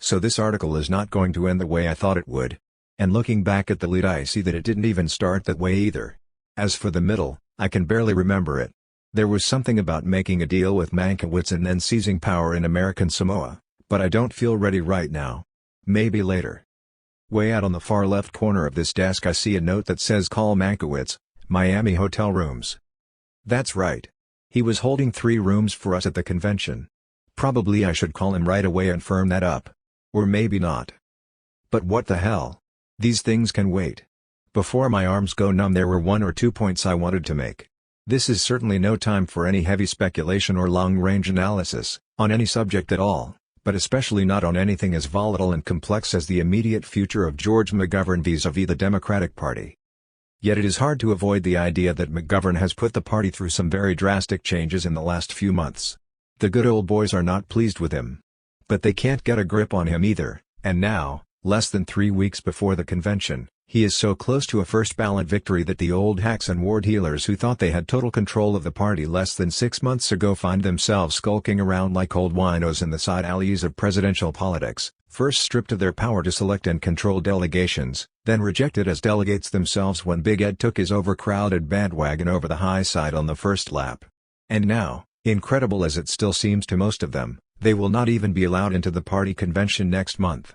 So this article is not going to end the way I thought it would. And looking back at the lead, I see that it didn't even start that way either. As for the middle, I can barely remember it. There was something about making a deal with Mankiewicz and then seizing power in American Samoa, but I don't feel ready right now. Maybe later. Way out on the far left corner of this desk I see a note that says "Call Mankiewicz, Miami hotel rooms." That's right. He was holding 3 rooms for us at the convention. Probably I should call him right away and firm that up. Or maybe not. But what the hell? These things can wait. Before my arms go numb, there were 1 or 2 points I wanted to make. This is certainly no time for any heavy speculation or long-range analysis, on any subject at all, but especially not on anything as volatile and complex as the immediate future of George McGovern vis-à-vis the Democratic Party. Yet it is hard to avoid the idea that McGovern has put the party through some very drastic changes in the last few months. The good old boys are not pleased with him. But they can't get a grip on him either, and now, less than 3 weeks before the convention, he is so close to a first-ballot victory that the old hacks and ward healers who thought they had total control of the party less than 6 months ago find themselves skulking around like old winos in the side alleys of presidential politics, first stripped of their power to select and control delegations, then rejected as delegates themselves when Big Ed took his overcrowded bandwagon over the high side on the first lap. And now, incredible as it still seems to most of them, they will not even be allowed into the party convention next month.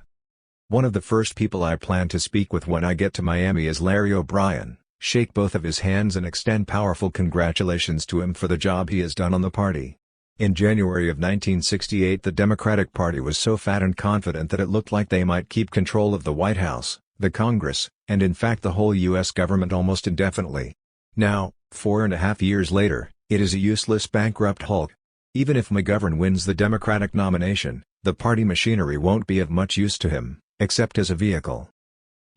One of the first people I plan to speak with when I get to Miami is Larry O'Brien, shake both of his hands and extend powerful congratulations to him for the job he has done on the party. In January of 1968 the Democratic Party was so fat and confident that it looked like they might keep control of the White House, the Congress, and in fact the whole U.S. government almost indefinitely. Now, 4.5 years later, it is a useless bankrupt hulk. Even if McGovern wins the Democratic nomination, the party machinery won't be of much use to him, except as a vehicle.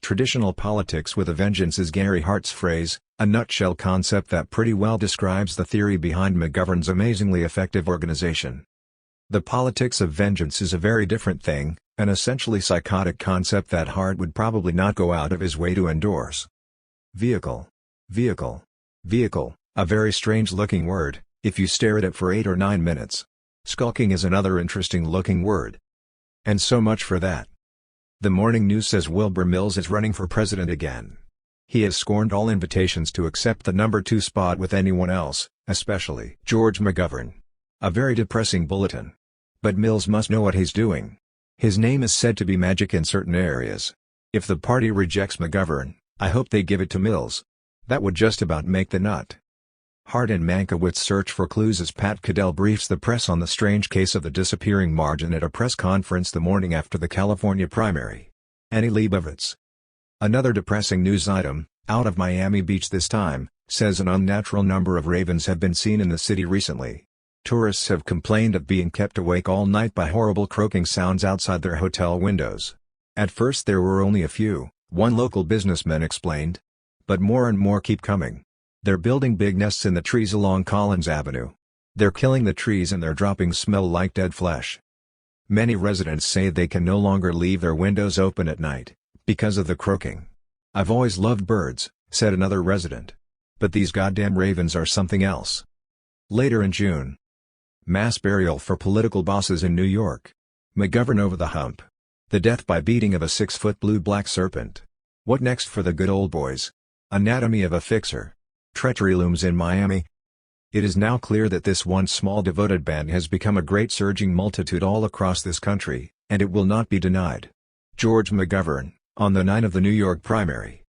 Traditional politics with a vengeance is Gary Hart's phrase, a nutshell concept that pretty well describes the theory behind McGovern's amazingly effective organization. The politics of vengeance is a very different thing, an essentially psychotic concept that Hart would probably not go out of his way to endorse. Vehicle. Vehicle. Vehicle, a very strange-looking word, if you stare at it for 8 or 9 minutes. Skulking is another interesting-looking word. And so much for that. The Morning News says Wilbur Mills is running for president again. He has scorned all invitations to accept the number 2 spot with anyone else, especially George McGovern. A very depressing bulletin. But Mills must know what he's doing. His name is said to be magic in certain areas. If the party rejects McGovern, I hope they give it to Mills. That would just about make the nut. Hart and Mankiewicz search for clues as Pat Caddell briefs the press on the strange case of the disappearing margin at a press conference the morning after the California primary. Annie Leibovitz. Another depressing news item, out of Miami Beach this time, says an unnatural number of ravens have been seen in the city recently. Tourists have complained of being kept awake all night by horrible croaking sounds outside their hotel windows. At first there were only a few, one local businessman explained. But more and more keep coming. They're building big nests in the trees along Collins Avenue. They're killing the trees and their droppings smell like dead flesh. Many residents say they can no longer leave their windows open at night, because of the croaking. I've always loved birds, said another resident. But these goddamn ravens are something else. Later in June. Mass burial for political bosses in New York. McGovern over the hump. The death by beating of a 6-foot blue-black serpent. What next for the good old boys? Anatomy of a fixer. Treachery looms in Miami. It is now clear that this once small devoted band has become a great surging multitude all across this country, and it will not be denied. George McGovern, on the night of the New York primary.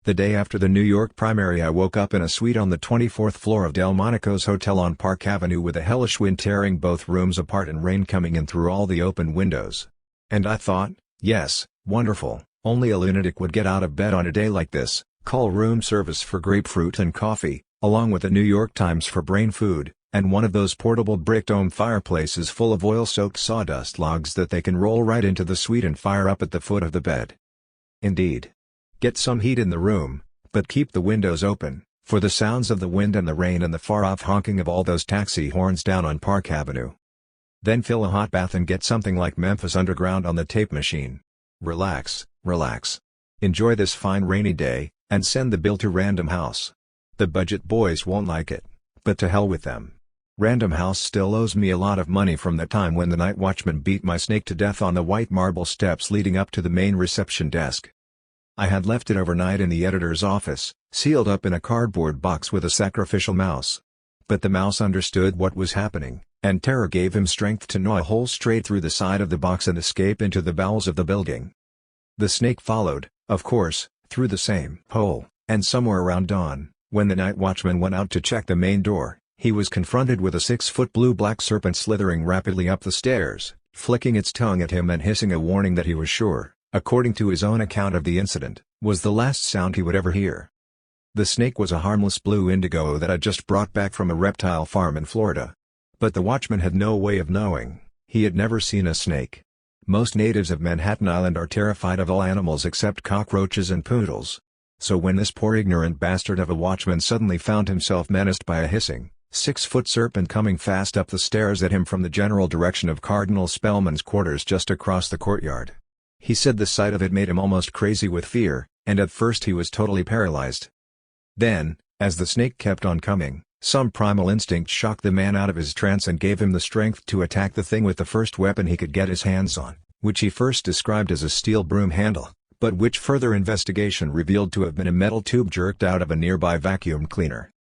The day after the New York primary I woke up in a suite on the 24th floor of Delmonico's Hotel on Park Avenue with a hellish wind tearing both rooms apart and rain coming in through all the open windows. And I thought, yes, wonderful, only a lunatic would get out of bed on a day like this. Call room service for grapefruit and coffee, along with the New York Times for brain food, and one of those portable brick dome fireplaces full of oil-soaked sawdust logs that they can roll right into the suite and fire up at the foot of the bed. Indeed. Get some heat in the room, but keep the windows open, for the sounds of the wind and the rain and the far-off honking of all those taxi horns down on Park Avenue. Then fill a hot bath and get something like Memphis Underground on the tape machine. Relax, relax. Enjoy this fine rainy day, and send the bill to Random House. The budget boys won't like it, but to hell with them. Random House still owes me a lot of money from the time when the night watchman beat my snake to death on the white marble steps leading up to the main reception desk. I had left it overnight in the editor's office, sealed up in a cardboard box with a sacrificial mouse. But the mouse understood what was happening, and terror gave him strength to gnaw a hole straight through the side of the box and escape into the bowels of the building. The snake followed, of course, through the same hole, and somewhere around dawn, when the night watchman went out to check the main door, he was confronted with a 6-foot blue-black serpent slithering rapidly up the stairs, flicking its tongue at him and hissing a warning that he was sure, according to his own account of the incident, was the last sound he would ever hear. The snake was a harmless blue indigo that I'd just brought back from a reptile farm in Florida. But the watchman had no way of knowing. He had never seen a snake. Most natives of Manhattan Island are terrified of all animals except cockroaches and poodles. So when this poor ignorant bastard of a watchman suddenly found himself menaced by a hissing, 6-foot serpent coming fast up the stairs at him from the general direction of Cardinal Spellman's quarters just across the courtyard, he said the sight of it made him almost crazy with fear, and at first he was totally paralyzed. Then, as the snake kept on coming, some primal instinct shocked the man out of his trance and gave him the strength to attack the thing with the first weapon he could get his hands on, which he first described as a steel broom handle, but which further investigation revealed to have been a metal tube jerked out of a nearby vacuum cleaner.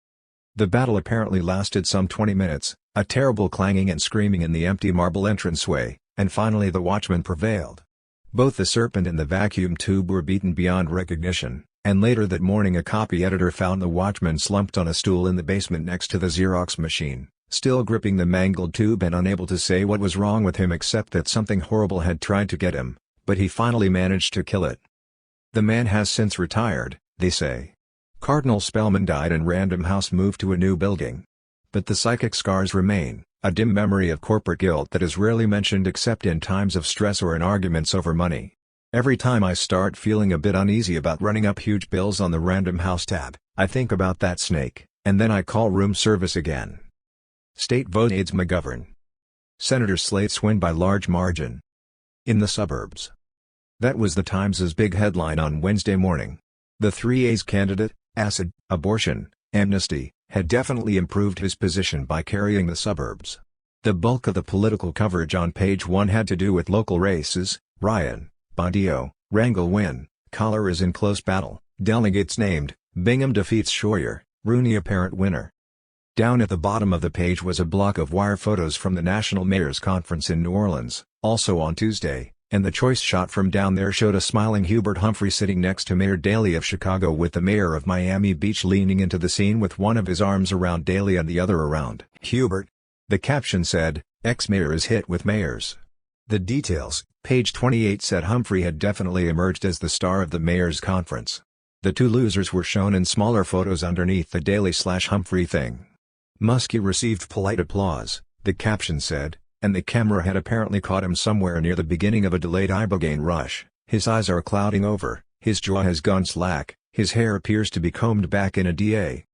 The battle apparently lasted some 20 minutes, a terrible clanging and screaming in the empty marble entranceway, and finally the watchman prevailed. Both the serpent and the vacuum tube were beaten beyond recognition, and later that morning a copy editor found the watchman slumped on a stool in the basement next to the Xerox machine, still gripping the mangled tube and unable to say what was wrong with him except that something horrible had tried to get him, but he finally managed to kill it. The man has since retired, they say. Cardinal Spellman died and Random House moved to a new building. But the psychic scars remain, a dim memory of corporate guilt that is rarely mentioned except in times of stress or in arguments over money. Every time I start feeling a bit uneasy about running up huge bills on the Random House tab, I think about that snake, and then I call room service again. State vote aids McGovern. Senator slates win by large margin. In the suburbs. That was the Times' big headline on Wednesday morning. The 3A's candidate, acid, abortion, amnesty, had definitely improved his position by carrying the suburbs. The bulk of the political coverage on page 1 had to do with local races: Ryan, Bondio, Wrangell win, Collar is in close battle, delegates named, Bingham defeats Schroyer, Rooney apparent winner. Down at the bottom of the page was a block of wire photos from the National Mayor's Conference in New Orleans, also on Tuesday, and the choice shot from down there showed a smiling Hubert Humphrey sitting next to Mayor Daley of Chicago with the mayor of Miami Beach leaning into the scene with one of his arms around Daley and the other around Hubert. The caption said, "Ex-mayor is hit with mayors." The details, page 28 said Humphrey had definitely emerged as the star of the mayor's conference. The two losers were shown in smaller photos underneath the Daley/Humphrey thing. Muskie received polite applause, the caption said, and the camera had apparently caught him somewhere near the beginning of a delayed ibogaine rush. His eyes are clouding over, his jaw has gone slack, his hair appears to be combed back in a DA.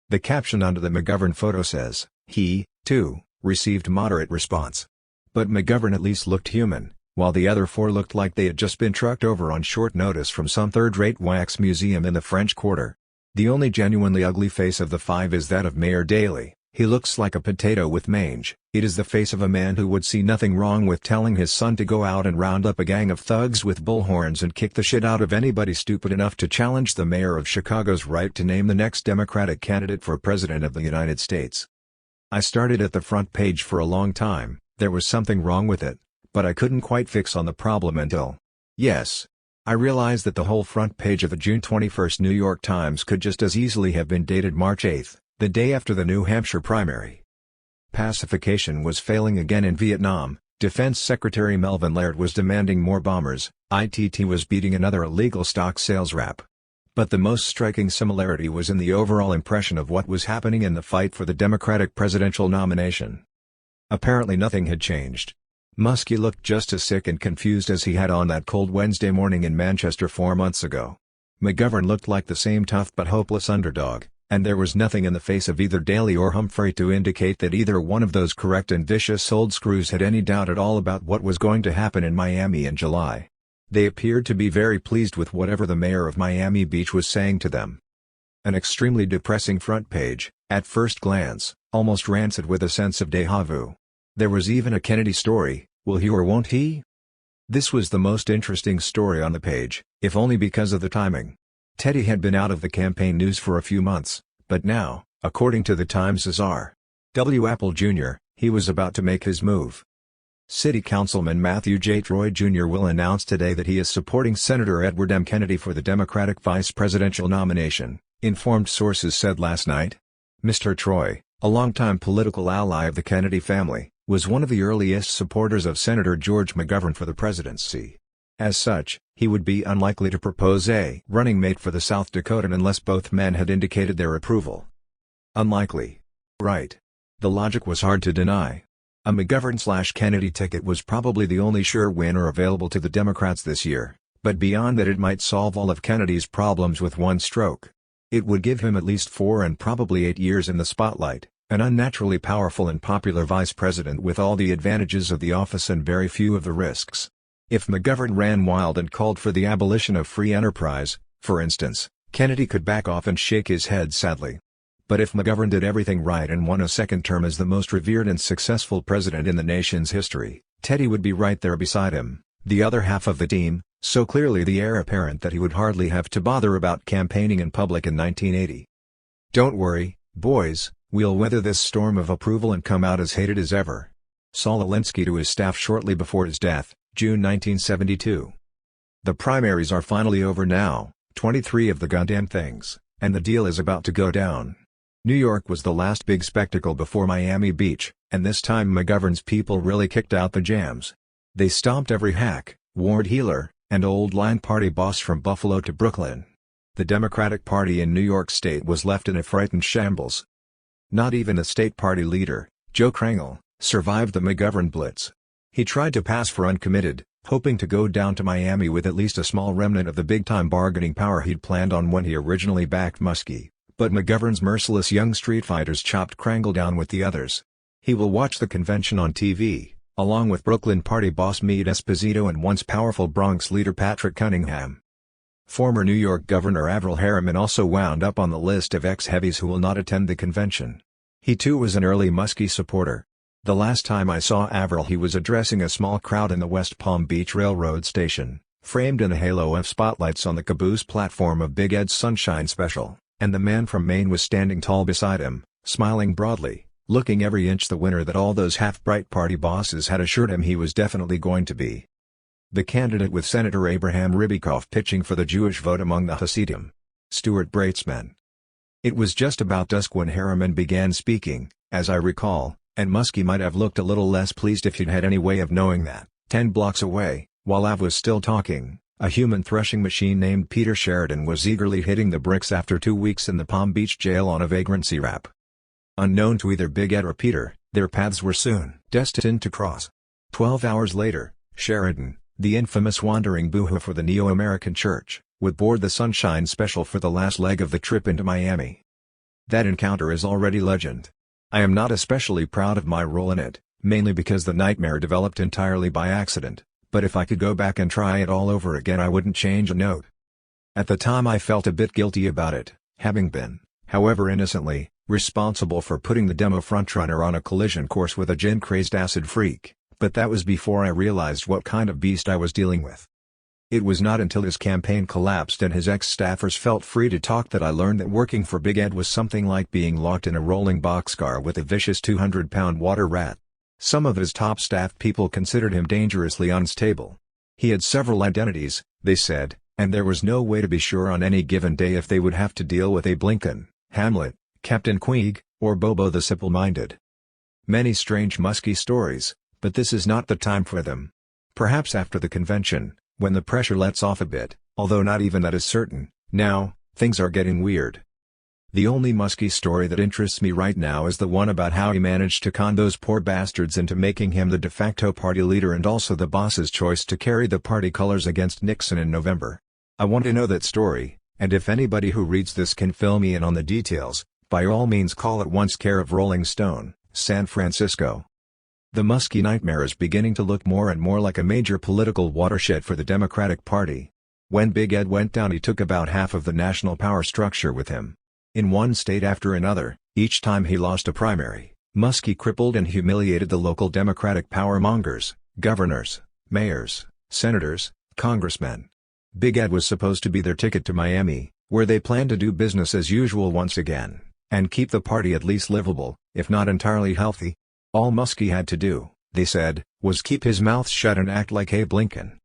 The caption under the McGovern photo says, he, too, received moderate response. But McGovern at least looked human, while the other four looked like they had just been trucked over on short notice from some third-rate wax museum in the French Quarter. The only genuinely ugly face of the five is that of Mayor Daley. He looks like a potato with mange. It is the face of a man who would see nothing wrong with telling his son to go out and round up a gang of thugs with bullhorns and kick the shit out of anybody stupid enough to challenge the mayor of Chicago's right to name the next Democratic candidate for president of the United States. I started at the front page for a long time. There was something wrong with it, but I couldn't quite fix on the problem until, yes, I realized that the whole front page of the June 21st New York Times could just as easily have been dated March 8, the day after the New Hampshire primary. Pacification was failing again in Vietnam, Defense Secretary Melvin Laird was demanding more bombers, ITT was beating another illegal stock sales rap. But the most striking similarity was in the overall impression of what was happening in the fight for the Democratic presidential nomination. Apparently nothing had changed. Muskie looked just as sick and confused as he had on that cold Wednesday morning in Manchester 4 months ago. McGovern looked like the same tough but hopeless underdog, and there was nothing in the face of either Daley or Humphrey to indicate that either one of those correct and vicious old screws had any doubt at all about what was going to happen in Miami in July. They appeared to be very pleased with whatever the mayor of Miami Beach was saying to them. An extremely depressing front page, At first glance, almost rancid with a sense of déjà vu. There was even a Kennedy story, will he or won't he? This was the most interesting story on the page, if only because of the timing. Teddy had been out of the campaign news for a few months, but now, according to the Times' R.W. Apple Jr., he was about to make his move. City Councilman Matthew J. Troy Jr. will announce today that he is supporting Senator Edward M. Kennedy for the Democratic vice presidential nomination, informed sources said last night. Mr. Troy, a longtime political ally of the Kennedy family, was one of the earliest supporters of Senator George McGovern for the presidency. As such, he would be unlikely to propose a running mate for the South Dakotan unless both men had indicated their approval. Unlikely. Right. The logic was hard to deny. A McGovern/Kennedy ticket was probably the only sure winner available to the Democrats this year, but beyond that it might solve all of Kennedy's problems with one stroke. It would give him at least 4 and probably 8 years in the spotlight, an unnaturally powerful and popular vice president with all the advantages of the office and very few of the risks. If McGovern ran wild and called for the abolition of free enterprise, for instance, Kennedy could back off and shake his head sadly. But if McGovern did everything right and won a second term as the most revered and successful president in the nation's history, Teddy would be right there beside him, the other half of the team, so clearly the heir apparent that he would hardly have to bother about campaigning in public in 1980. Don't worry, boys, we'll weather this storm of approval and come out as hated as ever. Saul Alinsky to his staff shortly before his death, June 1972. The primaries are finally over now, 23 of the goddamn things, and the deal is about to go down. New York was the last big spectacle before Miami Beach, and this time McGovern's people really kicked out the jams. They stomped every hack, ward heeler, and old line party boss from Buffalo to Brooklyn. The Democratic Party in New York State was left in a frightened shambles. Not even the state party leader, Joe Krangel, survived the McGovern blitz. He tried to pass for uncommitted, hoping to go down to Miami with at least a small remnant of the big-time bargaining power he'd planned on when he originally backed Muskie. But McGovern's merciless young street fighters chopped Krangel down with the others. He will watch the convention on TV, along with Brooklyn party boss Meade Esposito and once powerful Bronx leader Patrick Cunningham. Former New York Governor Averell Harriman also wound up on the list of ex-heavies who will not attend the convention. He too was an early Muskie supporter. The last time I saw Averell he was addressing a small crowd in the West Palm Beach Railroad station, framed in a halo of spotlights on the caboose platform of Big Ed's Sunshine Special. And the man from Maine was standing tall beside him, smiling broadly, looking every inch the winner that all those half-bright party bosses had assured him he was definitely going to be. The candidate with Senator Abraham Ribikoff pitching for the Jewish vote among the Hasidim. Stuart Bratesman. It was just about dusk when Harriman began speaking, as I recall, and Muskie might have looked a little less pleased if he'd had any way of knowing that, 10 blocks away, while Av was still talking, a human threshing machine named Peter Sheridan was eagerly hitting the bricks after 2 weeks in the Palm Beach jail on a vagrancy rap. Unknown to either Big Ed or Peter, their paths were soon destined to cross. 12 hours later, Sheridan, the infamous wandering boohoo for the Neo-American Church, would board the Sunshine Special for the last leg of the trip into Miami. That encounter is already legend. I am not especially proud of my role in it, mainly because the nightmare developed entirely by accident. But if I could go back and try it all over again I wouldn't change a note. At the time I felt a bit guilty about it, having been, however innocently, responsible for putting the demo frontrunner on a collision course with a gin-crazed acid freak, but that was before I realized what kind of beast I was dealing with. It was not until his campaign collapsed and his ex-staffers felt free to talk that I learned that working for Big Ed was something like being locked in a rolling boxcar with a vicious 200-pound water rat. Some of his top staff people considered him dangerously unstable. He had several identities, they said, and there was no way to be sure on any given day if they would have to deal with Abe Lincoln, Hamlet, Captain Queeg, or Bobo the Simple-Minded. Many strange Muskie stories, but this is not the time for them. Perhaps after the convention, when the pressure lets off a bit, although not even that is certain. Now, things are getting weird. The only Muskie story that interests me right now is the one about how he managed to con those poor bastards into making him the de facto party leader and also the boss's choice to carry the party colors against Nixon in November. I want to know that story, and if anybody who reads this can fill me in on the details, by all means call it once care of Rolling Stone, San Francisco. The Muskie nightmare is beginning to look more and more like a major political watershed for the Democratic Party. When Big Ed went down he took about half of the national power structure with him. In one state after another, Each time he lost a primary, Muskie crippled and humiliated the local Democratic powermongers, governors, mayors, senators, congressmen. Big Ed was supposed to be their ticket to Miami, where they planned to do business as usual once again, and keep the party at least livable, if not entirely healthy. All Muskie had to do, they said, was keep his mouth shut and act like Abe Lincoln.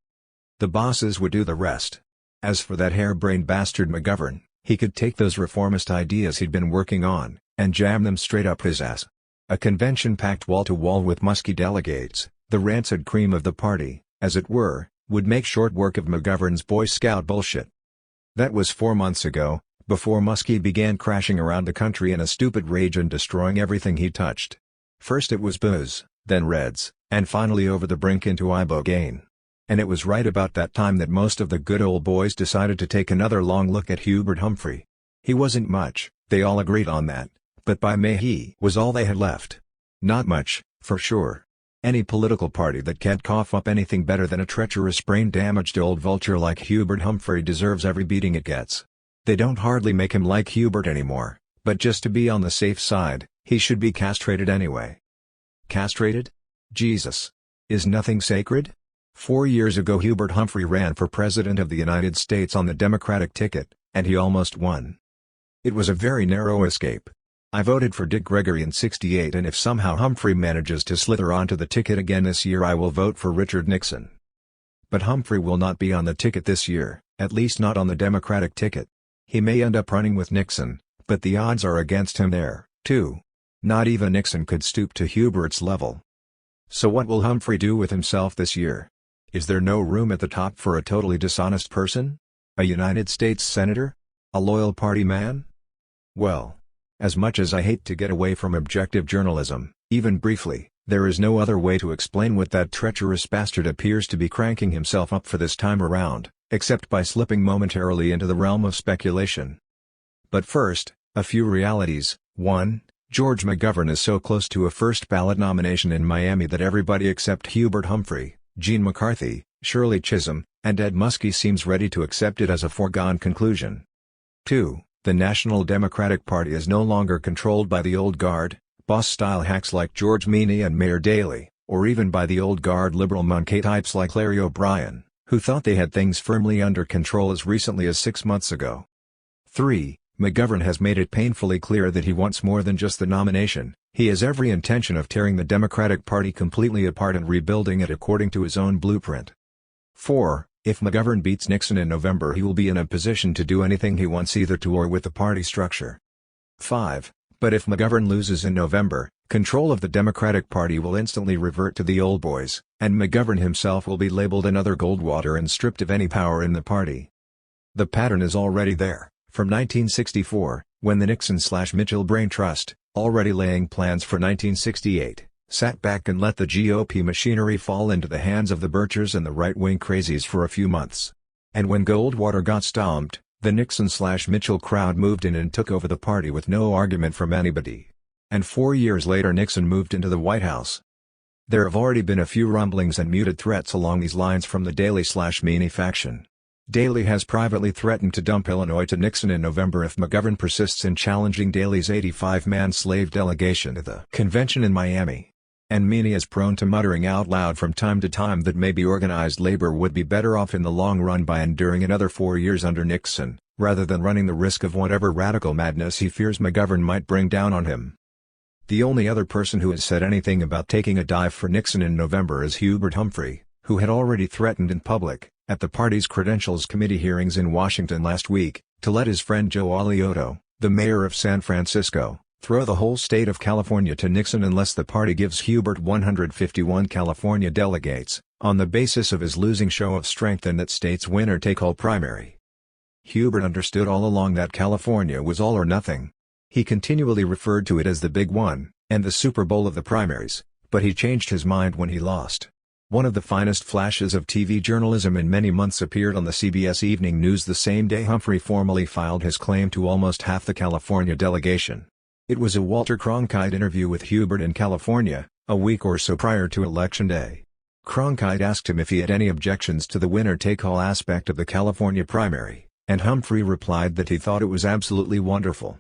The bosses would do the rest. As for that harebrained bastard McGovern, he could take those reformist ideas he'd been working on, and jam them straight up his ass. A convention packed wall-to-wall with Muskie delegates, the rancid cream of the party, as it were, would make short work of McGovern's Boy Scout bullshit. That was 4 months ago, before Muskie began crashing around the country in a stupid rage and destroying everything he touched. First it was booze, then Reds, and finally over the brink into ibogaine. And it was right about that time that most of the good old boys decided to take another long look at Hubert Humphrey. He wasn't much, they all agreed on that, but by May he was all they had left. Not much, for sure. Any political party that can't cough up anything better than a treacherous brain-damaged old vulture like Hubert Humphrey deserves every beating it gets. They don't hardly make him like Hubert anymore, but just to be on the safe side, he should be castrated anyway. Castrated? Jesus. Is nothing sacred? 4 years ago Hubert Humphrey ran for President of the United States on the Democratic ticket, and he almost won. It was a very narrow escape. I voted for Dick Gregory in '68, and if somehow Humphrey manages to slither onto the ticket again this year I will vote for Richard Nixon. But Humphrey will not be on the ticket this year, at least not on the Democratic ticket. He may end up running with Nixon, but the odds are against him there, too. Not even Nixon could stoop to Hubert's level. So what will Humphrey do with himself this year? Is there no room at the top for a totally dishonest person? A United States Senator? A loyal party man? Well, as much as I hate to get away from objective journalism, even briefly, there is no other way to explain what that treacherous bastard appears to be cranking himself up for this time around, except by slipping momentarily into the realm of speculation. But first, a few realities. 1. George McGovern is so close to a first ballot nomination in Miami that everybody except Hubert Humphrey, Gene McCarthy, Shirley Chisholm, and Ed Muskie seems ready to accept it as a foregone conclusion. 2. The National Democratic Party is no longer controlled by the old guard, boss-style hacks like George Meany and Mayor Daley, or even by the old guard liberal monkey types like Larry O'Brien, who thought they had things firmly under control as recently as 6 months ago. 3. McGovern has made it painfully clear that he wants more than just the nomination. He has every intention of tearing the Democratic Party completely apart and rebuilding it according to his own blueprint. 4. If McGovern beats Nixon in November he will be in a position to do anything he wants either to or with the party structure. 5. But if McGovern loses in November, control of the Democratic Party will instantly revert to the old boys, and McGovern himself will be labeled another Goldwater and stripped of any power in the party. The pattern is already there, from 1964, when the Nixon/Mitchell Brain Trust, already laying plans for 1968, sat back and let the GOP machinery fall into the hands of the Birchers and the right-wing crazies for a few months. And when Goldwater got stomped, the Nixon/Mitchell crowd moved in and took over the party with no argument from anybody. And 4 years later Nixon moved into the White House. There have already been a few rumblings and muted threats along these lines from the Daley/Meany faction. Daley has privately threatened to dump Illinois to Nixon in November if McGovern persists in challenging Daley's 85-man slave delegation to the convention in Miami. And Meany is prone to muttering out loud from time to time that maybe organized labor would be better off in the long run by enduring another 4 years under Nixon, rather than running the risk of whatever radical madness he fears McGovern might bring down on him. The only other person who has said anything about taking a dive for Nixon in November is Hubert Humphrey, who had already threatened in public, at the party's Credentials Committee hearings in Washington last week, to let his friend Joe Alioto, the mayor of San Francisco, throw the whole state of California to Nixon unless the party gives Hubert 151 California delegates, on the basis of his losing show of strength in that state's winner-take-all primary. Hubert understood all along that California was all or nothing. He continually referred to it as the Big One, and the Super Bowl of the primaries, but he changed his mind when he lost. One of the finest flashes of TV journalism in many months appeared on the CBS Evening News the same day Humphrey formally filed his claim to almost half the California delegation. It was a Walter Cronkite interview with Hubert in California, a week or so prior to Election Day. Cronkite asked him if he had any objections to the winner-take-all aspect of the California primary, and Humphrey replied that he thought it was absolutely wonderful.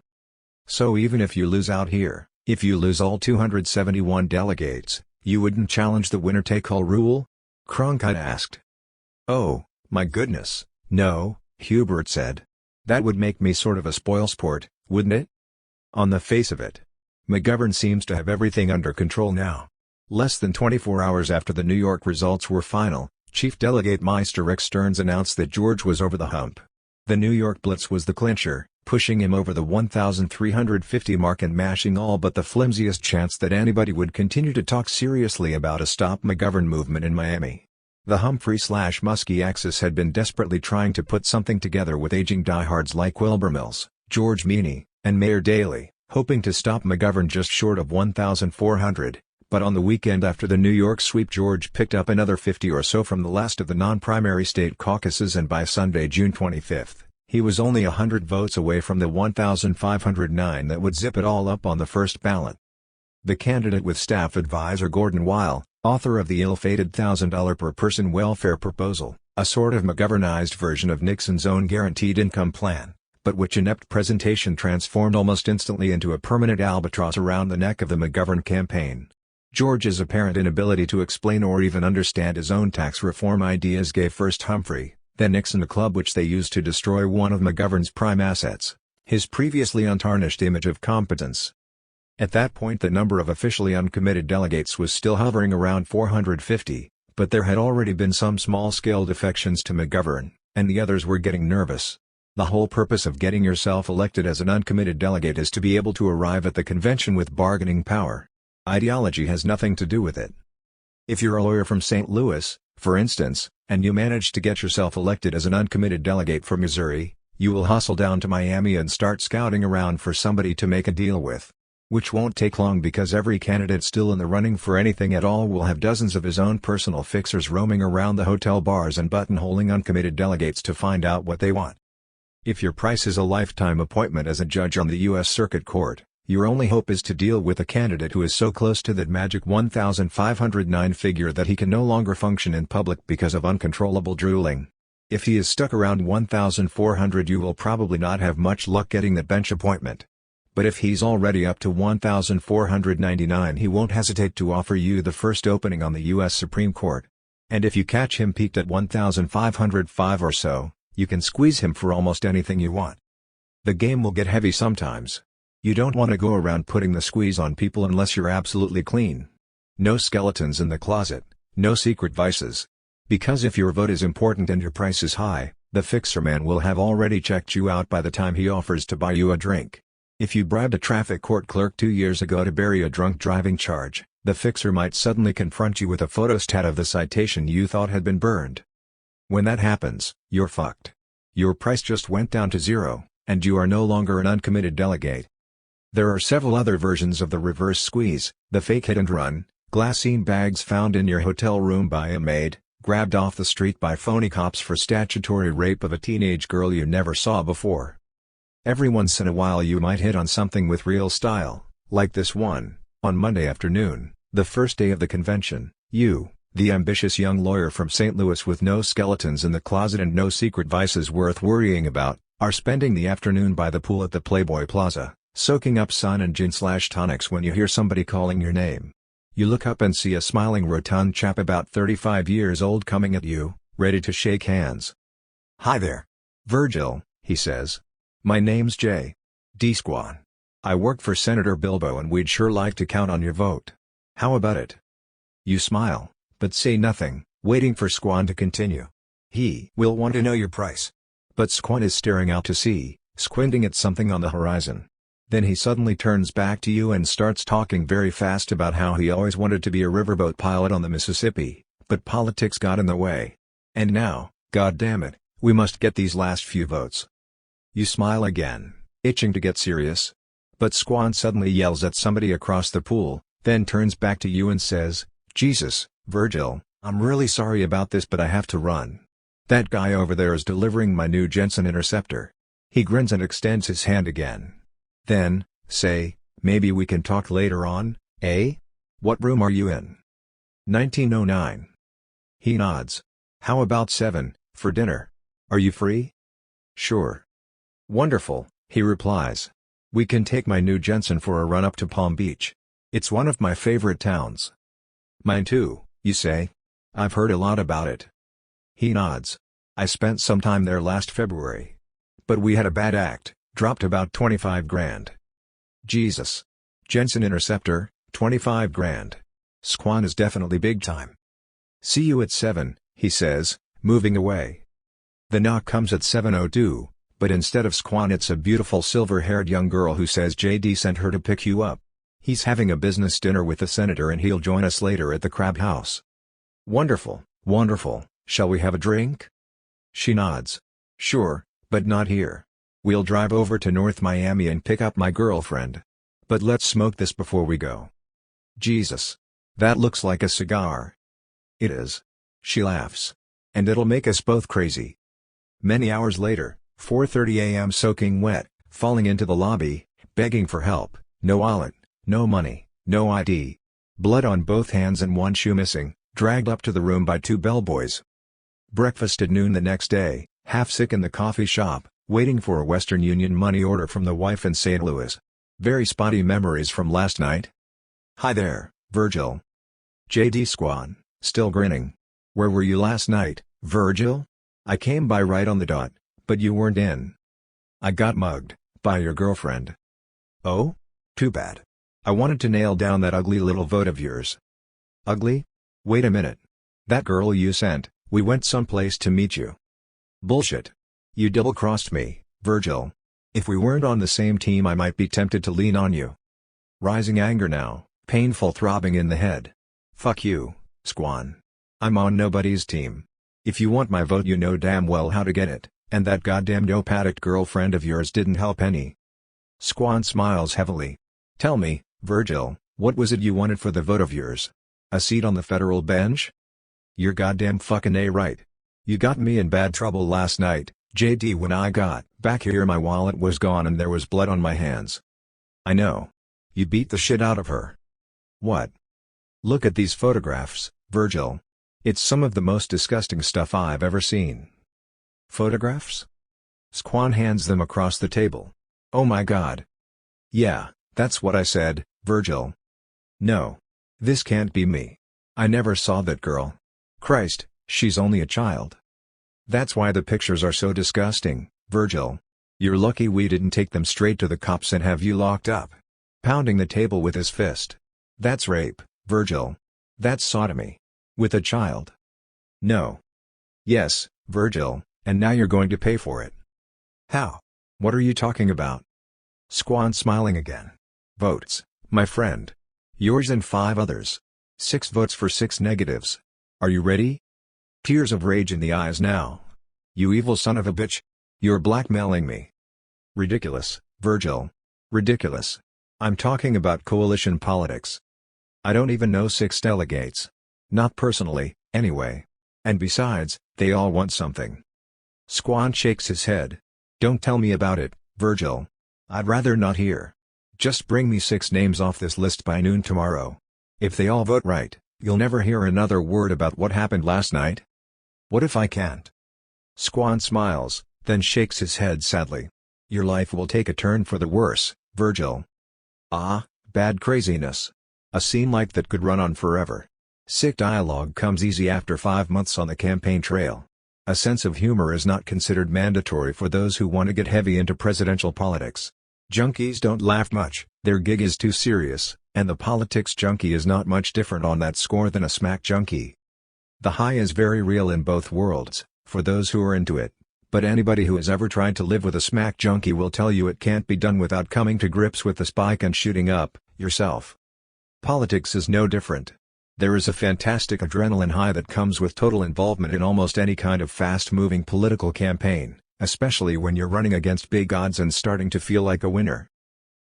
So even if you lose out here, if you lose all 271 delegates, you wouldn't challenge the winner-take-all rule? Cronkite asked. Oh, my goodness, no, Hubert said. That would make me sort of a spoilsport, wouldn't it? On the face of it. McGovern seems to have everything under control now. Less than 24 hours after the New York results were final, Chief Delegate Meister Rick Stearns announced that George was over the hump. The New York Blitz was the clincher, pushing him over the 1,350 mark and mashing all but the flimsiest chance that anybody would continue to talk seriously about a Stop McGovern movement in Miami. The Humphrey/Muskie axis had been desperately trying to put something together with aging diehards like Wilbur Mills, George Meany, and Mayor Daley, hoping to stop McGovern just short of 1,400, but on the weekend after the New York sweep George picked up another 50 or so from the last of the non-primary state caucuses, and by Sunday, June 25, he was only 100 votes away from the 1,509 that would zip it all up on the first ballot. The candidate with staff advisor Gordon Weil, author of the ill-fated $1,000 per person welfare proposal, a sort of McGovernized version of Nixon's own guaranteed income plan, but which inept presentation transformed almost instantly into a permanent albatross around the neck of the McGovern campaign. George's apparent inability to explain or even understand his own tax reform ideas gave first Humphrey, then Nixon a club which they used to destroy one of McGovern's prime assets, his previously untarnished image of competence. At that point the number of officially uncommitted delegates was still hovering around 450, but there had already been some small-scale defections to McGovern, and the others were getting nervous. The whole purpose of getting yourself elected as an uncommitted delegate is to be able to arrive at the convention with bargaining power. Ideology has nothing to do with it. If you're a lawyer from St. Louis, for instance, and you manage to get yourself elected as an uncommitted delegate from Missouri, you will hustle down to Miami and start scouting around for somebody to make a deal with. Which won't take long because every candidate still in the running for anything at all will have dozens of his own personal fixers roaming around the hotel bars and buttonholing uncommitted delegates to find out what they want. If your price is a lifetime appointment as a judge on the U.S. Circuit Court, your only hope is to deal with a candidate who is so close to that magic 1,509 figure that he can no longer function in public because of uncontrollable drooling. If he is stuck around 1,400, you will probably not have much luck getting the bench appointment. But if he's already up to 1,499, he won't hesitate to offer you the first opening on the U.S. Supreme Court. And if you catch him peaked at 1,505 or so, you can squeeze him for almost anything you want. The game will get heavy sometimes. You don't want to go around putting the squeeze on people unless you're absolutely clean. No skeletons in the closet, no secret vices. Because if your vote is important and your price is high, the fixer man will have already checked you out by the time he offers to buy you a drink. If you bribed a traffic court clerk 2 years ago to bury a drunk driving charge, the fixer might suddenly confront you with a photostat of the citation you thought had been burned. When that happens, you're fucked. Your price just went down to zero, and you are no longer an uncommitted delegate. There are several other versions of the reverse squeeze: the fake hit and run, glassine bags found in your hotel room by a maid, grabbed off the street by phony cops for statutory rape of a teenage girl you never saw before. Every once in a while you might hit on something with real style, like this one. On Monday afternoon, the first day of the convention, you, the ambitious young lawyer from St. Louis with no skeletons in the closet and no secret vices worth worrying about, are spending the afternoon by the pool at the Playboy Plaza, soaking up sun and gin/tonics when you hear somebody calling your name. You look up and see a smiling rotund chap about 35 years old coming at you, ready to shake hands. "Hi there, Virgil," he says. "My name's J. D. Squan. I work for Senator Bilbo and we'd sure like to count on your vote. How about it?" You smile, but say nothing, waiting for Squan to continue. He will want to know your price. But Squan is staring out to sea, squinting at something on the horizon. Then he suddenly turns back to you and starts talking very fast about how he always wanted to be a riverboat pilot on the Mississippi, but politics got in the way. And now, God damn it, we must get these last few votes. You smile again, itching to get serious. But Squan suddenly yells at somebody across the pool, then turns back to you and says, "Jesus, Virgil, I'm really sorry about this but I have to run. That guy over there is delivering my new Jensen Interceptor." He grins and extends his hand again. Then, say, "Maybe we can talk later on, eh? What room are you in?" 1909. He nods. "How about 7, for dinner? Are you free?" "Sure." "Wonderful," he replies. We can take my new Jensen for a run up to Palm Beach. It's one of my favorite towns. Mine too, you say? I've heard a lot about it. He nods. I spent some time there last February. But we had a bad act, dropped about 25 grand. Jesus. Jensen Interceptor, 25 grand. Squan is definitely big time. See you at 7, he says, moving away. The knock comes at 7:02, but instead of Squan it's a beautiful silver-haired young girl who says JD sent her to pick you up. He's having a business dinner with the senator and he'll join us later at the Crab House. Wonderful, wonderful, shall we have a drink? She nods. Sure, but not here. We'll drive over to North Miami and pick up my girlfriend. But let's smoke this before we go. Jesus. That looks like a cigar. It is. She laughs. And it'll make us both crazy. Many hours later, 4:30 a.m. soaking wet, falling into the lobby, begging for help, no wallet, no money, no ID. Blood on both hands and one shoe missing, dragged up to the room by two bellboys. Breakfast at noon the next day, half sick in the coffee shop, waiting for a Western Union money order from the wife in St. Louis. Very spotty memories from last night. Hi there, Virgil. JD Squan, still grinning. Where were you last night, Virgil? I came by right on the dot, but you weren't in. I got mugged, by your girlfriend. Oh? Too bad. I wanted to nail down that ugly little vote of yours. Ugly? Wait a minute. That girl you sent, we went someplace to meet you. Bullshit. You double-crossed me, Virgil. If we weren't on the same team I might be tempted to lean on you. Rising anger now, painful throbbing in the head. Fuck you, Squan. I'm on nobody's team. If you want my vote you know damn well how to get it, and that goddamn dope-addict girlfriend of yours didn't help any. Squan smiles heavily. Tell me, Virgil, what was it you wanted for the vote of yours? A seat on the federal bench? You're goddamn fucking right. You got me in bad trouble last night, JD. When I got back here my wallet was gone and there was blood on my hands. I know. You beat the shit out of her. What? Look at these photographs, Virgil. It's some of the most disgusting stuff I've ever seen. Photographs? Squan hands them across the table. Oh my god. Yeah, that's what I said, Virgil. No. This can't be me. I never saw that girl. Christ, she's only a child. That's why the pictures are so disgusting, Virgil. You're lucky we didn't take them straight to the cops and have you locked up. Pounding the table with his fist. That's rape, Virgil. That's sodomy. With a child. No. Yes, Virgil, and now you're going to pay for it. How? What are you talking about? Squan smiling again. Votes, my friend. Yours and 5 others. 6 votes for 6 negatives. Are you ready? Tears of rage in the eyes now. You evil son of a bitch. You're blackmailing me. Ridiculous, Virgil. Ridiculous. I'm talking about coalition politics. I don't even know 6 delegates. Not personally, anyway. And besides, they all want something. Squan shakes his head. Don't tell me about it, Virgil. I'd rather not hear. Just bring me 6 names off this list by noon tomorrow. If they all vote right, you'll never hear another word about what happened last night. What if I can't? Squan smiles, then shakes his head sadly. Your life will take a turn for the worse, Virgil. Ah, bad craziness. A scene like that could run on forever. Sick dialogue comes easy after 5 months on the campaign trail. A sense of humor is not considered mandatory for those who want to get heavy into presidential politics. Junkies don't laugh much, their gig is too serious, and the politics junkie is not much different on that score than a smack junkie. The high is very real in both worlds, for those who are into it, but anybody who has ever tried to live with a smack junkie will tell you it can't be done without coming to grips with the spike and shooting up yourself. Politics is no different. There is a fantastic adrenaline high that comes with total involvement in almost any kind of fast-moving political campaign, especially when you're running against big odds and starting to feel like a winner.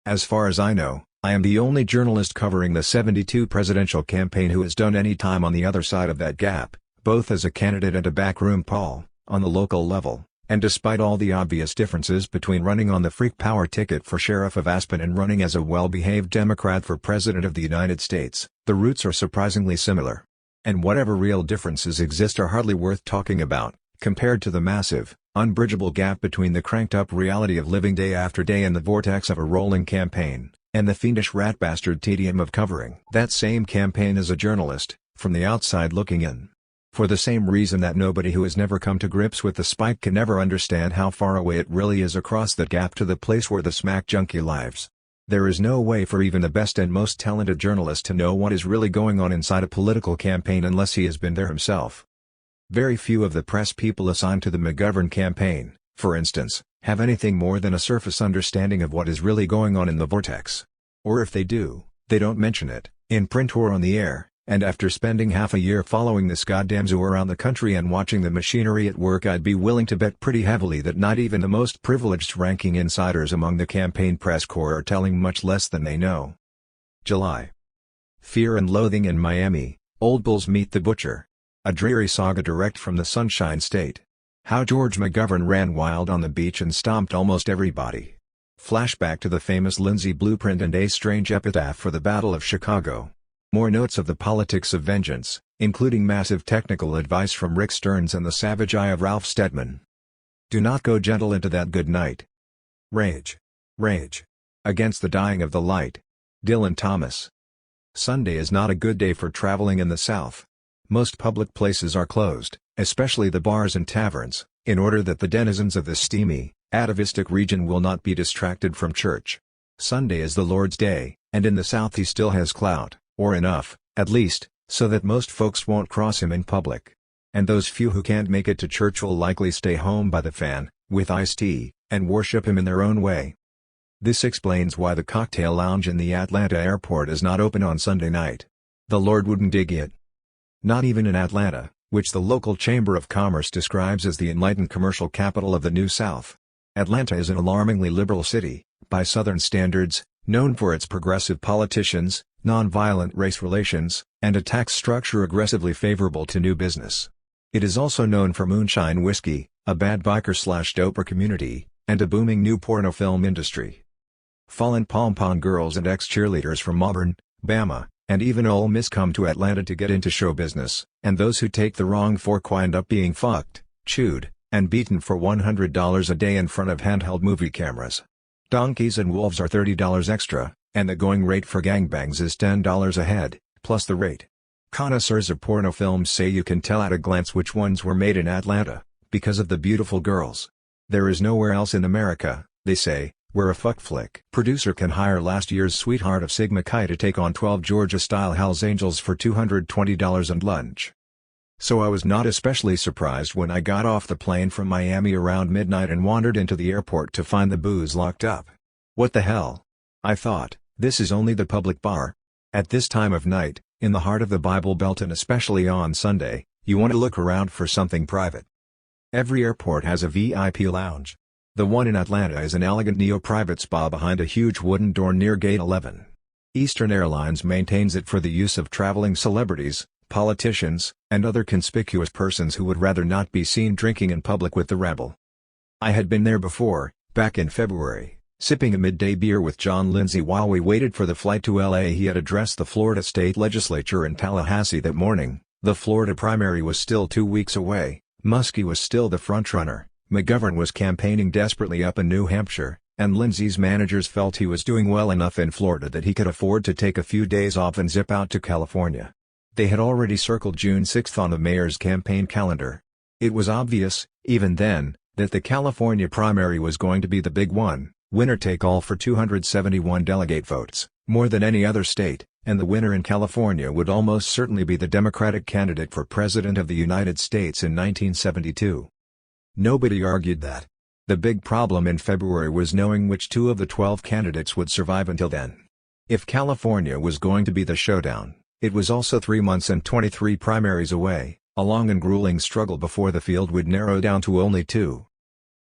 As far as I know, I am the only journalist covering the '72 presidential campaign who has done any time on the other side of that gap, both as a candidate and a backroom pol, on the local level, and despite all the obvious differences between running on the freak power ticket for sheriff of Aspen and running as a well-behaved Democrat for President of the United States, the roots are surprisingly similar. And whatever real differences exist are hardly worth talking about, compared to the massive, unbridgeable gap between the cranked-up reality of living day after day and the vortex of a rolling campaign, and the fiendish rat bastard tedium of covering that same campaign as a journalist, from the outside looking in. For the same reason that nobody who has never come to grips with the spike can ever understand how far away it really is across that gap to the place where the smack junkie lives. There is no way for even the best and most talented journalist to know what is really going on inside a political campaign unless he has been there himself. Very few of the press people assigned to the McGovern campaign, for instance, have anything more than a surface understanding of what is really going on in the vortex. Or if they do, they don't mention it, in print or on the air. And after spending half a year following this goddamn zoo around the country and watching the machinery at work, I'd be willing to bet pretty heavily that not even the most privileged ranking insiders among the campaign press corps are telling much less than they know. July. Fear and Loathing in Miami, Old Bulls Meet the Butcher. A dreary saga direct from the Sunshine State. How George McGovern ran wild on the beach and stomped almost everybody. Flashback to the famous Lindsay Blueprint and a strange epitaph for the Battle of Chicago. More notes of the politics of vengeance, including massive technical advice from Rick Stearns and the savage eye of Ralph Steadman. Do not go gentle into that good night. Rage. Rage. Against the dying of the light. Dylan Thomas. Sunday is not a good day for traveling in the South. Most public places are closed, especially the bars and taverns, in order that the denizens of this steamy, atavistic region will not be distracted from church. Sunday is the Lord's Day, and in the South he still has clout. Or enough, at least, so that most folks won't cross him in public. And those few who can't make it to church will likely stay home by the fan, with iced tea, and worship him in their own way. This explains why the cocktail lounge in the Atlanta airport is not open on Sunday night. The Lord wouldn't dig it. Not even in Atlanta, which the local Chamber of Commerce describes as the enlightened commercial capital of the New South. Atlanta is an alarmingly liberal city, by Southern standards, known for its progressive politicians, nonviolent race relations, and a tax structure aggressively favorable to new business. It is also known for moonshine whiskey, a bad biker/doper community, and a booming new porno film industry. Fallen pom-pom girls and ex-cheerleaders from Auburn, Bama, and even Ole Miss come to Atlanta to get into show business, and those who take the wrong fork wind up being fucked, chewed, and beaten for $100 a day in front of handheld movie cameras. Donkeys and wolves are $30 extra, and the going rate for gangbangs is $10 a head, plus the rate. Connoisseurs of porno films say you can tell at a glance which ones were made in Atlanta, because of the beautiful girls. There is nowhere else in America, they say, where a fuck flick producer can hire last year's sweetheart of Sigma Chi to take on 12 Georgia-style Hells Angels for $220 and lunch. So I was not especially surprised when I got off the plane from Miami around midnight and wandered into the airport to find the booze locked up. What the hell? I thought, this is only the public bar. At this time of night, in the heart of the Bible Belt and especially on Sunday, you want to look around for something private. Every airport has a VIP lounge. The one in Atlanta is an elegant neo-private spa behind a huge wooden door near Gate 11. Eastern Airlines maintains it for the use of traveling celebrities, politicians, and other conspicuous persons who would rather not be seen drinking in public with the rabble. I had been there before, back in February, sipping a midday beer with John Lindsay while we waited for the flight to LA. He had addressed the Florida State Legislature in Tallahassee that morning. The Florida primary was still 2 weeks away, Muskie was still the frontrunner, McGovern was campaigning desperately up in New Hampshire, and Lindsay's managers felt he was doing well enough in Florida that he could afford to take a few days off and zip out to California. They had already circled June 6 on the mayor's campaign calendar. It was obvious, even then, that the California primary was going to be the big one, winner take all for 271 delegate votes, more than any other state, and the winner in California would almost certainly be the Democratic candidate for President of the United States in 1972. Nobody argued that. The big problem in February was knowing which 2 of the 12 candidates would survive until then. If California was going to be the showdown, it was also 3 months and 23 primaries away, a long and grueling struggle before the field would narrow down to only 2.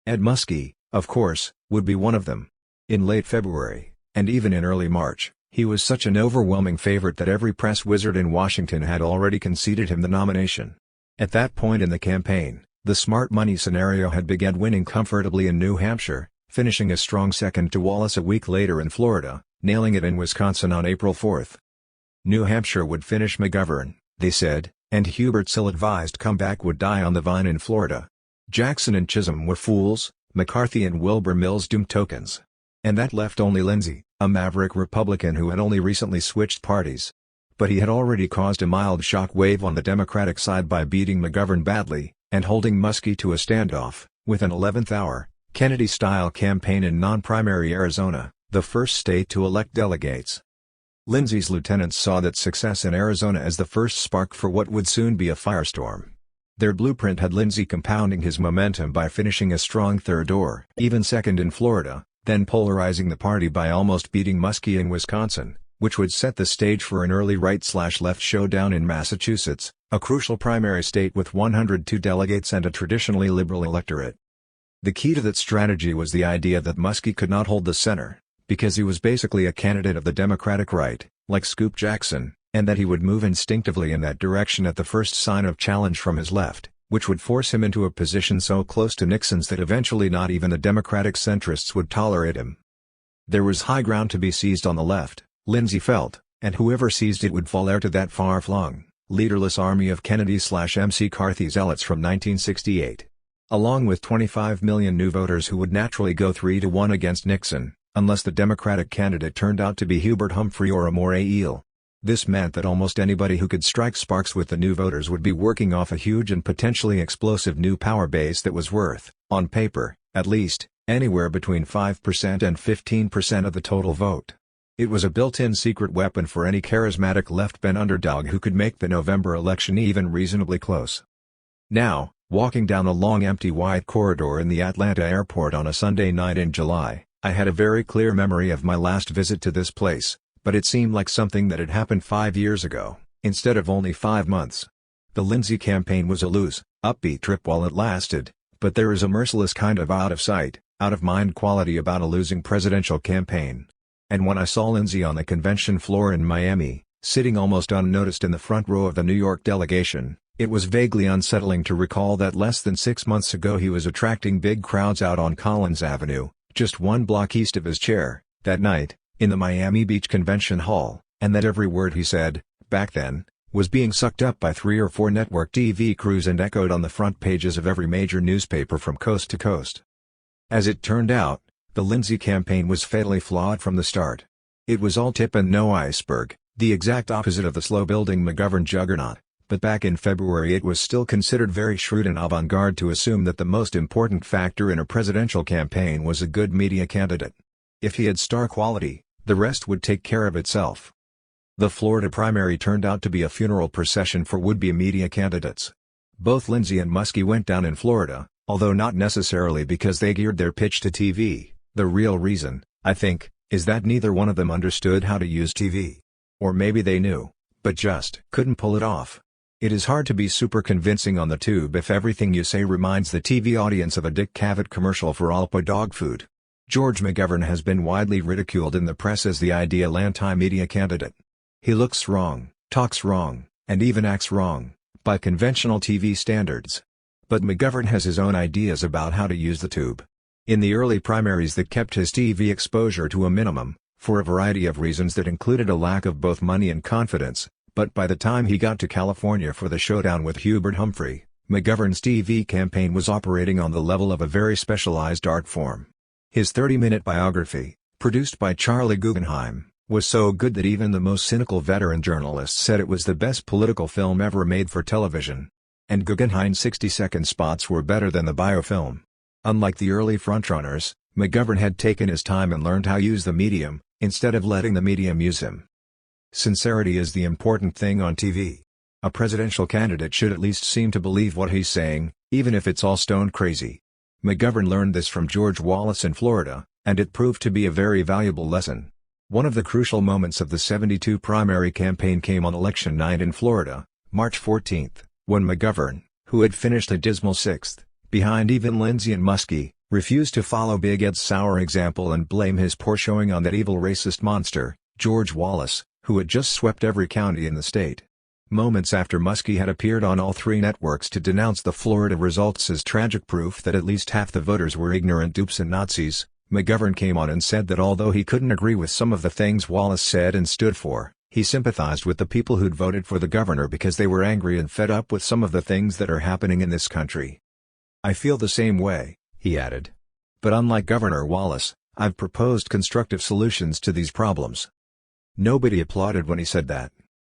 Ed Muskie, of course, would be one of them. In late February, and even in early March, he was such an overwhelming favorite that every press wizard in Washington had already conceded him the nomination. At that point in the campaign, the smart money scenario had begun winning comfortably in New Hampshire, finishing a strong second to Wallace a week later in Florida, nailing it in Wisconsin on April 4. New Hampshire would finish McGovern, they said, and Hubert ill-advised comeback would die on the vine in Florida. Jackson and Chisholm were fools, McCarthy and Wilbur Mills doomed tokens. And that left only Lindsey, a maverick Republican who had only recently switched parties. But he had already caused a mild shockwave on the Democratic side by beating McGovern badly, and holding Muskie to a standoff, with an 11th-hour, Kennedy-style campaign in non-primary Arizona, the first state to elect delegates. Lindsey's lieutenants saw that success in Arizona as the first spark for what would soon be a firestorm. Their blueprint had Lindsey compounding his momentum by finishing a strong third or even second in Florida, then polarizing the party by almost beating Muskie in Wisconsin, which would set the stage for an early right-slash-left showdown in Massachusetts, a crucial primary state with 102 delegates and a traditionally liberal electorate. The key to that strategy was the idea that Muskie could not hold the center, because he was basically a candidate of the Democratic right, like Scoop Jackson, and that he would move instinctively in that direction at the first sign of challenge from his left, which would force him into a position so close to Nixon's that eventually not even the Democratic centrists would tolerate him. There was high ground to be seized on the left, Lindsey felt, and whoever seized it would fall heir to that far-flung, leaderless army of Kennedy/MC Carthy zealots from 1968. Along with 25 million new voters who would naturally go 3-1 against Nixon, unless the Democratic candidate turned out to be Hubert Humphrey or Amore Eel. This meant that almost anybody who could strike sparks with the new voters would be working off a huge and potentially explosive new power base that was worth, on paper, at least, anywhere between 5% and 15% of the total vote. It was a built-in secret weapon for any charismatic left-bent underdog who could make the November election even reasonably close. Now, walking down a long empty white corridor in the Atlanta airport on a Sunday night in July, I had a very clear memory of my last visit to this place, but it seemed like something that had happened 5 years ago, instead of only 5 months. The Lindsey campaign was a loose, upbeat trip while it lasted, but there is a merciless kind of out-of-sight, out-of-mind quality about a losing presidential campaign. And when I saw Lindsey on the convention floor in Miami, sitting almost unnoticed in the front row of the New York delegation, it was vaguely unsettling to recall that less than 6 months ago he was attracting big crowds out on Collins Avenue, just 1 block east of his chair, that night, in the Miami Beach Convention Hall, and that every word he said, back then, was being sucked up by 3 or 4 network TV crews and echoed on the front pages of every major newspaper from coast to coast. As it turned out, the Lindsey campaign was fatally flawed from the start. It was all tip and no iceberg, the exact opposite of the slow-building McGovern juggernaut, but back in February it was still considered very shrewd and avant-garde to assume that the most important factor in a presidential campaign was a good media candidate. If he had star quality, the rest would take care of itself. The Florida primary turned out to be a funeral procession for would-be media candidates. Both Lindsey and Muskie went down in Florida, although not necessarily because they geared their pitch to TV. The real reason, I think, is that neither one of them understood how to use TV. Or maybe they knew, but just couldn't pull it off. It is hard to be super convincing on the tube if everything you say reminds the TV audience of a Dick Cavett commercial for Alpo dog food. George McGovern has been widely ridiculed in the press as the ideal anti-media candidate. He looks wrong, talks wrong, and even acts wrong, by conventional TV standards. But McGovern has his own ideas about how to use the tube. In the early primaries that kept his TV exposure to a minimum, for a variety of reasons that included a lack of both money and confidence, but by the time he got to California for the showdown with Hubert Humphrey, McGovern's TV campaign was operating on the level of a very specialized art form. His 30-minute biography, produced by Charlie Guggenheim, was so good that even the most cynical veteran journalists said it was the best political film ever made for television. And Guggenheim's 60-second spots were better than the biofilm. Unlike the early frontrunners, McGovern had taken his time and learned how to use the medium, instead of letting the medium use him. Sincerity is the important thing on TV. A presidential candidate should at least seem to believe what he's saying, even if it's all stone crazy. McGovern learned this from George Wallace in Florida, and it proved to be a very valuable lesson. One of the crucial moments of the '72 primary campaign came on election night in Florida, March 14, when McGovern, who had finished a dismal 6th, behind even Lindsey and Muskie, refused to follow Big Ed's sour example and blame his poor showing on that evil racist monster, George Wallace, who had just swept every county in the state. Moments after Muskie had appeared on all 3 networks to denounce the Florida results as tragic proof that at least half the voters were ignorant dupes and Nazis, McGovern came on and said that although he couldn't agree with some of the things Wallace said and stood for, he sympathized with the people who'd voted for the governor because they were angry and fed up with some of the things that are happening in this country. "I feel the same way," he added. "But unlike Governor Wallace, I've proposed constructive solutions to these problems." Nobody applauded when he said that.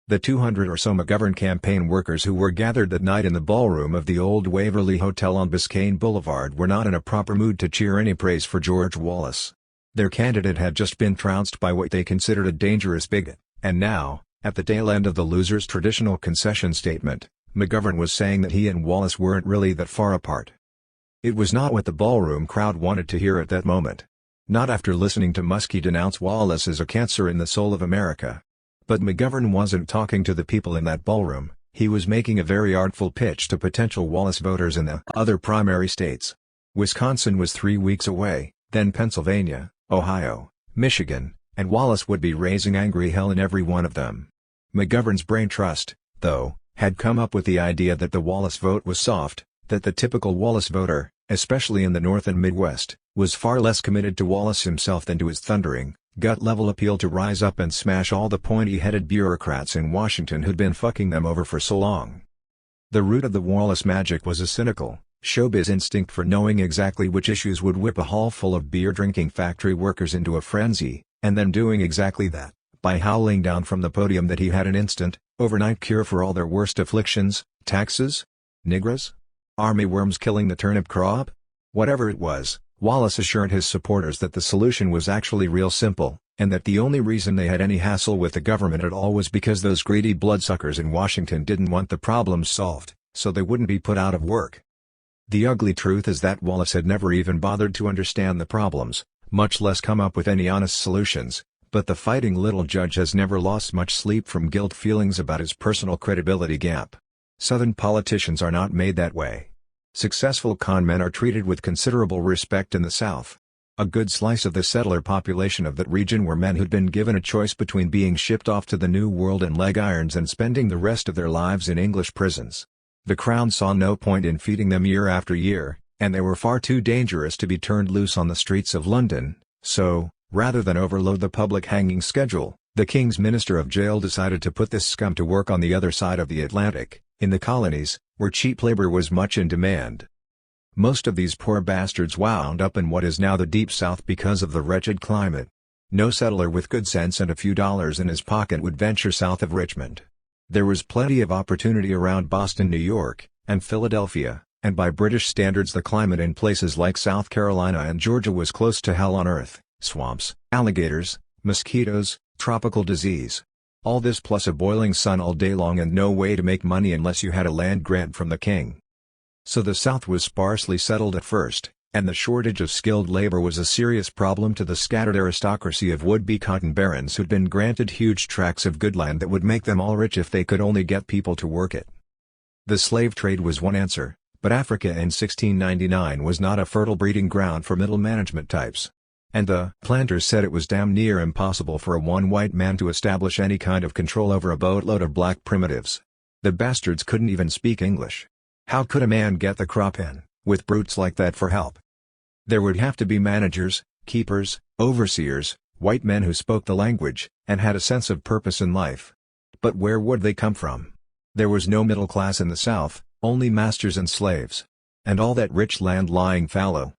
The 200 or so McGovern campaign workers who were gathered that night in the ballroom of the old Waverly Hotel on Biscayne Boulevard were not in a proper mood to cheer any praise for George Wallace. Their candidate had just been trounced by what they considered a dangerous bigot, and now, at the tail end of the loser's traditional concession statement, McGovern was saying that he and Wallace weren't really that far apart. It was not what the ballroom crowd wanted to hear at that moment. Not after listening to Muskie denounce Wallace as a cancer in the soul of America. But McGovern wasn't talking to the people in that ballroom, he was making a very artful pitch to potential Wallace voters in the other primary states. Wisconsin was 3 weeks away, then Pennsylvania, Ohio, Michigan, and Wallace would be raising angry hell in every one of them. McGovern's brain trust, though, had come up with the idea that the Wallace vote was soft, that the typical Wallace voter, especially in the North and Midwest, was far less committed to Wallace himself than to his thundering, gut-level appeal to rise up and smash all the pointy-headed bureaucrats in Washington who'd been fucking them over for so long. The root of the Wallace magic was a cynical, showbiz instinct for knowing exactly which issues would whip a hall full of beer-drinking factory workers into a frenzy, and then doing exactly that, by howling down from the podium that he had an instant, overnight cure for all their worst afflictions: taxes? Nigras? Army worms killing the turnip crop? Whatever it was, Wallace assured his supporters that the solution was actually real simple, and that the only reason they had any hassle with the government at all was because those greedy bloodsuckers in Washington didn't want the problems solved, so they wouldn't be put out of work. The ugly truth is that Wallace had never even bothered to understand the problems, much less come up with any honest solutions, but the fighting little judge has never lost much sleep from guilt feelings about his personal credibility gap. Southern politicians are not made that way. Successful con men are treated with considerable respect in the South. A good slice of the settler population of that region were men who'd been given a choice between being shipped off to the New World in leg irons and spending the rest of their lives in English prisons. The Crown saw no point in feeding them year after year, and they were far too dangerous to be turned loose on the streets of London, so, rather than overload the public hanging schedule, the King's Minister of Jail decided to put this scum to work on the other side of the Atlantic, in the colonies, where cheap labor was much in demand. Most of these poor bastards wound up in what is now the Deep South because of the wretched climate. No settler with good sense and a few dollars in his pocket would venture south of Richmond. There was plenty of opportunity around Boston, New York, and Philadelphia, and by British standards the climate in places like South Carolina and Georgia was close to hell on earth: swamps, alligators, mosquitoes, tropical disease. All this plus a boiling sun all day long and no way to make money unless you had a land grant from the king. So the South was sparsely settled at first, and the shortage of skilled labor was a serious problem to the scattered aristocracy of would-be cotton barons who'd been granted huge tracts of good land that would make them all rich if they could only get people to work it. The slave trade was one answer, but Africa in 1699 was not a fertile breeding ground for middle management types. And the planters said it was damn near impossible for one white man to establish any kind of control over a boatload of black primitives. The bastards couldn't even speak English. How could a man get the crop in, with brutes like that for help? There would have to be managers, keepers, overseers, white men who spoke the language, and had a sense of purpose in life. But where would they come from? There was no middle class in the South, only masters and slaves. And all that rich land lying fallow.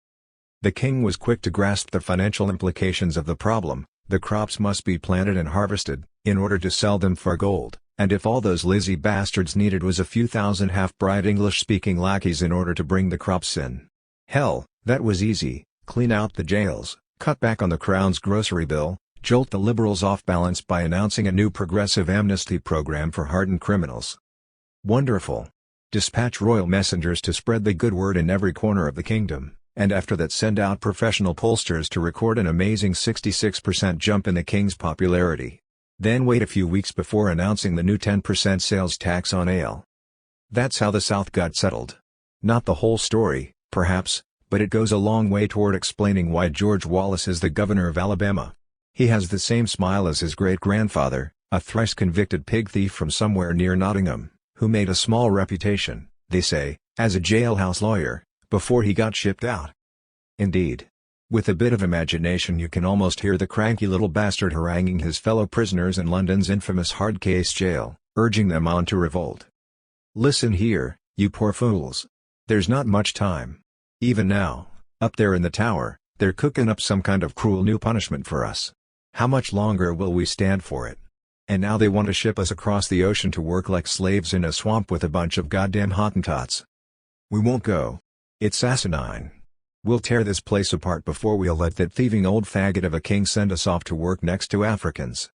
The king was quick to grasp the financial implications of the problem. The crops must be planted and harvested, in order to sell them for gold, and if all those lazy bastards needed was a few thousand half-bred English-speaking lackeys in order to bring the crops in. Hell, that was easy: clean out the jails, cut back on the Crown's grocery bill, jolt the Liberals off balance by announcing a new progressive amnesty program for hardened criminals. Wonderful. Dispatch royal messengers to spread the good word in every corner of the kingdom. And after that send out professional pollsters to record an amazing 66% jump in the king's popularity. Then wait a few weeks before announcing the new 10% sales tax on ale. That's how the South got settled. Not the whole story, perhaps, but it goes a long way toward explaining why George Wallace is the governor of Alabama. He has the same smile as his great-grandfather, a thrice-convicted pig thief from somewhere near Nottingham, who made a small reputation, they say, as a jailhouse lawyer, before he got shipped out. Indeed. With a bit of imagination you can almost hear the cranky little bastard haranguing his fellow prisoners in London's infamous hard case jail, urging them on to revolt. Listen here, you poor fools. There's not much time. Even now, up there in the tower, they're cooking up some kind of cruel new punishment for us. How much longer will we stand for it? And now they want to ship us across the ocean to work like slaves in a swamp with a bunch of goddamn Hottentots. We won't go. It's asinine. We'll tear this place apart before we'll let that thieving old faggot of a king send us off to work next to Africans.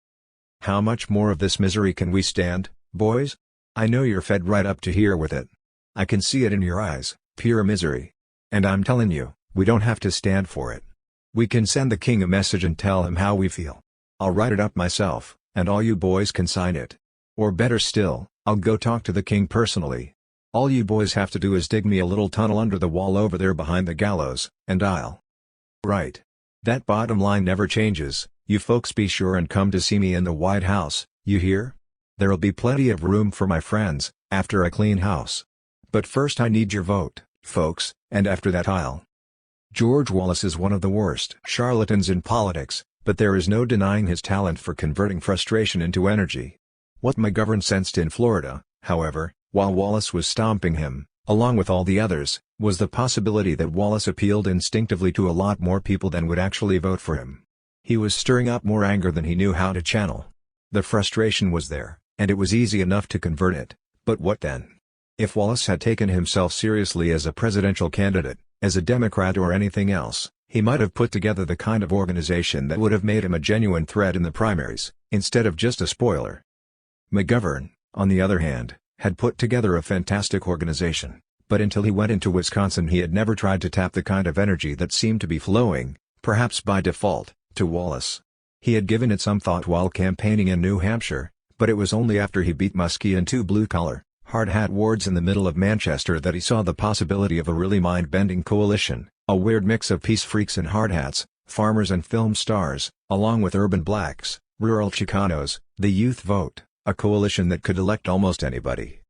How much more of this misery can we stand, boys? I know you're fed right up to here with it. I can see it in your eyes, pure misery. And I'm telling you, we don't have to stand for it. We can send the king a message and tell him how we feel. I'll write it up myself, and all you boys can sign it. Or better still, I'll go talk to the king personally. All you boys have to do is dig me a little tunnel under the wall over there behind the gallows, and I'll... Right. That bottom line never changes. You folks be sure and come to see me in the White House, you hear? There'll be plenty of room for my friends, after I clean house. But first I need your vote, folks, and after that I'll... George Wallace is one of the worst charlatans in politics, but there is no denying his talent for converting frustration into energy. What McGovern sensed in Florida, however, while Wallace was stomping him, along with all the others, was the possibility that Wallace appealed instinctively to a lot more people than would actually vote for him. He was stirring up more anger than he knew how to channel. The frustration was there, and it was easy enough to convert it, but what then? If Wallace had taken himself seriously as a presidential candidate, as a Democrat or anything else, he might have put together the kind of organization that would have made him a genuine threat in the primaries, instead of just a spoiler. McGovern, on the other hand, had put together a fantastic organization, but until he went into Wisconsin he had never tried to tap the kind of energy that seemed to be flowing, perhaps by default, to Wallace. He had given it some thought while campaigning in New Hampshire, but it was only after he beat Muskie in 2 blue-collar, hard-hat wards in the middle of Manchester that he saw the possibility of a really mind-bending coalition, a weird mix of peace freaks and hardhats, farmers and film stars, along with urban blacks, rural Chicanos, the youth vote, a coalition that could elect almost anybody.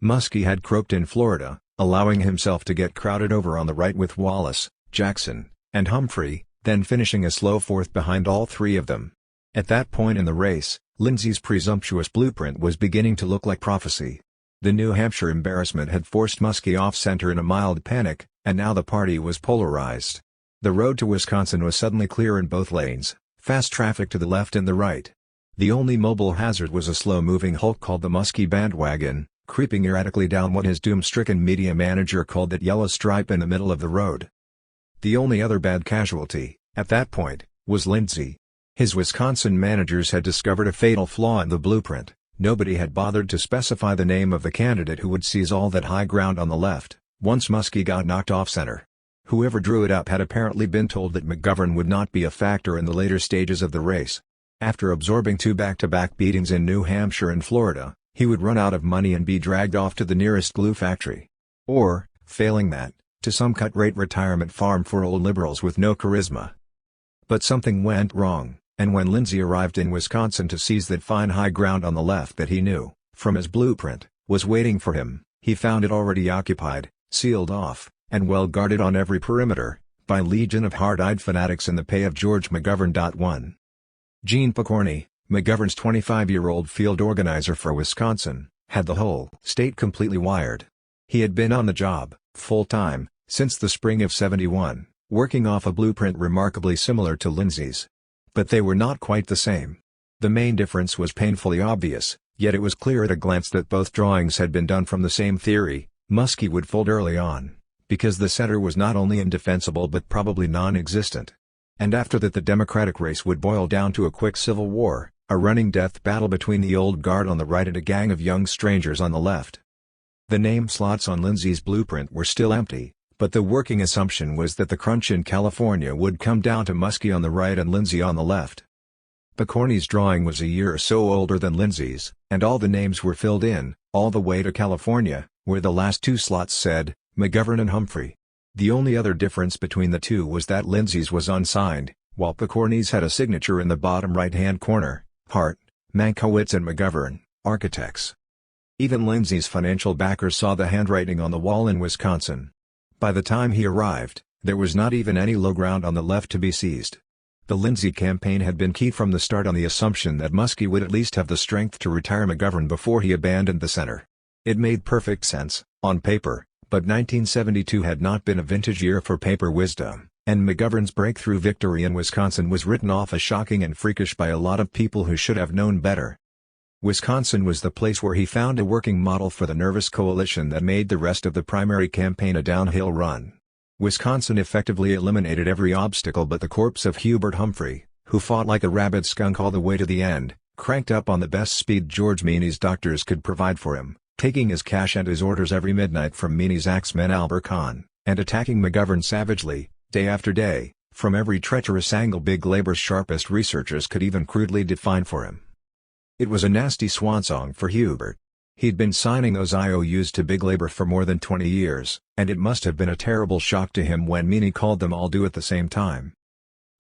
Muskie had croaked in Florida, allowing himself to get crowded over on the right with Wallace, Jackson, and Humphrey, then finishing a slow fourth behind all three of them. At that point in the race, Lindsay's presumptuous blueprint was beginning to look like prophecy. The New Hampshire embarrassment had forced Muskie off-center in a mild panic, and now the party was polarized. The road to Wisconsin was suddenly clear in both lanes, fast traffic to the left and the right. The only mobile hazard was a slow-moving hulk called the Muskie bandwagon, creeping erratically down what his doom-stricken media manager called that yellow stripe in the middle of the road. The only other bad casualty, at that point, was Lindsay. His Wisconsin managers had discovered a fatal flaw in the blueprint. Nobody had bothered to specify the name of the candidate who would seize all that high ground on the left, once Muskie got knocked off center. Whoever drew it up had apparently been told that McGovern would not be a factor in the later stages of the race. After absorbing 2 back-to-back beatings in New Hampshire and Florida, he would run out of money and be dragged off to the nearest glue factory. Or, failing that, to some cut-rate retirement farm for old liberals with no charisma. But something went wrong. And when Lindsay arrived in Wisconsin to seize that fine high ground on the left that he knew, from his blueprint, was waiting for him, he found it already occupied, sealed off, and well guarded on every perimeter, by a legion of hard-eyed fanatics in the pay of George McGovern. 1. Gene Pokorny, McGovern's 25-year-old field organizer for Wisconsin, had the whole state completely wired. He had been on the job, full-time, since the spring of '71, working off a blueprint remarkably similar to Lindsay's. But they were not quite the same. The main difference was painfully obvious, yet it was clear at a glance that both drawings had been done from the same theory. Muskie would fold early on, because the center was not only indefensible but probably non-existent. And after that the Democratic race would boil down to a quick civil war, a running death battle between the old guard on the right and a gang of young strangers on the left. The name slots on Lindsay's blueprint were still empty, but the working assumption was that the crunch in California would come down to Muskie on the right and Lindsay on the left. Pokorny's drawing was a year or so older than Lindsay's, and all the names were filled in, all the way to California, where the last 2 slots said, McGovern and Humphrey. The only other difference between the two was that Lindsay's was unsigned, while Pokorny's had a signature in the bottom right-hand corner, Hart, Mankiewicz and McGovern, architects. Even Lindsay's financial backers saw the handwriting on the wall in Wisconsin. By the time he arrived, there was not even any low ground on the left to be seized. The Lindsay campaign had been keyed from the start on the assumption that Muskie would at least have the strength to retire McGovern before he abandoned the center. It made perfect sense, on paper, But 1972 had not been a vintage year for paper wisdom, and McGovern's breakthrough victory in Wisconsin was written off as shocking and freakish by a lot of people who should have known better. Wisconsin was the place where he found a working model for the nervous coalition that made the rest of the primary campaign a downhill run. Wisconsin effectively eliminated every obstacle but the corpse of Hubert Humphrey, who fought like a rabid skunk all the way to the end, cranked up on the best speed George Meany's doctors could provide for him, taking his cash and his orders every midnight from Meany's axeman Albert Kahn, and attacking McGovern savagely, day after day, from every treacherous angle Big Labor's sharpest researchers could even crudely define for him. It was a nasty swansong for Hubert. He'd been signing those IOUs to Big Labor for more than 20 years, and it must have been a terrible shock to him when Meany called them all due at the same time.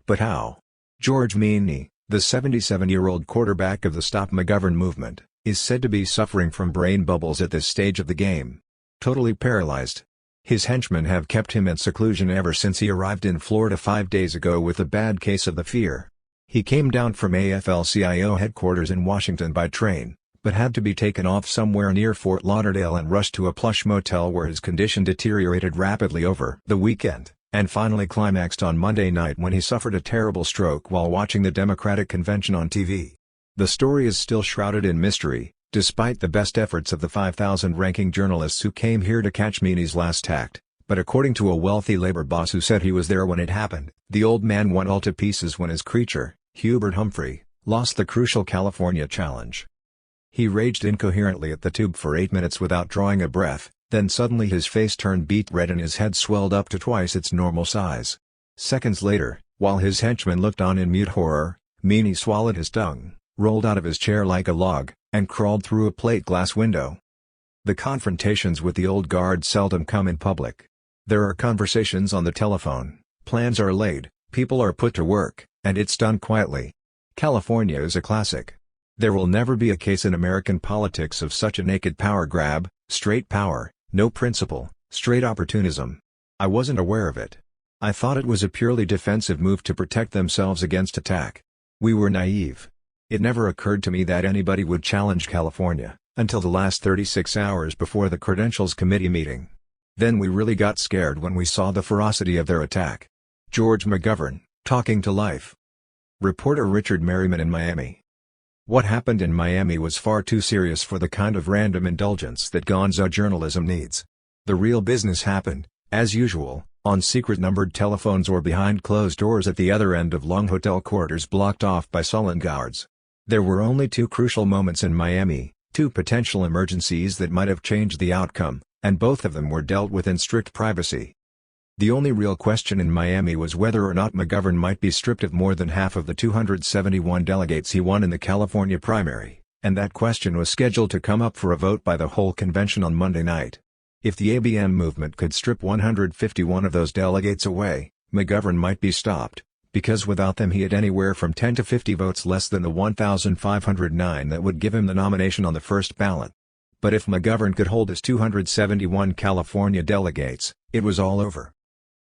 But how? George Meany, the 77-year-old quarterback of the Stop McGovern movement, is said to be suffering from brain bubbles at this stage of the game. Totally paralyzed. His henchmen have kept him in seclusion ever since he arrived in Florida 5 days ago with a bad case of the fear. He came down from AFL-CIO headquarters in Washington by train, but had to be taken off somewhere near Fort Lauderdale and rushed to a plush motel where his condition deteriorated rapidly over the weekend, and finally climaxed on Monday night when he suffered a terrible stroke while watching the Democratic convention on TV. The story is still shrouded in mystery, despite the best efforts of the 5,000-ranking journalists who came here to catch Meany's last act. But according to a wealthy labor boss who said he was there when it happened, the old man went all to pieces when his creature, Hubert Humphrey, lost the crucial California challenge. He raged incoherently at the tube for 8 minutes without drawing a breath, then suddenly his face turned beet red and his head swelled up to twice its normal size. Seconds later, while his henchmen looked on in mute horror, Meany swallowed his tongue, rolled out of his chair like a log, and crawled through a plate glass window. The confrontations with the old guard seldom come in public. There are conversations on the telephone, plans are laid, people are put to work, and it's done quietly. California is a classic. There will never be a case in American politics of such a naked power grab, straight power, no principle, straight opportunism. I wasn't aware of it. I thought it was a purely defensive move to protect themselves against attack. We were naive. It never occurred to me that anybody would challenge California, until the last 36 hours before the Credentials Committee meeting. Then we really got scared when we saw the ferocity of their attack. George McGovern, talking to Life. Reporter Richard Merriman in Miami. What happened in Miami was far too serious for the kind of random indulgence that gonzo journalism needs. The real business happened, as usual, on secret numbered telephones or behind closed doors at the other end of long hotel corridors blocked off by sullen guards. There were only two crucial moments in Miami, two potential emergencies that might have changed the outcome, and both of them were dealt with in strict privacy. The only real question in Miami was whether or not McGovern might be stripped of more than half of the 271 delegates he won in the California primary, and that question was scheduled to come up for a vote by the whole convention on Monday night. If the ABM movement could strip 151 of those delegates away, McGovern might be stopped, because without them he had anywhere from 10 to 50 votes less than the 1,509 that would give him the nomination on the first ballot. But if McGovern could hold his 271 California delegates, it was all over.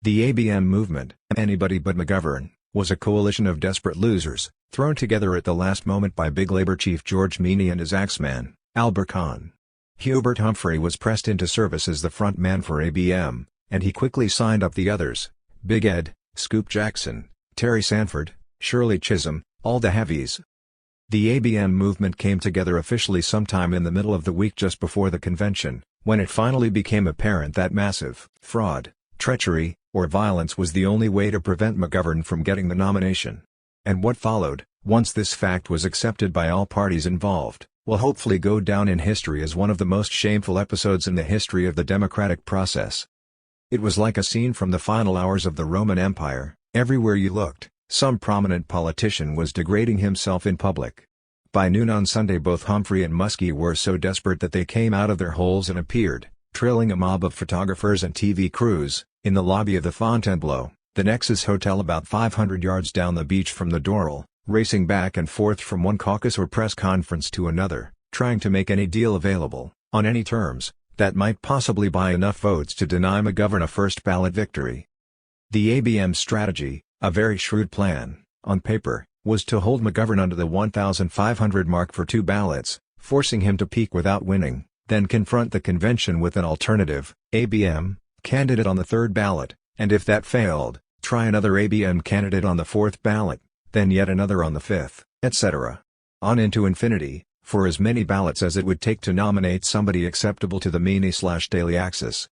The ABM movement, anybody but McGovern, was a coalition of desperate losers, thrown together at the last moment by Big Labor chief George Meany and his axeman, Albert Kahn. Hubert Humphrey was pressed into service as the front man for ABM, and he quickly signed up the others, Big Ed, Scoop Jackson, Terry Sanford, Shirley Chisholm, all the heavies. The ABM movement came together officially sometime in the middle of the week just before the convention, when it finally became apparent that massive fraud, treachery, or violence was the only way to prevent McGovern from getting the nomination. And what followed, once this fact was accepted by all parties involved, will hopefully go down in history as one of the most shameful episodes in the history of the democratic process. It was like a scene from the final hours of the Roman Empire. Everywhere you looked, some prominent politician was degrading himself in public. By noon on Sunday both Humphrey and Muskie were so desperate that they came out of their holes and appeared, trailing a mob of photographers and TV crews, in the lobby of the Fontainebleau, the Nexus Hotel about 500 yards down the beach from the Doral, racing back and forth from one caucus or press conference to another, trying to make any deal available, on any terms, that might possibly buy enough votes to deny McGovern a first ballot victory. The ABM strategy, a very shrewd plan, on paper, was to hold McGovern under the 1,500 mark for two ballots, forcing him to peak without winning, then confront the convention with an alternative, ABM, candidate on the third ballot, and if that failed, try another ABM candidate on the fourth ballot, then yet another on the fifth, etc. On into infinity, for as many ballots as it would take to nominate somebody acceptable to the Meany/Daily axis.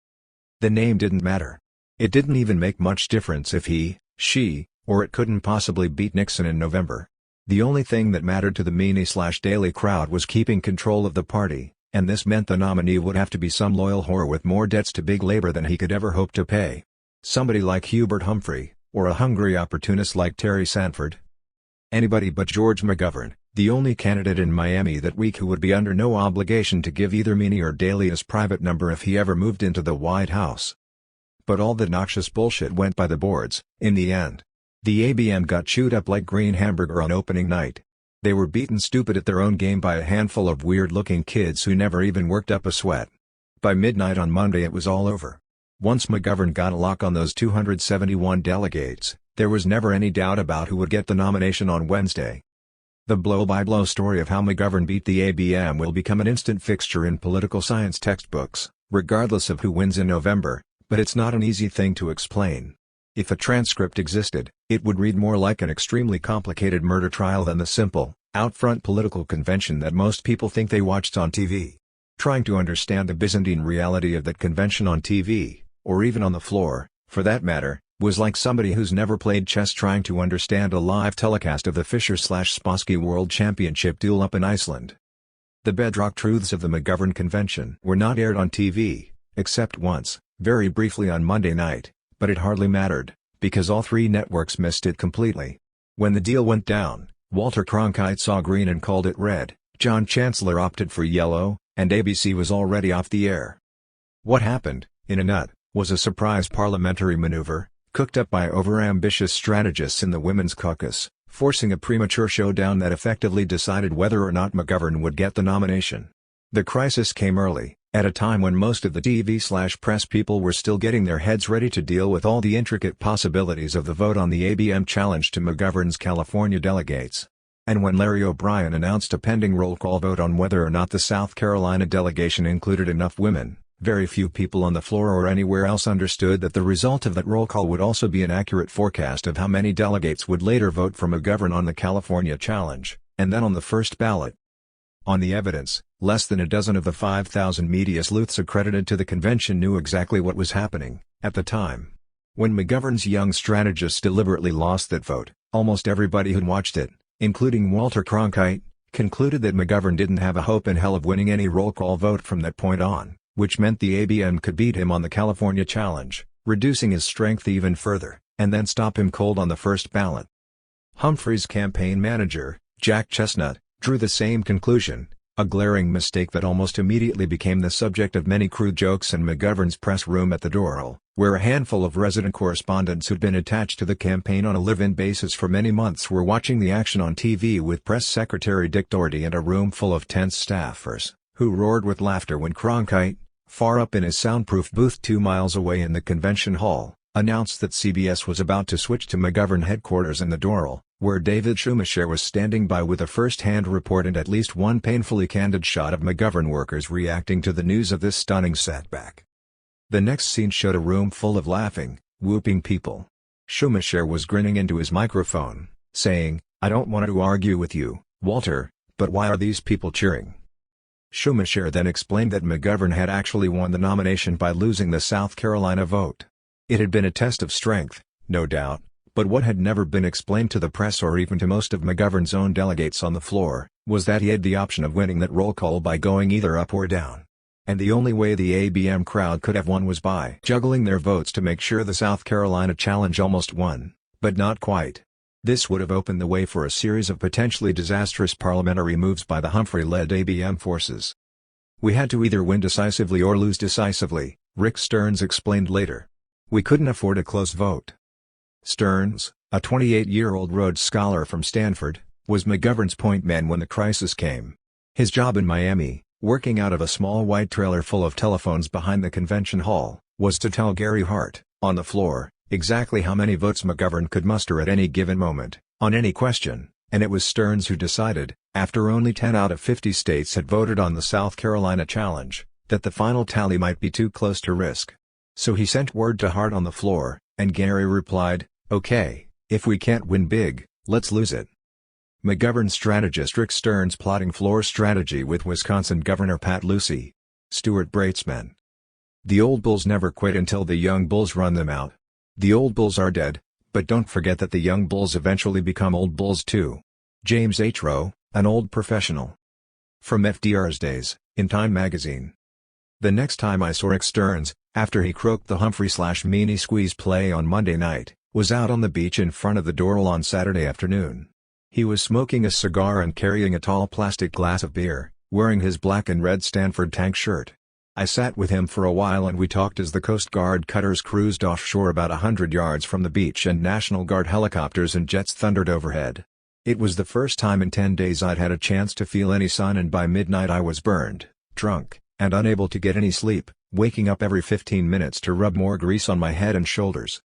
The name didn't matter. It didn't even make much difference if he, she, or it couldn't possibly beat Nixon in November. The only thing that mattered to the Meany/Daily crowd was keeping control of the party, and this meant the nominee would have to be some loyal whore with more debts to big labor than he could ever hope to pay. Somebody like Hubert Humphrey, or a hungry opportunist like Terry Sanford. Anybody but George McGovern, the only candidate in Miami that week who would be under no obligation to give either Meany or Daley his private number if he ever moved into the White House. But all the noxious bullshit went by the boards, in the end. The ABM got chewed up like green hamburger on opening night. They were beaten stupid at their own game by a handful of weird-looking kids who never even worked up a sweat. By midnight on Monday it was all over. Once McGovern got a lock on those 271 delegates, there was never any doubt about who would get the nomination on Wednesday. The blow-by-blow story of how McGovern beat the ABM will become an instant fixture in political science textbooks, regardless of who wins in November, but it's not an easy thing to explain. If a transcript existed, it would read more like an extremely complicated murder trial than the simple, out-front political convention that most people think they watched on TV. Trying to understand the Byzantine reality of that convention on TV, or even on the floor, for that matter, was like somebody who's never played chess trying to understand a live telecast of the Fischer/Spassky World Championship duel up in Iceland. The bedrock truths of the McGovern convention were not aired on TV, except once, very briefly on Monday night, but it hardly mattered, because all three networks missed it completely. When the deal went down, Walter Cronkite saw green and called it red, John Chancellor opted for yellow, and ABC was already off the air. What happened, in a nut, was a surprise parliamentary maneuver, cooked up by overambitious strategists in the Women's Caucus, forcing a premature showdown that effectively decided whether or not McGovern would get the nomination. The crisis came early, at a time when most of the TV/press people were still getting their heads ready to deal with all the intricate possibilities of the vote on the ABM challenge to McGovern's California delegates. And when Larry O'Brien announced a pending roll call vote on whether or not the South Carolina delegation included enough women, very few people on the floor or anywhere else understood that the result of that roll call would also be an accurate forecast of how many delegates would later vote for McGovern on the California challenge, and then on the first ballot. On the evidence, less than a dozen of the 5,000 media sleuths accredited to the convention knew exactly what was happening, at the time. When McGovern's young strategists deliberately lost that vote, almost everybody who'd watched it, including Walter Cronkite, concluded that McGovern didn't have a hope in hell of winning any roll call vote from that point on, which meant the ABM could beat him on the California challenge, reducing his strength even further, and then stop him cold on the first ballot. Humphrey's campaign manager, Jack Chestnut, drew the same conclusion, a glaring mistake that almost immediately became the subject of many crude jokes in McGovern's press room at the Doral, where a handful of resident correspondents who'd been attached to the campaign on a live-in basis for many months were watching the action on TV with Press Secretary Dick Doherty and a room full of tense staffers, who roared with laughter when Cronkite, far up in his soundproof booth 2 miles away in the convention hall, announced that CBS was about to switch to McGovern headquarters in the Doral, where David Schumacher was standing by with a first-hand report and at least one painfully candid shot of McGovern workers reacting to the news of this stunning setback. The next scene showed a room full of laughing, whooping people. Schumacher was grinning into his microphone, saying, "I don't want to argue with you, Walter, but why are these people cheering?" Schumacher then explained that McGovern had actually won the nomination by losing the South Carolina vote. It had been a test of strength, no doubt, but what had never been explained to the press or even to most of McGovern's own delegates on the floor, was that he had the option of winning that roll call by going either up or down. And the only way the ABM crowd could have won was by juggling their votes to make sure the South Carolina challenge almost won, but not quite. This would have opened the way for a series of potentially disastrous parliamentary moves by the Humphrey-led ABM forces. "We had to either win decisively or lose decisively," Rick Stearns explained later. "We couldn't afford a close vote." Stearns, a 28-year-old Rhodes Scholar from Stanford, was McGovern's point man when the crisis came. His job in Miami, working out of a small white trailer full of telephones behind the convention hall, was to tell Gary Hart, on the floor, exactly how many votes McGovern could muster at any given moment, on any question, and it was Stearns who decided, after only 10 out of 50 states had voted on the South Carolina challenge, that the final tally might be too close to risk. So he sent word to Hart on the floor, and Gary replied, "Okay, if we can't win big, let's lose it." McGovern strategist Rick Stearns plotting floor strategy with Wisconsin Governor Pat Lucey. Stuart Bratesman. The old bulls never quit until the young bulls run them out. The old bulls are dead, but don't forget that the young bulls eventually become old bulls too. James H. Rowe, an old professional. From FDR's days, in Time magazine. The next time I saw Rick Stearns, after he croaked the Humphrey/Meany squeeze play on Monday night, was out on the beach in front of the Doral on Saturday afternoon. He was smoking a cigar and carrying a tall plastic glass of beer, wearing his black and red Stanford tank shirt. I sat with him for a while and we talked as the Coast Guard cutters cruised offshore about 100 yards from the beach and National Guard helicopters and jets thundered overhead. It was the first time in 10 days I'd had a chance to feel any sun, and by midnight I was burned, drunk, and unable to get any sleep, waking up every 15 minutes to rub more grease on my head and shoulders.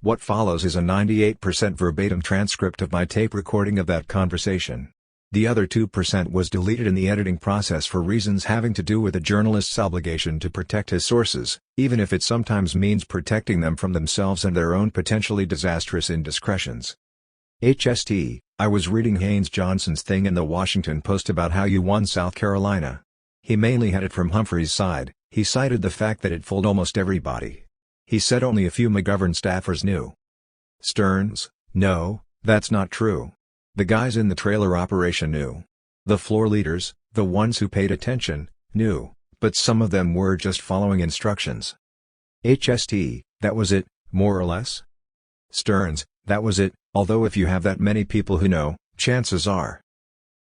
What follows is a 98% verbatim transcript of my tape recording of that conversation. The other 2% was deleted in the editing process for reasons having to do with a journalist's obligation to protect his sources, even if it sometimes means protecting them from themselves and their own potentially disastrous indiscretions. HST, I was reading Haynes Johnson's thing in the Washington Post about how you won South Carolina. He mainly had it from Humphrey's side. He cited the fact that it fooled almost everybody. He said only a few McGovern staffers knew. Stearns, no, that's not true. The guys in the trailer operation knew. The floor leaders, the ones who paid attention, knew, but some of them were just following instructions. HST, that was it, more or less? Stearns, that was it, although if you have that many people who know, chances are.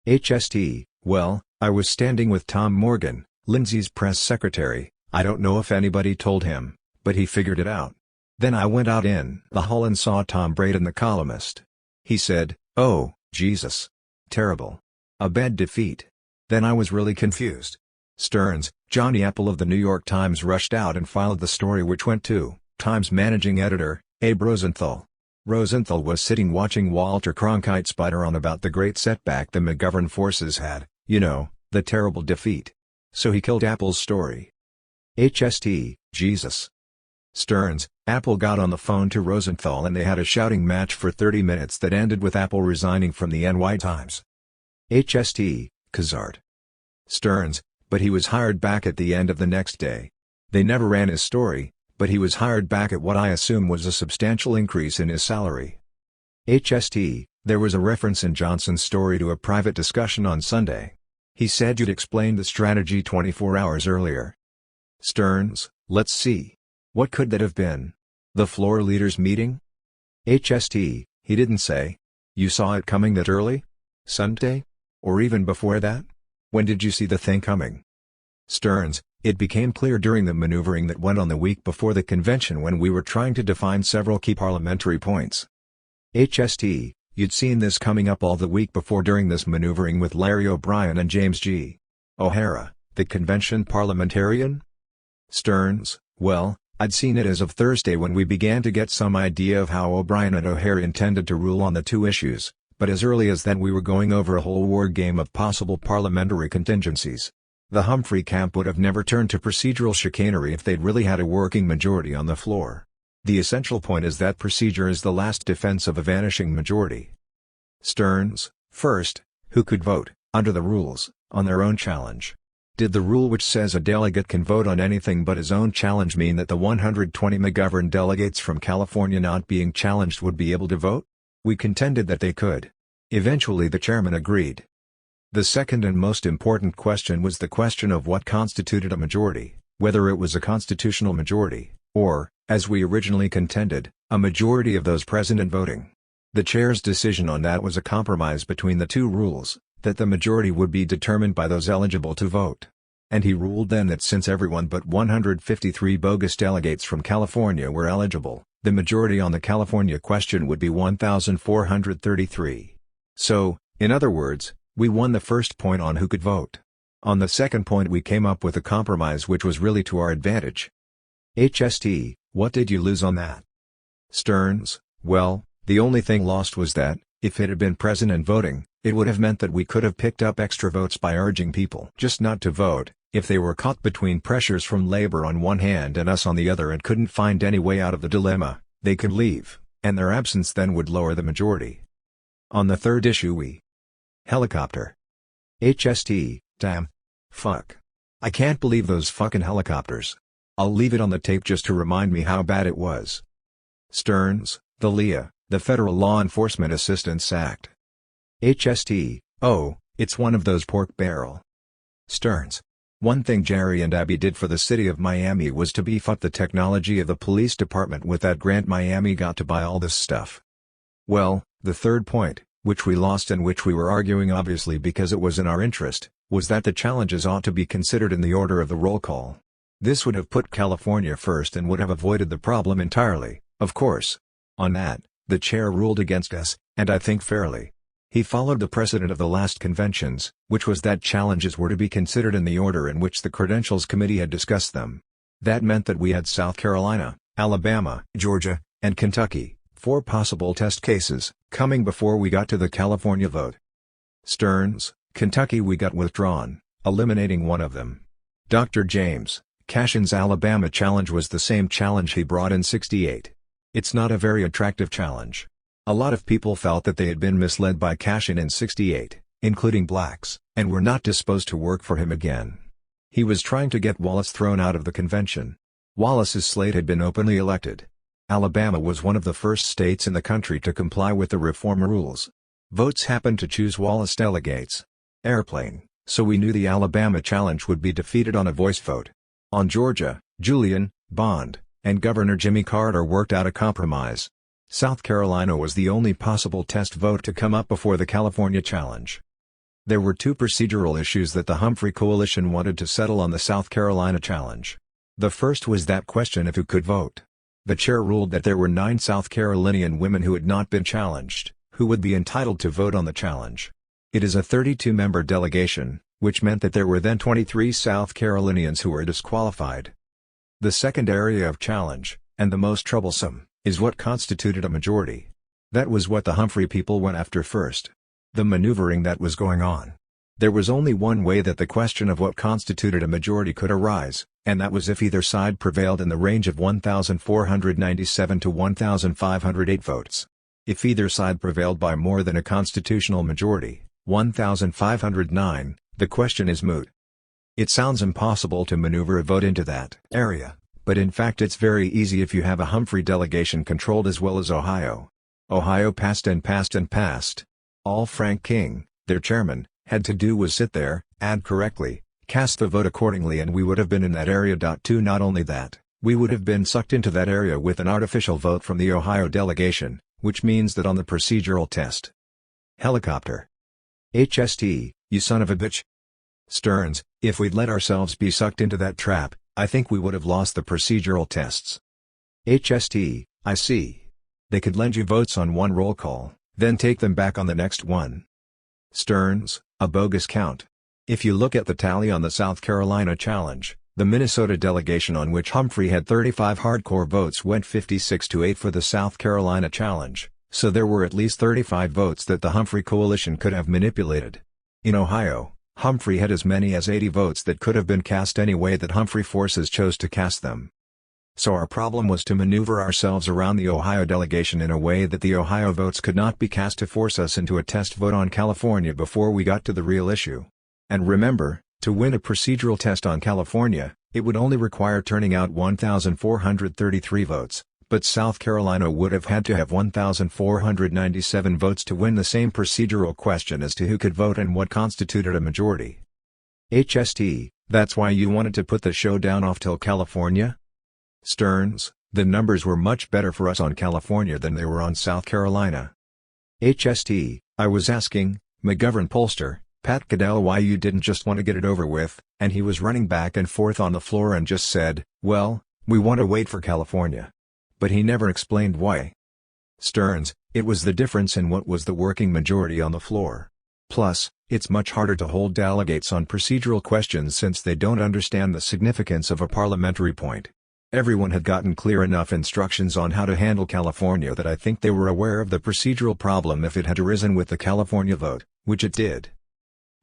HST, well, I was standing with Tom Morgan, Lindsay's press secretary. I don't know if anybody told him, but he figured it out. Then I went out in the hall and saw Tom Braden, the columnist. He said, "Oh, Jesus. Terrible. A bad defeat." Then I was really confused. Stearns, Johnny Apple of the New York Times rushed out and filed the story, which went to Times managing editor, Abe Rosenthal. Rosenthal was sitting watching Walter Cronkite spider on about the great setback the McGovern forces had, the terrible defeat. So he killed Apple's story. HST, Jesus. Stearns, Apple got on the phone to Rosenthal and they had a shouting match for 30 minutes that ended with Apple resigning from the NY Times. HST, Kazart. Stearns, but he was hired back at the end of the next day. They never ran his story, but he was hired back at what I assume was a substantial increase in his salary. HST, there was a reference in Johnson's story to a private discussion on Sunday. He said you'd explained the strategy 24 hours earlier. Stearns, let's see. What could that have been? The floor leaders meeting? HST, he didn't say. You saw it coming that early? Sunday? Or even before that? When did you see the thing coming? Stearns, it became clear during the maneuvering that went on the week before the convention when we were trying to define several key parliamentary points. HST, you'd seen this coming up all the week before during this maneuvering with Larry O'Brien and James G. O'Hara, the convention parliamentarian? Stearns, well, I'd seen it as of Thursday when we began to get some idea of how O'Brien and O'Hara intended to rule on the two issues, but as early as then we were going over a whole war game of possible parliamentary contingencies. The Humphrey camp would have never turned to procedural chicanery if they'd really had a working majority on the floor. The essential point is that procedure is the last defense of a vanishing majority. Stearns, first, who could vote, under the rules, on their own challenge? Did the rule which says a delegate can vote on anything but his own challenge mean that the 120 McGovern delegates from California not being challenged would be able to vote? We contended that they could. Eventually the chairman agreed. The second and most important question was the question of what constituted a majority, whether it was a constitutional majority, or, as we originally contended, a majority of those present and voting. The chair's decision on that was a compromise between the two rules, that the majority would be determined by those eligible to vote. And he ruled then that since everyone but 153 bogus delegates from California were eligible, the majority on the California question would be 1,433. So, in other words, we won the first point on who could vote. On the second point we came up with a compromise which was really to our advantage. HST, what did you lose on that? Stearns, well, the only thing lost was that, If it had been present and voting, it would have meant that we could have picked up extra votes by urging people just not to vote. If they were caught between pressures from labor on one hand and us on the other and couldn't find any way out of the dilemma, they could leave, and their absence then would lower the majority. On the third issue helicopter. HST, damn. Fuck. I can't believe those fucking helicopters. I'll leave it on the tape just to remind me how bad it was. Stearns, the LEA, the Federal Law Enforcement Assistance Act. HST, oh, it's one of those pork barrel. Stearns. One thing Jerry and Abby did for the city of Miami was to beef up the technology of the police department with that grant Miami got to buy all this stuff. Well, the third point, which we lost and which we were arguing obviously because it was in our interest, was that the challenges ought to be considered in the order of the roll call. This would have put California first and would have avoided the problem entirely, of course. On that, the chair ruled against us, and I think fairly. He followed the precedent of the last conventions, which was that challenges were to be considered in the order in which the Credentials Committee had discussed them. That meant that we had South Carolina, Alabama, Georgia, and Kentucky, 4 possible test cases, coming before we got to the California vote. Stearns, Kentucky we got withdrawn, eliminating one of them. Dr. James Cashin's Alabama challenge was the same challenge he brought in '68. It's not a very attractive challenge. A lot of people felt that they had been misled by Cashin in '68, including blacks, and were not disposed to work for him again. He was trying to get Wallace thrown out of the convention. Wallace's slate had been openly elected. Alabama was one of the first states in the country to comply with the reform rules. Votes happened to choose Wallace delegates. Airplane, so we knew the Alabama challenge would be defeated on a voice vote. On Georgia, Julian, Bond, and Governor Jimmy Carter worked out a compromise. South Carolina was the only possible test vote to come up before the California challenge. There were 2 procedural issues that the Humphrey coalition wanted to settle on the South Carolina challenge. The first was that question of who could vote. The chair ruled that there were 9 South Carolinian women who had not been challenged, who would be entitled to vote on the challenge. It is a 32-member delegation, which meant that there were then 23 South Carolinians who were disqualified. The second area of challenge, and the most troublesome, is what constituted a majority. That was what the Humphrey people went after first. The maneuvering that was going on. There was only one way that the question of what constituted a majority could arise, and that was if either side prevailed in the range of 1,497 to 1,508 votes. If either side prevailed by more than a constitutional majority, 1,509, the question is moot. It sounds impossible to maneuver a vote into that area, but in fact it's very easy if you have a Humphrey delegation controlled as well as Ohio. Ohio passed and passed and passed. All Frank King, their chairman, had to do was sit there, add correctly, cast the vote accordingly, and we would have been in that area. 2 Not only that, we would have been sucked into that area with an artificial vote from the Ohio delegation, which means that on the procedural test. Helicopter. HST, you son of a bitch. Stearns, if we'd let ourselves be sucked into that trap, I think we would have lost the procedural tests. HST, I see. They could lend you votes on one roll call, then take them back on the next one. Stearns, a bogus count. If you look at the tally on the South Carolina challenge, the Minnesota delegation, on which Humphrey had 35 hardcore votes, went 56-8 for the South Carolina challenge, so there were at least 35 votes that the Humphrey coalition could have manipulated. In Ohio, Humphrey had as many as 80 votes that could have been cast any way that Humphrey forces chose to cast them. So our problem was to maneuver ourselves around the Ohio delegation in a way that the Ohio votes could not be cast to force us into a test vote on California before we got to the real issue. And remember, to win a procedural test on California, it would only require turning out 1,433 votes, but South Carolina would have had to have 1,497 votes to win the same procedural question as to who could vote and what constituted a majority. HST, that's why you wanted to put the showdown off till California? Stearns, the numbers were much better for us on California than they were on South Carolina. HST, I was asking, McGovern pollster, Pat Caddell, why you didn't just want to get it over with, and he was running back and forth on the floor and just said, well, we want to wait for California. But he never explained why. Stearns, it was the difference in what was the working majority on the floor. Plus, it's much harder to hold delegates on procedural questions since they don't understand the significance of a parliamentary point. Everyone had gotten clear enough instructions on how to handle California that I think they were aware of the procedural problem if it had arisen with the California vote, which it did.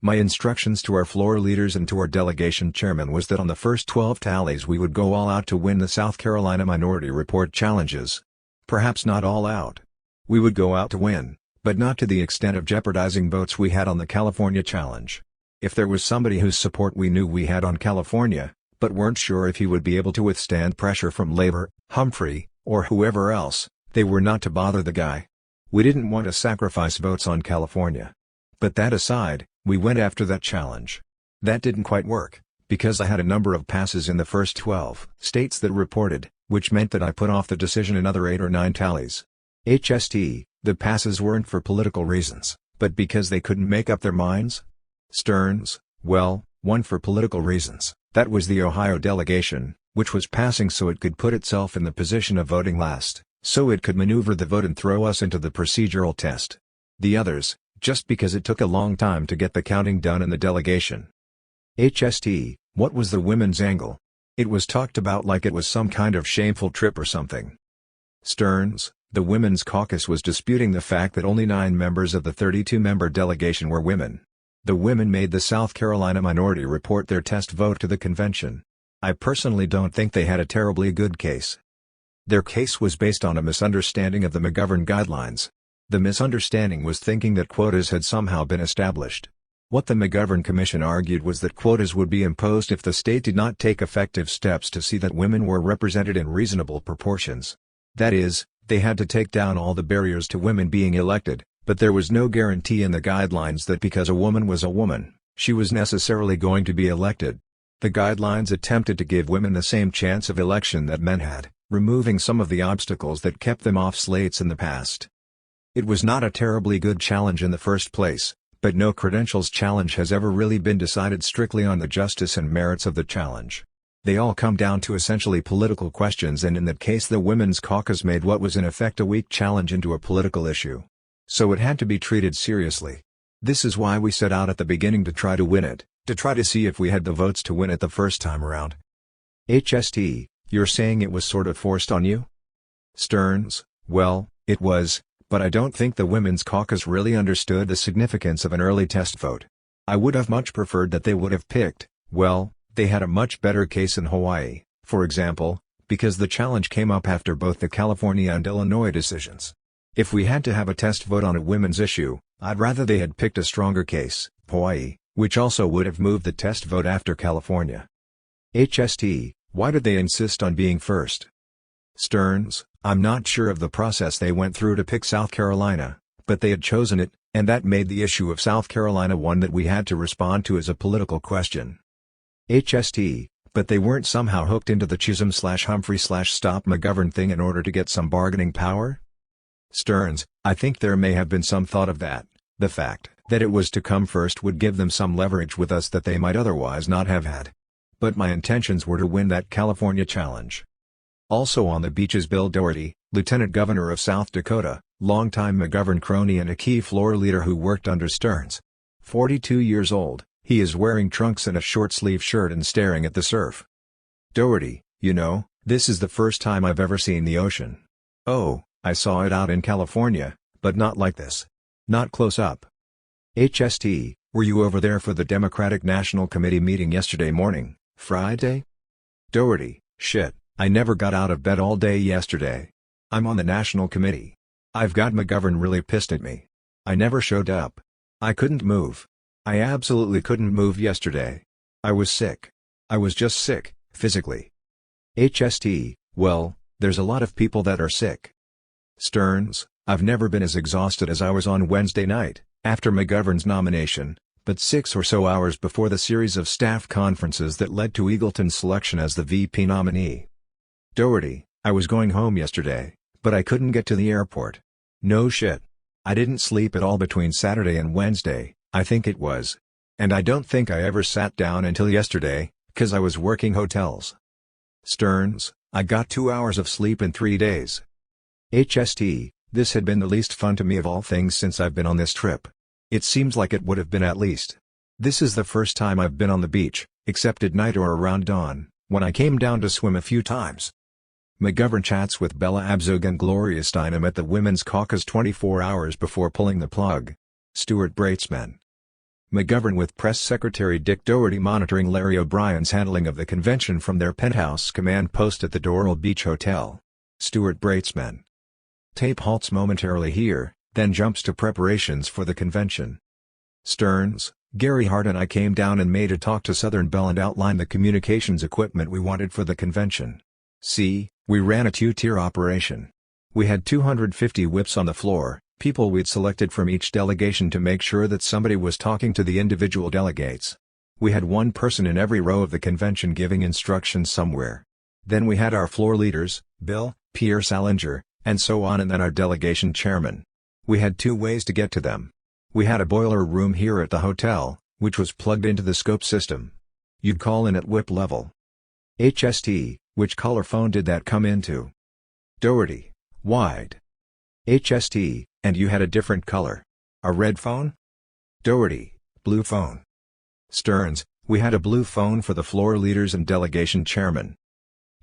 My instructions to our floor leaders and to our delegation chairman was that on the first 12 tallies we would go all out to win the South Carolina Minority Report challenges. Perhaps not all out. We would go out to win, but not to the extent of jeopardizing votes we had on the California challenge. If there was somebody whose support we knew we had on California, but weren't sure if he would be able to withstand pressure from Labor, Humphrey, or whoever else, they were not to bother the guy. We didn't want to sacrifice votes on California. But that aside, we went after that challenge. That didn't quite work, because I had a number of passes in the first 12 states that reported, which meant that I put off the decision another 8 or 9 tallies. HST, the passes weren't for political reasons, but because they couldn't make up their minds? Stearns, well, one for political reasons. That was the Ohio delegation, which was passing so it could put itself in the position of voting last, so it could maneuver the vote and throw us into the procedural test. The others, just because it took a long time to get the counting done in the delegation. HST, what was the women's angle? It was talked about like it was some kind of shameful trip or something. Stearns, the Women's Caucus was disputing the fact that only 9 members of the 32-member delegation were women. The women made the South Carolina Minority Report their test vote to the convention. I personally don't think they had a terribly good case. Their case was based on a misunderstanding of the McGovern guidelines. The misunderstanding was thinking that quotas had somehow been established. What the McGovern Commission argued was that quotas would be imposed if the state did not take effective steps to see that women were represented in reasonable proportions. That is, they had to take down all the barriers to women being elected. But there was no guarantee in the guidelines that because a woman was a woman, she was necessarily going to be elected. The guidelines attempted to give women the same chance of election that men had, removing some of the obstacles that kept them off slates in the past. It was not a terribly good challenge in the first place, but no credentials challenge has ever really been decided strictly on the justice and merits of the challenge. They all come down to essentially political questions, and in that case the Women's Caucus made what was in effect a weak challenge into a political issue. So it had to be treated seriously. This is why we set out at the beginning to try to win it, to try to see if we had the votes to win it the first time around. HST, you're saying it was sort of forced on you? Stearns, well, it was, but I don't think the Women's Caucus really understood the significance of an early test vote. I would have much preferred that they would have picked, well, they had a much better case in Hawaii, for example, because the challenge came up after both the California and Illinois decisions. If we had to have a test vote on a women's issue, I'd rather they had picked a stronger case, Hawaii, which also would have moved the test vote after California. HST, why did they insist on being first? Stearns, I'm not sure of the process they went through to pick South Carolina, but they had chosen it, and that made the issue of South Carolina one that we had to respond to as a political question. HST, but they weren't somehow hooked into the Chisholm/Humphrey/Stop McGovern thing in order to get some bargaining power? Stearns, I think there may have been some thought of that. The fact that it was to come first would give them some leverage with us that they might otherwise not have had. But my intentions were to win that California challenge. Also on the beach is Bill Doherty, Lieutenant Governor of South Dakota, longtime McGovern crony and a key floor leader who worked under Stearns. 42 years old, he is wearing trunks and a short-sleeve shirt and staring at the surf. Doherty, you know, this is the first time I've ever seen the ocean. Oh, I saw it out in California, but not like this. Not close up. HST, were you over there for the Democratic National Committee meeting yesterday morning, Friday? Doherty, shit, I never got out of bed all day yesterday. I'm on the National Committee. I've got McGovern really pissed at me. I never showed up. I couldn't move. I absolutely couldn't move yesterday. I was sick. I was just sick, physically. HST, well, there's a lot of people that are sick. Stearns, I've never been as exhausted as I was on Wednesday night, after McGovern's nomination, but 6 or so hours before the series of staff conferences that led to Eagleton's selection as the VP nominee. Doherty, I was going home yesterday, but I couldn't get to the airport. No shit. I didn't sleep at all between Saturday and Wednesday, I think it was. And I don't think I ever sat down until yesterday, 'cause I was working hotels. Stearns, I got 2 hours of sleep in 3 days. HST, this had been the least fun to me of all things since I've been on this trip. It seems like it would have been at least. This is the first time I've been on the beach, except at night or around dawn, when I came down to swim a few times. McGovern chats with Bella Abzug and Gloria Steinem at the Women's Caucus 24 hours before pulling the plug. Stuart Bratesman. McGovern with Press Secretary Dick Doherty monitoring Larry O'Brien's handling of the convention from their penthouse command post at the Doral Beach Hotel. Stuart Bratesman. Tape halts momentarily here, then jumps to preparations for the convention. Stearns, Gary Hart and I came down and made a talk to Southern Bell and outlined the communications equipment we wanted for the convention. See, we ran a two-tier operation. We had 250 whips on the floor, people we'd selected from each delegation to make sure that somebody was talking to the individual delegates. We had one person in every row of the convention giving instructions somewhere. Then we had our floor leaders, Bill, Pierre Salinger, and so on, and then our delegation chairman. We had two ways to get to them. We had a boiler room here at the hotel, which was plugged into the scope system. You'd call in at whip level. HST, which color phone did that come into? Doherty, wide. HST, and you had a different color. A red phone? Doherty, blue phone. Stearns, we had a blue phone for the floor leaders and delegation chairman.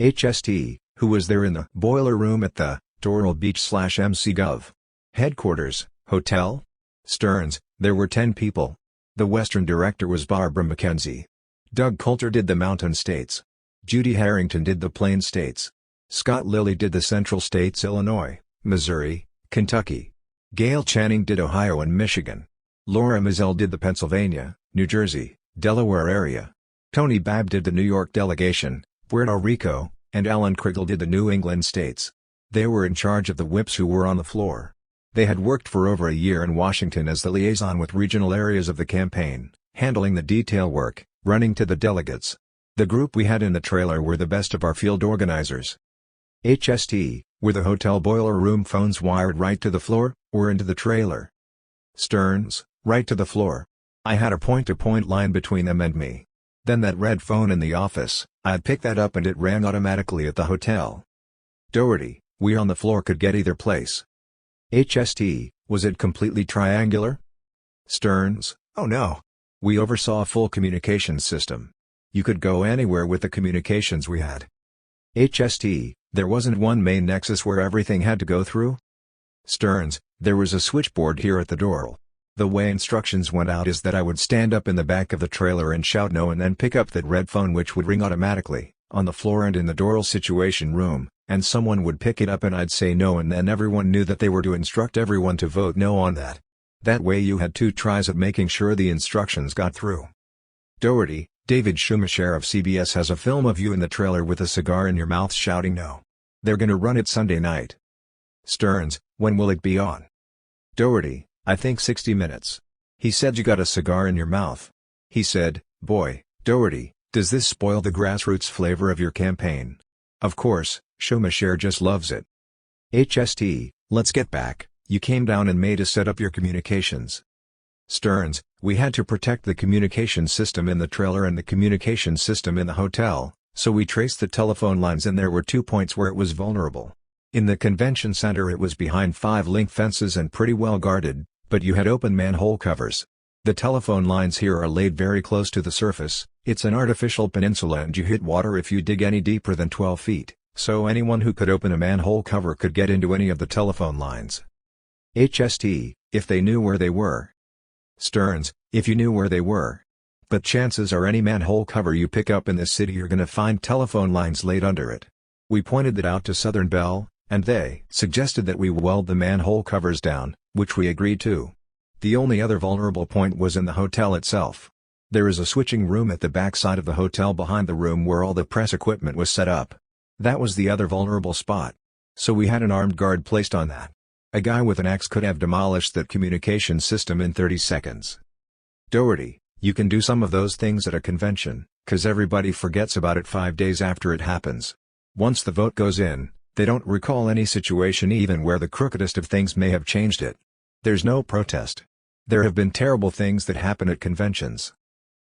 HST, who was there in the boiler room at the Doral Beach/MC Gov. Headquarters, hotel? Stearns, there were 10 people. The Western director was Barbara McKenzie. Doug Coulter did the Mountain States. Judy Harrington did the Plain States. Scott Lilly did the Central States: Illinois, Missouri, Kentucky. Gail Channing did Ohio and Michigan. Laura Mizell did the Pennsylvania, New Jersey, Delaware area. Tony Babb did the New York delegation, Puerto Rico, and Alan Krigel did the New England states. They were in charge of the whips who were on the floor. They had worked for over a year in Washington as the liaison with regional areas of the campaign, handling the detail work, running to the delegates. The group we had in the trailer were the best of our field organizers. HST, were the hotel boiler room phones wired right to the floor, or into the trailer? Stearns, right to the floor. I had a point-to-point line between them and me. Then that red phone in the office, I'd pick that up and it rang automatically at the hotel. Doherty, we on the floor could get either place. HST, was it completely triangular? Stearns, oh no. We oversaw a full communications system. You could go anywhere with the communications we had. HST, there wasn't one main nexus where everything had to go through? Stearns, there was a switchboard here at the Doral. The way instructions went out is that I would stand up in the back of the trailer and shout no and then pick up that red phone which would ring automatically, on the floor and in the Doral Situation Room, and someone would pick it up and I'd say no and then everyone knew that they were to instruct everyone to vote no on that. That way you had 2 tries at making sure the instructions got through. Doherty, David Schumacher of CBS has a film of you in the trailer with a cigar in your mouth shouting no. They're gonna run it Sunday night. Stearns, when will it be on? Doherty, I think 60 minutes. He said you got a cigar in your mouth. He said, boy, Doherty, does this spoil the grassroots flavor of your campaign? Of course, Schumacher just loves it. HST, let's get back, you came down and made us set up your communications. Stearns, we had to protect the communication system in the trailer and the communication system in the hotel, so we traced the telephone lines and there were 2 points where it was vulnerable. In the convention center it was behind 5 link fences and pretty well guarded, but you had open manhole covers. The telephone lines here are laid very close to the surface, it's an artificial peninsula and you hit water if you dig any deeper than 12 feet, so anyone who could open a manhole cover could get into any of the telephone lines. HST, if they knew where they were. Stearns, if you knew where they were. But chances are any manhole cover you pick up in this city you're gonna find telephone lines laid under it. We pointed that out to Southern Bell, and they suggested that we weld the manhole covers down, which we agreed to. The only other vulnerable point was in the hotel itself. There is a switching room at the back side of the hotel behind the room where all the press equipment was set up. That was the other vulnerable spot. So we had an armed guard placed on that. A guy with an axe could have demolished that communication system in 30 seconds. Doherty, you can do some of those things at a convention, 'cause everybody forgets about it 5 days after it happens. Once the vote goes in, they don't recall any situation even where the crookedest of things may have changed it. There's no protest. There have been terrible things that happen at conventions.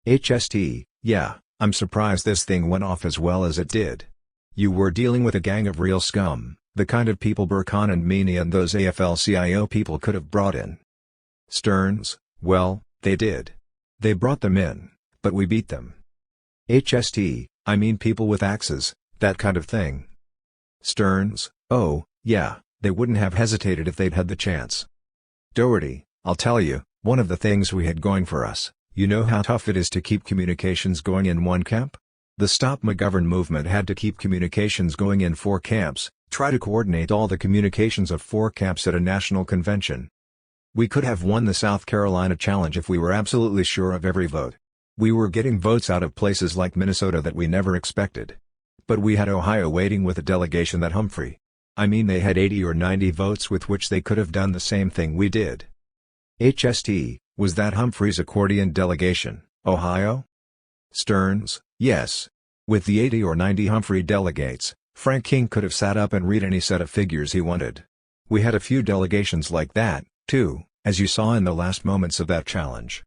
HST, yeah, I'm surprised this thing went off as well as it did. You were dealing with a gang of real scum, the kind of people Burkhan and Meany and those AFL-CIO people could have brought in. Stearns, well, they did. They brought them in, but we beat them. HST, I mean people with axes, that kind of thing. Stearns: "Oh, yeah, they wouldn't have hesitated if they'd had the chance." Doherty: "I'll tell you, one of the things we had going for us, you know how tough it is to keep communications going in one camp? The Stop McGovern movement had to keep communications going in 4 camps, try to coordinate all the communications of 4 camps at a national convention. We could have won the South Carolina challenge if we were absolutely sure of every vote. We were getting votes out of places like Minnesota that we never expected. But we had Ohio waiting with a delegation that Humphrey. I mean, they had 80 or 90 votes with which they could have done the same thing we did." HST: "Was that Humphrey's accordion delegation, Ohio?" Stearns: "Yes. With the 80 or 90 Humphrey delegates, Frank King could have sat up and read any set of figures he wanted. We had a few delegations like that, too, as you saw in the last moments of that challenge."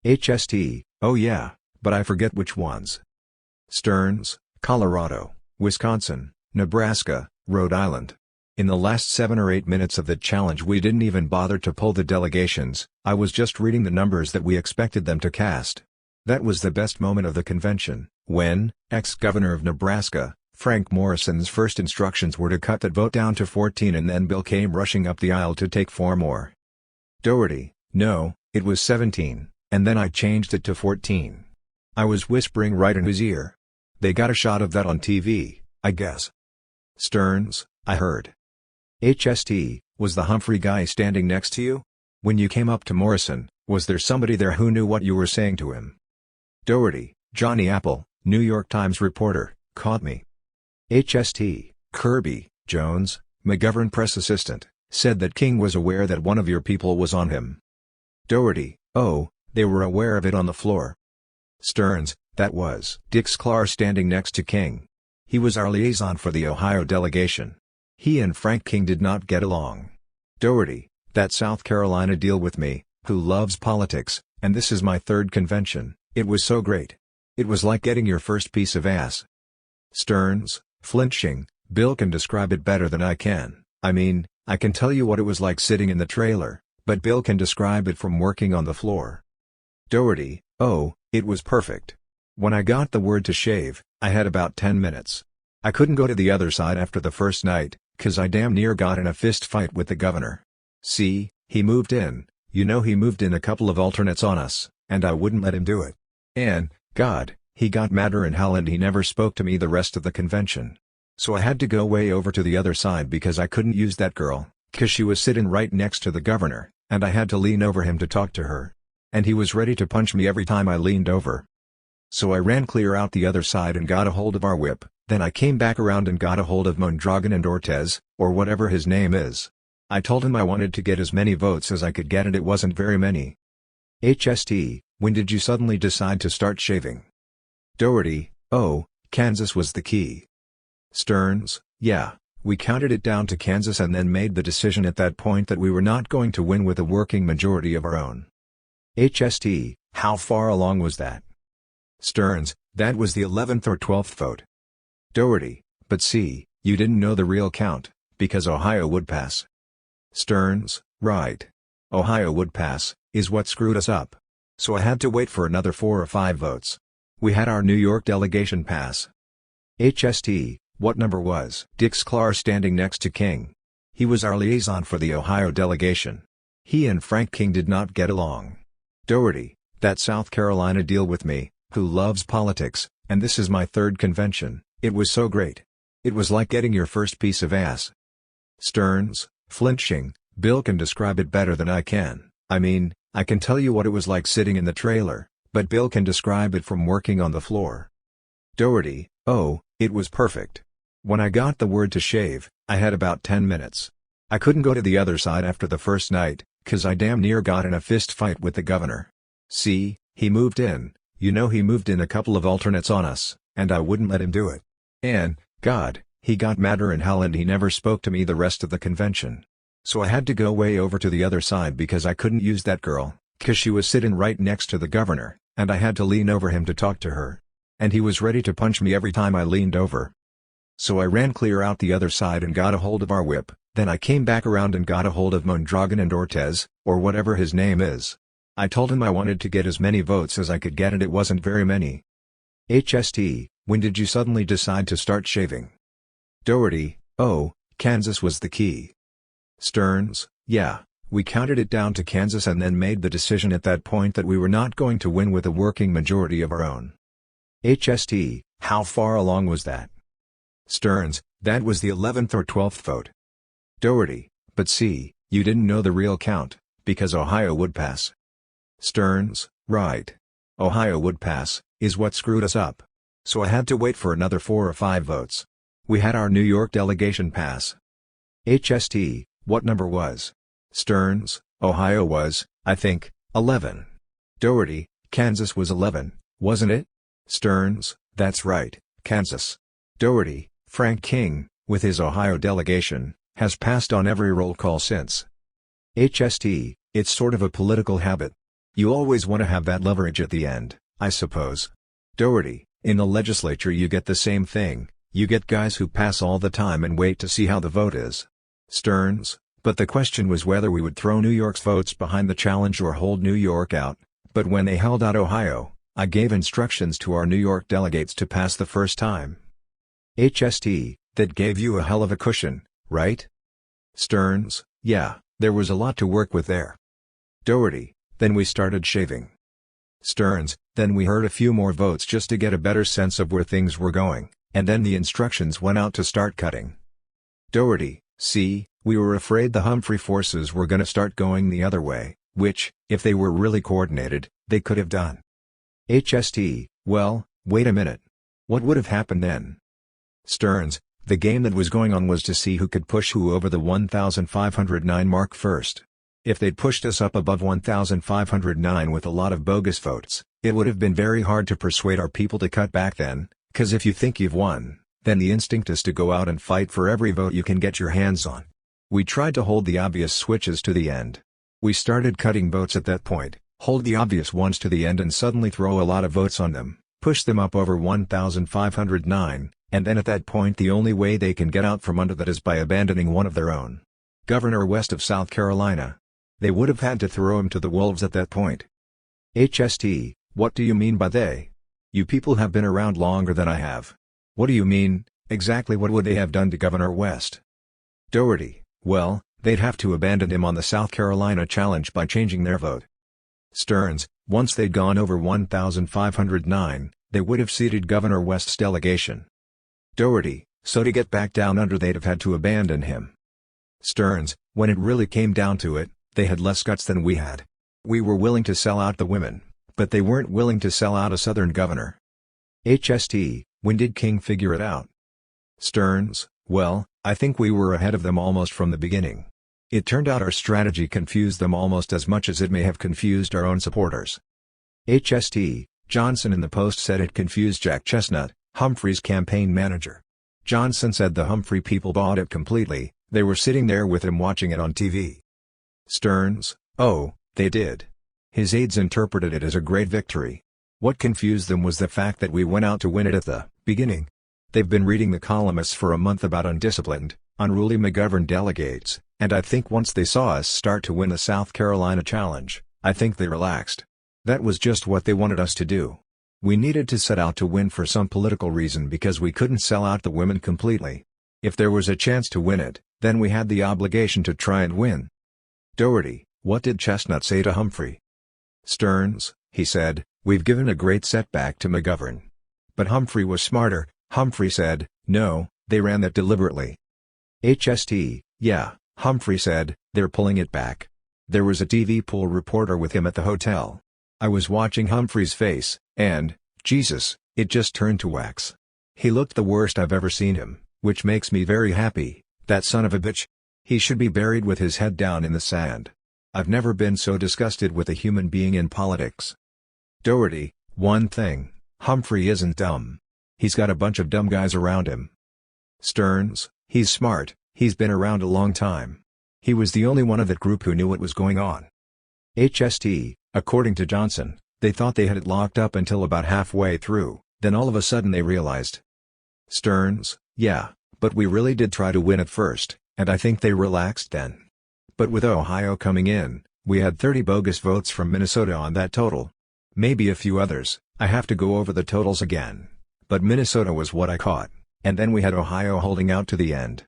HST: "Oh yeah, but I forget which ones." Stearns: "Colorado, Wisconsin, Nebraska, Rhode Island. In the last 7 or 8 minutes of the challenge we didn't even bother to pull the delegations, I was just reading the numbers that we expected them to cast. That was the best moment of the convention, when, ex-governor of Nebraska, Frank Morrison's first instructions were to cut that vote down to 14 and then Bill came rushing up the aisle to take 4 more. Doherty: "No, it was 17, and then I changed it to 14. I was whispering right in his ear. They got a shot of that on TV, I guess." Stearns: "I heard." HST: "Was the Humphrey guy standing next to you? When you came up to Morrison, was there somebody there who knew what you were saying to him?" Doherty: "Johnny Apple, New York Times reporter, caught me." HST: "Kirby Jones, McGovern press assistant, said that King was aware that one of your people was on him." Doherty: "Oh, they were aware of it on the floor." Stearns: "That was Dick Sklar standing next to King. He was our liaison for the Ohio delegation. He and Frank King did not get along." Doherty: "That South Carolina deal with me, who loves politics, and this is my 3rd convention, it was so great. It was like getting your first piece of ass." Stearns, flinching: "Bill can describe it better than I can. I mean, I can tell you what it was like sitting in the trailer, but Bill can describe it from working on the floor." Doherty: "Oh, it was perfect. When I got the word to shave, I had about 10 minutes. I couldn't go to the other side after the first night, 'cause I damn near got in a fist fight with the governor. See, he moved in, he moved in a couple of alternates on us, and I wouldn't let him do it. And, God, he got madder in hell and he never spoke to me the rest of the convention. So I had to go way over to the other side because I couldn't use that girl, 'cause she was sitting right next to the governor, and I had to lean over him to talk to her. And he was ready to punch me every time I leaned over. So I ran clear out the other side and got a hold of our whip, then I came back around and got a hold of Mondragon and Ortez, or whatever his name is. I told him I wanted to get as many votes as I could get and it wasn't very many." HST: "When did you suddenly decide to start shaving?" Doherty: "Oh, Kansas was the key." Stearns: "Yeah, we counted it down to Kansas and then made the decision at that point that we were not going to win with a working majority of our own." HST: "How far along was that?" Stearns: "That was the 11th or 12th vote." Doherty: "But see, you didn't know the real count, because Ohio would pass." Stearns: "Right. Ohio would pass, is what screwed us up. So I had to wait for another 4 or 5 votes. We had our New York delegation pass." HST: "What number was Dick Sklar standing next to King? He was our liaison for the Ohio delegation. He and Frank King did not get along." Doherty: "That South Carolina deal with me, who loves politics, and this is my 3rd convention, it was so great. It was like getting your first piece of ass." Stearns, flinching: "Bill can describe it better than I can. I mean, I can tell you what it was like sitting in the trailer, but Bill can describe it from working on the floor." Doherty: "Oh, it was perfect. When I got the word to shave, I had about 10 minutes. I couldn't go to the other side after the first night, 'cause I damn near got in a fist fight with the governor. See, he moved in, he moved in a couple of alternates on us, and I wouldn't let him do it. And, God, he got madder in hell and he never spoke to me the rest of the convention. So I had to go way over to the other side because I couldn't use that girl, 'cause she was sitting right next to the governor, and I had to lean over him to talk to her. And he was ready to punch me every time I leaned over. So I ran clear out the other side and got a hold of our whip, then I came back around and got a hold of Mondragon and Ortez, or whatever his name is. I told him I wanted to get as many votes as I could get and it wasn't very many." HST: "When did you suddenly decide to start shaving?" Doherty: Oh, Kansas was the key. Stearns: yeah, we counted it down to Kansas and then made the decision at that point that we were not going to win with a working majority of our own. HST: how far along was that? Stearns: that was the 11th or 12th vote. Doherty: but see, you didn't know the real count, because Ohio would pass. Stearns: right. Ohio would pass, is what screwed us up. So I had to wait for another 4 or 5 votes. We had our New York delegation pass. HST: what number was? Stearns: Ohio was, I think, 11. Doherty: Kansas was 11, wasn't it? Stearns: that's right, Kansas. Doherty: Frank King, with his Ohio delegation, has passed on every roll call since. HST: it's sort of a political habit. You always want to have that leverage at the end, I suppose. Doherty: in the legislature you get the same thing, you get guys who pass all the time and wait to see how the vote is. Stearns: but the question was whether we would throw New York's votes behind the challenge or hold New York out, but when they held out Ohio, I gave instructions to our New York delegates to pass the first time. HST: that gave you a hell of a cushion, right? Stearns: yeah, there was a lot to work with there. Doherty: then we started shaving. Stearns: then we heard a few more votes just to get a better sense of where things were going, and then the instructions went out to start cutting. Doherty: see, we were afraid the Humphrey forces were going to start going the other way, which, if they were really coordinated, they could have done. HST: well, wait a minute. What would have happened then? Stearns: the game that was going on was to see who could push who over the 1,509 mark first. If they'd pushed us up above 1,509 with a lot of bogus votes, it would have been very hard to persuade our people to cut back then, 'cause if you think you've won, then the instinct is to go out and fight for every vote you can get your hands on. We tried to hold the obvious switches to the end. We started cutting votes at that point, hold the obvious ones to the end and suddenly throw a lot of votes on them, push them up over 1,509, and then at that point the only way they can get out from under that is by abandoning one of their own. Governor West of South Carolina. They would have had to throw him to the wolves at that point. HST: what do you mean by they? You people have been around longer than I have. What do you mean, exactly what would they have done to Governor West? Doherty: well, they'd have to abandon him on the South Carolina challenge by changing their vote. Stearns: once they'd gone over 1,509, they would have seated Governor West's delegation. Doherty: so to get back down under they'd have had to abandon him. Stearns: when it really came down to it, they had less guts than we had. We were willing to sell out the women, but they weren't willing to sell out a Southern governor. HST: when did King figure it out? Stearns: well, I think we were ahead of them almost from the beginning. It turned out our strategy confused them almost as much as it may have confused our own supporters. HST: Johnson in the Post said it confused Jack Chestnut, Humphrey's campaign manager. Johnson said the Humphrey people bought it completely, they were sitting there with him watching it on TV. Stearns: oh, they did. His aides interpreted it as a great victory. What confused them was the fact that we went out to win it at the beginning. They've been reading the columnists for a month about undisciplined, unruly McGovern delegates, and I think once they saw us start to win the South Carolina challenge, I think they relaxed. That was just what they wanted us to do. We needed to set out to win for some political reason because we couldn't sell out the women completely. If there was a chance to win it, then we had the obligation to try and win. Doherty: what did Chestnut say to Humphrey? Stearns: he said, we've given a great setback to McGovern. But Humphrey was smarter. Humphrey said, no, they ran that deliberately. HST: yeah, Humphrey said, they're pulling it back. There was a TV pool reporter with him at the hotel. I was watching Humphrey's face, and, Jesus, it just turned to wax. He looked the worst I've ever seen him, which makes me very happy, that son of a bitch. He should be buried with his head down in the sand. I've never been so disgusted with a human being in politics. Doherty: one thing, Humphrey isn't dumb. He's got a bunch of dumb guys around him. Stearns: he's smart, he's been around a long time. He was the only one of that group who knew what was going on. HST: according to Johnson, they thought they had it locked up until about halfway through, then all of a sudden they realized. Stearns: yeah, but we really did try to win at first, and I think they relaxed then. But with Ohio coming in, we had 30 bogus votes from Minnesota on that total. Maybe a few others, I have to go over the totals again. But Minnesota was what I caught, and then we had Ohio holding out to the end.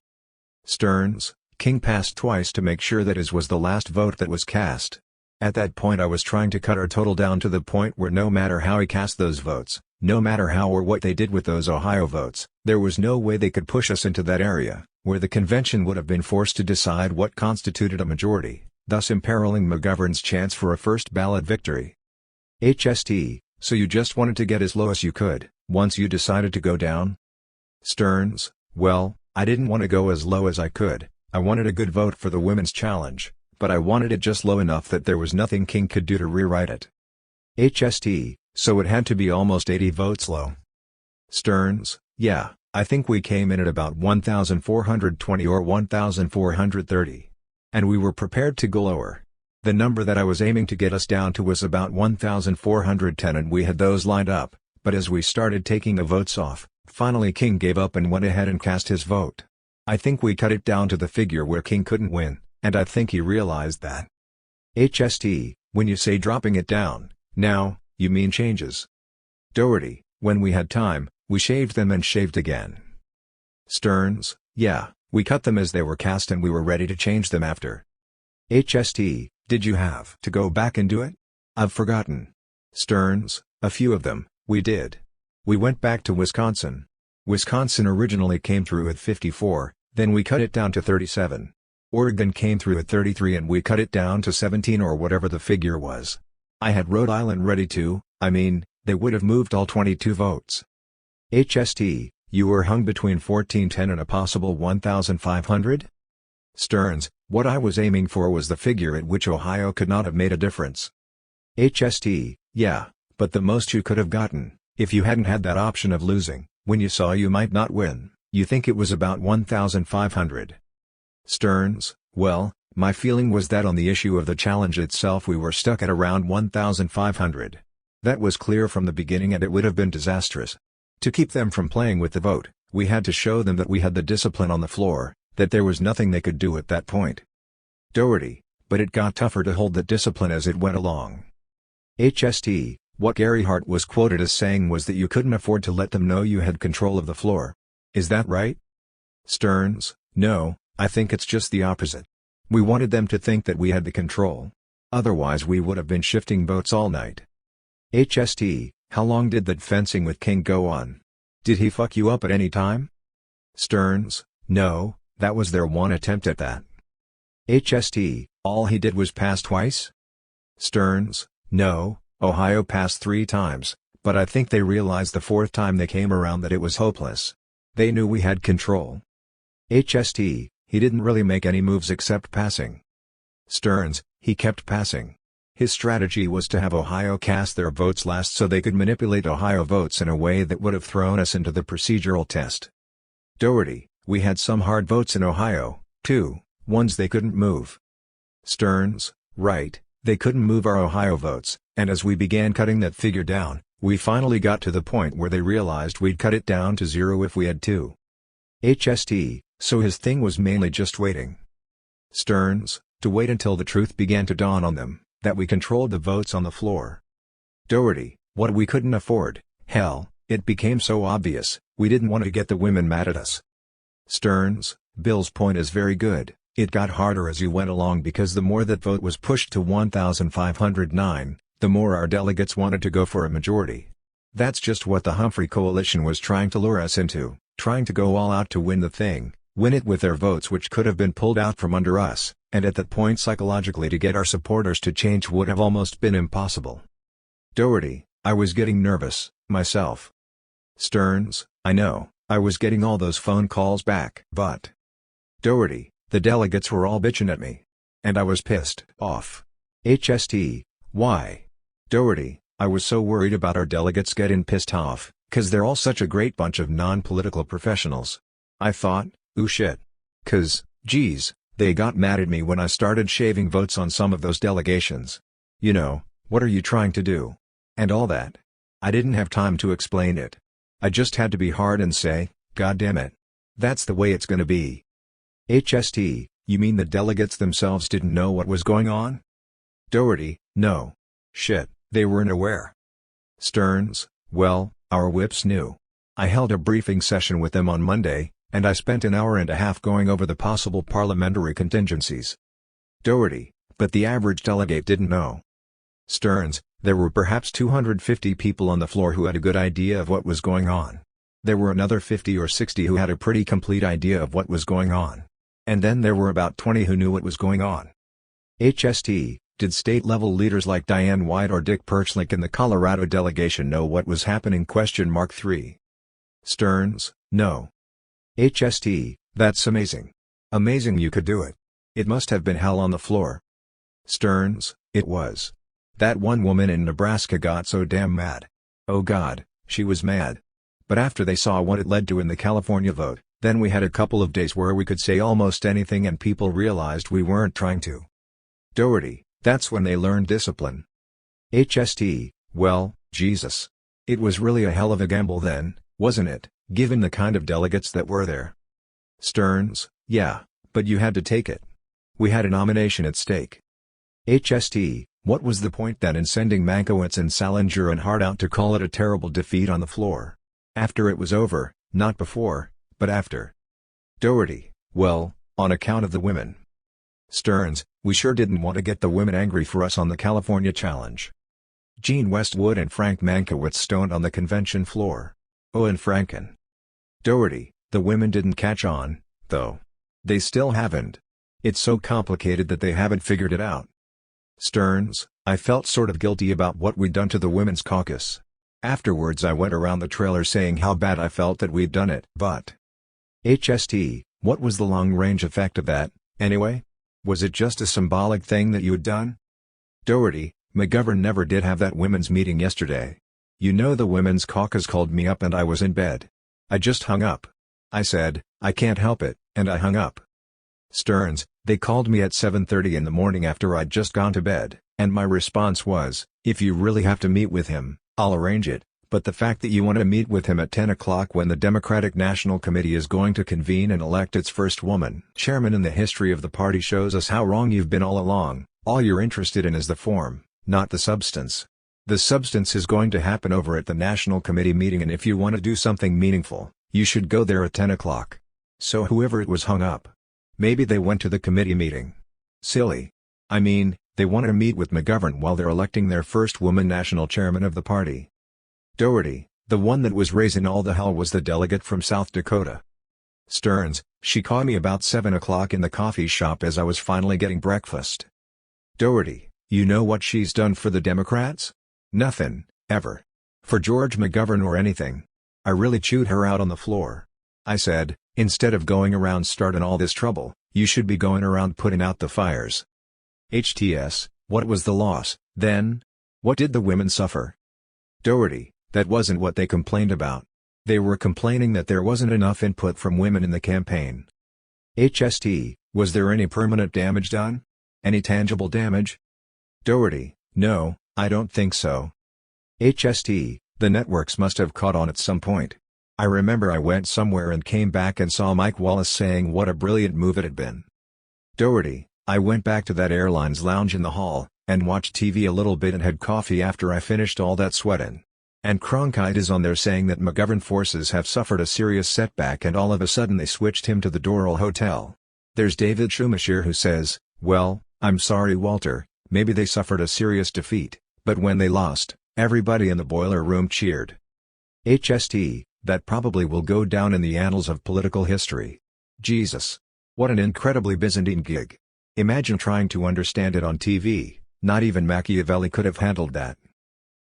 Stearns, King passed twice to make sure that his was the last vote that was cast. At that point I was trying to cut our total down to the point where no matter how he cast those votes, no matter how or what they did with those Ohio votes, there was no way they could push us into that area, where the convention would have been forced to decide what constituted a majority, thus imperiling McGovern's chance for a first ballot victory. HST, so you just wanted to get as low as you could, once you decided to go down? Stearns, well, I didn't want to go as low as I could. I wanted a good vote for the women's challenge, but I wanted it just low enough that there was nothing King could do to rewrite it. HST, so it had to be almost 80 votes low. Stearns, yeah, I think we came in at about 1,420 or 1,430. And we were prepared to go lower. The number that I was aiming to get us down to was about 1,410 and we had those lined up, but as we started taking the votes off, finally King gave up and went ahead and cast his vote. I think we cut it down to the figure where King couldn't win, and I think he realized that. HST, when you say dropping it down, now, you mean changes. Doherty, when we had time, we shaved them and shaved again. Stearns, yeah, we cut them as they were cast and we were ready to change them after. HST, did you have to go back and do it? I've forgotten. Stearns, a few of them, we did. We went back to Wisconsin. Wisconsin originally came through at 54, then we cut it down to 37. Oregon came through at 33 and we cut it down to 17 or whatever the figure was. I had Rhode Island ready too, I mean, they would have moved all 22 votes. HST, you were hung between 1410 and a possible 1,500? Stearns, what I was aiming for was the figure at which Ohio could not have made a difference. HST, yeah, but the most you could have gotten, if you hadn't had that option of losing, when you saw you might not win, you think it was about 1,500. Stearns, well, my feeling was that on the issue of the challenge itself we were stuck at around 1,500. That was clear from the beginning and it would have been disastrous. To keep them from playing with the vote, we had to show them that we had the discipline on the floor, that there was nothing they could do at that point. Doherty, but it got tougher to hold that discipline as it went along. HST, what Gary Hart was quoted as saying was that you couldn't afford to let them know you had control of the floor. Is that right? Stearns, no, I think it's just the opposite. We wanted them to think that we had the control. Otherwise we would have been shifting votes all night. HST, how long did that fencing with King go on? Did he fuck you up at any time? Stearns, no, that was their one attempt at that. HST, all he did was pass twice? Stearns, no, Ohio passed 3 times, but I think they realized the 4th time they came around that it was hopeless. They knew we had control. HST, he didn't really make any moves except passing. Stearns, he kept passing. His strategy was to have Ohio cast their votes last so they could manipulate Ohio votes in a way that would have thrown us into the procedural test. Doherty, we had some hard votes in Ohio, too, ones they couldn't move. Stearns, right, they couldn't move our Ohio votes, and as we began cutting that figure down, we finally got to the point where they realized we'd cut it down to 0 if we had to. HST, so his thing was mainly just waiting. Stearns, to wait until the truth began to dawn on them, that we controlled the votes on the floor. Doherty, what we couldn't afford, hell, it became so obvious, we didn't want to get the women mad at us. Stearns, Bill's point is very good, it got harder as you went along because the more that vote was pushed to 1,509, the more our delegates wanted to go for a majority. That's just what the Humphrey coalition was trying to lure us into, trying to go all out to win the thing, win it with their votes which could have been pulled out from under us, and at that point psychologically to get our supporters to change would have almost been impossible. Doherty, I was getting nervous, myself. Stearns, I know, I was getting all those phone calls back. But Doherty, the delegates were all bitching at me. And I was pissed off. HST, why? Doherty, I was so worried about our delegates getting pissed off, 'cause they're all such a great bunch of non-political professionals. I thought, ooh shit. 'Cause, geez, they got mad at me when I started shaving votes on some of those delegations. You know, what are you trying to do? And all that. I didn't have time to explain it. I just had to be hard and say, God damn it. That's the way it's gonna be. HST, you mean the delegates themselves didn't know what was going on? Doherty, no. Shit, they weren't aware. Stearns, well, our whips knew. I held a briefing session with them on Monday, And I spent an hour and a half going over the possible parliamentary contingencies. Doherty, but the average delegate didn't know. Stearns, there were perhaps 250 people on the floor who had a good idea of what was going on. There were another 50 or 60 who had a pretty complete idea of what was going on. And then there were about 20 who knew what was going on. HST, did state-level leaders like Diane White or Dick Perchlik in the Colorado delegation know what was happening? 3. Stearns, no. HST, that's amazing. Amazing you could do it. It must have been hell on the floor. Stearns, it was. That one woman in Nebraska got so damn mad. Oh God, she was mad. But after they saw what it led to in the California vote, then we had a couple of days where we could say almost anything and people realized we weren't trying to. Doherty, that's when they learned discipline. HST, well, Jesus. It was really a hell of a gamble then, wasn't it, given the kind of delegates that were there? Stearns, yeah, but you had to take it. We had a nomination at stake. HST, what was the point then in sending Mankiewicz and Salinger and Hart out to call it a terrible defeat on the floor? After it was over, not before, but after. Doherty, well, on account of the women. Stearns, we sure didn't want to get the women angry for us on the California challenge. Gene Westwood and Frank Mankiewicz stoned on the convention floor. Oh, and Franken. Doherty, the women didn't catch on, though. They still haven't. It's so complicated that they haven't figured it out. Stearns, I felt sort of guilty about what we'd done to the women's caucus. Afterwards I went around the trailer saying how bad I felt that we'd done it. But HST, what was the long-range effect of that, anyway? Was it just a symbolic thing that you had done? Doherty, McGovern never did have that women's meeting yesterday. You know the women's caucus called me up and I was in bed. I just hung up. I said, I can't help it, and I hung up. Stearns, they called me at 7:30 in the morning after I'd just gone to bed, and my response was, if you really have to meet with him, I'll arrange it, but the fact that you want to meet with him at 10 o'clock when the Democratic National Committee is going to convene and elect its first woman chairman in the history of the party shows us how wrong you've been all along. All you're interested in is the form, not the substance. The substance is going to happen over at the National Committee meeting, and if you want to do something meaningful, you should go there at 10 o'clock. So whoever it was hung up. Maybe they went to the committee meeting. Silly. I mean, they wanted to meet with McGovern while they're electing their first woman national chairman of the party. Doherty, the one that was raising all the hell was the delegate from South Dakota. Stearns, she called me about 7 o'clock in the coffee shop as I was finally getting breakfast. Doherty, you know what she's done for the Democrats? Nothing, ever. For George McGovern or anything. I really chewed her out on the floor. I said, instead of going around starting all this trouble, you should be going around putting out the fires. HTS, what was the loss, then? What did the women suffer? Doherty, that wasn't what they complained about. They were complaining that there wasn't enough input from women in the campaign. HST, was there any permanent damage done? Any tangible damage? Doherty, no, I don't think so. HST, the networks must have caught on at some point. I remember I went somewhere and came back and saw Mike Wallace saying what a brilliant move it had been. Doherty, I went back to that airline's lounge in the hall, and watched TV a little bit and had coffee after I finished all that sweatin'. And Cronkite is on there saying that McGovern forces have suffered a serious setback and all of a sudden they switched him to the Doral Hotel. There's David Schumacher who says, well, I'm sorry Walter, maybe they suffered a serious defeat, but when they lost, everybody in the boiler room cheered. HST, that probably will go down in the annals of political history. Jesus. What an incredibly Byzantine gig. Imagine trying to understand it on TV, not even Machiavelli could have handled that.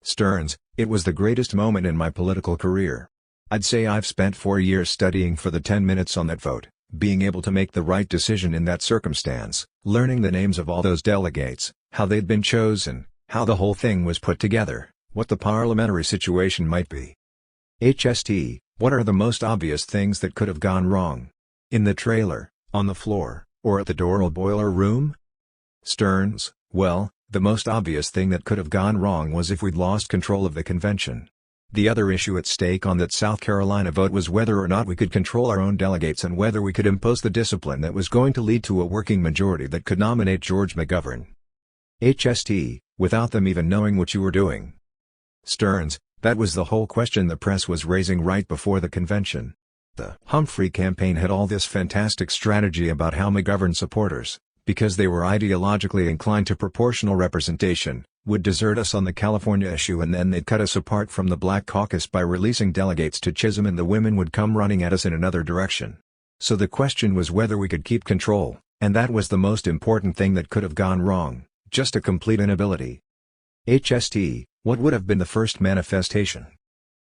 Stearns, it was the greatest moment in my political career. I'd say I've spent 4 years studying for the 10 minutes on that vote, being able to make the right decision in that circumstance, learning the names of all those delegates, how they'd been chosen, how the whole thing was put together, what the parliamentary situation might be. HST, what are the most obvious things that could have gone wrong? In the trailer, on the floor, or at the Doral boiler room? Stearns, well, the most obvious thing that could have gone wrong was if we'd lost control of the convention. The other issue at stake on that South Carolina vote was whether or not we could control our own delegates and whether we could impose the discipline that was going to lead to a working majority that could nominate George McGovern. HST, without them even knowing what you were doing. Stearns, that was the whole question the press was raising right before the convention. The Humphrey campaign had all this fantastic strategy about how McGovern supporters, because they were ideologically inclined to proportional representation, would desert us on the California issue, and then they'd cut us apart from the Black Caucus by releasing delegates to Chisholm, and the women would come running at us in another direction. So the question was whether we could keep control, and that was the most important thing that could have gone wrong, just a complete inability. HST, what would have been the first manifestation?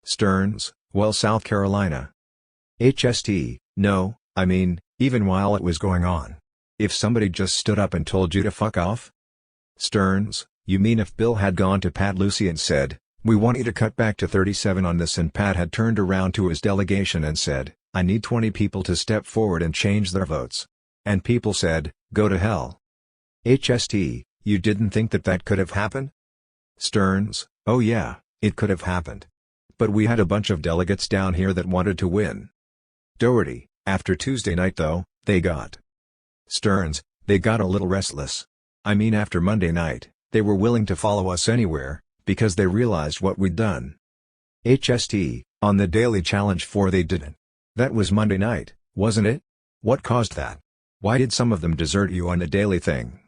Stearns, well, South Carolina. HST, no, I mean, even while it was going on. If somebody just stood up and told you to fuck off? Stearns, you mean if Bill had gone to Pat Lucy and said, we want you to cut back to 37 on this, and Pat had turned around to his delegation and said, I need 20 people to step forward and change their votes. And people said, go to hell. HST, you didn't think that that could have happened? Stearns, oh yeah, it could have happened. But we had a bunch of delegates down here that wanted to win. Doherty, after Tuesday night though, they got. Stearns, they got a little restless. I mean, after Monday night, they were willing to follow us anywhere, because they realized what we'd done. HST, on the Daily Challenge 4 they didn't. That was Monday night, wasn't it? What caused that? Why did some of them desert you on the Daily thing?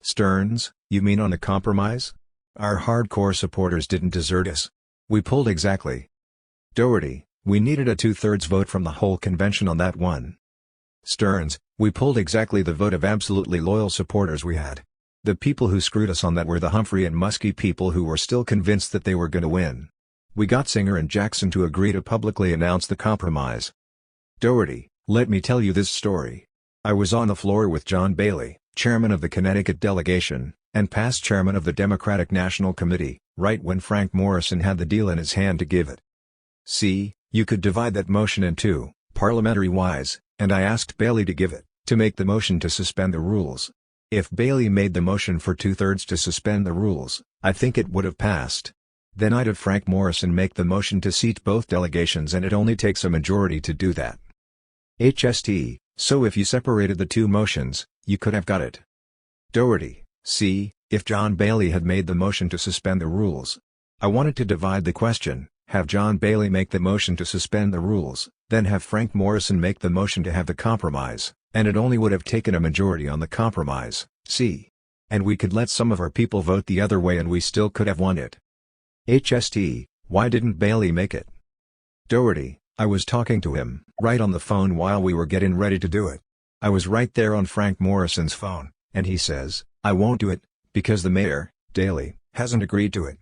Stearns, you mean on the compromise? Our hardcore supporters didn't desert us. We pulled exactly. Doherty, we needed a 2/3 vote from the whole convention on that one. Stearns, we pulled exactly the vote of absolutely loyal supporters we had. The people who screwed us on that were the Humphrey and Muskie people who were still convinced that they were going to win. We got Singer and Jackson to agree to publicly announce the compromise. Doherty, let me tell you this story. I was on the floor with John Bailey, chairman of the Connecticut delegation, and past chairman of the Democratic National Committee, right when Frank Morrison had the deal in his hand to give it. See, you could divide that motion in two, parliamentary-wise, and I asked Bailey to give it, to make the motion to suspend the rules. If Bailey made the motion for 2/3 to suspend the rules, I think it would have passed. Then I'd have Frank Morrison make the motion to seat both delegations, and it only takes a majority to do that. HST, so if you separated the two motions, you could have got it. Doherty, see, if John Bailey had made the motion to suspend the rules. I wanted to divide the question, have John Bailey make the motion to suspend the rules, then have Frank Morrison make the motion to have the compromise, and it only would have taken a majority on the compromise, see. And we could let some of our people vote the other way and we still could have won it. HST, why didn't Bailey make it? Doherty, I was talking to him, right on the phone while we were getting ready to do it. I was right there on Frank Morrison's phone, and he says, I won't do it, because the mayor, Daley, hasn't agreed to it.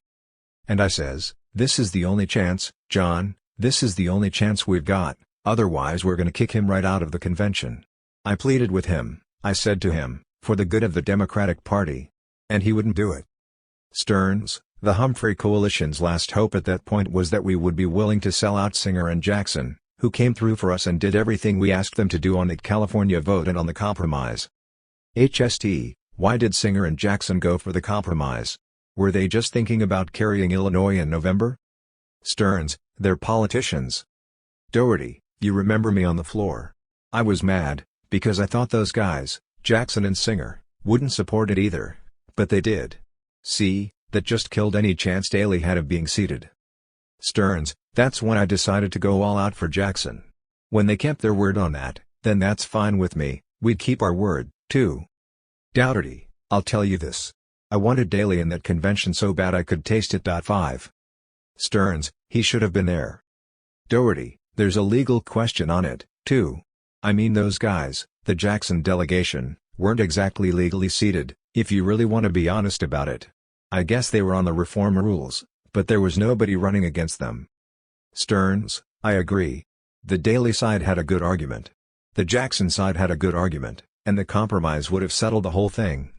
And I says, this is the only chance, John, this is the only chance we've got, otherwise we're gonna kick him right out of the convention. I pleaded with him, I said to him, for the good of the Democratic Party. And he wouldn't do it. Stearns, the Humphrey coalition's last hope at that point was that we would be willing to sell out Singer and Jackson, who came through for us and did everything we asked them to do on the California vote and on the compromise. HST, why did Singer and Jackson go for the compromise? Were they just thinking about carrying Illinois in November? Stearns, they're politicians. Doherty, you remember me on the floor. I was mad, because I thought those guys, Jackson and Singer, wouldn't support it either, but they did. See, that just killed any chance Daley had of being seated. Stearns, that's when I decided to go all out for Jackson. When they kept their word on that, then that's fine with me, we'd keep our word, too. Doherty, I'll tell you this. I wanted Daley in that convention so bad I could taste it. 5. Stearns, he should have been there. Doherty, there's a legal question on it, too. I mean, those guys, the Jackson delegation, weren't exactly legally seated, if you really want to be honest about it. I guess they were on the reform rules, but there was nobody running against them. Stearns, I agree. The Daley side had a good argument. The Jackson side had a good argument, and the compromise would have settled the whole thing.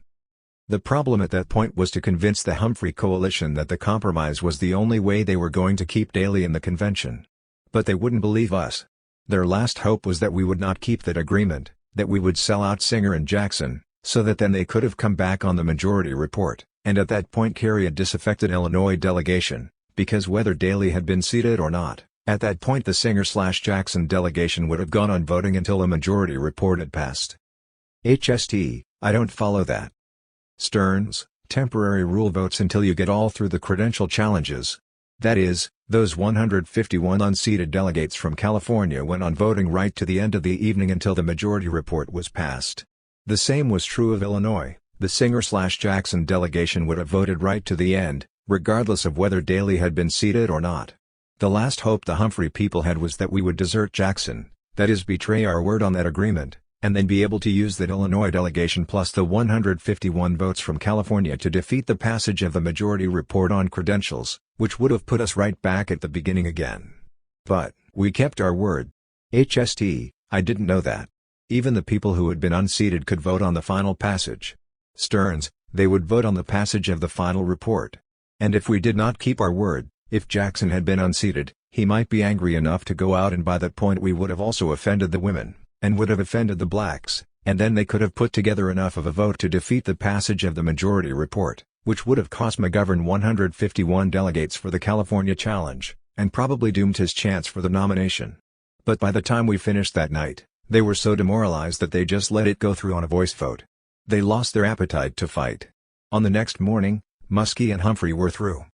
The problem at that point was to convince the Humphrey coalition that the compromise was the only way they were going to keep Daley in the convention. But they wouldn't believe us. Their last hope was that we would not keep that agreement, that we would sell out Singer and Jackson, so that then they could have come back on the majority report, and at that point carry a disaffected Illinois delegation, because whether Daley had been seated or not, at that point the Singer/Jackson delegation would have gone on voting until a majority report had passed. HST, I don't follow that. Stearns, temporary rule votes until you get all through the credential challenges. That is, those 151 unseated delegates from California went on voting right to the end of the evening until the majority report was passed. The same was true of Illinois. The Singer/Jackson delegation would have voted right to the end, regardless of whether Daley had been seated or not. The last hope the Humphrey people had was that we would desert Jackson, that is betray our word on that agreement, and then be able to use that Illinois delegation plus the 151 votes from California to defeat the passage of the majority report on credentials, which would have put us right back at the beginning again. But, we kept our word. HST, I didn't know that. Even the people who had been unseated could vote on the final passage. Stearns, they would vote on the passage of the final report. And if we did not keep our word, if Jackson had been unseated, he might be angry enough to go out, and by that point we would have also offended the women, and would have offended the blacks, and then they could have put together enough of a vote to defeat the passage of the majority report, which would have cost McGovern 151 delegates for the California challenge, and probably doomed his chance for the nomination. But by the time we finished that night, they were so demoralized that they just let it go through on a voice vote. They lost their appetite to fight. On the next morning, Muskie and Humphrey were through.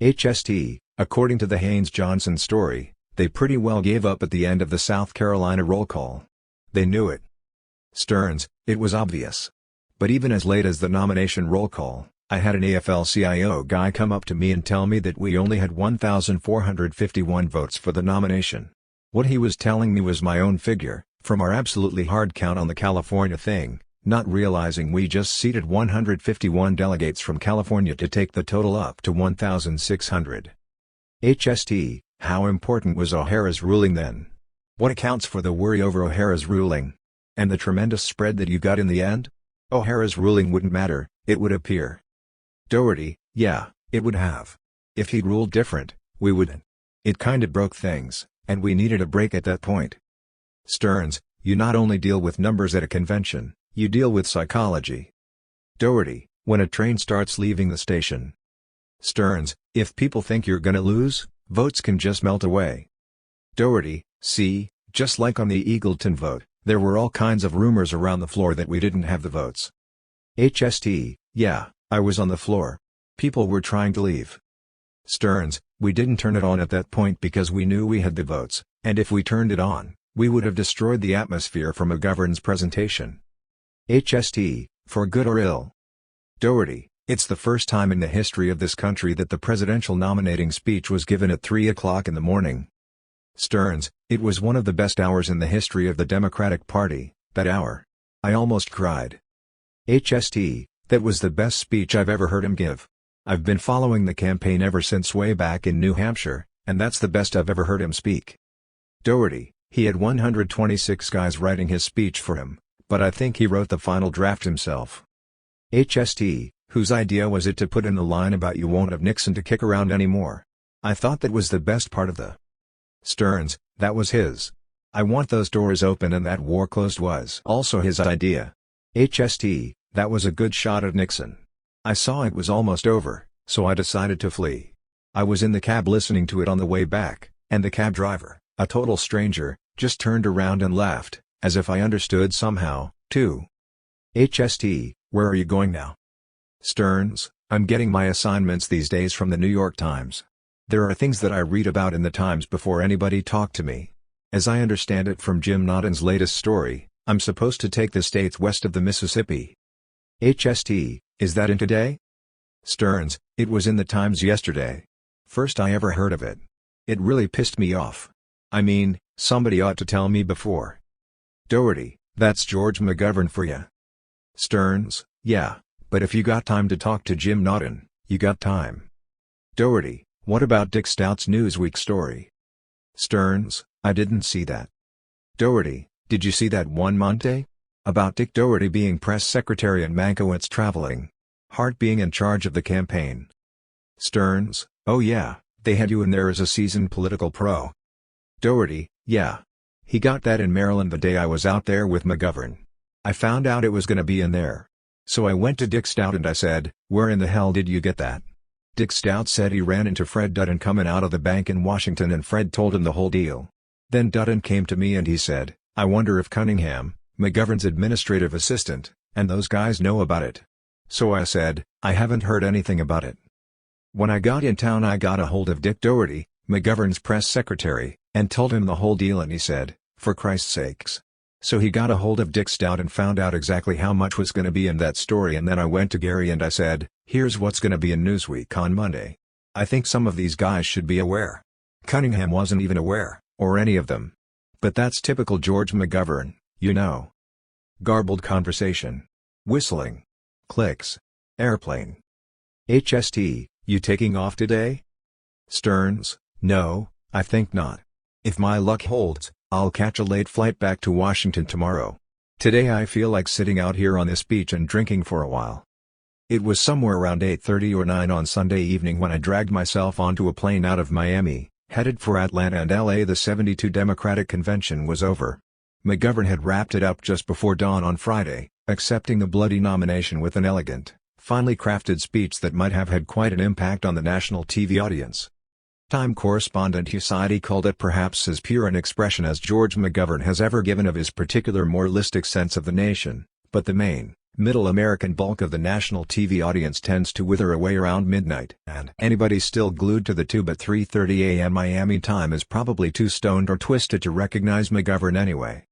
HST, according to the Haynes-Johnson story, they pretty well gave up at the end of the South Carolina roll call. They knew it. Stearns, it was obvious. But even as late as the nomination roll call, I had an AFL-CIO guy come up to me and tell me that we only had 1,451 votes for the nomination. What he was telling me was my own figure, from our absolutely hard count on the California thing, not realizing we just seated 151 delegates from California to take the total up to 1,600. HST, how important was O'Hara's ruling then? What accounts for the worry over O'Hara's ruling? And the tremendous spread that you got in the end? O'Hara's ruling wouldn't matter, it would appear. Doherty, yeah, it would have. If he'd ruled different, we wouldn't. It kinda broke things, and we needed a break at that point. Stearns, you not only deal with numbers at a convention, you deal with psychology. Doherty, when a train starts leaving the station. Stearns, if people think you're gonna lose, votes can just melt away. Doherty, see, just like on the Eagleton vote, there were all kinds of rumors around the floor that we didn't have the votes. HST, yeah, I was on the floor. People were trying to leave. Stearns, we didn't turn it on at that point because we knew we had the votes, and if we turned it on, we would have destroyed the atmosphere from McGovern's presentation. HST, for good or ill. Doherty, it's the first time in the history of this country that the presidential nominating speech was given at 3 o'clock in the morning. Stearns, it was one of the best hours in the history of the Democratic Party, that hour. I almost cried. HST, that was the best speech I've ever heard him give. I've been following the campaign ever since way back in New Hampshire, and that's the best I've ever heard him speak. Doherty, he had 126 guys writing his speech for him, but I think he wrote the final draft himself. HST, whose idea was it to put in the line about you won't have Nixon to kick around anymore? I thought that was the best part of the. Stearns, that was his. I want those doors open and that war closed was also his idea. HST, that was a good shot at Nixon. I saw it was almost over, so I decided to flee. I was in the cab listening to it on the way back, and the cab driver, a total stranger, just turned around and laughed, as if I understood somehow, too. HST, where are you going now? Stearns, I'm getting my assignments these days from the New York Times. There are things that I read about in the Times before anybody talked to me. As I understand it from Jim Nottin's latest story, I'm supposed to take the states west of the Mississippi. HST, is that in today? Stearns, it was in the Times yesterday. First I ever heard of it. It really pissed me off. I mean, somebody ought to tell me before. Doherty, that's George McGovern for ya. Stearns, yeah, but if you got time to talk to Jim Nottin, you got time. Doherty, what about Dick Stout's Newsweek story? Stearns, I didn't see that. Doherty, did you see that one Monday? About Dick Doherty being press secretary and Mankiewicz traveling. Hart being in charge of the campaign. Stearns, oh yeah, they had you in there as a seasoned political pro. Doherty, yeah. He got that in Maryland the day I was out there with McGovern. I found out it was gonna be in there. So I went to Dick Stout and I said, where in the hell did you get that? Dick Stout said he ran into Fred Dutton coming out of the bank in Washington and Fred told him the whole deal. Then Dutton came to me and he said, I wonder if Cunningham, McGovern's administrative assistant, and those guys know about it. So I said, I haven't heard anything about it. When I got in town I got a hold of Dick Doherty, McGovern's press secretary, and told him the whole deal and he said, "For Christ's sakes." So he got a hold of Dick Stout and found out exactly how much was gonna be in that story, and then I went to Gary and I said, "Here's what's gonna be in Newsweek on Monday. I think some of these guys should be aware." Cunningham wasn't even aware, or any of them. But that's typical George McGovern, you know. Garbled conversation. Whistling. Clicks. Airplane. HST, you taking off today? Stearns, no, I think not. If my luck holds, I'll catch a late flight back to Washington tomorrow. Today I feel like sitting out here on this beach and drinking for a while. It was somewhere around 8:30 or 9 on Sunday evening when I dragged myself onto a plane out of Miami, headed for Atlanta and LA. The '72 Democratic Convention was over. McGovern had wrapped it up just before dawn on Friday, accepting the bloody nomination with an elegant, finely crafted speech that might have had quite an impact on the national TV audience. Time correspondent Hugh Sidey called it perhaps as pure an expression as George McGovern has ever given of his particular moralistic sense of the nation, but the main, middle American bulk of the national TV audience tends to wither away around midnight, and anybody still glued to the tube at 3:30 a.m. Miami time is probably too stoned or twisted to recognize McGovern anyway.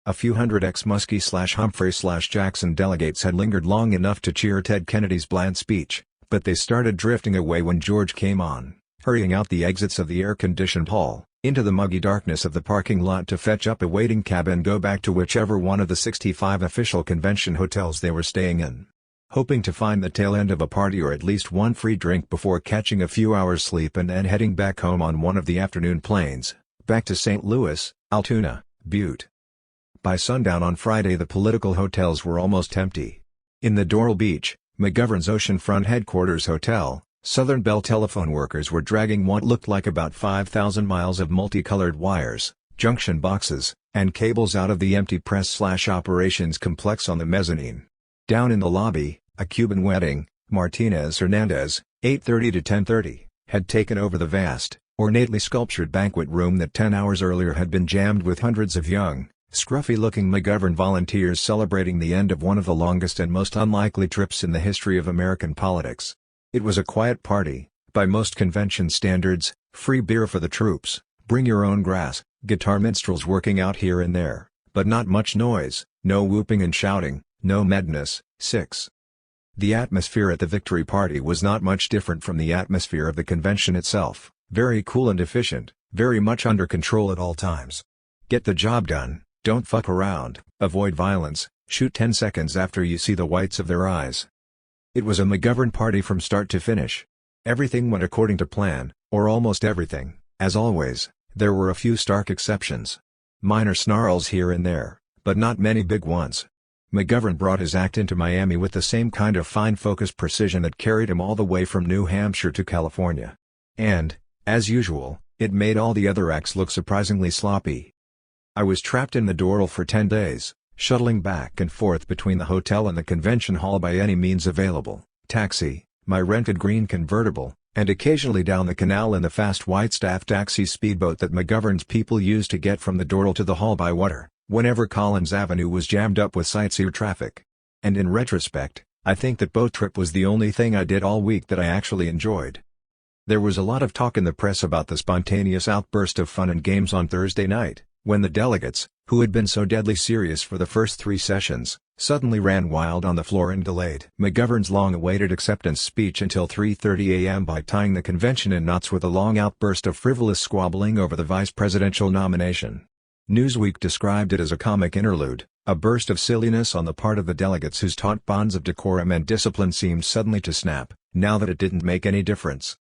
A few hundred ex-Muskie/Humphrey/Jackson delegates had lingered long enough to cheer Ted Kennedy's bland speech, but they started drifting away when George came on, hurrying out the exits of the air-conditioned hall, into the muggy darkness of the parking lot to fetch up a waiting cab and go back to whichever one of the 65 official convention hotels they were staying in, hoping to find the tail end of a party or at least one free drink before catching a few hours sleep and then heading back home on one of the afternoon planes, back to St. Louis, Altoona, Butte. By sundown on Friday the political hotels were almost empty. In the Doral Beach, McGovern's oceanfront headquarters hotel, Southern Bell telephone workers were dragging what looked like about 5,000 miles of multicolored wires, junction boxes, and cables out of the empty press/operations complex on the mezzanine. Down in the lobby, a Cuban wedding, Martinez Hernandez, 8:30 to 10:30, had taken over the vast, ornately sculptured banquet room that 10 hours earlier had been jammed with hundreds of young, scruffy-looking McGovern volunteers celebrating the end of one of the longest and most unlikely trips in the history of American politics. It was a quiet party, by most convention standards, free beer for the troops, bring your own grass, guitar minstrels working out here and there, but not much noise, no whooping and shouting, no madness. 6. The atmosphere at the victory party was not much different from the atmosphere of the convention itself, very cool and efficient, very much under control at all times. Get the job done. Don't fuck around, avoid violence, shoot 10 seconds after you see the whites of their eyes. It was a McGovern party from start to finish. Everything went according to plan, or almost everything. As always, there were a few stark exceptions. Minor snarls here and there, but not many big ones. McGovern brought his act into Miami with the same kind of fine focused precision that carried him all the way from New Hampshire to California. And, as usual, it made all the other acts look surprisingly sloppy. I was trapped in the Doral for 10 days, shuttling back and forth between the hotel and the convention hall by any means available, taxi, my rented green convertible, and occasionally down the canal in the fast white staff taxi speedboat that McGovern's people used to get from the Doral to the hall by water, whenever Collins Avenue was jammed up with sightseer traffic. And in retrospect, I think that boat trip was the only thing I did all week that I actually enjoyed. There was a lot of talk in the press about the spontaneous outburst of fun and games on Thursday night, when the delegates, who had been so deadly serious for the first 3 sessions, suddenly ran wild on the floor and delayed McGovern's long-awaited acceptance speech until 3:30 a.m. by tying the convention in knots with a long outburst of frivolous squabbling over the vice presidential nomination. Newsweek described it as a comic interlude, a burst of silliness on the part of the delegates whose taut bonds of decorum and discipline seemed suddenly to snap, now that it didn't make any difference.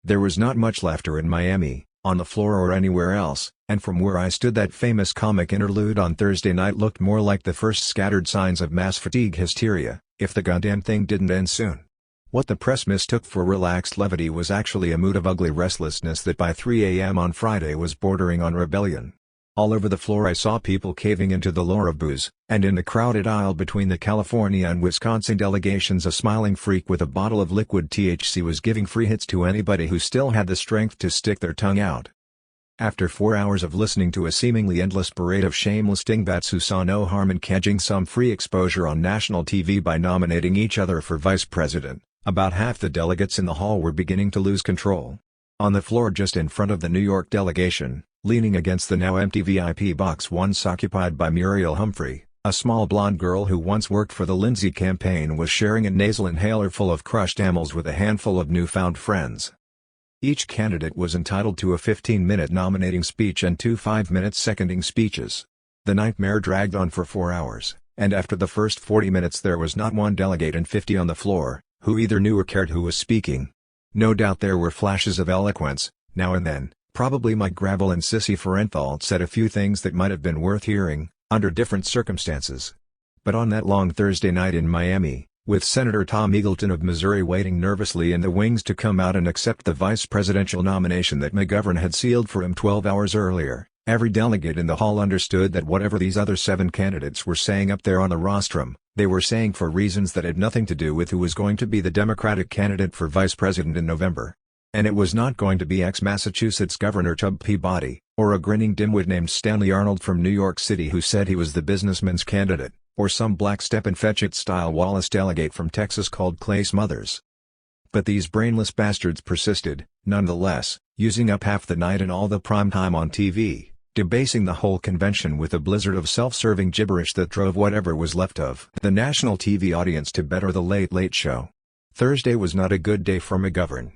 There was not much laughter in Miami, on the floor or anywhere else, and from where I stood that famous comic interlude on Thursday night looked more like the first scattered signs of mass fatigue hysteria, if the goddamn thing didn't end soon. What the press mistook for relaxed levity was actually a mood of ugly restlessness that by 3 a.m. on Friday was bordering on rebellion. All over the floor I saw people caving into the lure of booze, and in the crowded aisle between the California and Wisconsin delegations a smiling freak with a bottle of liquid THC was giving free hits to anybody who still had the strength to stick their tongue out. After 4 hours of listening to a seemingly endless parade of shameless dingbats who saw no harm in catching some free exposure on national TV by nominating each other for vice president, About half the delegates in the hall were beginning to lose control. On the floor just in front of the New York delegation, leaning against the now empty VIP box once occupied by Muriel Humphrey, a small blonde girl who once worked for the Lindsay campaign, was sharing a nasal inhaler full of crushed amyls with a handful of newfound friends. Each candidate was entitled to a 15-minute nominating speech and 2 5-minute seconding speeches. The nightmare dragged on for 4 hours, and after the first 40 minutes there was not one delegate in 50 on the floor who either knew or cared who was speaking. No doubt there were flashes of eloquence, now and then. Probably Mike Gravel and Sissy Ferenthal said a few things that might have been worth hearing, under different circumstances. But on that long Thursday night in Miami, with Senator Tom Eagleton of Missouri waiting nervously in the wings to come out and accept the vice presidential nomination that McGovern had sealed for him 12 hours earlier, every delegate in the hall understood that whatever these other 7 candidates were saying up there on the rostrum, they were saying for reasons that had nothing to do with who was going to be the Democratic candidate for vice president in November. And it was not going to be ex-Massachusetts Governor Chub Peabody, or a grinning dimwit named Stanley Arnold from New York City who said he was the businessman's candidate, or some black Stephen-Fetchit-style Wallace delegate from Texas called Clay Smothers. But these brainless bastards persisted, nonetheless, using up half the night and all the prime time on TV, debasing the whole convention with a blizzard of self-serving gibberish that drove whatever was left of the national TV audience to bed or the Late Late Show. Thursday was not a good day for McGovern.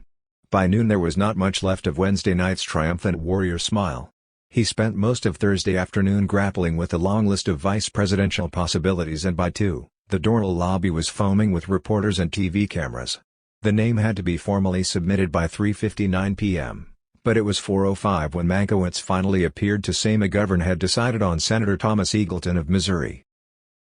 By noon there was not much left of Wednesday night's triumphant warrior smile. He spent most of Thursday afternoon grappling with a long list of vice presidential possibilities, and by 2, the Doral lobby was foaming with reporters and TV cameras. The name had to be formally submitted by 3:59 p.m. But it was 4:05 when Mankiewicz finally appeared to say McGovern had decided on Senator Thomas Eagleton of Missouri.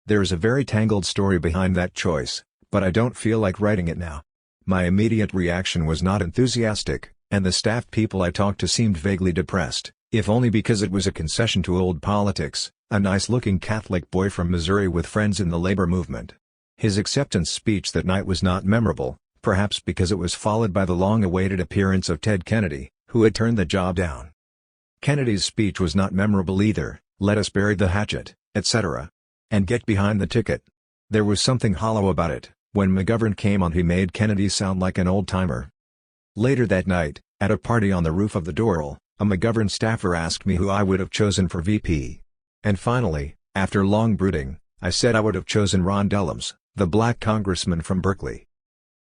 There is a very tangled story behind that choice, but I don't feel like writing it now. My immediate reaction was not enthusiastic, and the staff people I talked to seemed vaguely depressed, if only because it was a concession to old politics, a nice-looking Catholic boy from Missouri with friends in the labor movement. His acceptance speech that night was not memorable, perhaps because it was followed by the long-awaited appearance of Ted Kennedy, who had turned the job down. Kennedy's speech was not memorable either, "Let us bury the hatchet," etc. And get behind the ticket. There was something hollow about it. When McGovern came on he made Kennedy sound like an old-timer. Later that night, at a party on the roof of the Doral, a McGovern staffer asked me who I would have chosen for VP. And finally, after long brooding, I said I would have chosen Ron Dellums, the black congressman from Berkeley.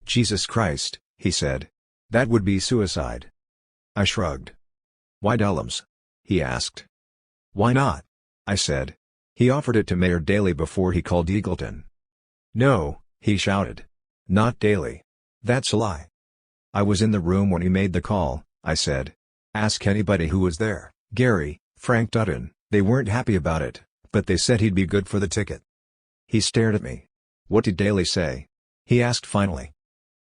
"Jesus Christ," he said. "That would be suicide." I shrugged. "Why Dellums?" he asked. "Why not?" I said. "He offered it to Mayor Daley before he called Eagleton." "No," he shouted. "Not Daley. That's a lie." "I was in the room when he made the call," I said. "Ask anybody who was there, Gary, Frank Dutton, they weren't happy about it, but they said he'd be good for the ticket." He stared at me. "What did Daley say?" he asked finally.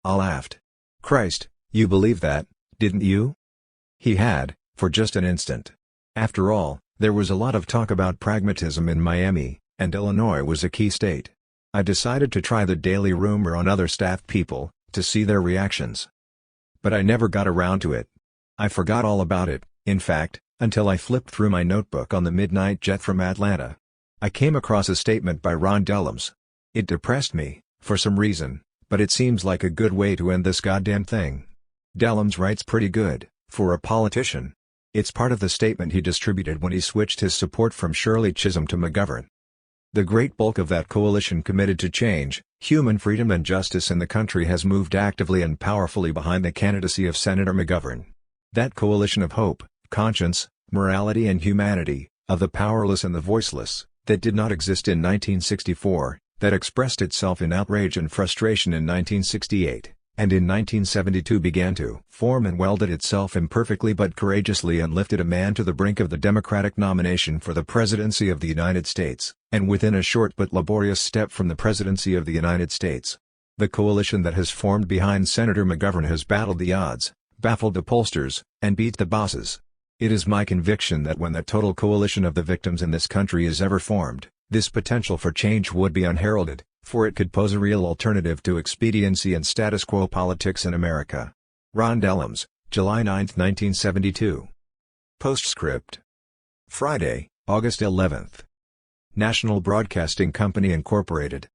I laughed. "Christ, you believe that, didn't you?" He had, for just an instant. After all, there was a lot of talk about pragmatism in Miami, and Illinois was a key state. I decided to try the Daley rumor on other staff people, to see their reactions. But I never got around to it. I forgot all about it, in fact, until I flipped through my notebook on the midnight jet from Atlanta. I came across a statement by Ron Dellums. It depressed me, for some reason, but it seems like a good way to end this goddamn thing. Dellums writes pretty good, for a politician. It's part of the statement he distributed when he switched his support from Shirley Chisholm to McGovern. The great bulk of that coalition committed to change, human freedom and justice in the country has moved actively and powerfully behind the candidacy of Senator McGovern. That coalition of hope, conscience, morality and humanity, of the powerless and the voiceless, that did not exist in 1964, that expressed itself in outrage and frustration in 1968, and in 1972 began to form and welded itself imperfectly but courageously and lifted a man to the brink of the Democratic nomination for the presidency of the United States, and within a short but laborious step from the presidency of the United States. The coalition that has formed behind Senator McGovern has battled the odds, baffled the pollsters, and beat the bosses. It is my conviction that when the total coalition of the victims in this country is ever formed, this potential for change would be unheralded, for it could pose a real alternative to expediency and status quo politics in America. Ron Dellums, July 9, 1972. Postscript. Friday, August 11. National Broadcasting Company Incorporated.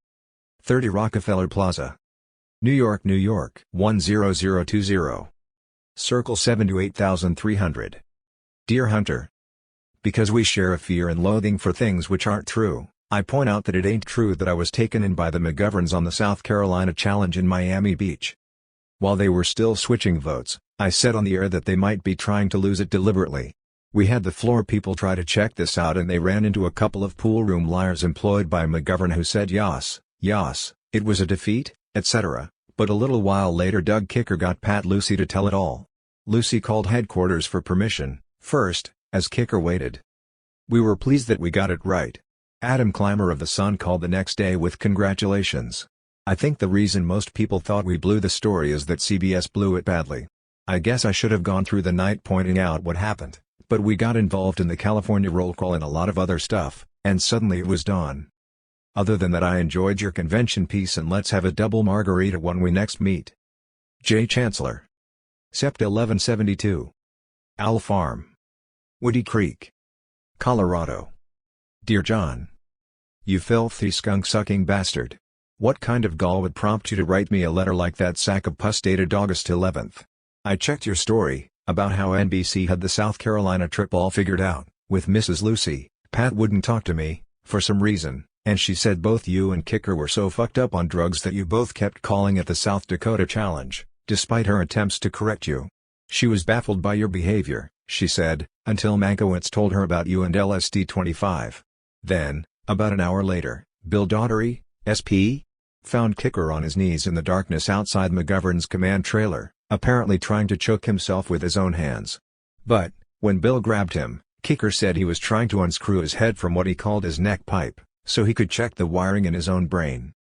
30 Rockefeller Plaza, New York, New York 10020. Circle 7 to 8300. Dear Hunter. Because we share a fear and loathing for things which aren't true, I point out that it ain't true that I was taken in by the McGoverns on the South Carolina Challenge in Miami Beach. While they were still switching votes, I said on the air that they might be trying to lose it deliberately. We had the floor people try to check this out and they ran into a couple of pool room liars employed by McGovern who said yas, it was a defeat, etc. But a little while later Doug Kicker got Pat Lucy to tell it all. Lucy called headquarters for permission, first, as Kicker waited. We were pleased that we got it right. Adam Clymer of The Sun called the next day with congratulations. I think the reason most people thought we blew the story is that CBS blew it badly. I guess I should have gone through the night pointing out what happened, but we got involved in the California roll call and a lot of other stuff, and suddenly it was dawn. Other than that, I enjoyed your convention piece and let's have a double margarita when we next meet. J. Chancellor. Sept 1172. Owl Farm. Woody Creek. Colorado. Dear John. You filthy skunk-sucking bastard. What kind of gall would prompt you to write me a letter like that sack of pus dated August 11th? I checked your story, about how NBC had the South Carolina trip all figured out, with Mrs. Lucy. Pat wouldn't talk to me, for some reason. And she said both you and Kicker were so fucked up on drugs that you both kept calling it the South Dakota Challenge, despite her attempts to correct you. She was baffled by your behavior, she said, until Mankiewicz told her about you and LSD-25. Then, about an hour later, Bill Daugherty, SP, found Kicker on his knees in the darkness outside McGovern's command trailer, apparently trying to choke himself with his own hands. But, when Bill grabbed him, Kicker said he was trying to unscrew his head from what he called his neck pipe, so he could check the wiring in his own brain.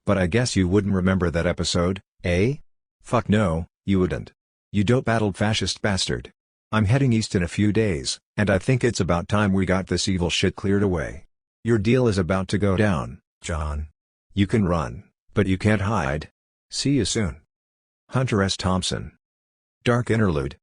But I guess you wouldn't remember that episode, eh? Fuck no, you wouldn't. You dope-addled fascist bastard. I'm heading east in a few days, and I think it's about time we got this evil shit cleared away. Your deal is about to go down, John. You can run, but you can't hide. See you soon. Hunter S. Thompson. Dark Interlude.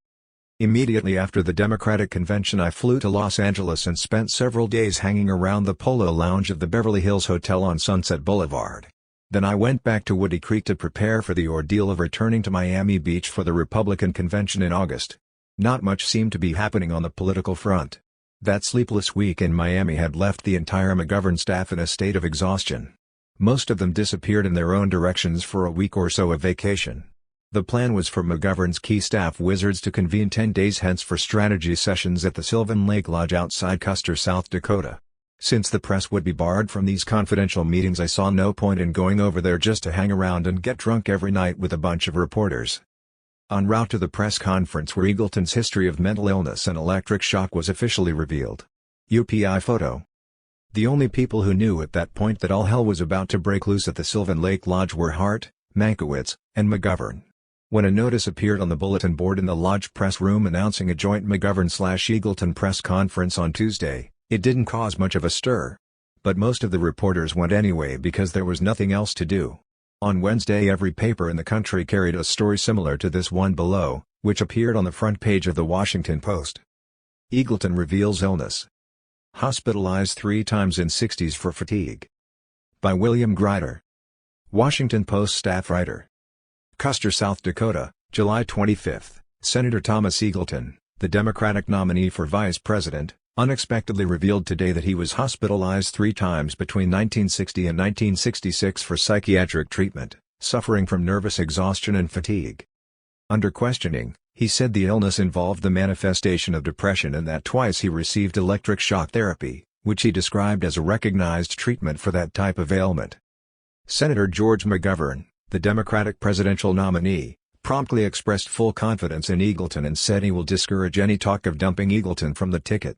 Immediately after the Democratic convention I flew to Los Angeles and spent several days hanging around the Polo Lounge of the Beverly Hills Hotel on Sunset Boulevard. Then I went back to Woody Creek to prepare for the ordeal of returning to Miami Beach for the Republican convention in August. Not much seemed to be happening on the political front. That sleepless week in Miami had left the entire McGovern staff in a state of exhaustion. Most of them disappeared in their own directions for a week or so of vacation. The plan was for McGovern's key staff wizards to convene 10 days hence for strategy sessions at the Sylvan Lake Lodge outside Custer, South Dakota. Since the press would be barred from these confidential meetings, I saw no point in going over there just to hang around and get drunk every night with a bunch of reporters. En route to the press conference where Eagleton's history of mental illness and electric shock was officially revealed. UPI photo. The only people who knew at that point that all hell was about to break loose at the Sylvan Lake Lodge were Hart, Mankiewicz, and McGovern. When a notice appeared on the bulletin board in the Lodge press room announcing a joint McGovern/Eagleton press conference on Tuesday, it didn't cause much of a stir. But most of the reporters went anyway because there was nothing else to do. On Wednesday every paper in the country carried a story similar to this one below, which appeared on the front page of the Washington Post. Eagleton reveals illness. Hospitalized 3 times in 60s for fatigue. By William Grider. Washington Post staff writer. Custer, South Dakota, July 25. Senator Thomas Eagleton, the Democratic nominee for vice president, unexpectedly revealed today that he was hospitalized 3 times between 1960 and 1966 for psychiatric treatment, suffering from nervous exhaustion and fatigue. Under questioning, he said the illness involved the manifestation of depression and that twice he received electric shock therapy, which he described as a recognized treatment for that type of ailment. Senator George McGovern, the Democratic presidential nominee, promptly expressed full confidence in Eagleton and said he will discourage any talk of dumping Eagleton from the ticket.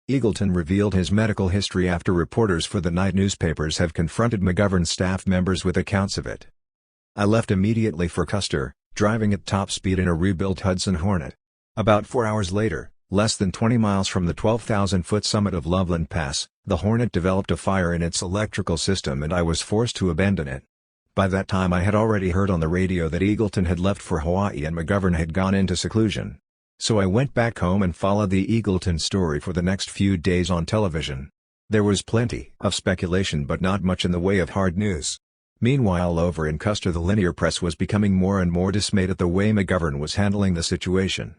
Eagleton revealed his medical history after reporters for the night newspapers have confronted McGovern's staff members with accounts of it. I left immediately for Custer, driving at top speed in a rebuilt Hudson Hornet. About 4 hours later, less than 20 miles from the 12,000-foot summit of Loveland Pass, the Hornet developed a fire in its electrical system and I was forced to abandon it. By that time I had already heard on the radio that Eagleton had left for Hawaii and McGovern had gone into seclusion. So I went back home and followed the Eagleton story for the next few days on television. There was plenty of speculation but not much in the way of hard news. Meanwhile over in Custer the linear press was becoming more and more dismayed at the way McGovern was handling the situation.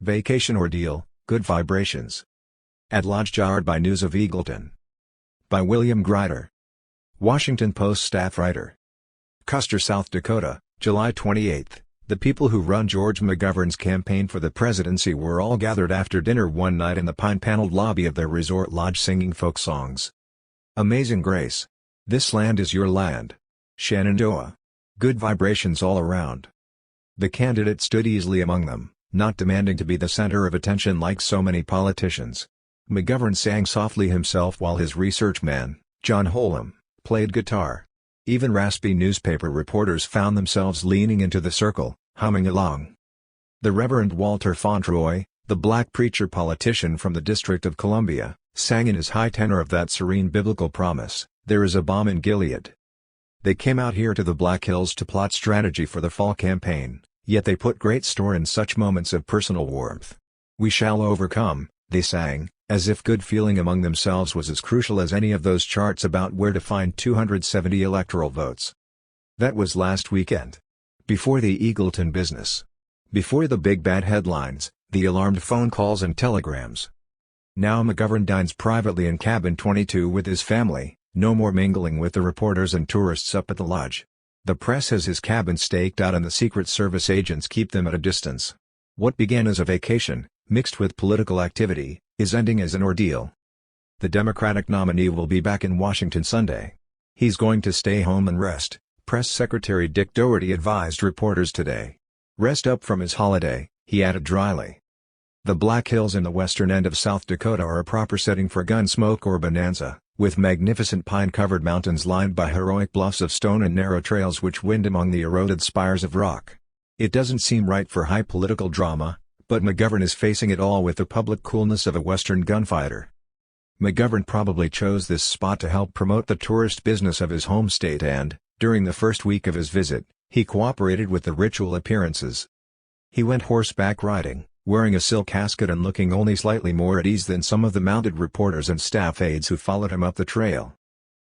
Vacation ordeal, good vibrations. At Lodge jarred by news of Eagleton. By William Grider. Washington Post staff writer. Custer, South Dakota, July 28. The people who run George McGovern's campaign for the presidency were all gathered after dinner one night in the pine-paneled lobby of their resort lodge singing folk songs. Amazing Grace. This land is your land. Shenandoah. Good vibrations all around. The candidate stood easily among them, not demanding to be the center of attention like so many politicians. McGovern sang softly himself while his research man, John Holm, played guitar. Even raspy newspaper reporters found themselves leaning into the circle, humming along. The Reverend Walter Fauntroy, the black preacher politician from the District of Columbia, sang in his high tenor of that serene biblical promise, "There is a balm in Gilead." They came out here to the Black Hills to plot strategy for the fall campaign, yet they put great store in such moments of personal warmth. "We shall overcome," they sang, as if good feeling among themselves was as crucial as any of those charts about where to find 270 electoral votes. That was last weekend. Before the Eagleton business. Before the big bad headlines, the alarmed phone calls and telegrams. Now McGovern dines privately in cabin 22 with his family, no more mingling with the reporters and tourists up at the lodge. The press has his cabin staked out and the Secret Service agents keep them at a distance. What began as a vacation, mixed with political activity, is ending as an ordeal. The Democratic nominee will be back in Washington Sunday. He's going to stay home and rest, Press Secretary Dick Doherty advised reporters today. Rest up from his holiday, he added dryly. The Black Hills in the western end of South Dakota are a proper setting for Gunsmoke or Bonanza, with magnificent pine-covered mountains lined by heroic bluffs of stone and narrow trails which wind among the eroded spires of rock. It doesn't seem right for high political drama, but McGovern is facing it all with the public coolness of a Western gunfighter. McGovern probably chose this spot to help promote the tourist business of his home state and, during the first week of his visit, he cooperated with the ritual appearances. He went horseback riding, wearing a silk casket and looking only slightly more at ease than some of the mounted reporters and staff aides who followed him up the trail.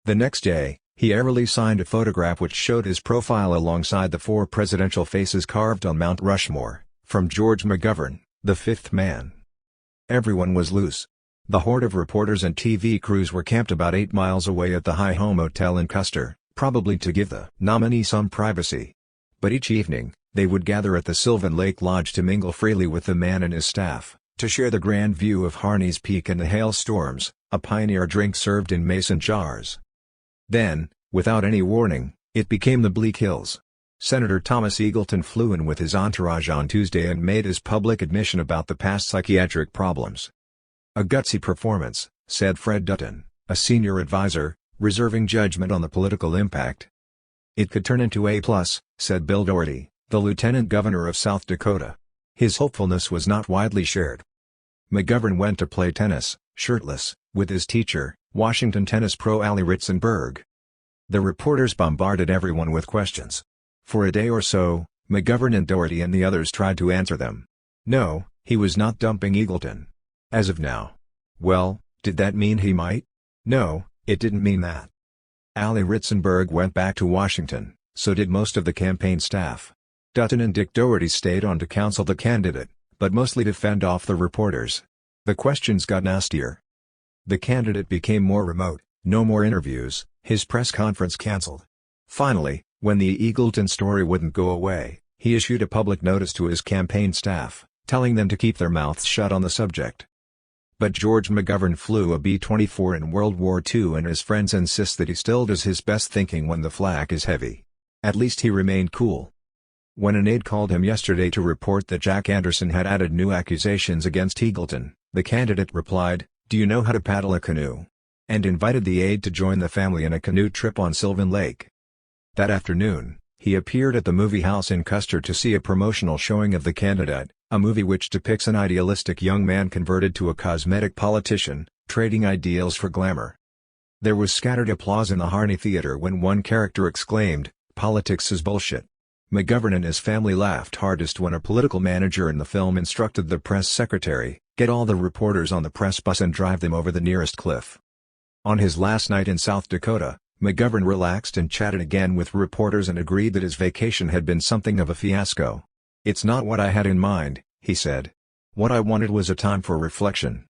The next day, he airily signed a photograph which showed his profile alongside the 4 presidential faces carved on Mount Rushmore. From George McGovern, the fifth man. Everyone was loose. The horde of reporters and TV crews were camped about 8 miles away at the High Home Hotel in Custer, probably to give the nominee some privacy. But each evening, they would gather at the Sylvan Lake Lodge to mingle freely with the man and his staff, to share the grand view of Harney's Peak and the hailstorms, a pioneer drink served in mason jars. Then, without any warning, it became the Bleak Hills. Senator Thomas Eagleton flew in with his entourage on Tuesday and made his public admission about the past psychiatric problems. "A gutsy performance," said Fred Dutton, a senior advisor, reserving judgment on the political impact. "It could turn into A+, said Bill Doherty, the lieutenant governor of South Dakota. His hopefulness was not widely shared. McGovern went to play tennis, shirtless, with his teacher, Washington tennis pro Allie Ritzenberg. The reporters bombarded everyone with questions. For a day or so, McGovern and Doherty and the others tried to answer them. No, he was not dumping Eagleton. As of now. Well, did that mean he might? No, it didn't mean that. Allie Ritzenberg went back to Washington, so did most of the campaign staff. Dutton and Dick Doherty stayed on to counsel the candidate, but mostly to fend off the reporters. The questions got nastier. The candidate became more remote, no more interviews, his press conference cancelled. Finally, when the Eagleton story wouldn't go away, he issued a public notice to his campaign staff, telling them to keep their mouths shut on the subject. But George McGovern flew a B-24 in World War II and his friends insist that he still does his best thinking when the flak is heavy. At least he remained cool. When an aide called him yesterday to report that Jack Anderson had added new accusations against Eagleton, the candidate replied, "Do you know how to paddle a canoe?" and invited the aide to join the family in a canoe trip on Sylvan Lake. That afternoon, he appeared at the movie house in Custer to see a promotional showing of The Candidate, a movie which depicts an idealistic young man converted to a cosmetic politician, trading ideals for glamour. There was scattered applause in the Harney Theater when one character exclaimed, "Politics is bullshit." McGovern and his family laughed hardest when a political manager in the film instructed the press secretary, "Get all the reporters on the press bus and drive them over the nearest cliff." On his last night in South Dakota, McGovern relaxed and chatted again with reporters and agreed that his vacation had been something of a fiasco. "It's not what I had in mind," he said. "What I wanted was a time for reflection."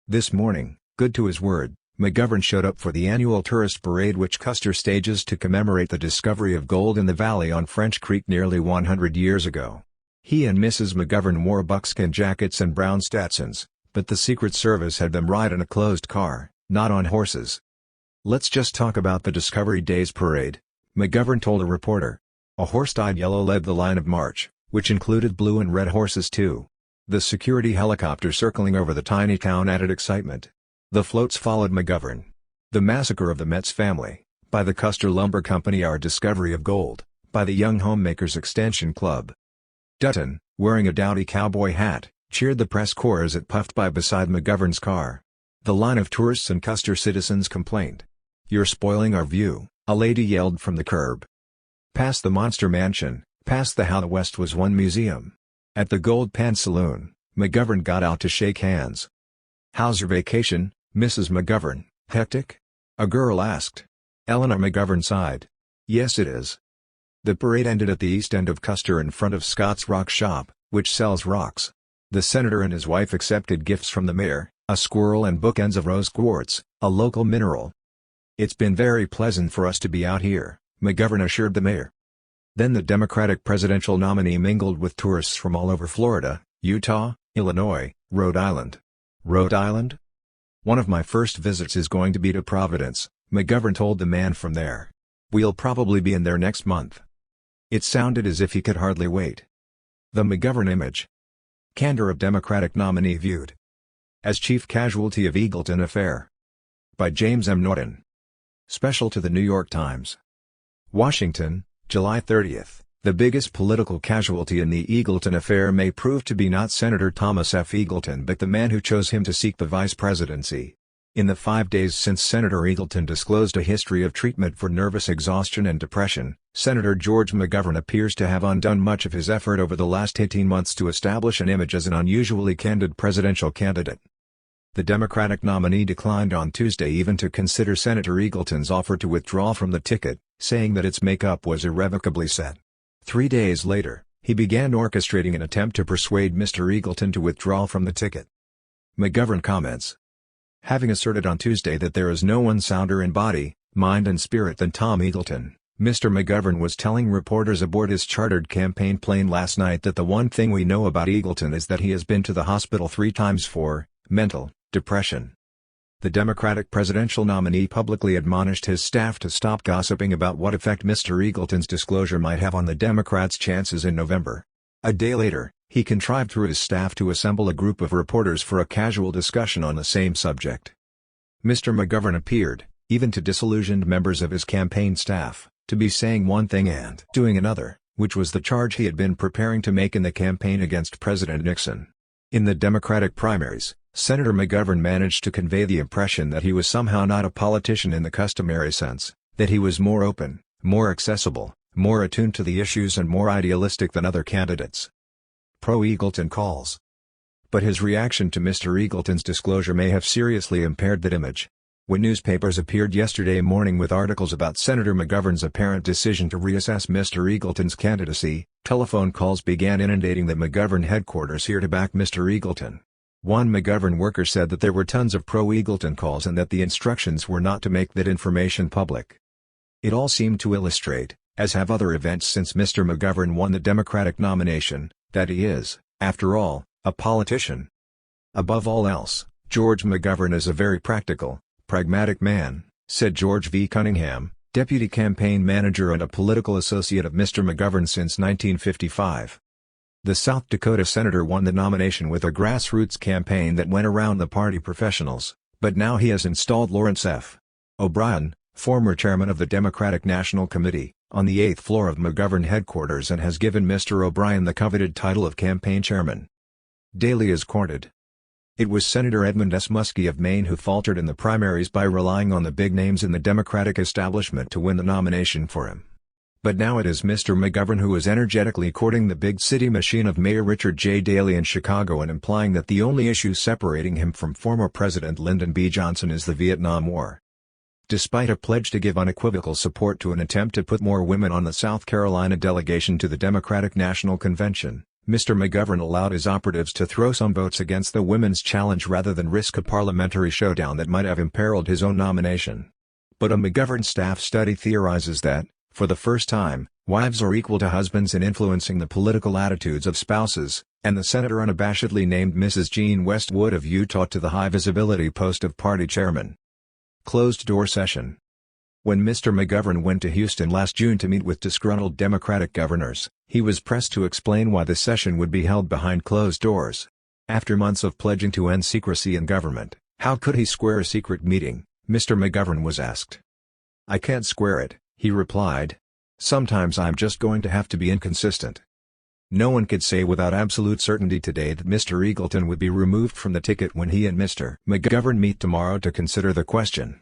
This morning, good to his word, McGovern showed up for the annual tourist parade which Custer stages to commemorate the discovery of gold in the valley on French Creek nearly 100 years ago. He and Mrs. McGovern wore buckskin jackets and brown Stetsons, but the Secret Service had them ride in a closed car, not on horses. "Let's just talk about the Discovery Days parade," McGovern told a reporter. A horse-dyed yellow led the line of march, which included blue and red horses too. The security helicopter circling over the tiny town added excitement. The floats followed McGovern. "The Massacre of the Metz Family," by the Custer Lumber Company. "Our Discovery of Gold," by the Young Homemakers Extension Club. Dutton, wearing a dowdy cowboy hat, cheered the press corps as it puffed by beside McGovern's car. The line of tourists and Custer citizens complained. "You're spoiling our view," a lady yelled from the curb. Past the Monster Mansion, past the How the West Was Won Museum. At the Gold Pan Saloon, McGovern got out to shake hands. "How's your vacation, Mrs. McGovern? Hectic?" a girl asked. Eleanor McGovern sighed. "Yes, it is." The parade ended at the east end of Custer in front of Scott's Rock Shop, which sells rocks. The senator and his wife accepted gifts from the mayor, a squirrel and bookends of rose quartz, a local mineral. "It's been very pleasant for us to be out here," McGovern assured the mayor. Then the Democratic presidential nominee mingled with tourists from all over Florida, Utah, Illinois, Rhode Island. "Rhode Island? One of my first visits is going to be to Providence," McGovern told the man from there. "We'll probably be in there next month." It sounded as if he could hardly wait. The McGovern image. Candor of Democratic nominee viewed as chief casualty of Eagleton affair. By James M. Norton. Special to the New York Times. Washington, July 30. The biggest political casualty in the Eagleton affair may prove to be not Senator Thomas F. Eagleton but the man who chose him to seek the vice presidency. In the 5 days since Senator Eagleton disclosed a history of treatment for nervous exhaustion and depression, Senator George McGovern appears to have undone much of his effort over the last 18 months to establish an image as an unusually candid presidential candidate. The Democratic nominee declined on Tuesday even to consider Senator Eagleton's offer to withdraw from the ticket, saying that its makeup was irrevocably set. 3 days later, he began orchestrating an attempt to persuade Mr. Eagleton to withdraw from the ticket. McGovern comments. Having asserted on Tuesday that there is no one sounder in body, mind and spirit than Tom Eagleton, Mr. McGovern was telling reporters aboard his chartered campaign plane last night that the one thing we know about Eagleton is that he has been to the hospital 3 times for mental depression. The Democratic presidential nominee publicly admonished his staff to stop gossiping about what effect Mr. Eagleton's disclosure might have on the Democrats' chances in November. A day later, he contrived through his staff to assemble a group of reporters for a casual discussion on the same subject. Mr. McGovern appeared, even to disillusioned members of his campaign staff, to be saying one thing and doing another, which was the charge he had been preparing to make in the campaign against President Nixon. In the Democratic primaries, Senator McGovern managed to convey the impression that he was somehow not a politician in the customary sense, that he was more open, more accessible, more attuned to the issues and more idealistic than other candidates. Pro-Eagleton calls. But his reaction to Mr. Eagleton's disclosure may have seriously impaired that image. When newspapers appeared yesterday morning with articles about Senator McGovern's apparent decision to reassess Mr. Eagleton's candidacy, telephone calls began inundating the McGovern headquarters here to back Mr. Eagleton. One McGovern worker said that there were tons of pro-Eagleton calls and that the instructions were not to make that information public. It all seemed to illustrate, as have other events since Mr. McGovern won the Democratic nomination, that he is, after all, a politician. Above all else, George McGovern is a very practical, pragmatic man, said George V. Cunningham, deputy campaign manager and a political associate of Mr. McGovern since 1955. The South Dakota senator won the nomination with a grassroots campaign that went around the party professionals, but now he has installed Lawrence F. O'Brien, former chairman of the Democratic National Committee, on the 8th floor of McGovern headquarters and has given Mr. O'Brien the coveted title of campaign chairman. Daley is courted. It was Senator Edmund S. Muskie of Maine who faltered in the primaries by relying on the big names in the Democratic establishment to win the nomination for him. But now it is Mr. McGovern who is energetically courting the big city machine of Mayor Richard J. Daley in Chicago and implying that the only issue separating him from former President Lyndon B. Johnson is the Vietnam War. Despite a pledge to give unequivocal support to an attempt to put more women on the South Carolina delegation to the Democratic National Convention, Mr. McGovern allowed his operatives to throw some votes against the women's challenge rather than risk a parliamentary showdown that might have imperiled his own nomination. But a McGovern staff study theorizes that, for the first time, wives are equal to husbands in influencing the political attitudes of spouses, and the senator unabashedly named Mrs. Jean Westwood of Utah to the high-visibility post of party chairman. Closed-door session. When Mr. McGovern went to Houston last June to meet with disgruntled Democratic governors, he was pressed to explain why the session would be held behind closed doors. After months of pledging to end secrecy in government, how could he square a secret meeting, Mr. McGovern was asked. "I can't square it," he replied. "Sometimes I'm just going to have to be inconsistent." No one could say without absolute certainty today that Mr. Eagleton would be removed from the ticket when he and Mr. McGovern meet tomorrow to consider the question.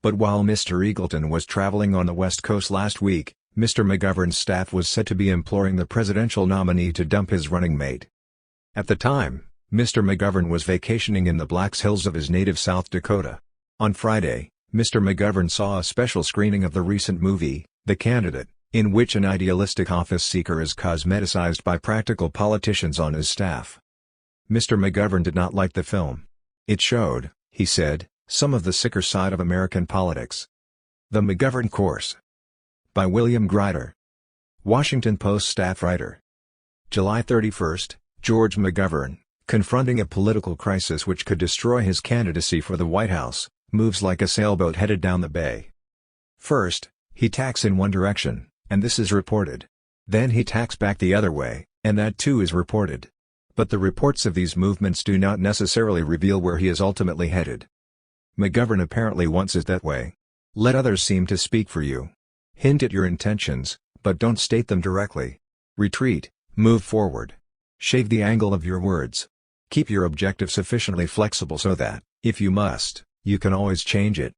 But while Mr. Eagleton was traveling on the West Coast last week, Mr. McGovern's staff was said to be imploring the presidential nominee to dump his running mate. At the time, Mr. McGovern was vacationing in the Black Hills of his native South Dakota. On Friday, Mr. McGovern saw a special screening of the recent movie, The Candidate, in which an idealistic office seeker is cosmeticized by practical politicians on his staff. Mr. McGovern did not like the film. It showed, he said, some of the sicker side of American politics. The McGovern Course. By William Grider. Washington Post staff writer. July 31, George McGovern, confronting a political crisis which could destroy his candidacy for the White House, moves like a sailboat headed down the bay. First, he tacks in one direction, and this is reported. Then he tacks back the other way, and that too is reported. But the reports of these movements do not necessarily reveal where he is ultimately headed. McGovern apparently wants it that way. Let others seem to speak for you. Hint at your intentions, but don't state them directly. Retreat, move forward. Shave the angle of your words. Keep your objective sufficiently flexible so that, if you must, you can always change it.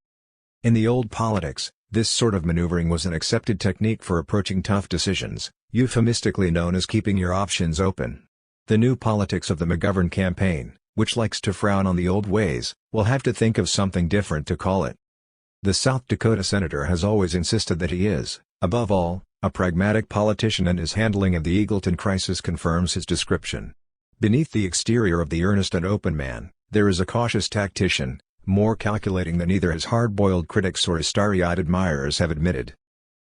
In the old politics, this sort of maneuvering was an accepted technique for approaching tough decisions, euphemistically known as keeping your options open. The new politics of the McGovern campaign, which likes to frown on the old ways, will have to think of something different to call it. The South Dakota senator has always insisted that he is, above all, a pragmatic politician, and his handling of the Eagleton crisis confirms his description. Beneath the exterior of the earnest and open man, there is a cautious tactician, more calculating than either his hard-boiled critics or his starry-eyed admirers have admitted.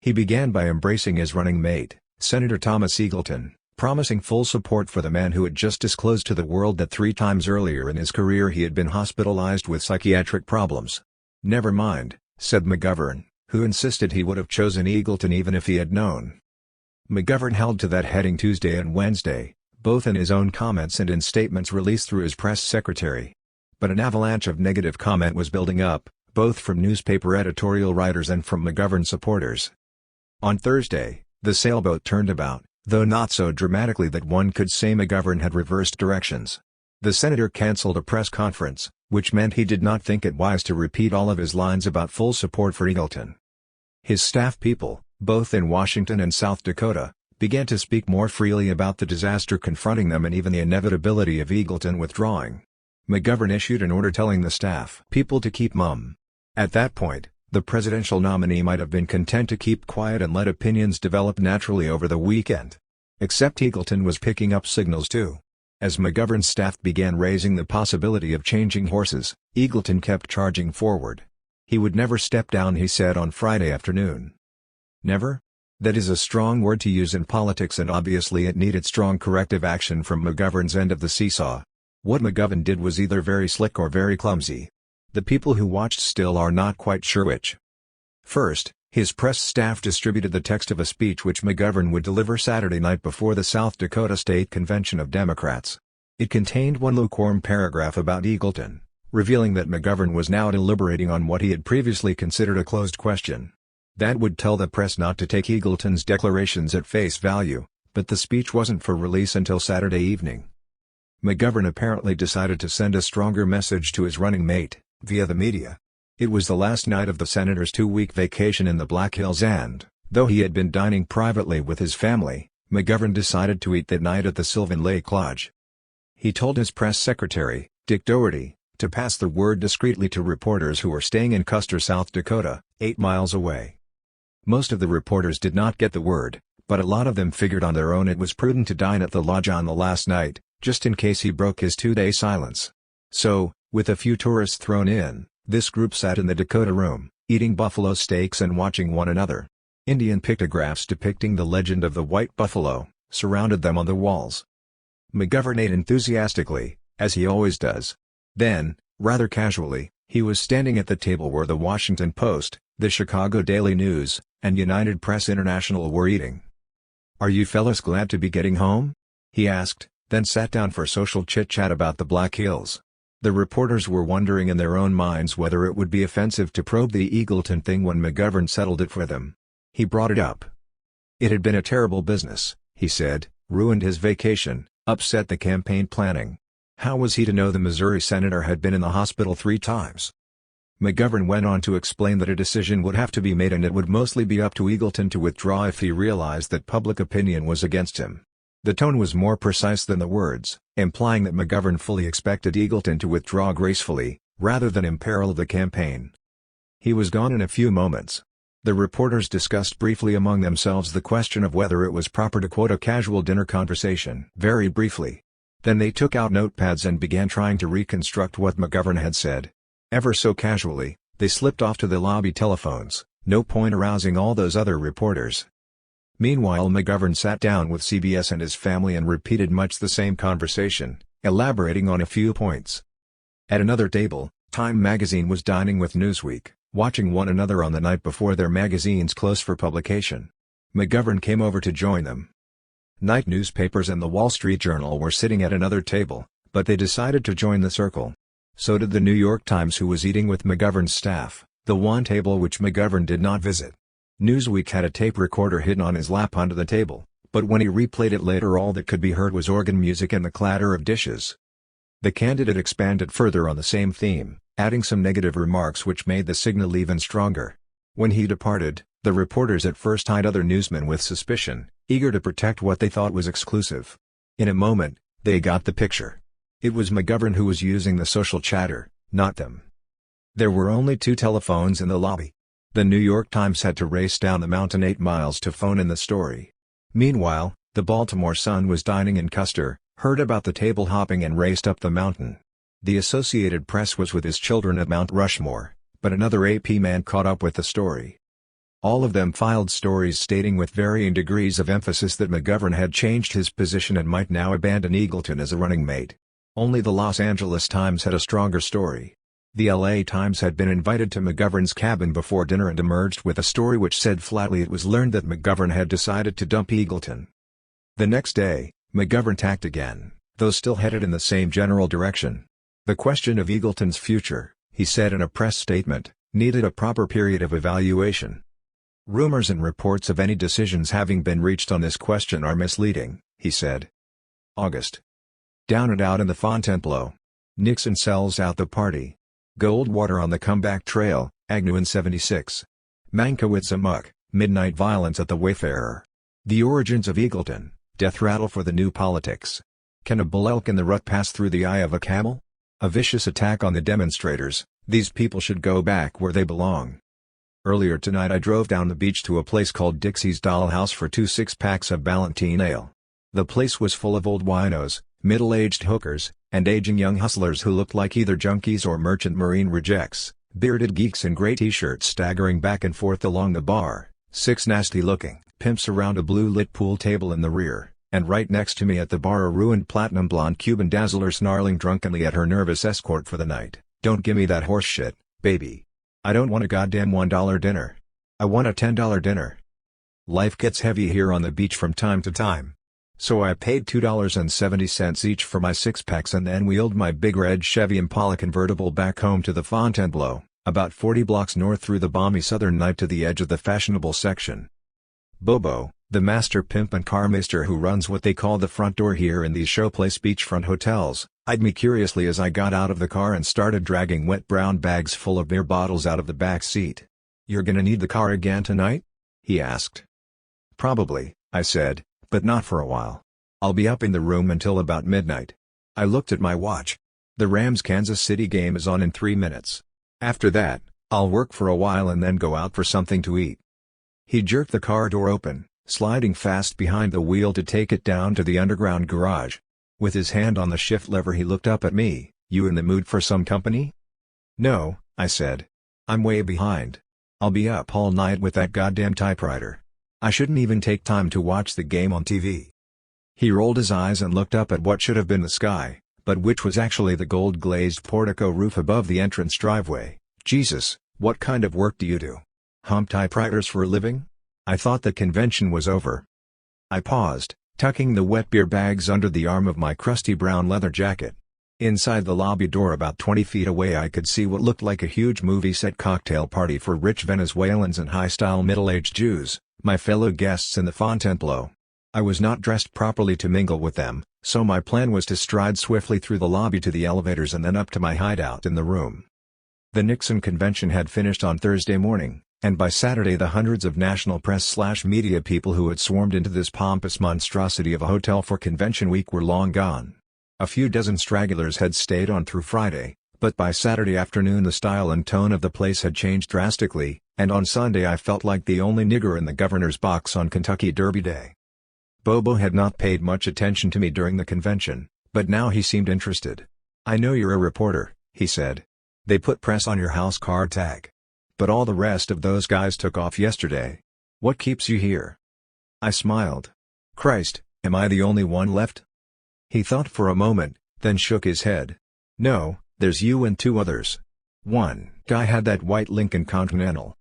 He began by embracing his running mate, Senator Thomas Eagleton, promising full support for the man who had just disclosed to the world that 3 times earlier in his career he had been hospitalized with psychiatric problems. "Never mind," said McGovern, who insisted he would have chosen Eagleton even if he had known. McGovern held to that heading Tuesday and Wednesday, both in his own comments and in statements released through his press secretary. But an avalanche of negative comment was building up, both from newspaper editorial writers and from McGovern supporters. On Thursday, the sailboat turned about, though not so dramatically that one could say McGovern had reversed directions. The senator canceled a press conference, which meant he did not think it wise to repeat all of his lines about full support for Eagleton. His staff people, both in Washington and South Dakota, began to speak more freely about the disaster confronting them and even the inevitability of Eagleton withdrawing. McGovern issued an order telling the staff people to keep mum. At that point, the presidential nominee might have been content to keep quiet and let opinions develop naturally over the weekend. Except Eagleton was picking up signals too. As McGovern's staff began raising the possibility of changing horses, Eagleton kept charging forward. He would never step down, he said on Friday afternoon. Never? That is a strong word to use in politics, and obviously it needed strong corrective action from McGovern's end of the seesaw. What McGovern did was either very slick or very clumsy. The people who watched still are not quite sure which. First, his press staff distributed the text of a speech which McGovern would deliver Saturday night before the South Dakota State Convention of Democrats. It contained one lukewarm paragraph about Eagleton, revealing that McGovern was now deliberating on what he had previously considered a closed question. That would tell the press not to take Eagleton's declarations at face value, but the speech wasn't for release until Saturday evening. McGovern apparently decided to send a stronger message to his running mate, via the media. It was the last night of the senator's 2-week vacation in the Black Hills and, though he had been dining privately with his family, McGovern decided to eat that night at the Sylvan Lake Lodge. He told his press secretary, Dick Doherty, to pass the word discreetly to reporters who were staying in Custer, South Dakota, 8 miles away. Most of the reporters did not get the word, but a lot of them figured on their own it was prudent to dine at the lodge on the last night, just in case he broke his 2-day silence. So, with a few tourists thrown in, this group sat in the Dakota room, eating buffalo steaks and watching one another. Indian pictographs depicting the legend of the white buffalo surrounded them on the walls. McGovern ate enthusiastically, as he always does. Then, rather casually, he was standing at the table where the Washington Post, the Chicago Daily News, and United Press International were eating. "Are you fellas glad to be getting home?" he asked, then sat down for social chit-chat about the Black Hills. The reporters were wondering in their own minds whether it would be offensive to probe the Eagleton thing when McGovern settled it for them. He brought it up. It had been a terrible business, he said, ruined his vacation, upset the campaign planning. How was he to know the Missouri senator had been in the hospital 3 times? McGovern went on to explain that a decision would have to be made and it would mostly be up to Eagleton to withdraw if he realized that public opinion was against him. The tone was more precise than the words, implying that McGovern fully expected Eagleton to withdraw gracefully, rather than imperil the campaign. He was gone in a few moments. The reporters discussed briefly among themselves the question of whether it was proper to quote a casual dinner conversation. Very briefly. Then they took out notepads and began trying to reconstruct what McGovern had said. Ever so casually, they slipped off to the lobby telephones, no point arousing all those other reporters. Meanwhile, McGovern sat down with CBS and his family and repeated much the same conversation, elaborating on a few points. At another table, Time magazine was dining with Newsweek, watching one another on the night before their magazines closed for publication. McGovern came over to join them. Night newspapers and the Wall Street Journal were sitting at another table, but they decided to join the circle. So did the New York Times, who was eating with McGovern's staff, the one table which McGovern did not visit. Newsweek had a tape recorder hidden on his lap under the table, but when he replayed it later all that could be heard was organ music and the clatter of dishes. The candidate expanded further on the same theme, adding some negative remarks which made the signal even stronger. When he departed, the reporters at first eyed other newsmen with suspicion, eager to protect what they thought was exclusive. In a moment, they got the picture. It was McGovern who was using the social chatter, not them. There were only 2 telephones in the lobby. The New York Times had to race down the mountain 8 miles to phone in the story. Meanwhile, the Baltimore Sun was dining in Custer, heard about the table hopping and raced up the mountain. The Associated Press was with his children at Mount Rushmore, but another AP man caught up with the story. All of them filed stories stating with varying degrees of emphasis that McGovern had changed his position and might now abandon Eagleton as a running mate. Only the Los Angeles Times had a stronger story. The LA Times had been invited to McGovern's cabin before dinner and emerged with a story which said flatly it was learned that McGovern had decided to dump Eagleton. The next day, McGovern tacked again, though still headed in the same general direction. The question of Eagleton's future, he said in a press statement, needed a proper period of evaluation. Rumors and reports of any decisions having been reached on this question are misleading, he said. August. Down and out in the Fontainebleau. Nixon sells out the party. Goldwater on the comeback trail, Agnew in 76. Mankiewicz amok, midnight violence at the Wayfarer. The origins of Eagleton, death rattle for the new politics. Can a bull elk in the rut pass through the eye of a camel? A vicious attack on the demonstrators, these people should go back where they belong. Earlier tonight I drove down the beach to a place called Dixie's Dollhouse for 2 6-packs of Ballantine ale. The place was full of old winos, middle-aged hookers, and aging young hustlers who looked like either junkies or merchant marine rejects, bearded geeks in gray t-shirts staggering back and forth along the bar, 6 nasty-looking pimps around a blue-lit pool table in the rear, and right next to me at the bar a ruined platinum blonde Cuban dazzler snarling drunkenly at her nervous escort for the night. Don't gimme that horse shit, baby. I don't want a goddamn $1 dinner. I want a $10 dinner. Life gets heavy here on the beach from time to time. So I paid $2.70 each for my 6-packs and then wheeled my big red Chevy Impala convertible back home to the Fontainebleau, about 40 blocks north through the balmy southern night to the edge of the fashionable section. Bobo, the master pimp and carmaster who runs what they call the front door here in these showplace beachfront hotels, eyed me curiously as I got out of the car and started dragging wet brown bags full of beer bottles out of the back seat. "You're gonna need the car again tonight?" he asked. "Probably," I said, "but not for a while. I'll be up in the room until about midnight." I looked at my watch. The Rams-Kansas City game is on in 3 minutes. After that, I'll work for a while and then go out for something to eat." He jerked the car door open, sliding fast behind the wheel to take it down to the underground garage. With his hand on the shift lever he looked up at me. "You in the mood for some company?" "No," I said. "I'm way behind. I'll be up all night with that goddamn typewriter. I shouldn't even take time to watch the game on TV." He rolled his eyes and looked up at what should have been the sky, but which was actually the gold-glazed portico roof above the entrance driveway. "Jesus, what kind of work do you do? Hump typewriters for a living? I thought the convention was over." I paused, tucking the wet beer bags under the arm of my crusty brown leather jacket. Inside the lobby door about 20 feet away I could see what looked like a huge movie set cocktail party for rich Venezuelans and high-style middle-aged Jews, my fellow guests in the Fontainebleau. I was not dressed properly to mingle with them, so my plan was to stride swiftly through the lobby to the elevators and then up to my hideout in the room. The Nixon convention had finished on Thursday morning, and by Saturday the hundreds of national press/media people who had swarmed into this pompous monstrosity of a hotel for convention week were long gone. A few dozen stragglers had stayed on through Friday, but by Saturday afternoon the style and tone of the place had changed drastically, and on Sunday I felt like the only nigger in the governor's box on Kentucky Derby Day. Bobo had not paid much attention to me during the convention, but now he seemed interested. "I know you're a reporter," he said. "They put press on your house card tag. But all the rest of those guys took off yesterday. What keeps you here?" I smiled. "Christ, am I the only one left?" He thought for a moment, then shook his head. "No, there's you and 2 others. One guy had that white Lincoln Continental."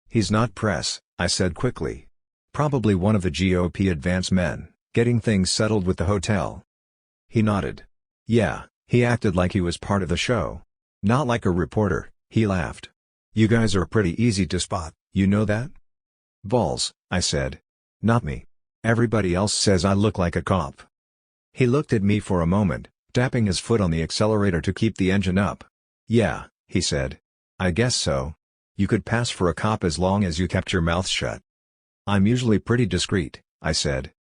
"He's not press," I said quickly. "Probably one of the GOP advance men, getting things settled with the hotel." He nodded. "Yeah, he acted like he was part of the show. Not like a reporter," he laughed. "You guys are pretty easy to spot, you know that?" "Balls," I said. "Not me. Everybody else says I look like a cop." He looked at me for a moment, tapping his foot on the accelerator to keep the engine up. "Yeah," he said. "I guess so. You could pass for a cop as long as you kept your mouth shut." "I'm usually pretty discreet," I said.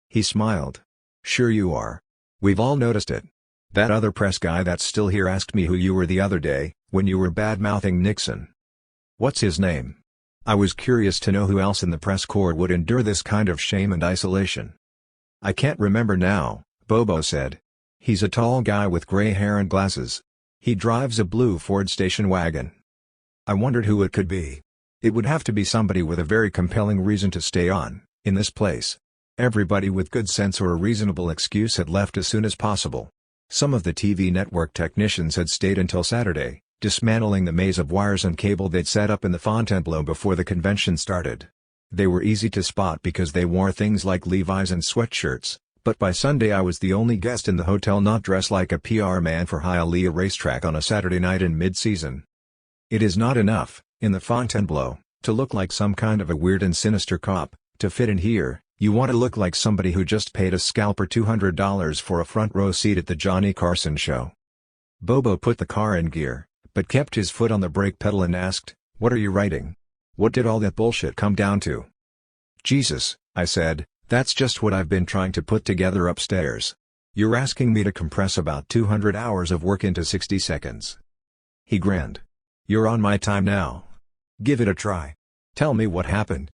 He smiled. "Sure you are. We've all noticed it. That other press guy that's still here asked me who you were the other day, when you were bad-mouthing Nixon." "What's his name?" I was curious to know who else in the press corps would endure this kind of shame and isolation. "I can't remember now," Bobo said. "He's a tall guy with gray hair and glasses. He drives a blue Ford station wagon." I wondered who it could be. It would have to be somebody with a very compelling reason to stay on, in this place. Everybody with good sense or a reasonable excuse had left as soon as possible. Some of the TV network technicians had stayed until Saturday, dismantling the maze of wires and cable they'd set up in the Fontainebleau before the convention started. They were easy to spot because they wore things like Levi's and sweatshirts, but by Sunday I was the only guest in the hotel not dressed like a PR man for Hialeah racetrack on a Saturday night in mid-season. It is not enough, in the Fontainebleau, to look like some kind of a weird and sinister cop. To fit in here, you want to look like somebody who just paid a scalper $200 for a front row seat at the Johnny Carson show. Bobo put the car in gear, but kept his foot on the brake pedal and asked, "What are you writing? What did all that bullshit come down to?" "Jesus," I said, "that's just what I've been trying to put together upstairs. You're asking me to compress about 200 hours of work into 60 seconds. He grinned. "You're on my time now. Give it a try. Tell me what happened."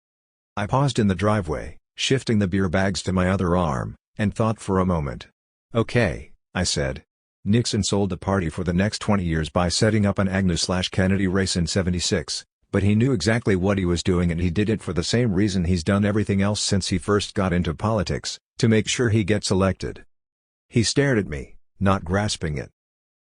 I paused in the driveway, shifting the beer bags to my other arm, and thought for a moment. "Okay," I said. "Nixon sold the party for the next 20 years by setting up an Agnew/Kennedy race in '76, but he knew exactly what he was doing and he did it for the same reason he's done everything else since he first got into politics, to make sure he gets elected." He stared at me, not grasping it.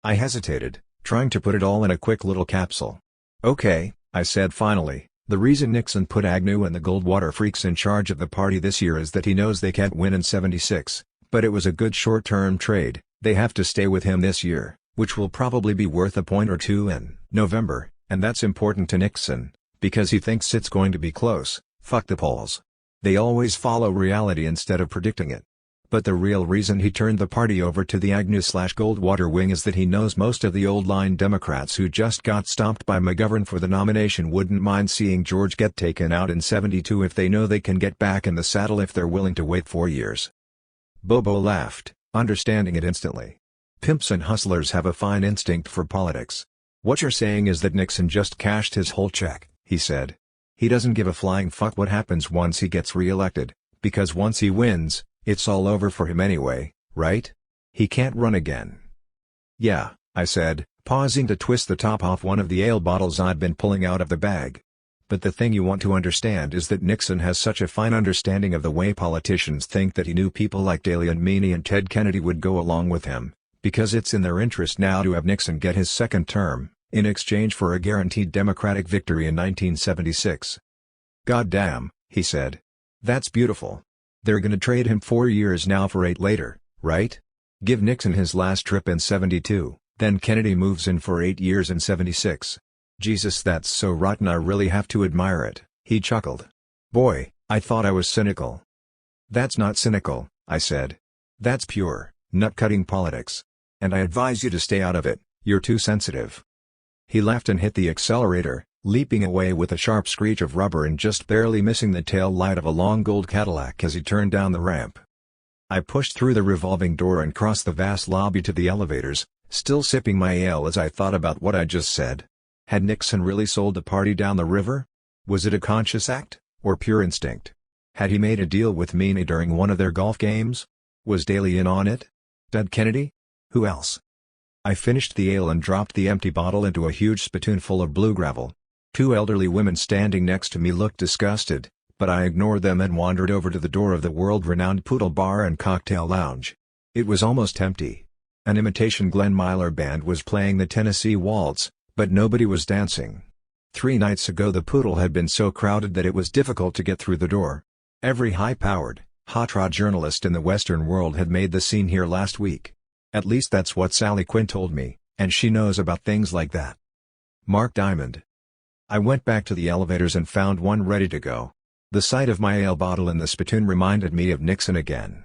I hesitated, trying to put it all in a quick little capsule. "Okay," I said finally, "the reason Nixon put Agnew and the Goldwater freaks in charge of the party this year is that he knows they can't win in '76, but it was a good short-term trade. They have to stay with him this year, which will probably be worth a point or two in November, and that's important to Nixon, because he thinks it's going to be close. Fuck the polls. They always follow reality instead of predicting it. But the real reason he turned the party over to the Agnew/Goldwater wing is that he knows most of the old-line Democrats who just got stomped by McGovern for the nomination wouldn't mind seeing George get taken out in '72 if they know they can get back in the saddle if they're willing to wait 4 years." Bobo laughed, understanding it instantly. Pimps and hustlers have a fine instinct for politics. What you're saying is that Nixon just cashed his whole check, he said. He doesn't give a flying fuck what happens once he gets re-elected, because once he wins, it's all over for him anyway, right? He can't run again. Yeah, I said, pausing to twist the top off one of the ale bottles I'd been pulling out of the bag. But the thing you want to understand is that Nixon has such a fine understanding of the way politicians think that he knew people like Daley and Meany and Ted Kennedy would go along with him, because it's in their interest now to have Nixon get his second term, in exchange for a guaranteed Democratic victory in 1976. "God damn," he said. "That's beautiful. They're gonna trade him 4 years now for 8 later, right? Give Nixon his last trip in 72, then Kennedy moves in for 8 years in 76. Jesus, that's so rotten, I really have to admire it," he chuckled. "Boy, I thought I was cynical." "That's not cynical," I said. "That's pure, nut-cutting politics. And I advise you to stay out of it, you're too sensitive." He laughed and hit the accelerator, leaping away with a sharp screech of rubber and just barely missing the tail light of a long gold Cadillac as he turned down the ramp. I pushed through the revolving door and crossed the vast lobby to the elevators, still sipping my ale as I thought about what I just said. Had Nixon really sold the party down the river? Was it a conscious act, or pure instinct? Had he made a deal with Meany during one of their golf games? Was Daley in on it? Ted Kennedy? Who else? I finished the ale and dropped the empty bottle into a huge spittoon full of blue gravel. 2 elderly women standing next to me looked disgusted, but I ignored them and wandered over to the door of the world-renowned Poodle Bar and Cocktail Lounge. It was almost empty. An imitation Glenn Miller band was playing the Tennessee Waltz, but nobody was dancing. 3 nights ago the Poodle had been so crowded that it was difficult to get through the door. Every high-powered, hot-rod journalist in the Western world had made the scene here last week. At least that's what Sally Quinn told me, and she knows about things like that. Mark Diamond. I went back to the elevators and found one ready to go. The sight of my ale bottle in the spittoon reminded me of Nixon again.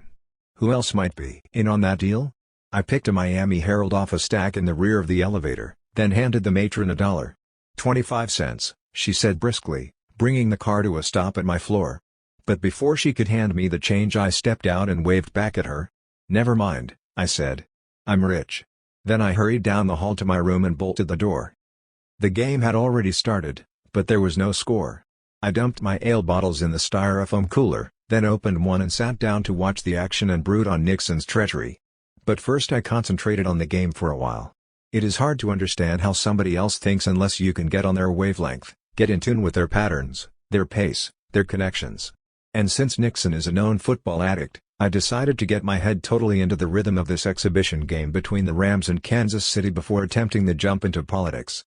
Who else might be in on that deal? I picked a Miami Herald off a stack in the rear of the elevator, then handed the matron $1. 25 cents, she said briskly, bringing the car to a stop at my floor. But before she could hand me the change I stepped out and waved back at her. "Never mind," I said. "I'm rich." Then I hurried down the hall to my room and bolted the door. The game had already started, but there was no score. I dumped my ale bottles in the styrofoam cooler, then opened one and sat down to watch the action and brood on Nixon's treachery. But first I concentrated on the game for a while. It is hard to understand how somebody else thinks unless you can get on their wavelength, get in tune with their patterns, their pace, their connections. And since Nixon is a known football addict, I decided to get my head totally into the rhythm of this exhibition game between the Rams and Kansas City before attempting the jump into politics.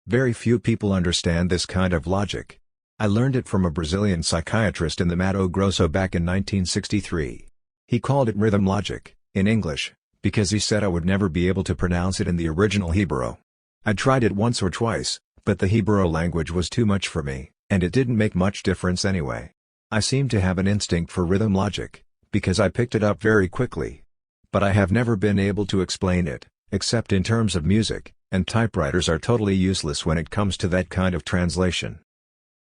Very few people understand this kind of logic. I learned it from a Brazilian psychiatrist in the Mato Grosso back in 1963. He called it rhythm logic, in English, because he said I would never be able to pronounce it in the original Hebrew. I tried it once or twice, but the Hebrew language was too much for me, and it didn't make much difference anyway. I seem to have an instinct for rhythm logic, because I picked it up very quickly. But I have never been able to explain it, except in terms of music, and typewriters are totally useless when it comes to that kind of translation.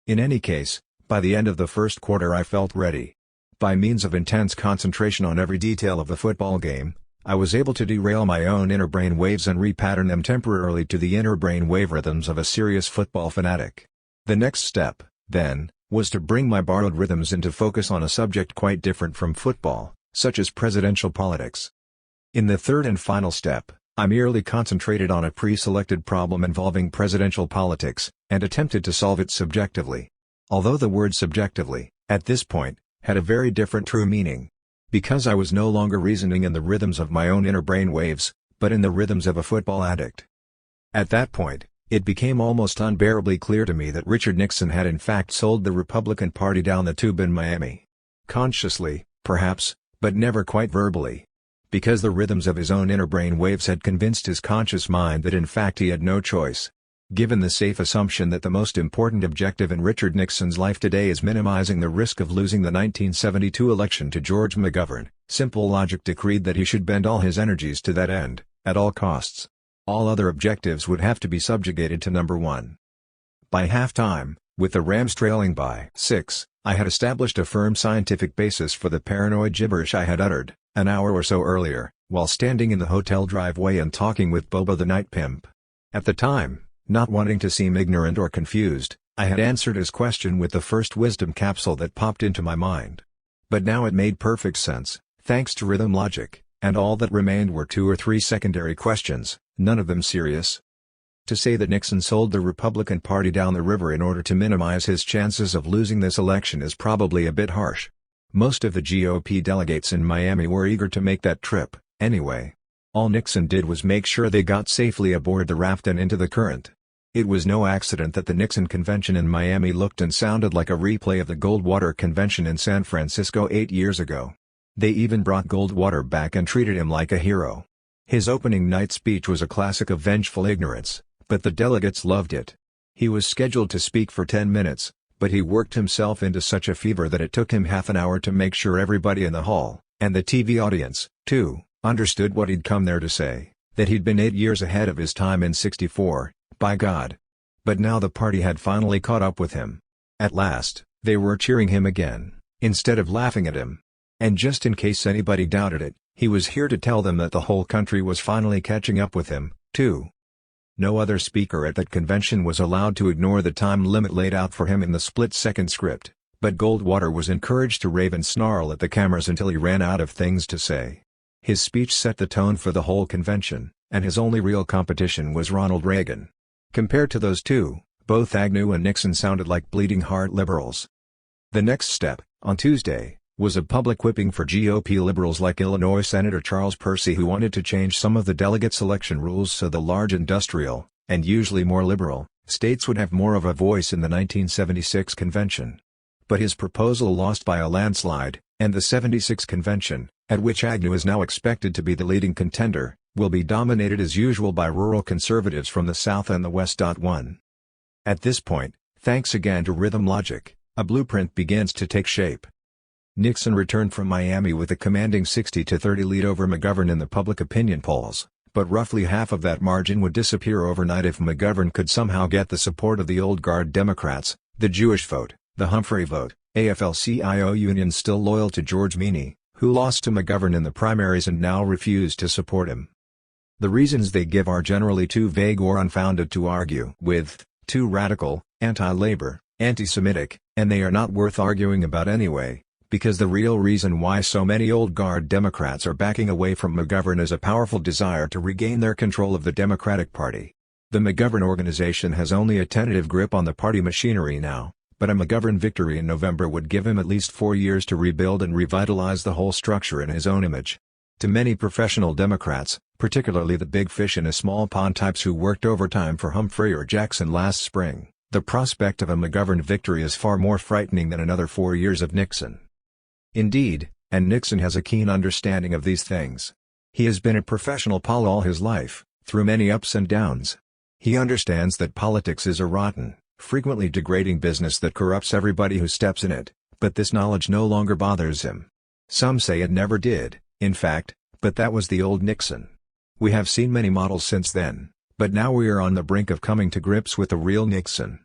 In any case, by the end of the first quarter I felt ready. By means of intense concentration on every detail of the football game, I was able to derail my own inner brain waves and repattern them temporarily to the inner brain wave rhythms of a serious football fanatic. The next step, then, was to bring my borrowed rhythms into focus on a subject quite different from football, such as presidential politics. In the third and final step, I merely concentrated on a pre-selected problem involving presidential politics, and attempted to solve it subjectively. Although the word subjectively, at this point, had a very different true meaning. Because I was no longer reasoning in the rhythms of my own inner brain waves, but in the rhythms of a football addict. At that point, it became almost unbearably clear to me that Richard Nixon had in fact sold the Republican Party down the tube in Miami. Consciously, perhaps, but never quite verbally. Because the rhythms of his own inner brain waves had convinced his conscious mind that in fact he had no choice. Given the safe assumption that the most important objective in Richard Nixon's life today is minimizing the risk of losing the 1972 election to George McGovern, simple logic decreed that he should bend all his energies to that end, at all costs. All other objectives would have to be subjugated to number one. By halftime, with the Rams trailing by 6, I had established a firm scientific basis for the paranoid gibberish I had uttered, an hour or so earlier, while standing in the hotel driveway and talking with Bobo the night pimp. At the time, not wanting to seem ignorant or confused, I had answered his question with the first wisdom capsule that popped into my mind. But now it made perfect sense, thanks to rhythm logic, and all that remained were 2 or 3 secondary questions, none of them serious. To say that Nixon sold the Republican Party down the river in order to minimize his chances of losing this election is probably a bit harsh. Most of the GOP delegates in Miami were eager to make that trip, anyway. All Nixon did was make sure they got safely aboard the raft and into the current. It was no accident that the Nixon convention in Miami looked and sounded like a replay of the Goldwater convention in San Francisco 8 years ago. They even brought Goldwater back and treated him like a hero. His opening night speech was a classic of vengeful ignorance, but the delegates loved it. He was scheduled to speak for 10 minutes, but he worked himself into such a fever that it took him half an hour to make sure everybody in the hall, and the TV audience, too, understood what he'd come there to say, that he'd been 8 years ahead of his time in '64. By God. But now the party had finally caught up with him. At last, they were cheering him again, instead of laughing at him. And just in case anybody doubted it, he was here to tell them that the whole country was finally catching up with him, too. No other speaker at that convention was allowed to ignore the time limit laid out for him in the split-second script, but Goldwater was encouraged to rave and snarl at the cameras until he ran out of things to say. His speech set the tone for the whole convention, and his only real competition was Ronald Reagan. Compared to those two, both Agnew and Nixon sounded like bleeding-heart liberals. The next step, on Tuesday, was a public whipping for GOP liberals like Illinois Senator Charles Percy, who wanted to change some of the delegates' election rules so the large industrial, and usually more liberal, states would have more of a voice in the 1976 convention. But his proposal lost by a landslide, and the '76 convention, at which Agnew is now expected to be the leading contender, will be dominated as usual by rural conservatives from the South and the West. At this point, thanks again to rhythm logic, a blueprint begins to take shape. Nixon returned from Miami with a commanding 60-30 lead over McGovern in the public opinion polls, but roughly half of that margin would disappear overnight if McGovern could somehow get the support of the old guard Democrats, the Jewish vote, the Humphrey vote, AFL-CIO unions still loyal to George Meany, who lost to McGovern in the primaries and now refuse to support him. The reasons they give are generally too vague or unfounded to argue with, too radical, anti-labor, anti-Semitic, and they are not worth arguing about anyway, because the real reason why so many old guard Democrats are backing away from McGovern is a powerful desire to regain their control of the Democratic Party. The McGovern organization has only a tentative grip on the party machinery now, but a McGovern victory in November would give him at least 4 years to rebuild and revitalize the whole structure in his own image. To many professional Democrats, particularly the big fish in a small pond types who worked overtime for Humphrey or Jackson last spring, the prospect of a McGovern victory is far more frightening than another 4 years of Nixon. Indeed, and Nixon has a keen understanding of these things. He has been a professional pol all his life, through many ups and downs. He understands that politics is a rotten, frequently degrading business that corrupts everybody who steps in it, but this knowledge no longer bothers him. Some say it never did, in fact, but that was the old Nixon. We have seen many models since then, but now we are on the brink of coming to grips with the real Nixon.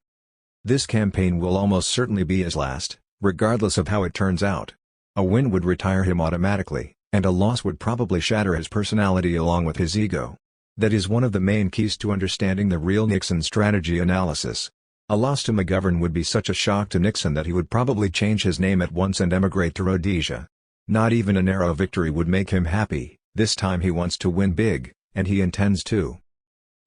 This campaign will almost certainly be his last, regardless of how it turns out. A win would retire him automatically, and a loss would probably shatter his personality along with his ego. That is one of the main keys to understanding the real Nixon strategy analysis. A loss to McGovern would be such a shock to Nixon that he would probably change his name at once and emigrate to Rhodesia. Not even a narrow victory would make him happy. This time he wants to win big, and he intends to.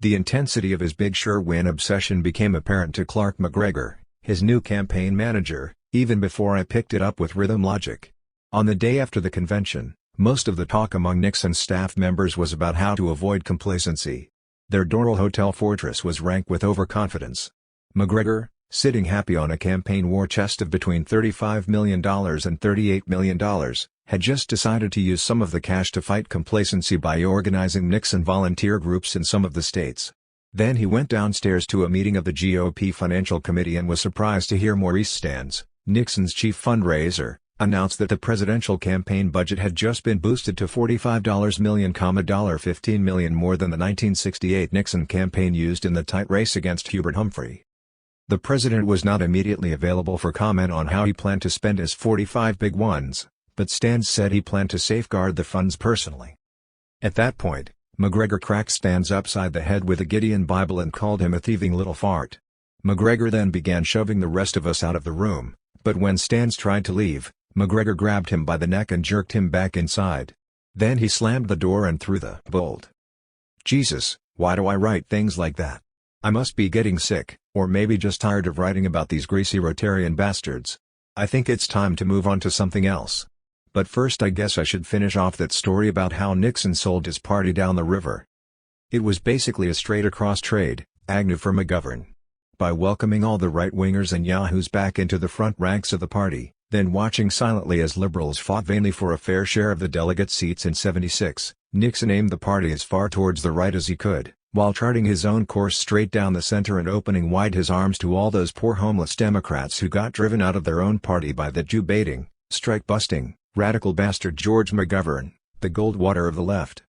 The intensity of his big sure win obsession became apparent to Clark McGregor, his new campaign manager, even before I picked it up with rhythm logic. On the day after the convention, most of the talk among Nixon's staff members was about how to avoid complacency. Their Doral Hotel fortress was rank with overconfidence. McGregor, sitting happy on a campaign war chest of between $35 million and $38 million, had just decided to use some of the cash to fight complacency by organizing Nixon volunteer groups in some of the states. Then he went downstairs to a meeting of the GOP Financial Committee and was surprised to hear Maurice Stans, Nixon's chief fundraiser, announce that the presidential campaign budget had just been boosted to $45 million, $15 million more than the 1968 Nixon campaign used in the tight race against Hubert Humphrey. The president was not immediately available for comment on how he planned to spend his 45 big ones, but Stans said he planned to safeguard the funds personally. At that point, McGregor cracked Stans upside the head with a Gideon Bible and called him a thieving little fart. McGregor then began shoving the rest of us out of the room, but when Stans tried to leave, McGregor grabbed him by the neck and jerked him back inside. Then he slammed the door and threw the bolt. Jesus, why do I write things like that? I must be getting sick, or maybe just tired of writing about these greasy Rotarian bastards. I think it's time to move on to something else. But first I guess I should finish off that story about how Nixon sold his party down the river. It was basically a straight-across trade, Agnew for McGovern. By welcoming all the right-wingers and yahoos back into the front ranks of the party, then watching silently as liberals fought vainly for a fair share of the delegate seats in '76, Nixon aimed the party as far towards the right as he could, while charting his own course straight down the center and opening wide his arms to all those poor homeless Democrats who got driven out of their own party by the Jew-baiting, strike-busting, radical bastard George McGovern, the Goldwater of the left.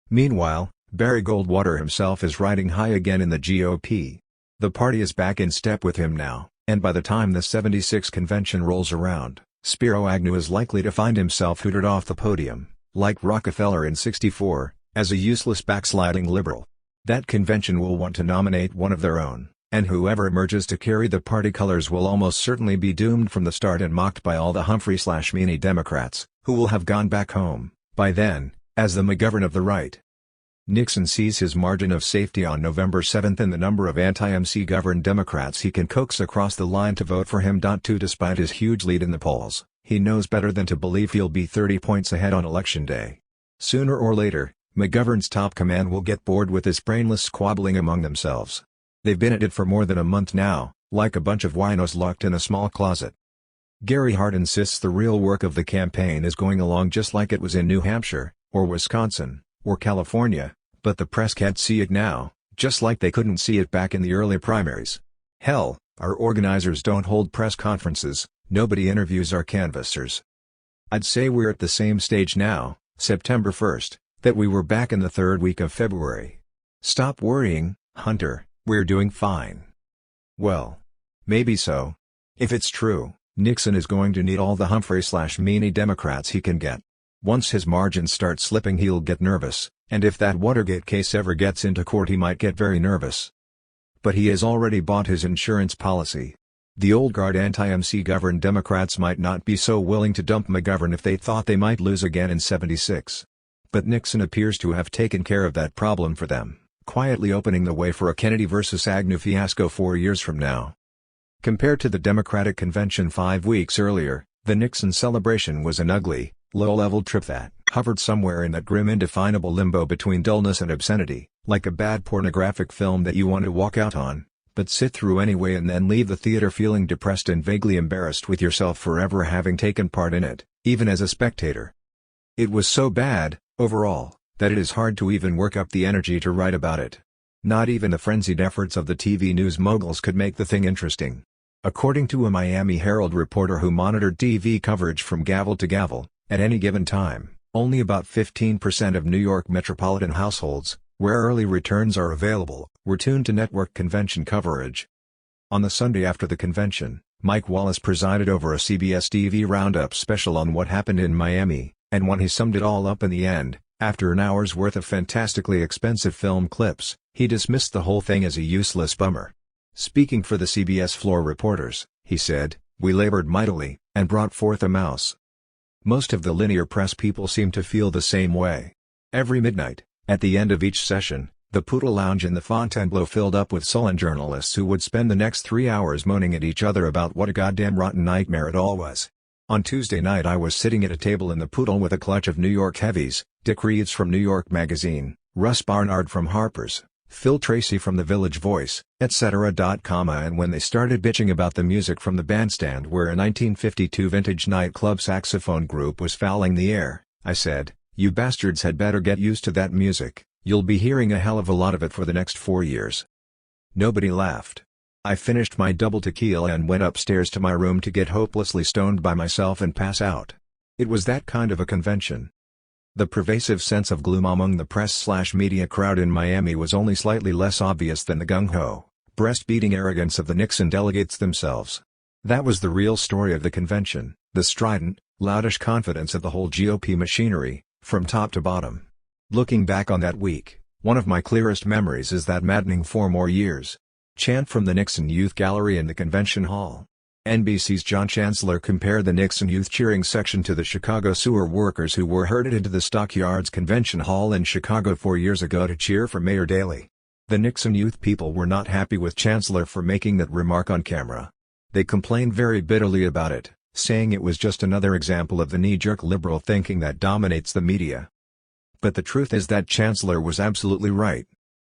Meanwhile, Barry Goldwater himself is riding high again in the GOP. The party is back in step with him now, and by the time the '76 convention rolls around, Spiro Agnew is likely to find himself hooted off the podium, like Rockefeller in '64, as a useless backsliding liberal. That convention will want to nominate one of their own, and whoever emerges to carry the party colors will almost certainly be doomed from the start and mocked by all the Humphrey/Meany Democrats, who will have gone back home, by then, as the McGovern of the right. Nixon sees his margin of safety on November 7 in the number of anti-MC-governed Democrats he can coax across the line to vote for him. Despite his huge lead in the polls, he knows better than to believe he'll be 30 points ahead on Election Day. Sooner or later, McGovern's top command will get bored with this brainless squabbling among themselves. They've been at it for more than a month now, like a bunch of winos locked in a small closet. Gary Hart insists the real work of the campaign is going along just like it was in New Hampshire, or Wisconsin, or California, but the press can't see it now, just like they couldn't see it back in the early primaries. Hell, our organizers don't hold press conferences, nobody interviews our canvassers. I'd say we're at the same stage now, September 1st, that we were back in the third week of February. Stop worrying, Hunter, we're doing fine. Well, maybe so. If it's true, Nixon is going to need all the Humphrey/Meany Democrats he can get. Once his margins start slipping he'll get nervous, and if that Watergate case ever gets into court he might get very nervous. But he has already bought his insurance policy. The old guard anti-MC-governed Democrats might not be so willing to dump McGovern if they thought they might lose again in '76. But Nixon appears to have taken care of that problem for them, quietly opening the way for a Kennedy versus Agnew fiasco 4 years from now. Compared to the Democratic convention 5 weeks earlier, the Nixon celebration was an ugly, low-level trip that hovered somewhere in that grim indefinable limbo between dullness and obscenity, like a bad pornographic film that you want to walk out on, but sit through anyway and then leave the theater feeling depressed and vaguely embarrassed with yourself for ever having taken part in it, even as a spectator. It was so bad, overall, that it is hard to even work up the energy to write about it. Not even the frenzied efforts of the TV news moguls could make the thing interesting. According to a Miami Herald reporter who monitored TV coverage from gavel to gavel, at any given time, only about 15% of New York metropolitan households, where early returns are available, were tuned to network convention coverage. On the Sunday after the convention, Mike Wallace presided over a CBS TV roundup special on what happened in Miami, and when he summed it all up in the end, after an hour's worth of fantastically expensive film clips, he dismissed the whole thing as a useless bummer. Speaking for the CBS floor reporters, he said, "We labored mightily, and brought forth a mouse." Most of the linear press people seem to feel the same way. Every midnight, at the end of each session, the Poodle Lounge in the Fontainebleau filled up with sullen journalists who would spend the next 3 hours moaning at each other about what a goddamn rotten nightmare it all was. On Tuesday night I was sitting at a table in the Poodle with a clutch of New York heavies, Dick Reeves from New York Magazine, Russ Barnard from Harper's, Phil Tracy from The Village Voice, etc. And when they started bitching about the music from the bandstand where a 1952 vintage nightclub saxophone group was fouling the air, I said, "You bastards had better get used to that music, you'll be hearing a hell of a lot of it for the next 4 years." Nobody laughed. I finished my double tequila and went upstairs to my room to get hopelessly stoned by myself and pass out. It was that kind of a convention. The pervasive sense of gloom among the press/media crowd in Miami was only slightly less obvious than the gung-ho, breast-beating arrogance of the Nixon delegates themselves. That was the real story of the convention, the strident, loudish confidence of the whole GOP machinery, from top to bottom. Looking back on that week, one of my clearest memories is that maddening 4 more years chant from the Nixon Youth Gallery in the Convention Hall. NBC's John Chancellor compared the Nixon Youth cheering section to the Chicago sewer workers who were herded into the Stockyards Convention Hall in Chicago 4 years ago to cheer for Mayor Daley. The Nixon Youth people were not happy with Chancellor for making that remark on camera. They complained very bitterly about it, saying it was just another example of the knee-jerk liberal thinking that dominates the media. But the truth is that Chancellor was absolutely right.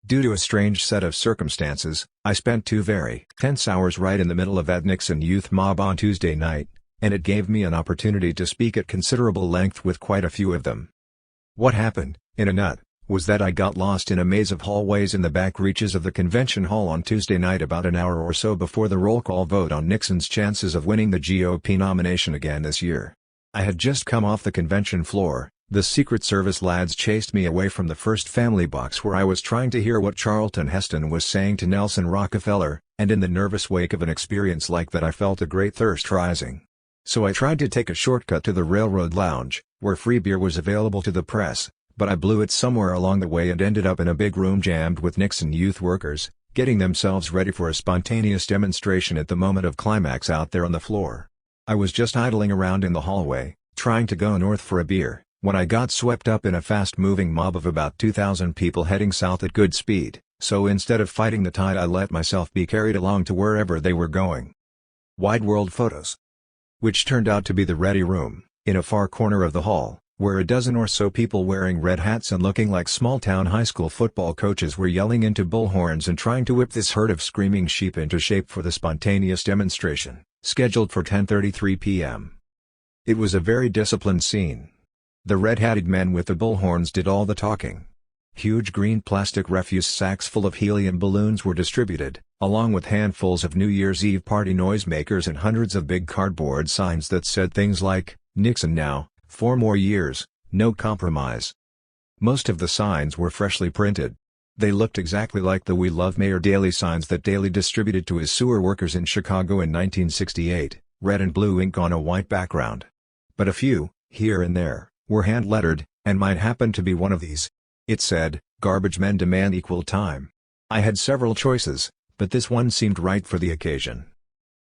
Due to a strange set of circumstances, I spent 2 very tense hours right in the middle of that Nixon youth mob on Tuesday night, and it gave me an opportunity to speak at considerable length with quite a few of them. What happened, in a nut, was that I got lost in a maze of hallways in the back reaches of the convention hall on Tuesday night about an hour or so before the roll call vote on Nixon's chances of winning the GOP nomination again this year. I had just come off the convention floor. The Secret Service lads chased me away from the first family box where I was trying to hear what Charlton Heston was saying to Nelson Rockefeller, and in the nervous wake of an experience like that I felt a great thirst rising. So I tried to take a shortcut to the Railroad Lounge, where free beer was available to the press, but I blew it somewhere along the way and ended up in a big room jammed with Nixon youth workers, getting themselves ready for a spontaneous demonstration at the moment of climax out there on the floor. I was just idling around in the hallway, trying to go north for a beer, when I got swept up in a fast-moving mob of about 2,000 people heading south at good speed, so instead of fighting the tide I let myself be carried along to wherever they were going. Wide World Photos. Which turned out to be the Ready Room, in a far corner of the hall, where a dozen or so people wearing red hats and looking like small-town high school football coaches were yelling into bullhorns and trying to whip this herd of screaming sheep into shape for the spontaneous demonstration, scheduled for 10:33 p.m. It was a very disciplined scene. The red-hatted men with the bullhorns did all the talking. Huge green plastic refuse sacks full of helium balloons were distributed, along with handfuls of New Year's Eve party noisemakers and hundreds of big cardboard signs that said things like, "Nixon now, 4 more years, no compromise." Most of the signs were freshly printed. They looked exactly like the "We Love Mayor Daley" signs that Daley distributed to his sewer workers in Chicago in 1968, red and blue ink on a white background. But a few, here and there, were hand-lettered, and might happen to be one of these. It said, "Garbage men demand equal time." I had several choices, but this one seemed right for the occasion.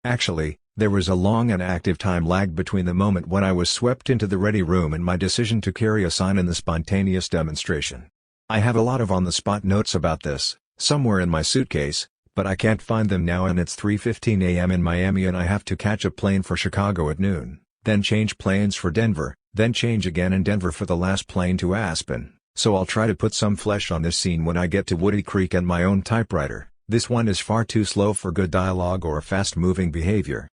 Actually, there was a long and active time lag between the moment when I was swept into the Ready Room and my decision to carry a sign in the spontaneous demonstration. I have a lot of on-the-spot notes about this, somewhere in my suitcase, but I can't find them now, and it's 3:15 a.m. in Miami and I have to catch a plane for Chicago at noon, then change planes for Denver, then change again in Denver for the last plane to Aspen, so I'll try to put some flesh on this scene when I get to Woody Creek and my own typewriter. This one is far too slow for good dialogue or fast-moving behavior.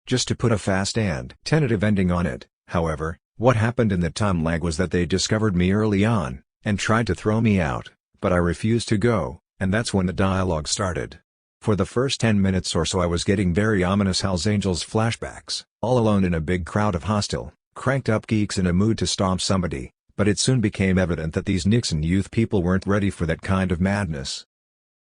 Just to put a fast and tentative ending on it, however, what happened in the time lag was that they discovered me early on, and tried to throw me out, but I refused to go, and that's when the dialogue started. For the first 10 minutes or so I was getting very ominous Hell's Angels flashbacks, all alone in a big crowd of hostile, cranked-up geeks in a mood to stomp somebody, but it soon became evident that these Nixon youth people weren't ready for that kind of madness.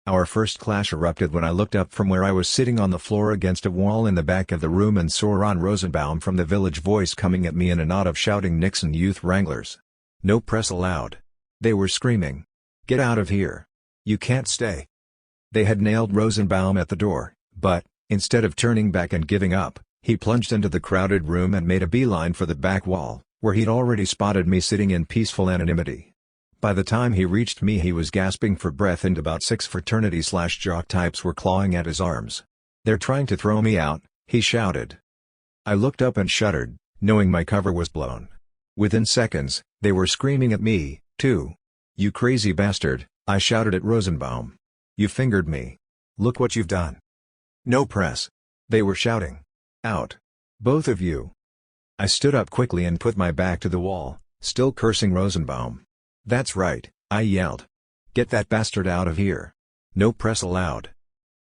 Our first clash erupted when I looked up from where I was sitting on the floor against a wall in the back of the room and saw Ron Rosenbaum from the Village Voice coming at me in a knot of shouting Nixon youth wranglers. "No press allowed." They were screaming. "Get out of here. You can't stay." They had nailed Rosenbaum at the door, but, instead of turning back and giving up, he plunged into the crowded room and made a beeline for the back wall, where he'd already spotted me sitting in peaceful anonymity. By the time he reached me he was gasping for breath and about 6 fraternity/jock types were clawing at his arms. "They're trying to throw me out," he shouted. I looked up and shuddered, knowing my cover was blown. Within seconds, they were screaming at me, too. "You crazy bastard," I shouted at Rosenbaum. "You fingered me. Look what you've done." "No press," they were shouting. "Out. Both of you." I stood up quickly and put my back to the wall, still cursing Rosenbaum. "That's right," I yelled. "Get that bastard out of here. No press allowed."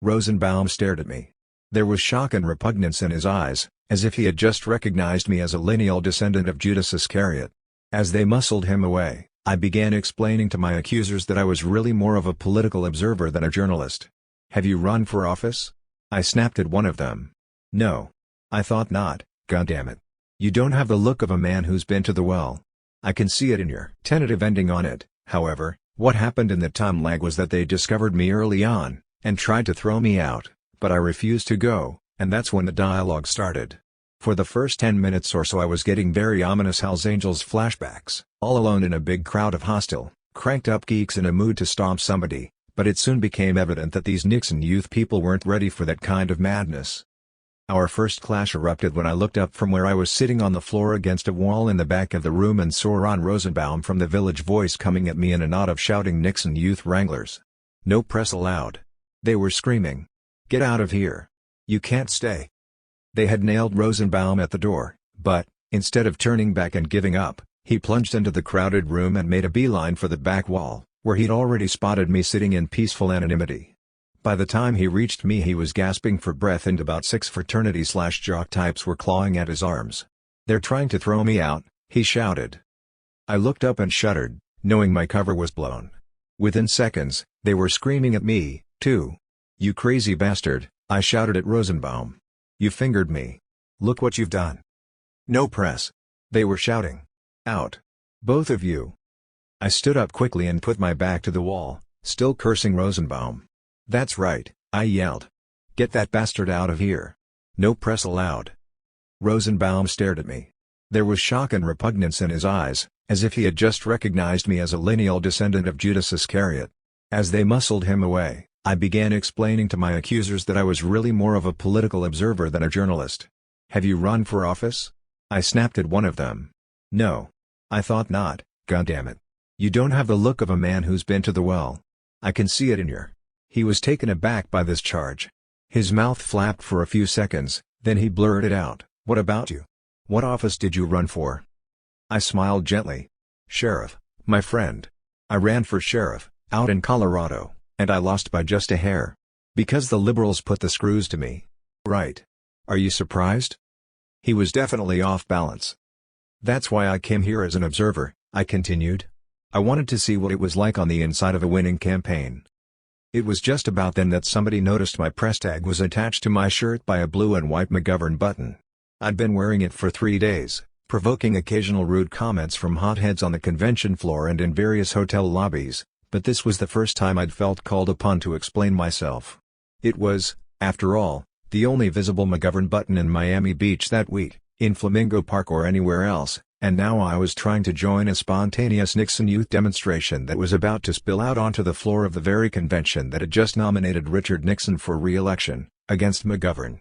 Rosenbaum stared at me. There was shock and repugnance in his eyes, as if he had just recognized me as a lineal descendant of Judas Iscariot. As they muscled him away, I began explaining to my accusers that I was really more of a political observer than a journalist. "Have you run for office?" I snapped at one of them. "No. I thought not, goddammit. You don't have the look of a man who's been to the well." I can see it in your tentative ending on it. However, what happened in the time lag was that they discovered me early on, and tried to throw me out, but I refused to go, and that's when the dialogue started. For the first 10 minutes or so I was getting very ominous Hell's Angels flashbacks, all alone in a big crowd of hostile, cranked-up geeks in a mood to stomp somebody, but it soon became evident that these Nixon youth people weren't ready for that kind of madness. Our first clash erupted when I looked up from where I was sitting on the floor against a wall in the back of the room and saw Ron Rosenbaum from the Village Voice coming at me in a knot of shouting Nixon youth wranglers. "No press allowed." They were screaming. "Get out of here. You can't stay." They had nailed Rosenbaum at the door, but, instead of turning back and giving up, he plunged into the crowded room and made a beeline for the back wall, where he'd already spotted me sitting in peaceful anonymity. By the time he reached me he was gasping for breath and about 6 fraternity/jock types were clawing at his arms. "They're trying to throw me out," he shouted. I looked up and shuddered, knowing my cover was blown. Within seconds, they were screaming at me, too. "You crazy bastard," I shouted at Rosenbaum. "You fingered me. Look what you've done." "No press," they were shouting. "Out. Both of you." I stood up quickly and put my back to the wall, still cursing Rosenbaum. "That's right," I yelled. "Get that bastard out of here. No press allowed." Rosenbaum stared at me. There was shock and repugnance in his eyes, as if he had just recognized me as a lineal descendant of Judas Iscariot. As they muscled him away, I began explaining to my accusers that I was really more of a political observer than a journalist. "Have you run for office?" I snapped at one of them. "No. I thought not, goddammit. You don't have the look of a man who's been to the well. I can see it in your..." He was taken aback by this charge. His mouth flapped for a few seconds, then he blurted out, "What about you? What office did you run for?" I smiled gently. "Sheriff, my friend. I ran for sheriff, out in Colorado, and I lost by just a hair. Because the liberals put the screws to me." "Right. Are you surprised?" He was definitely off balance. "That's why I came here as an observer," I continued. "I wanted to see what it was like on the inside of a winning campaign." It was just about then that somebody noticed my press tag was attached to my shirt by a blue and white McGovern button. I'd been wearing it for 3 days, provoking occasional rude comments from hotheads on the convention floor and in various hotel lobbies, but this was the first time I'd felt called upon to explain myself. It was, after all, the only visible McGovern button in Miami Beach that week, in Flamingo Park or anywhere else, and now I was trying to join a spontaneous Nixon youth demonstration that was about to spill out onto the floor of the very convention that had just nominated Richard Nixon for re-election, against McGovern.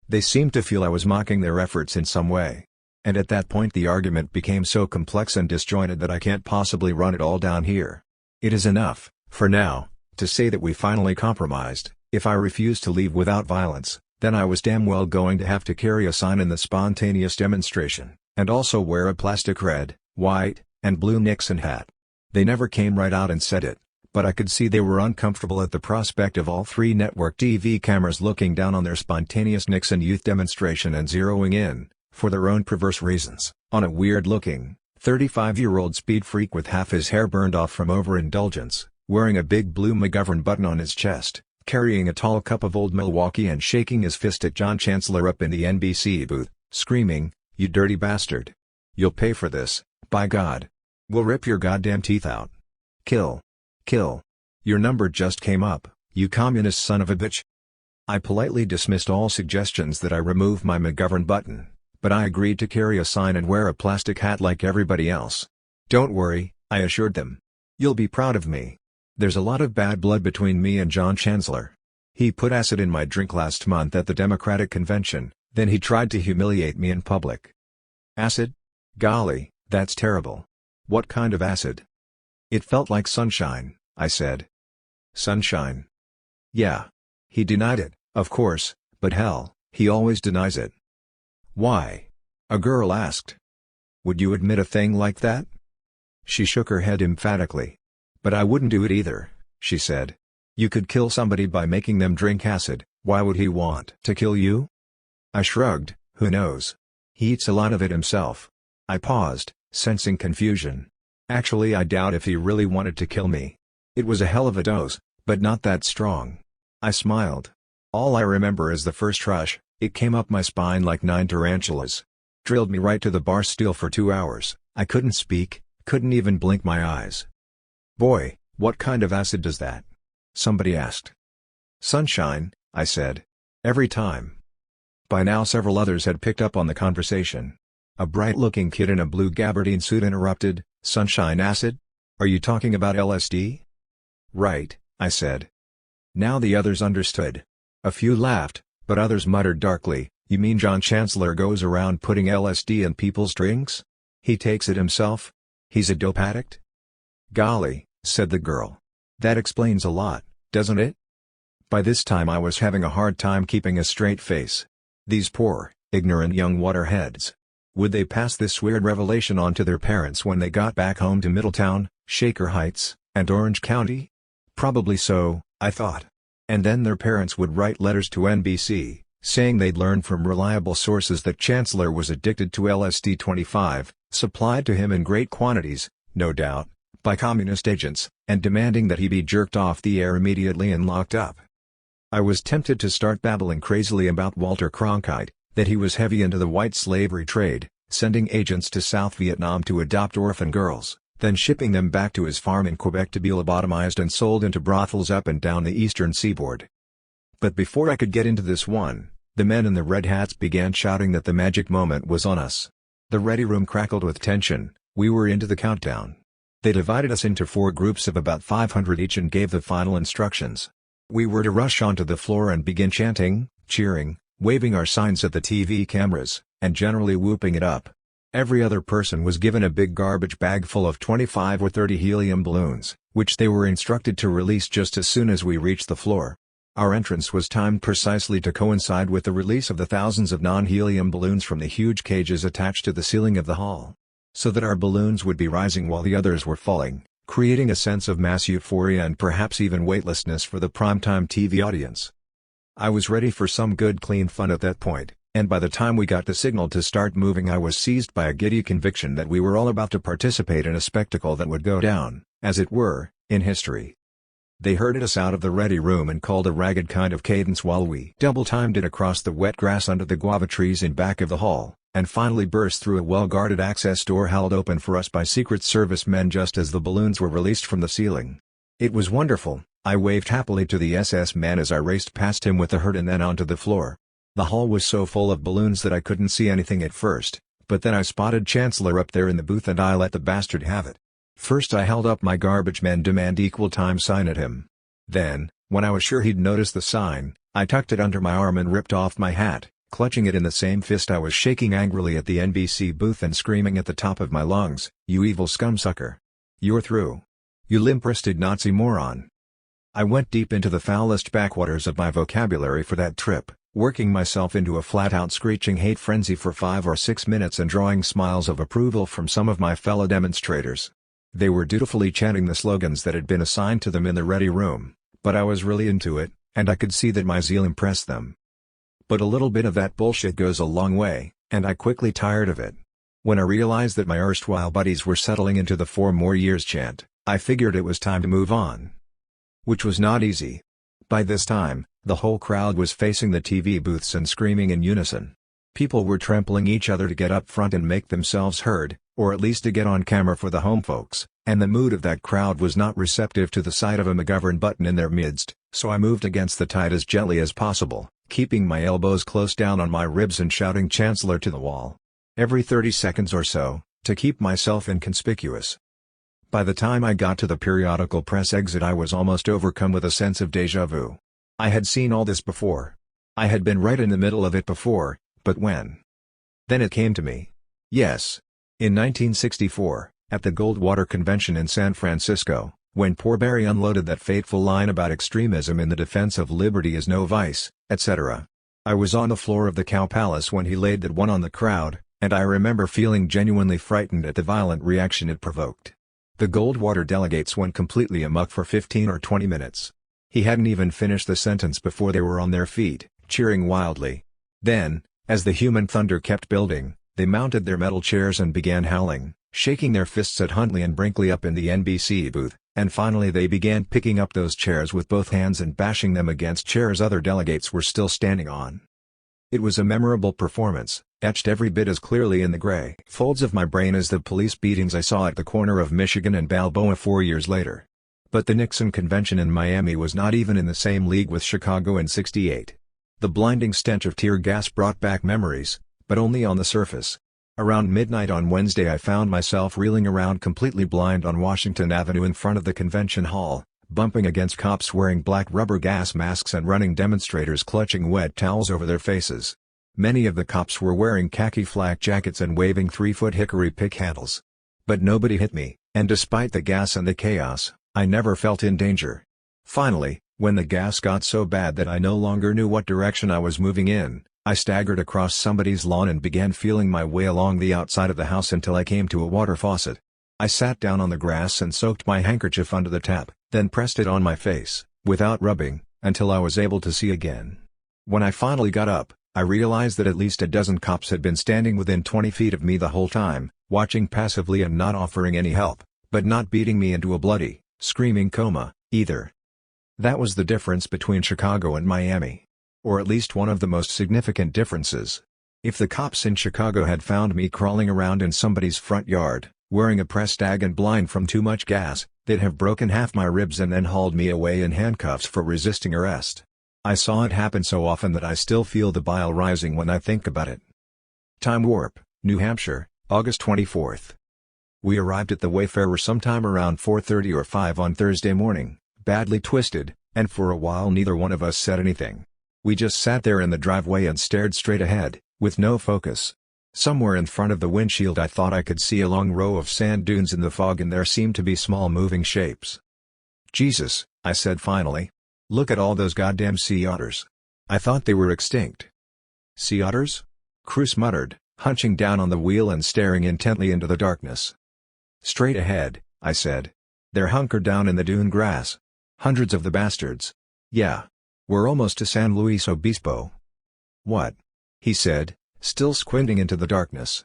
They seemed to feel I was mocking their efforts in some way. And at that point the argument became so complex and disjointed that I can't possibly run it all down here. It is enough, for now, to say that we finally compromised. If I refused to leave without violence, then I was damn well going to have to carry a sign in the spontaneous demonstration, and also wear a plastic red, white, and blue Nixon hat. They never came right out and said it, but I could see they were uncomfortable at the prospect of all 3 network TV cameras looking down on their spontaneous Nixon youth demonstration and zeroing in, for their own perverse reasons, on a weird-looking, 35-year-old speed freak with half his hair burned off from overindulgence, wearing a big blue McGovern button on his chest, carrying a tall cup of Old Milwaukee and shaking his fist at John Chancellor up in the NBC booth, screaming, "You dirty bastard. You'll pay for this, by God. We'll rip your goddamn teeth out. Kill. Kill. Your number just came up, you communist son of a bitch." I politely dismissed all suggestions that I remove my McGovern button, but I agreed to carry a sign and wear a plastic hat like everybody else. "Don't worry," I assured them. "You'll be proud of me. There's a lot of bad blood between me and John Chancellor. He put acid in my drink last month at the Democratic convention, then he tried to humiliate me in public." "Acid? Golly, that's terrible. What kind of acid?" "It felt like sunshine," I said. "Sunshine?" "Yeah. He denied it, of course, but hell, he always denies it." "Why?" a girl asked. "Would you admit a thing like that?" She shook her head emphatically. "But I wouldn't do it either," she said. "You could kill somebody by making them drink acid, why would he want to kill you?" I shrugged. "Who knows? He eats a lot of it himself." I paused, sensing confusion. Actually, I doubt if he really wanted to kill me. It was a hell of a dose, but not that strong. I smiled. All I remember is the first rush. It came up my spine like 9 tarantulas. Drilled me right to the bar stool for 2 hours. I couldn't speak, couldn't even blink my eyes. "Boy, what kind of acid does that?" somebody asked. "Sunshine," I said. "Every time." By now several others had picked up on the conversation. A bright-looking kid in a blue gabardine suit interrupted, "Sunshine acid? Are you talking about LSD?" "Right," I said. Now the others understood. A few laughed, but others muttered darkly, "You mean John Chancellor goes around putting LSD in people's drinks? He takes it himself? He's a dope addict?" "Golly," said the girl. "That explains a lot, doesn't it?" By this time I was having a hard time keeping a straight face. These poor, ignorant young waterheads. Would they pass this weird revelation on to their parents when they got back home to Middletown, Shaker Heights, and Orange County? Probably so, I thought. And then their parents would write letters to NBC, saying they'd learned from reliable sources that Chancellor was addicted to LSD-25, supplied to him in great quantities, no doubt, by communist agents, and demanding that he be jerked off the air immediately and locked up. I was tempted to start babbling crazily about Walter Cronkite, that he was heavy into the white slavery trade, sending agents to South Vietnam to adopt orphan girls, then shipping them back to his farm in Quebec to be lobotomized and sold into brothels up and down the eastern seaboard. But before I could get into this one, the men in the red hats began shouting that the magic moment was on us. The ready room crackled with tension. We were into the countdown. They divided us into 4 groups of about 500 each and gave the final instructions. We were to rush onto the floor and begin chanting, cheering, waving our signs at the TV cameras, and generally whooping it up. Every other person was given a big garbage bag full of 25 or 30 helium balloons, which they were instructed to release just as soon as we reached the floor. Our entrance was timed precisely to coincide with the release of the thousands of non-helium balloons from the huge cages attached to the ceiling of the hall, so that our balloons would be rising while the others were falling, creating a sense of mass euphoria and perhaps even weightlessness for the primetime TV audience. I was ready for some good clean fun at that point, and by the time we got the signal to start moving I was seized by a giddy conviction that we were all about to participate in a spectacle that would go down, as it were, in history. They herded us out of the ready room and called a ragged kind of cadence while we double-timed it across the wet grass under the guava trees in back of the hall, and finally burst through a well-guarded access door held open for us by Secret Service men just as the balloons were released from the ceiling. It was wonderful. I waved happily to the SS man as I raced past him with the herd and then onto the floor. The hall was so full of balloons that I couldn't see anything at first, but then I spotted Chancellor up there in the booth and I let the bastard have it. First I held up my garbage men demand equal time sign at him. Then, when I was sure he'd noticed the sign, I tucked it under my arm and ripped off my hat, clutching it in the same fist I was shaking angrily at the NBC booth and screaming at the top of my lungs, "You evil scumsucker! You're through! You limp-wristed Nazi moron!" I went deep into the foulest backwaters of my vocabulary for that trip, working myself into a flat-out screeching hate frenzy for 5 or 6 minutes and drawing smiles of approval from some of my fellow demonstrators. They were dutifully chanting the slogans that had been assigned to them in the ready room, but I was really into it, and I could see that my zeal impressed them. But a little bit of that bullshit goes a long way, and I quickly tired of it. When I realized that my erstwhile buddies were settling into the 4 more years chant, I figured it was time to move on. Which was not easy. By this time, the whole crowd was facing the TV booths and screaming in unison. People were trampling each other to get up front and make themselves heard, or at least to get on camera for the home folks, and the mood of that crowd was not receptive to the sight of a McGovern button in their midst, so I moved against the tide as gently as possible, keeping my elbows close down on my ribs and shouting Chancellor to the wall. Every 30 seconds or so, to keep myself inconspicuous. By the time I got to the periodical press exit I was almost overcome with a sense of déjà vu. I had seen all this before. I had been right in the middle of it before, but when? Then it came to me. Yes. In 1964, at the Goldwater Convention in San Francisco, when poor Barry unloaded that fateful line about extremism in the defense of liberty is no vice, etc. I was on the floor of the Cow Palace when he laid that one on the crowd, and I remember feeling genuinely frightened at the violent reaction it provoked. The Goldwater delegates went completely amok for 15 or 20 minutes. He hadn't even finished the sentence before they were on their feet, cheering wildly. Then, as the human thunder kept building, they mounted their metal chairs and began howling, shaking their fists at Huntley and Brinkley up in the NBC booth, and finally they began picking up those chairs with both hands and bashing them against chairs other delegates were still standing on. It was a memorable performance, etched every bit as clearly in the gray folds of my brain as the police beatings I saw at the corner of Michigan and Balboa 4 years later. But the Nixon convention in Miami was not even in the same league with Chicago in '68. The blinding stench of tear gas brought back memories, but only on the surface. Around midnight on Wednesday I found myself reeling around completely blind on Washington Avenue in front of the convention hall, bumping against cops wearing black rubber gas masks and running demonstrators clutching wet towels over their faces. Many of the cops were wearing khaki flak jackets and waving 3-foot hickory pick handles. But nobody hit me, and despite the gas and the chaos, I never felt in danger. Finally, when the gas got so bad that I no longer knew what direction I was moving in, I staggered across somebody's lawn and began feeling my way along the outside of the house until I came to a water faucet. I sat down on the grass and soaked my handkerchief under the tap, then pressed it on my face, without rubbing, until I was able to see again. When I finally got up, I realized that at least a dozen cops had been standing within 20 feet of me the whole time, watching passively and not offering any help, but not beating me into a bloody, screaming coma, either. That was the difference between Chicago and Miami. Or at least one of the most significant differences. If the cops in Chicago had found me crawling around in somebody's front yard, wearing a press tag and blind from too much gas, they'd have broken half my ribs and then hauled me away in handcuffs for resisting arrest. I saw it happen so often that I still feel the bile rising when I think about it. Time warp, New Hampshire, August 24th. We arrived at the Wayfarer sometime around 4:30 or 5 on Thursday morning, badly twisted, and for a while neither one of us said anything. We just sat there in the driveway and stared straight ahead, with no focus. Somewhere in front of the windshield I thought I could see a long row of sand dunes in the fog and there seemed to be small moving shapes. "Jesus," I said finally. "Look at all those goddamn sea otters. I thought they were extinct." "Sea otters?" Cruz muttered, hunching down on the wheel and staring intently into the darkness. "Straight ahead," I said. "They're hunkered down in the dune grass. Hundreds of the bastards. Yeah. We're almost to San Luis Obispo." "What?" he said, still squinting into the darkness.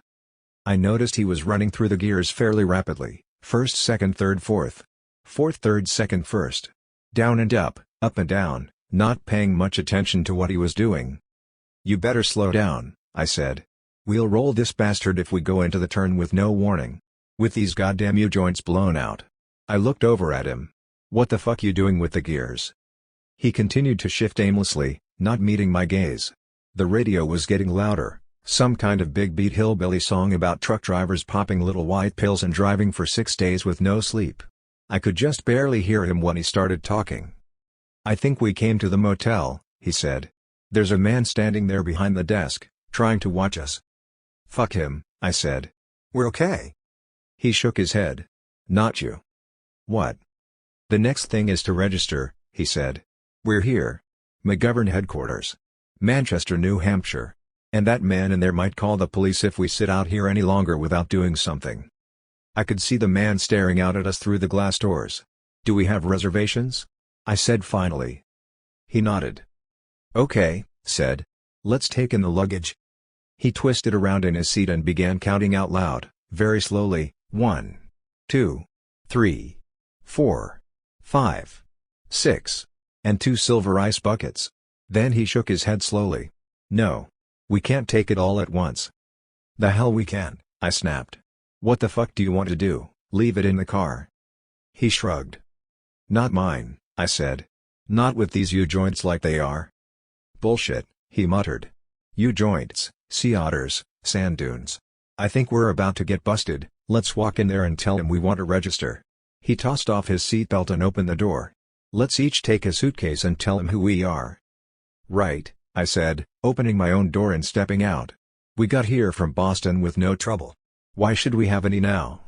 I noticed he was running through the gears fairly rapidly, first, second, third, fourth. Fourth, third, second, first. Down and up and down, not paying much attention to what he was doing. "You better slow down," I said. "We'll roll this bastard if we go into the turn with no warning. With these goddamn U-joints blown out." I looked over at him. "What the fuck you doing with the gears?" He continued to shift aimlessly, not meeting my gaze. The radio was getting louder, some kind of big beat hillbilly song about truck drivers popping little white pills and driving for 6 days with no sleep. I could just barely hear him when he started talking. "I think we came to the motel," he said. "There's a man standing there behind the desk, trying to watch us." "Fuck him," I said. "We're okay." He shook his head. "Not you." "What?" "The next thing is to register," he said. "We're here. McGovern headquarters. Manchester, New Hampshire. And that man in there might call the police if we sit out here any longer without doing something." I could see the man staring out at us through the glass doors. "Do we have reservations?" I said finally. He nodded. "Okay," said. "Let's take in the luggage." He twisted around in his seat and began counting out loud, very slowly, 1, 2, 3, 4, 5, 6. And 2 silver ice buckets. Then he shook his head slowly. "No. We can't take it all at once." "The hell we can't," I snapped. "What the fuck do you want to do, leave it in the car?" He shrugged. "Not mine," I said. "Not with these U-joints like they are." "Bullshit," he muttered. "U-joints, sea otters, sand dunes. I think we're about to get busted, let's walk in there and tell him we want to register." He tossed off his seatbelt and opened the door. "Let's each take a suitcase and tell him who we are." "Right," I said, opening my own door and stepping out. "We got here from Boston with no trouble. Why should we have any now?"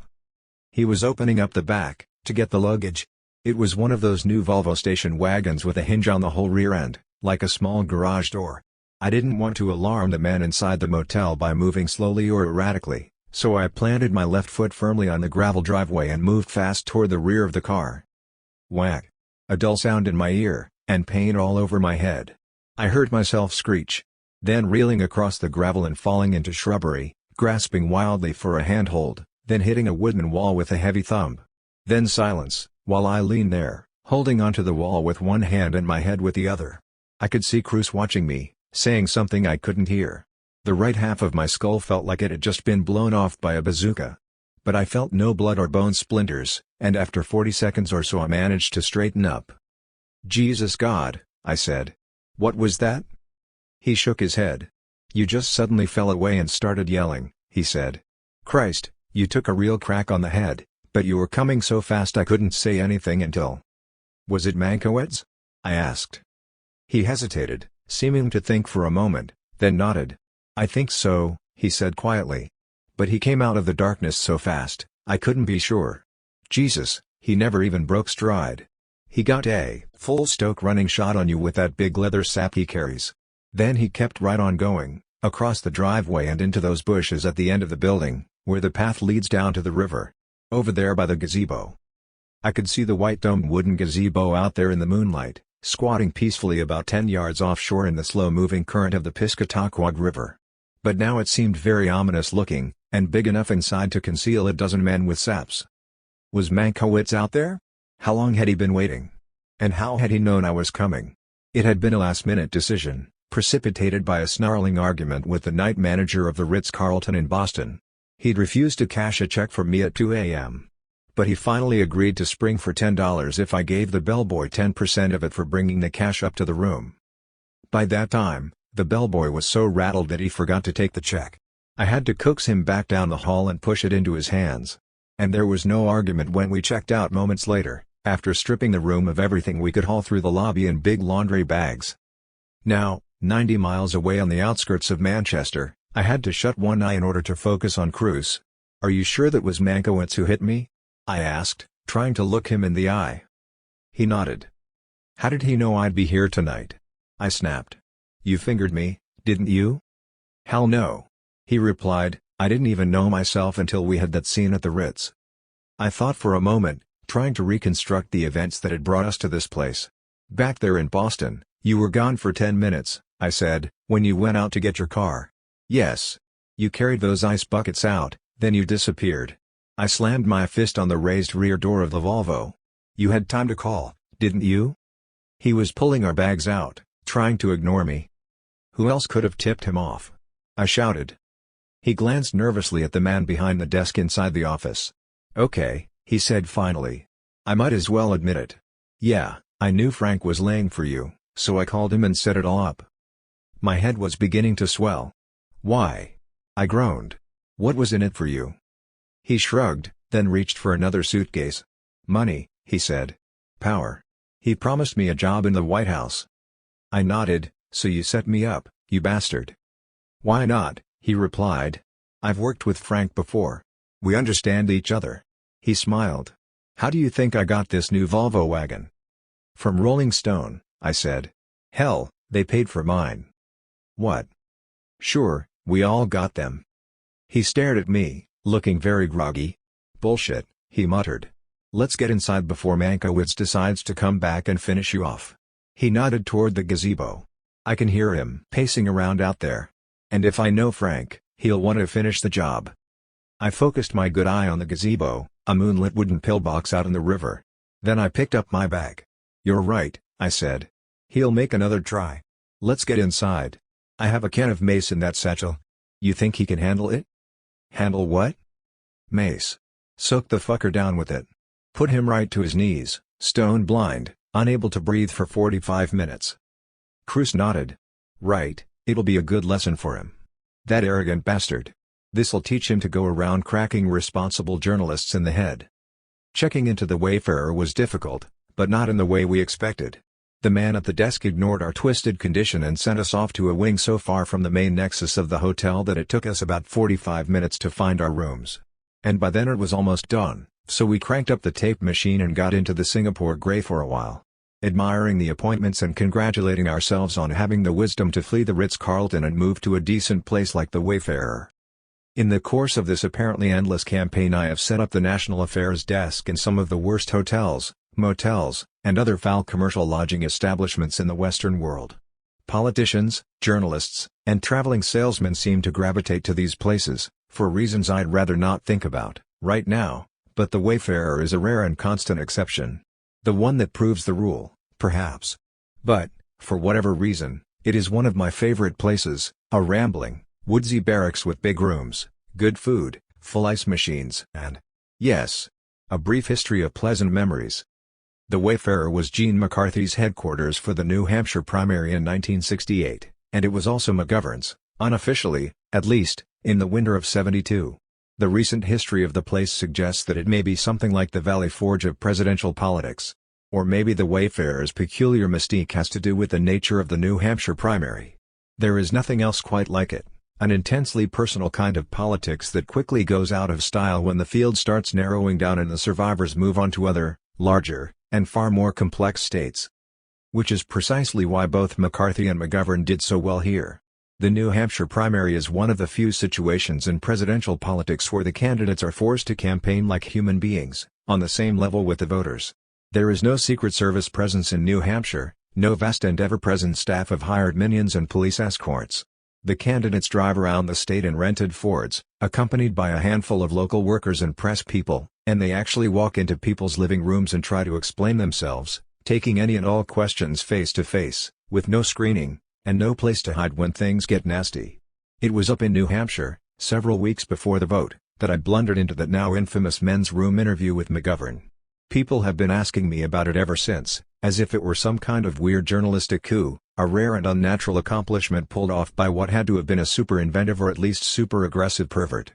He was opening up the back, to get the luggage. It was one of those new Volvo station wagons with a hinge on the whole rear end, like a small garage door. I didn't want to alarm the man inside the motel by moving slowly or erratically, so I planted my left foot firmly on the gravel driveway and moved fast toward the rear of the car. Whack! A dull sound in my ear, and pain all over my head. I heard myself screech. Then reeling across the gravel and falling into shrubbery, grasping wildly for a handhold, then hitting a wooden wall with a heavy thump. Then silence, while I leaned there, holding onto the wall with one hand and my head with the other. I could see Cruz watching me, saying something I couldn't hear. The right half of my skull felt like it had just been blown off by a bazooka. But I felt no blood or bone splinters, and after 40 seconds or so I managed to straighten up. "Jesus God," I said. "What was that?" He shook his head. "You just suddenly fell away and started yelling," he said. "Christ, you took a real crack on the head, but you were coming so fast I couldn't say anything until—" "Was it Mankiewicz?" I asked. He hesitated, seeming to think for a moment, then nodded. "I think so," he said quietly. "But he came out of the darkness so fast, I couldn't be sure. Jesus, he never even broke stride. He got a full stoke running shot on you with that big leather sap he carries. Then he kept right on going, across the driveway and into those bushes at the end of the building, where the path leads down to the river. Over there by the gazebo." I could see the white domed wooden gazebo out there in the moonlight, squatting peacefully about 10 yards offshore in the slow-moving current of the Piscataquag River. But now it seemed very ominous looking, and big enough inside to conceal a dozen men with saps. Was Mankiewicz out there? How long had he been waiting? And how had he known I was coming? It had been a last-minute decision, precipitated by a snarling argument with the night manager of the Ritz-Carlton in Boston. He'd refused to cash a check for me at 2 a.m. But he finally agreed to spring for $10 if I gave the bellboy 10% of it for bringing the cash up to the room. By that time, the bellboy was so rattled that he forgot to take the check. I had to coax him back down the hall and push it into his hands. And there was no argument when we checked out moments later, after stripping the room of everything we could haul through the lobby in big laundry bags. Now, 90 miles away on the outskirts of Manchester, I had to shut one eye in order to focus on Cruz. "Are you sure that was Mankiewicz who hit me?" I asked, trying to look him in the eye. He nodded. "How did he know I'd be here tonight?" I snapped. "You fingered me, didn't you?" "Hell no," he replied. "I didn't even know myself until we had that scene at the Ritz." I thought for a moment, trying to reconstruct the events that had brought us to this place. "Back there in Boston, you were gone for 10 minutes, I said, "when you went out to get your car." "Yes. You carried those ice buckets out, then you disappeared." I slammed my fist on the raised rear door of the Volvo. "You had time to call, didn't you?" He was pulling our bags out, trying to ignore me. "Who else could have tipped him off?" I shouted. He glanced nervously at the man behind the desk inside the office. "Okay," he said finally. "I might as well admit it. Yeah, I knew Frank was laying for you, so I called him and set it all up." My head was beginning to swell. "Why?" I groaned. "What was in it for you?" He shrugged, then reached for another suitcase. "Money," he said. "Power. He promised me a job in the White House." I nodded. "So you set me up, you bastard." "Why not?" he replied. "I've worked with Frank before. We understand each other." He smiled. "How do you think I got this new Volvo wagon?" "From Rolling Stone," I said. "Hell, they paid for mine." "What?" "Sure, we all got them." He stared at me, looking very groggy. "Bullshit," he muttered. "Let's get inside before Mankiewicz decides to come back and finish you off." He nodded toward the gazebo. "I can hear him pacing around out there. And if I know Frank, he'll want to finish the job." I focused my good eye on the gazebo, a moonlit wooden pillbox out in the river. Then I picked up my bag. "You're right," I said. "He'll make another try. Let's get inside. I have a can of mace in that satchel. You think he can handle it?" "Handle what?" "Mace. Soak the fucker down with it. Put him right to his knees, stone blind, unable to breathe for 45 minutes. Cruz nodded. "Right, it'll be a good lesson for him. That arrogant bastard. This'll teach him to go around cracking responsible journalists in the head." Checking into the Wayfarer was difficult, but not in the way we expected. The man at the desk ignored our twisted condition and sent us off to a wing so far from the main nexus of the hotel that it took us about 45 minutes to find our rooms. And by then it was almost dawn, so we cranked up the tape machine and got into the Singapore Grey for a while, admiring the appointments and congratulating ourselves on having the wisdom to flee the Ritz-Carlton and move to a decent place like the Wayfarer. In the course of this apparently endless campaign I have set up the National Affairs Desk in some of the worst hotels, motels, and other foul commercial lodging establishments in the Western world. Politicians, journalists, and traveling salesmen seem to gravitate to these places, for reasons I'd rather not think about, right now, but the Wayfarer is a rare and constant exception. The one that proves the rule, perhaps. But, for whatever reason, it is one of my favorite places, a rambling, Woodsy barracks with big rooms, good food, full ice machines, and, yes, a brief history of pleasant memories. The Wayfarer was Gene McCarthy's headquarters for the New Hampshire primary in 1968, and it was also McGovern's, unofficially, at least, in the winter of '72. The recent history of the place suggests that it may be something like the Valley Forge of presidential politics. Or maybe the Wayfarer's peculiar mystique has to do with the nature of the New Hampshire primary. There is nothing else quite like it. An intensely personal kind of politics that quickly goes out of style when the field starts narrowing down and the survivors move on to other, larger, and far more complex states. Which is precisely why both McCarthy and McGovern did so well here. The New Hampshire primary is one of the few situations in presidential politics where the candidates are forced to campaign like human beings, on the same level with the voters. There is no Secret Service presence in New Hampshire, no vast and ever-present staff of hired minions and police escorts. The candidates drive around the state in rented Fords, accompanied by a handful of local workers and press people, and they actually walk into people's living rooms and try to explain themselves, taking any and all questions face to face, with no screening, and no place to hide when things get nasty. It was up in New Hampshire, several weeks before the vote, that I blundered into that now infamous men's room interview with McGovern. People have been asking me about it ever since, as if it were some kind of weird journalistic coup, a rare and unnatural accomplishment pulled off by what had to have been a super inventive or at least super aggressive pervert.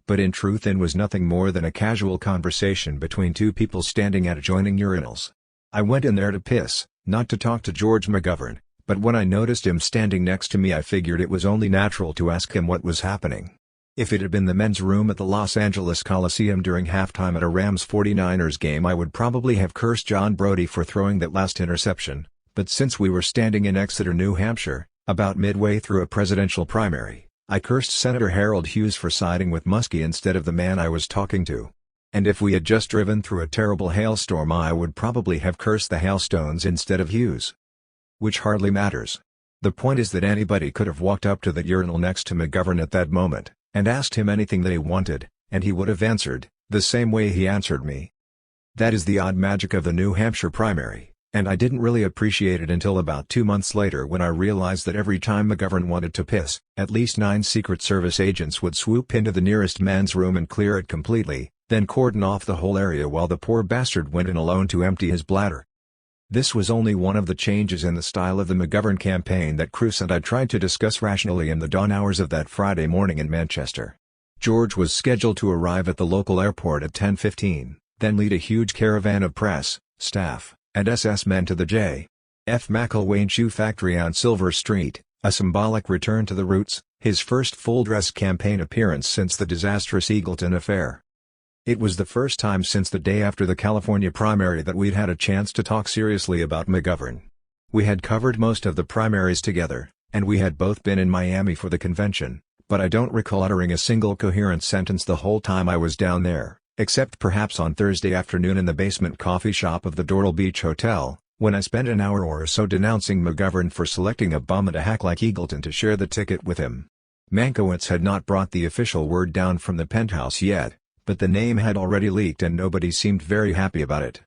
But in truth it was nothing more than a casual conversation between two people standing at adjoining urinals. I went in there to piss, not to talk to George McGovern, but when I noticed him standing next to me I figured it was only natural to ask him what was happening. If it had been the men's room at the Los Angeles Coliseum during halftime at a Rams 49ers game I would probably have cursed John Brody for throwing that last interception, but since we were standing in Exeter, New Hampshire, about midway through a presidential primary, I cursed Senator Harold Hughes for siding with Muskie instead of the man I was talking to. And if we had just driven through a terrible hailstorm I would probably have cursed the hailstones instead of Hughes. Which hardly matters. The point is that anybody could have walked up to the urinal next to McGovern at that moment, and asked him anything that he wanted, and he would have answered, the same way he answered me. That is the odd magic of the New Hampshire primary, and I didn't really appreciate it until about 2 months later when I realized that every time McGovern wanted to piss, at least 9 Secret Service agents would swoop into the nearest men's room and clear it completely, then cordon off the whole area while the poor bastard went in alone to empty his bladder. This was only one of the changes in the style of the McGovern campaign that Cruz and I tried to discuss rationally in the dawn hours of that Friday morning in Manchester. George was scheduled to arrive at the local airport at 10:15, then lead a huge caravan of press, staff, and SS men to the J. F. McElwain Shoe Factory on Silver Street, a symbolic return to the roots, his first full-dress campaign appearance since the disastrous Eagleton affair. It was the first time since the day after the California primary that we'd had a chance to talk seriously about McGovern. We had covered most of the primaries together, and we had both been in Miami for the convention, but I don't recall uttering a single coherent sentence the whole time I was down there, except perhaps on Thursday afternoon in the basement coffee shop of the Doral Beach Hotel, when I spent an hour or so denouncing McGovern for selecting a bum and a hack like Eagleton to share the ticket with him. Mankiewicz had not brought the official word down from the penthouse yet, but the name had already leaked and nobody seemed very happy about it.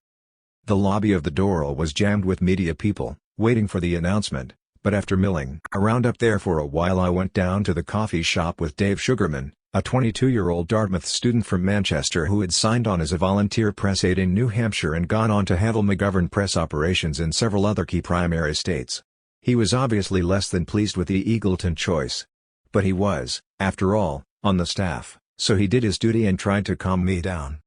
The lobby of the Doral was jammed with media people, waiting for the announcement, but after milling around up there for a while I went down to the coffee shop with Dave Sugarman, a 22-year-old Dartmouth student from Manchester who had signed on as a volunteer press aide in New Hampshire and gone on to handle McGovern press operations in several other key primary states. He was obviously less than pleased with the Eagleton choice. But he was, after all, on the staff, so he did his duty and tried to calm me down.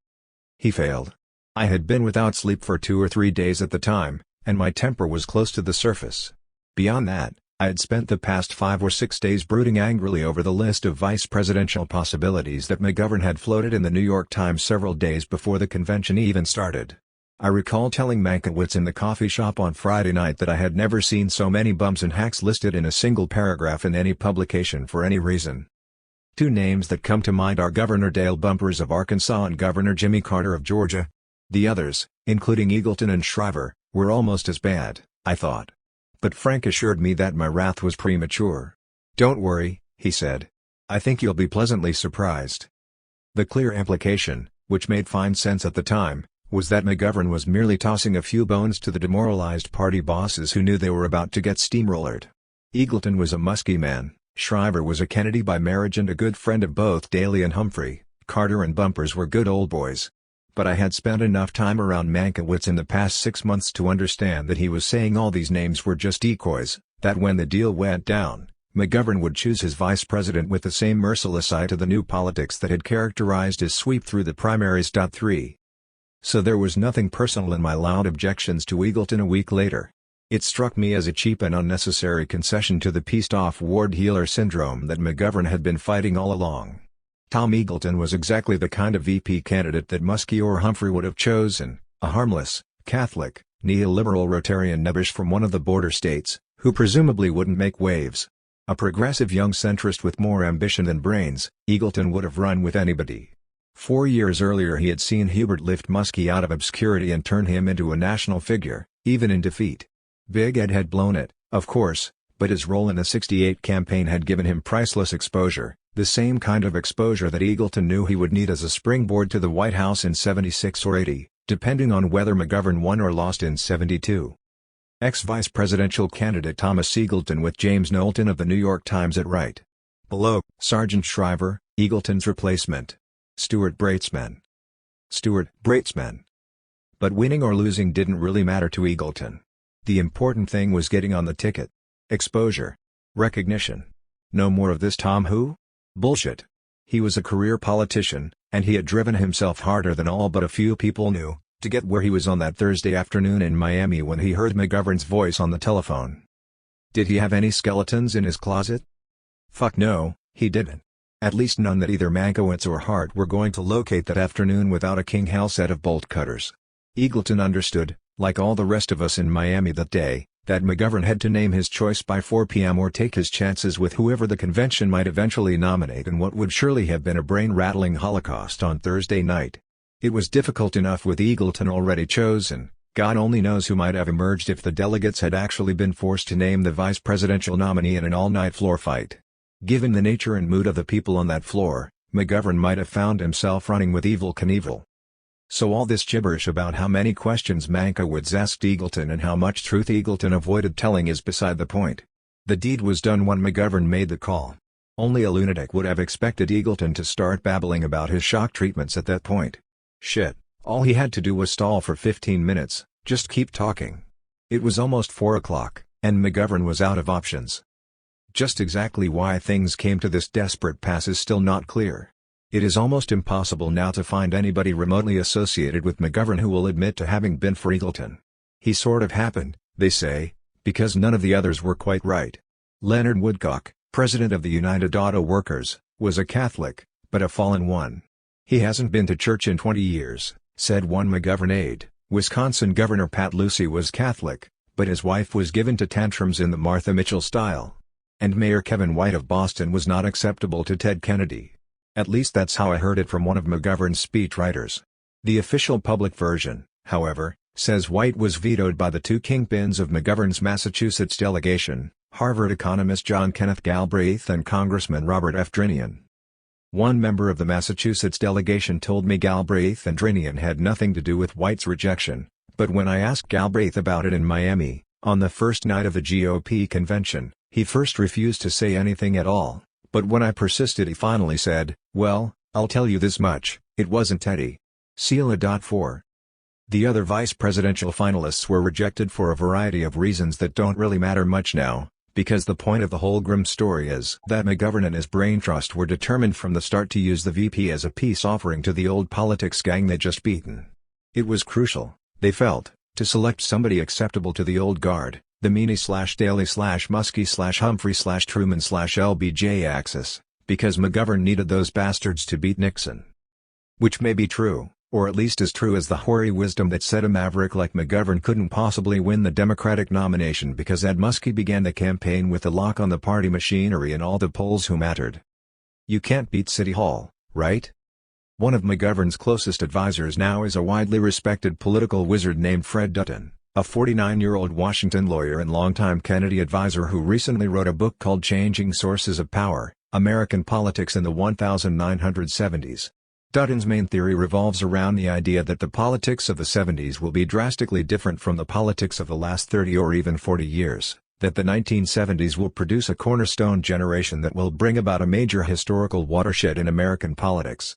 He failed. I had been without sleep for 2 or 3 days at the time, and my temper was close to the surface. Beyond that, I had spent the past 5 or 6 days brooding angrily over the list of vice presidential possibilities that McGovern had floated in the New York Times several days before the convention even started. I recall telling Mankiewicz in the coffee shop on Friday night that I had never seen so many bums and hacks listed in a single paragraph in any publication for any reason. 2 names that come to mind are Governor Dale Bumpers of Arkansas and Governor Jimmy Carter of Georgia. The others, including Eagleton and Shriver, were almost as bad, I thought. But Frank assured me that my wrath was premature. "Don't worry," he said. "I think you'll be pleasantly surprised." The clear implication, which made fine sense at the time, was that McGovern was merely tossing a few bones to the demoralized party bosses who knew they were about to get steamrollered. Eagleton was a musky man, Shriver was a Kennedy by marriage and a good friend of both Daley and Humphrey. Carter and Bumpers were good old boys. But I had spent enough time around Mankiewicz in the past 6 months to understand that he was saying all these names were just decoys, that when the deal went down, McGovern would choose his vice president with the same merciless eye to the new politics that had characterized his sweep through the primaries. 3. So there was nothing personal in my loud objections to Eagleton a week later. It struck me as a cheap and unnecessary concession to the pieced-off ward healer syndrome that McGovern had been fighting all along. Tom Eagleton was exactly the kind of VP candidate that Muskie or Humphrey would have chosen, a harmless, Catholic, neoliberal Rotarian nebbish from one of the border states, who presumably wouldn't make waves. A progressive young centrist with more ambition than brains, Eagleton would have run with anybody. 4 years earlier he had seen Hubert lift Muskie out of obscurity and turn him into a national figure, even in defeat. Big Ed had blown it, of course, but his role in the '68 campaign had given him priceless exposure, the same kind of exposure that Eagleton knew he would need as a springboard to the White House in '76 or '80, depending on whether McGovern won or lost in '72. Ex-vice presidential candidate Thomas Eagleton with James Knowlton of the New York Times at right. Below, Sergeant Shriver, Eagleton's replacement. Stuart Bratesman. But winning or losing didn't really matter to Eagleton. The important thing was getting on the ticket. Exposure. Recognition. No more of this Tom Who? Bullshit. He was a career politician, and he had driven himself harder than all but a few people knew, to get where he was on that Thursday afternoon in Miami when he heard McGovern's voice on the telephone. Did he have any skeletons in his closet? Fuck no, he didn't. At least none that either Mankiewicz or Hart were going to locate that afternoon without a king hell set of bolt cutters. Eagleton understood, like all the rest of us in Miami that day, that McGovern had to name his choice by 4 p.m. or take his chances with whoever the convention might eventually nominate in what would surely have been a brain-rattling holocaust on Thursday night. It was difficult enough with Eagleton already chosen. God only knows who might have emerged if the delegates had actually been forced to name the vice presidential nominee in an all-night floor fight. Given the nature and mood of the people on that floor, McGovern might have found himself running with Evel Knievel. So all this gibberish about how many questions Mankiewicz asked Eagleton and how much truth Eagleton avoided telling is beside the point. The deed was done when McGovern made the call. Only a lunatic would have expected Eagleton to start babbling about his shock treatments at that point. Shit, all he had to do was stall for 15 minutes, just keep talking. It was almost 4 o'clock, and McGovern was out of options. Just exactly why things came to this desperate pass is still not clear. It is almost impossible now to find anybody remotely associated with McGovern who will admit to having been for Eagleton. He sort of happened, they say, because none of the others were quite right. Leonard Woodcock, president of the United Auto Workers, was a Catholic, but a fallen one. He hasn't been to church in 20 years, said one McGovern aide. Wisconsin Governor Pat Lucey was Catholic, but his wife was given to tantrums in the Martha Mitchell style. And Mayor Kevin White of Boston was not acceptable to Ted Kennedy. At least that's how I heard it from one of McGovern's speechwriters. The official public version, however, says White was vetoed by the two kingpins of McGovern's Massachusetts delegation, Harvard economist John Kenneth Galbraith and Congressman Robert F. Drinian. One member of the Massachusetts delegation told me Galbraith and Drinian had nothing to do with White's rejection, but when I asked Galbraith about it in Miami, on the first night of the GOP convention, he first refused to say anything at all. But when I persisted he finally said, "Well, I'll tell you this much, it wasn't Teddy." Sela. 4. The other vice presidential finalists were rejected for a variety of reasons that don't really matter much now, because the point of the whole grim story is that McGovern and his brain trust were determined from the start to use the VP as a peace offering to the old politics gang they'd just beaten. It was crucial, they felt, to select somebody acceptable to the old guard, the Meany/Daley/Muskie/Humphrey/Truman/LBJ axis, because McGovern needed those bastards to beat Nixon. Which may be true, or at least as true as the hoary wisdom that said a maverick like McGovern couldn't possibly win the Democratic nomination because Ed Muskie began the campaign with the lock on the party machinery in all the polls who mattered. You can't beat City Hall, right? One of McGovern's closest advisors now is a widely respected political wizard named Fred Dutton, a 49-year-old Washington lawyer and longtime Kennedy advisor who recently wrote a book called Changing Sources of Power, American Politics in the 1970s. Dutton's main theory revolves around the idea that the politics of the 70s will be drastically different from the politics of the last 30 or even 40 years, that the 1970s will produce a cornerstone generation that will bring about a major historical watershed in American politics.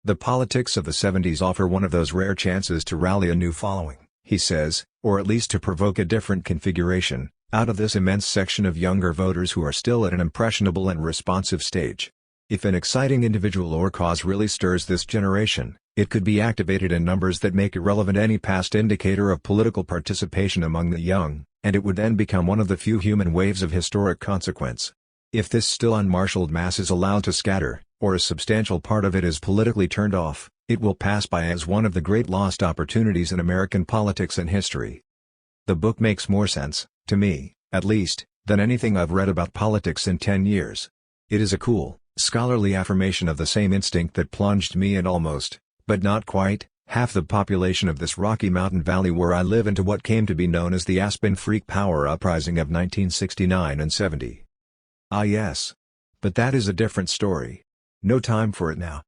The politics of the 70s offer one of those rare chances to rally a new following, he says, or at least to provoke a different configuration, out of this immense section of younger voters who are still at an impressionable and responsive stage. If an exciting individual or cause really stirs this generation, it could be activated in numbers that make irrelevant any past indicator of political participation among the young, and it would then become one of the few human waves of historic consequence. If this still unmarshaled mass is allowed to scatter, or a substantial part of it is politically turned off, it will pass by as one of the great lost opportunities in American politics and history. The book makes more sense, to me, at least, than anything I've read about politics in 10 years. It is a cool, scholarly affirmation of the same instinct that plunged me and almost, but not quite, half the population of this Rocky Mountain Valley where I live into what came to be known as the Aspen Freak Power Uprising of 1969 and 70. Ah yes. But that is a different story. No time for it now.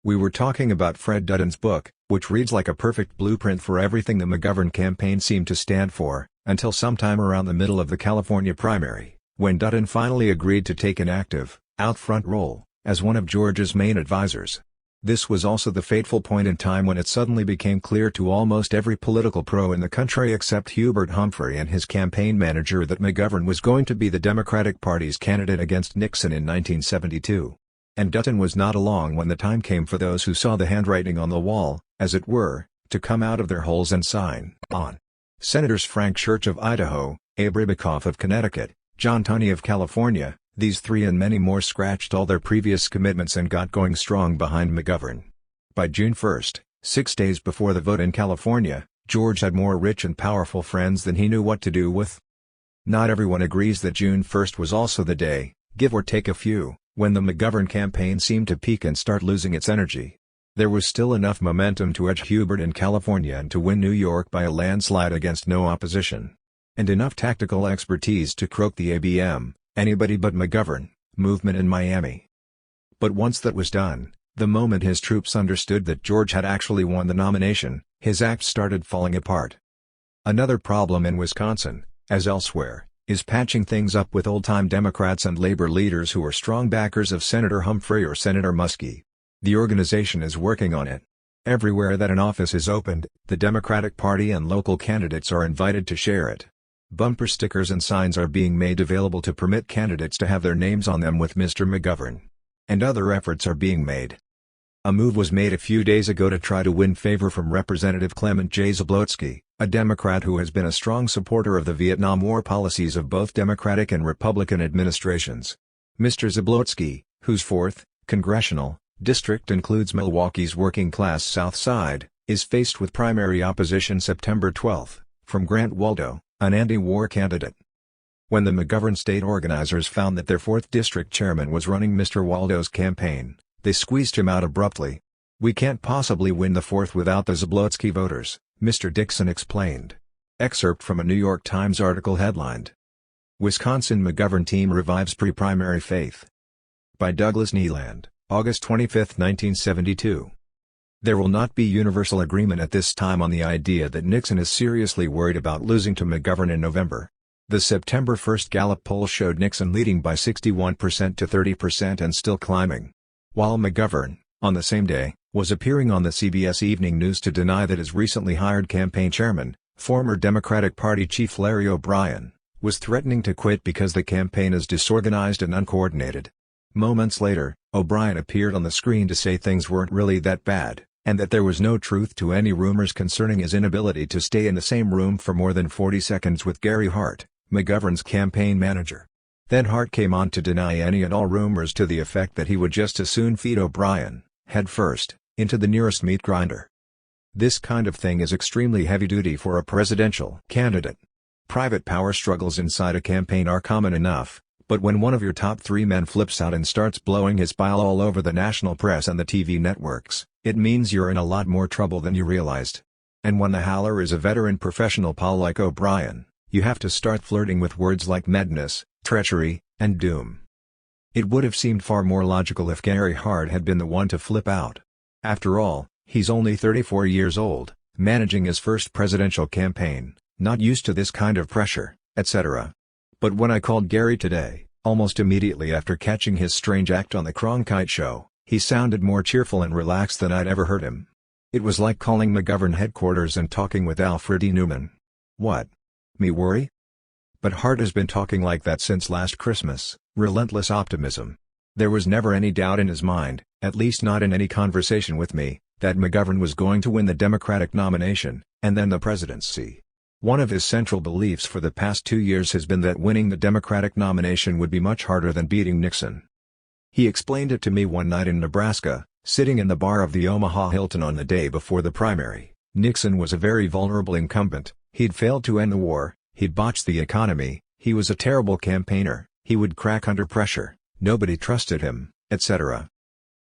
We were talking about Fred Dutton's book, which reads like a perfect blueprint for everything the McGovern campaign seemed to stand for, until sometime around the middle of the California primary, when Dutton finally agreed to take an active, out-front role, as one of George's main advisors. This was also the fateful point in time when it suddenly became clear to almost every political pro in the country except Hubert Humphrey and his campaign manager that McGovern was going to be the Democratic Party's candidate against Nixon in 1972. And Dutton was not along when the time came for those who saw the handwriting on the wall, as it were, to come out of their holes and sign on. Senators Frank Church of Idaho, Abe Ribicoff of Connecticut, John Tunney of California, these three and many more scratched all their previous commitments and got going strong behind McGovern. By June 1, 6 days before the vote in California, George had more rich and powerful friends than he knew what to do with. Not everyone agrees that June 1 was also the day, give or take a few, when the McGovern campaign seemed to peak and start losing its energy. There was still enough momentum to edge Hubert in California and to win New York by a landslide against no opposition. And enough tactical expertise to croak the ABM, anybody but McGovern, movement in Miami. But once that was done, the moment his troops understood that George had actually won the nomination, his act started falling apart. Another problem in Wisconsin, as elsewhere, is patching things up with old-time Democrats and labor leaders who are strong backers of Senator Humphrey or Senator Muskie. The organization is working on it. Everywhere that an office is opened, the Democratic Party and local candidates are invited to share it. Bumper stickers and signs are being made available to permit candidates to have their names on them with Mr. McGovern. And other efforts are being made. A move was made a few days ago to try to win favor from Representative Clement J. Zablotsky, a Democrat who has been a strong supporter of the Vietnam War policies of both Democratic and Republican administrations. Mr. Zablotsky, whose 4th congressional district includes Milwaukee's working-class South Side, is faced with primary opposition September 12, from Grant Waldo, an anti-war candidate. When the McGovern state organizers found that their 4th district chairman was running Mr. Waldo's campaign, they squeezed him out abruptly. "We can't possibly win the 4th without the Zablotsky voters," Mr. Dixon explained. Excerpt from a New York Times article headlined, "Wisconsin McGovern Team Revives Pre-Primary Faith." By Douglas Neeland, August 25, 1972. There will not be universal agreement at this time on the idea that Nixon is seriously worried about losing to McGovern in November. The September 1 Gallup poll showed Nixon leading by 61% to 30% and still climbing. While McGovern, on the same day, was appearing on the CBS Evening News to deny that his recently hired campaign chairman, former Democratic Party Chief Larry O'Brien, was threatening to quit because the campaign is disorganized and uncoordinated. Moments later, O'Brien appeared on the screen to say things weren't really that bad, and that there was no truth to any rumors concerning his inability to stay in the same room for more than 40 seconds with Gary Hart, McGovern's campaign manager. Then Hart came on to deny any and all rumors to the effect that he would just as soon feed O'Brien, head first, into the nearest meat grinder. This kind of thing is extremely heavy-duty for a presidential candidate. Private power struggles inside a campaign are common enough, but when one of your top 3 men flips out and starts blowing his pile all over the national press and the TV networks, it means you're in a lot more trouble than you realized. And when the howler is a veteran professional pal like O'Brien, you have to start flirting with words like madness, treachery, and doom. It would have seemed far more logical if Gary Hart had been the one to flip out. After all, he's only 34 years old, managing his first presidential campaign, not used to this kind of pressure, etc. But when I called Gary today, almost immediately after catching his strange act on the Cronkite show, he sounded more cheerful and relaxed than I'd ever heard him. It was like calling McGovern headquarters and talking with Alfred E. Newman. What? Me worry? But Hart has been talking like that since last Christmas, relentless optimism. There was never any doubt in his mind, at least not in any conversation with me, that McGovern was going to win the Democratic nomination, and then the presidency. One of his central beliefs for the past 2 years has been that winning the Democratic nomination would be much harder than beating Nixon. He explained it to me one night in Nebraska, sitting in the bar of the Omaha Hilton on the day before the primary. Nixon was a very vulnerable incumbent, he'd failed to end the war, he'd botched the economy, he was a terrible campaigner, he would crack under pressure, nobody trusted him, etc.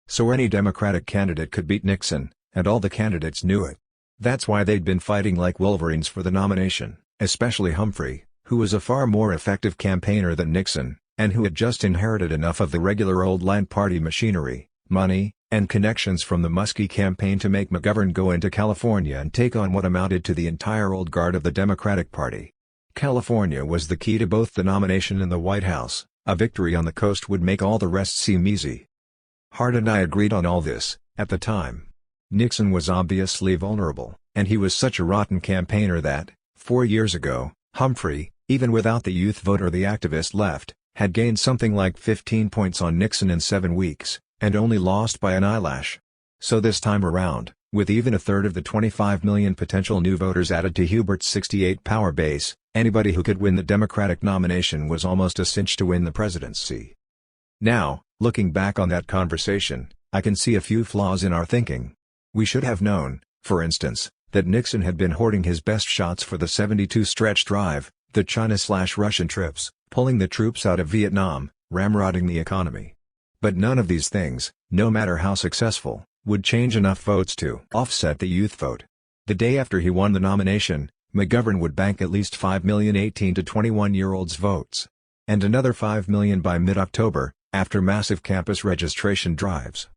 So any Democratic candidate could beat Nixon, and all the candidates knew it. That's why they'd been fighting like wolverines for the nomination, especially Humphrey, who was a far more effective campaigner than Nixon, and who had just inherited enough of the regular old line party machinery, money, and connections from the Muskie campaign to make McGovern go into California and take on what amounted to the entire old guard of the Democratic Party. California was the key to both the nomination and the White House. A victory on the coast would make all the rest seem easy. Hart and I agreed on all this, at the time. Nixon was obviously vulnerable, and he was such a rotten campaigner that, 4 years ago, Humphrey, even without the youth vote or the activist left, had gained something like 15 points on Nixon in 7 weeks, and only lost by an eyelash. So this time around, with even a third of the 25 million potential new voters added to Hubert's 68 power base, anybody who could win the Democratic nomination was almost a cinch to win the presidency. Now, looking back on that conversation, I can see a few flaws in our thinking. We should have known, for instance, that Nixon had been hoarding his best shots for the 72 stretch drive, the China/Russian trips, pulling the troops out of Vietnam, ramrodding the economy. But none of these things, no matter how successful, would change enough votes to offset the youth vote. The day after he won the nomination, McGovern would bank at least 5 million 18 to 21-year-olds votes. And another 5 million by mid-October, after massive campus registration drives.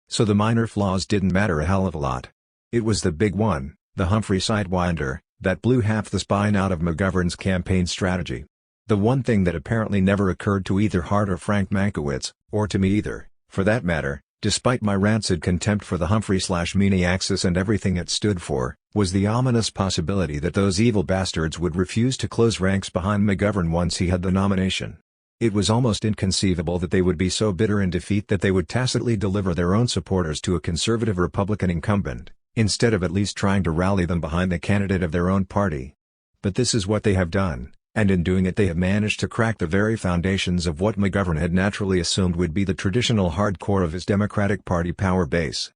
So the minor flaws didn't matter a hell of a lot. It was the big one, the Humphrey sidewinder, that blew half the spine out of McGovern's campaign strategy. The one thing that apparently never occurred to either Hart or Frank Mankiewicz, or to me either, for that matter, despite my rancid contempt for the Humphrey/Meany axis and everything it stood for, was the ominous possibility that those evil bastards would refuse to close ranks behind McGovern once he had the nomination. It was almost inconceivable that they would be so bitter in defeat that they would tacitly deliver their own supporters to a conservative Republican incumbent, instead of at least trying to rally them behind the candidate of their own party. But this is what they have done, and in doing it they have managed to crack the very foundations of what McGovern had naturally assumed would be the traditional hardcore of his Democratic Party power base.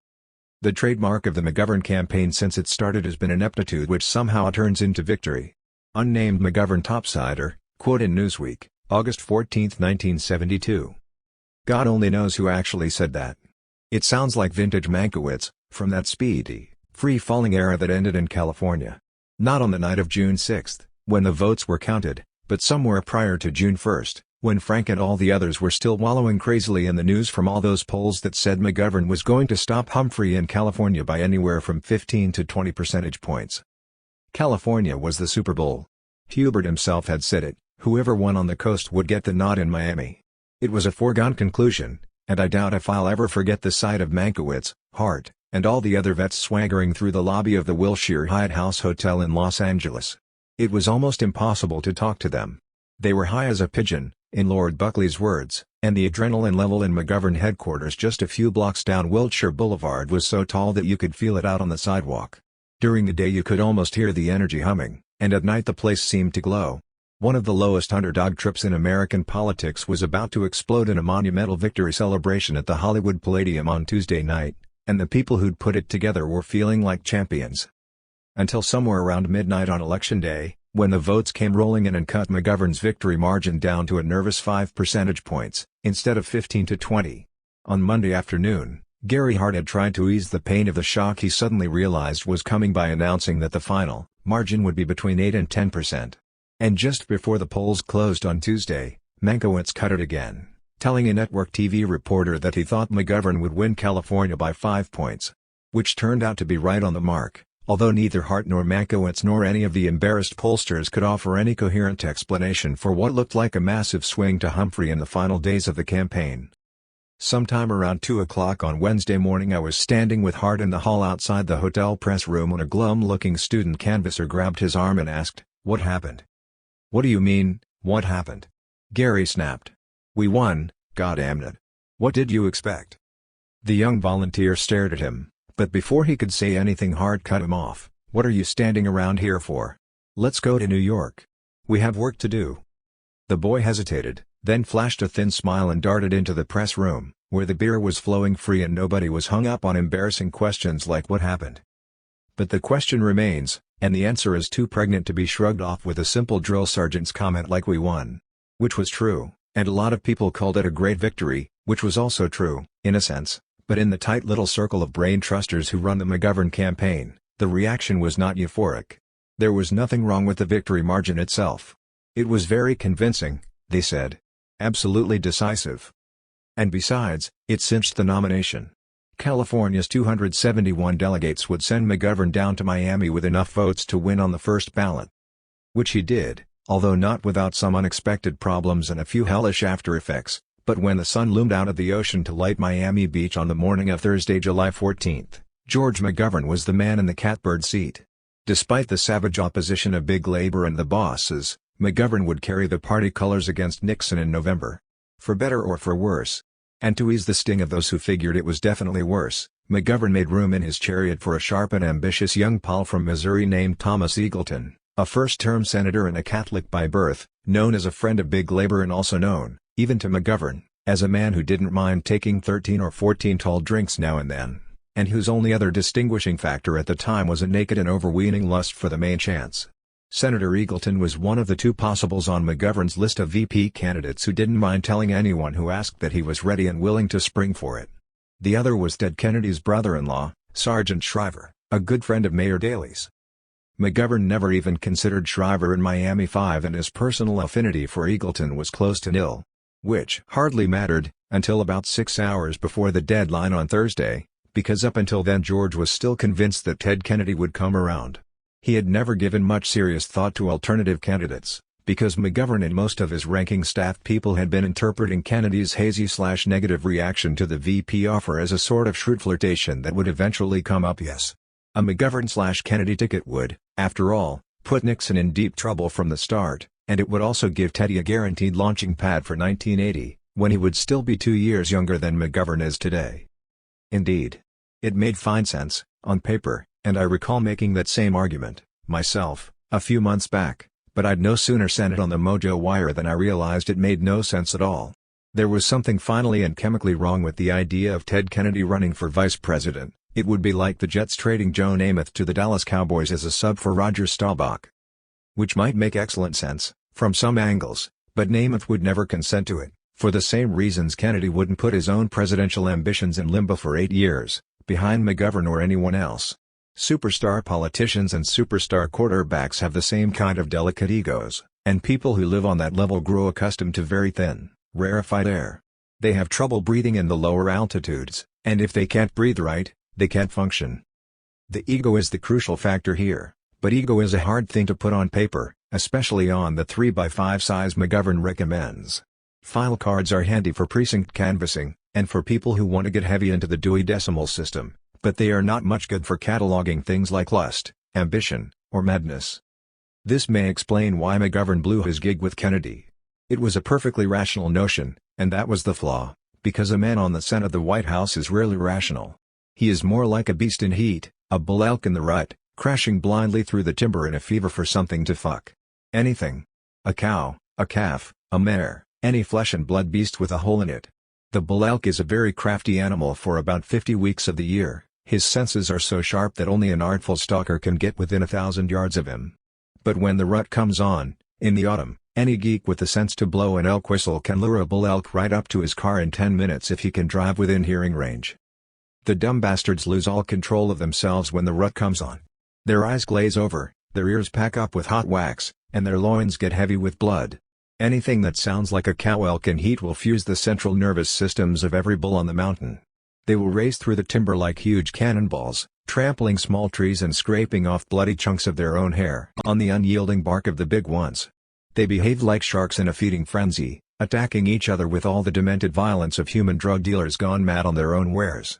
The trademark of the McGovern campaign since it started has been ineptitude which somehow turns into victory. Unnamed McGovern topsider, quote in Newsweek, August 14, 1972. God only knows who actually said that. It sounds like vintage Mankiewicz, from that speedy, free-falling era that ended in California. Not on the night of June 6, when the votes were counted, but somewhere prior to June 1, when Frank and all the others were still wallowing crazily in the news from all those polls that said McGovern was going to stop Humphrey in California by anywhere from 15 to 20 percentage points. California was the Super Bowl. Hubert himself had said it. Whoever won on the coast would get the nod in Miami. It was a foregone conclusion, and I doubt if I'll ever forget the sight of Mankiewicz, Hart, and all the other vets swaggering through the lobby of the Wilshire Hyatt House Hotel in Los Angeles. It was almost impossible to talk to them. They were high as a pigeon, in Lord Buckley's words, and the adrenaline level in McGovern headquarters just a few blocks down Wilshire Boulevard was so tall that you could feel it out on the sidewalk. During the day you could almost hear the energy humming, and at night the place seemed to glow. One of the lowest underdog trips in American politics was about to explode in a monumental victory celebration at the Hollywood Palladium on Tuesday night, and the people who'd put it together were feeling like champions. Until somewhere around midnight on Election Day, when the votes came rolling in and cut McGovern's victory margin down to a nervous 5 percentage points, instead of 15 to 20. On Monday afternoon, Gary Hart had tried to ease the pain of the shock he suddenly realized was coming by announcing that the final margin would be between 8 and 10%. And just before the polls closed on Tuesday, Mankiewicz cut it again, telling a network TV reporter that he thought McGovern would win California by 5 points. Which turned out to be right on the mark, although neither Hart nor Mankiewicz nor any of the embarrassed pollsters could offer any coherent explanation for what looked like a massive swing to Humphrey in the final days of the campaign. Sometime around 2 o'clock on Wednesday morning I was standing with Hart in the hall outside the hotel press room when a glum-looking student canvasser grabbed his arm and asked, "What happened?" "What do you mean, what happened?" Gary snapped. "We won, goddamn it. What did you expect?" The young volunteer stared at him, but before he could say anything Hart cut him off. "What are you standing around here for? Let's go to New York. We have work to do." The boy hesitated, then flashed a thin smile and darted into the press room, where the beer was flowing free and nobody was hung up on embarrassing questions like what happened. But the question remains, and the answer is too pregnant to be shrugged off with a simple drill sergeant's comment like "we won." Which was true, and a lot of people called it a great victory, which was also true, in a sense, but in the tight little circle of brain trusters who run the McGovern campaign, the reaction was not euphoric. There was nothing wrong with the victory margin itself. It was very convincing, they said. Absolutely decisive. And besides, it cinched the nomination. California's 271 delegates would send McGovern down to Miami with enough votes to win on the first ballot. Which he did, although not without some unexpected problems and a few hellish after-effects, but when the sun loomed out of the ocean to light Miami Beach on the morning of Thursday, July 14, George McGovern was the man in the catbird seat. Despite the savage opposition of Big Labor and the bosses, McGovern would carry the party colors against Nixon in November. For better or for worse. And to ease the sting of those who figured it was definitely worse, McGovern made room in his chariot for a sharp and ambitious young pal from Missouri named Thomas Eagleton, a first-term senator and a Catholic by birth, known as a friend of Big Labor and also known, even to McGovern, as a man who didn't mind taking 13 or 14 tall drinks now and then, and whose only other distinguishing factor at the time was a naked and overweening lust for the main chance. Senator Eagleton was one of the two possibles on McGovern's list of VP candidates who didn't mind telling anyone who asked that he was ready and willing to spring for it. The other was Ted Kennedy's brother-in-law, Sergeant Shriver, a good friend of Mayor Daley's. McGovern never even considered Shriver in Miami 5 and his personal affinity for Eagleton was close to nil. Which hardly mattered, until about 6 hours before the deadline on Thursday, because up until then George was still convinced that Ted Kennedy would come around. He had never given much serious thought to alternative candidates, because McGovern and most of his ranking staff people had been interpreting Kennedy's hazy/negative reaction to the VP offer as a sort of shrewd flirtation that would eventually come up. Yes. A McGovern/Kennedy ticket would, after all, put Nixon in deep trouble from the start, and it would also give Teddy a guaranteed launching pad for 1980, when he would still be 2 years younger than McGovern is today. Indeed. It made fine sense, on paper. And I recall making that same argument, myself, a few months back, but I'd no sooner sent it on the Mojo Wire than I realized it made no sense at all. There was something finally and chemically wrong with the idea of Ted Kennedy running for vice president. It would be like the Jets trading Joe Namath to the Dallas Cowboys as a sub for Roger Staubach. Which might make excellent sense, from some angles, but Namath would never consent to it, for the same reasons Kennedy wouldn't put his own presidential ambitions in limbo for 8 years, behind McGovern or anyone else. Superstar politicians and superstar quarterbacks have the same kind of delicate egos, and people who live on that level grow accustomed to very thin, rarefied air. They have trouble breathing in the lower altitudes, and if they can't breathe right, they can't function. The ego is the crucial factor here, but ego is a hard thing to put on paper, especially on the 3x5 size McGovern recommends. File cards are handy for precinct canvassing, and for people who want to get heavy into the Dewey Decimal System. But they are not much good for cataloging things like lust, ambition, or madness. This may explain why McGovern blew his gig with Kennedy. It was a perfectly rational notion, and that was the flaw, because a man on the scent of the White House is rarely rational. He is more like a beast in heat, a bull elk in the rut, crashing blindly through the timber in a fever for something to fuck. Anything. A cow, a calf, a mare, any flesh and blood beast with a hole in it. The bull elk is a very crafty animal for about 50 weeks of the year. His senses are so sharp that only an artful stalker can get within 1,000 yards of him. But when the rut comes on, in the autumn, any geek with the sense to blow an elk whistle can lure a bull elk right up to his car in 10 minutes if he can drive within hearing range. The dumb bastards lose all control of themselves when the rut comes on. Their eyes glaze over, their ears pack up with hot wax, and their loins get heavy with blood. Anything that sounds like a cow elk in heat will fuse the central nervous systems of every bull on the mountain. They will race through the timber like huge cannonballs, trampling small trees and scraping off bloody chunks of their own hair on the unyielding bark of the big ones. They behaved like sharks in a feeding frenzy, attacking each other with all the demented violence of human drug dealers gone mad on their own wares.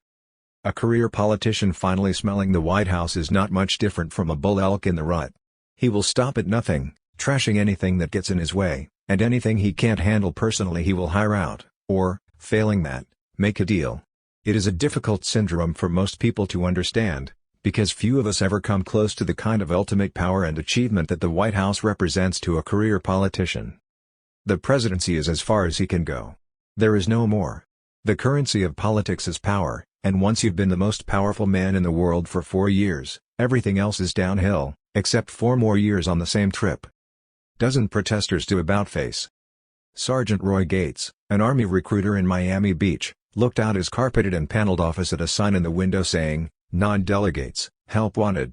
A career politician finally smelling the White House is not much different from a bull elk in the rut. He will stop at nothing, trashing anything that gets in his way, and anything he can't handle personally he will hire out, or, failing that, make a deal. It is a difficult syndrome for most people to understand, because few of us ever come close to the kind of ultimate power and achievement that the White House represents to a career politician. The presidency is as far as he can go. There is no more. The currency of politics is power, and once you've been the most powerful man in the world for 4 years, everything else is downhill, except 4 more years on the same trip. Dozen protesters do about-face. Sergeant Roy Gates, an Army recruiter in Miami Beach, looked out his carpeted and paneled office at a sign in the window saying, "Non-delegates, help wanted."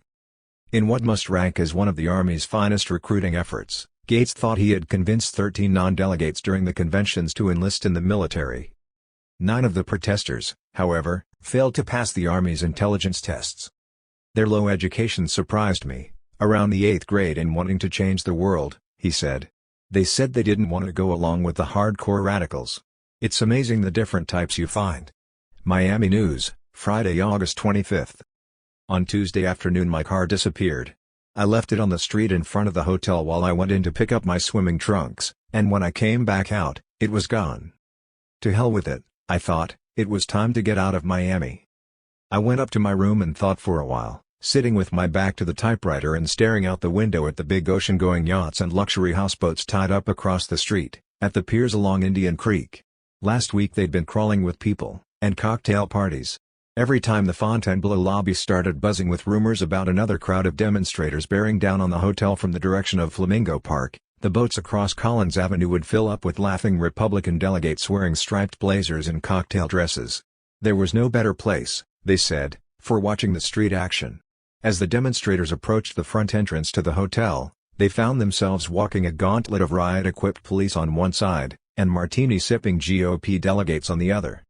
In what must rank as one of the Army's finest recruiting efforts, Gates thought he had convinced 13 non-delegates during the conventions to enlist in the military. 9 of the protesters, however, failed to pass the Army's intelligence tests. Their low education surprised me, around the 8th grade and wanting to change the world, he said. They said they didn't want to go along with the hardcore radicals. It's amazing the different types you find. Miami News, Friday, August 25. On Tuesday afternoon my car disappeared. I left it on the street in front of the hotel while I went in to pick up my swimming trunks, and when I came back out, it was gone. To hell with it, I thought, it was time to get out of Miami. I went up to my room and thought for a while, sitting with my back to the typewriter and staring out the window at the big ocean-going yachts and luxury houseboats tied up across the street, at the piers along Indian Creek. Last week they'd been crawling with people, and cocktail parties. Every time the Fontainebleau lobby started buzzing with rumors about another crowd of demonstrators bearing down on the hotel from the direction of Flamingo Park, the boats across Collins Avenue would fill up with laughing Republican delegates wearing striped blazers and cocktail dresses. There was no better place, they said, for watching the street action. As the demonstrators approached the front entrance to the hotel, they found themselves walking a gauntlet of riot-equipped police on one side, and martini-sipping GOP delegates on the other.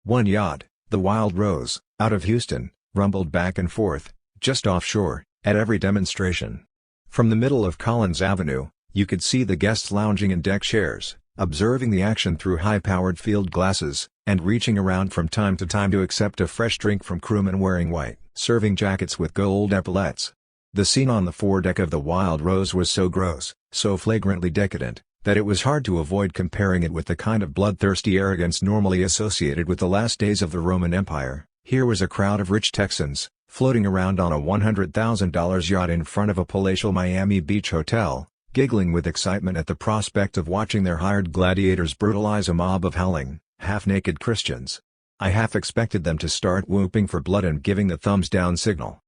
One yacht, the Wild Rose, out of Houston, rumbled back and forth, just offshore, at every demonstration. From the middle of Collins Avenue, you could see the guests lounging in deck chairs, observing the action through high-powered field glasses, and reaching around from time to time to accept a fresh drink from crewmen wearing white, serving jackets with gold epaulets. The scene on the foredeck of the Wild Rose was so gross, so flagrantly decadent, that it was hard to avoid comparing it with the kind of bloodthirsty arrogance normally associated with the last days of the Roman Empire. Here was a crowd of rich Texans, floating around on a $100,000 yacht in front of a palatial Miami Beach hotel, giggling with excitement at the prospect of watching their hired gladiators brutalize a mob of howling, half-naked Christians. I half expected them to start whooping for blood and giving the thumbs-down signal.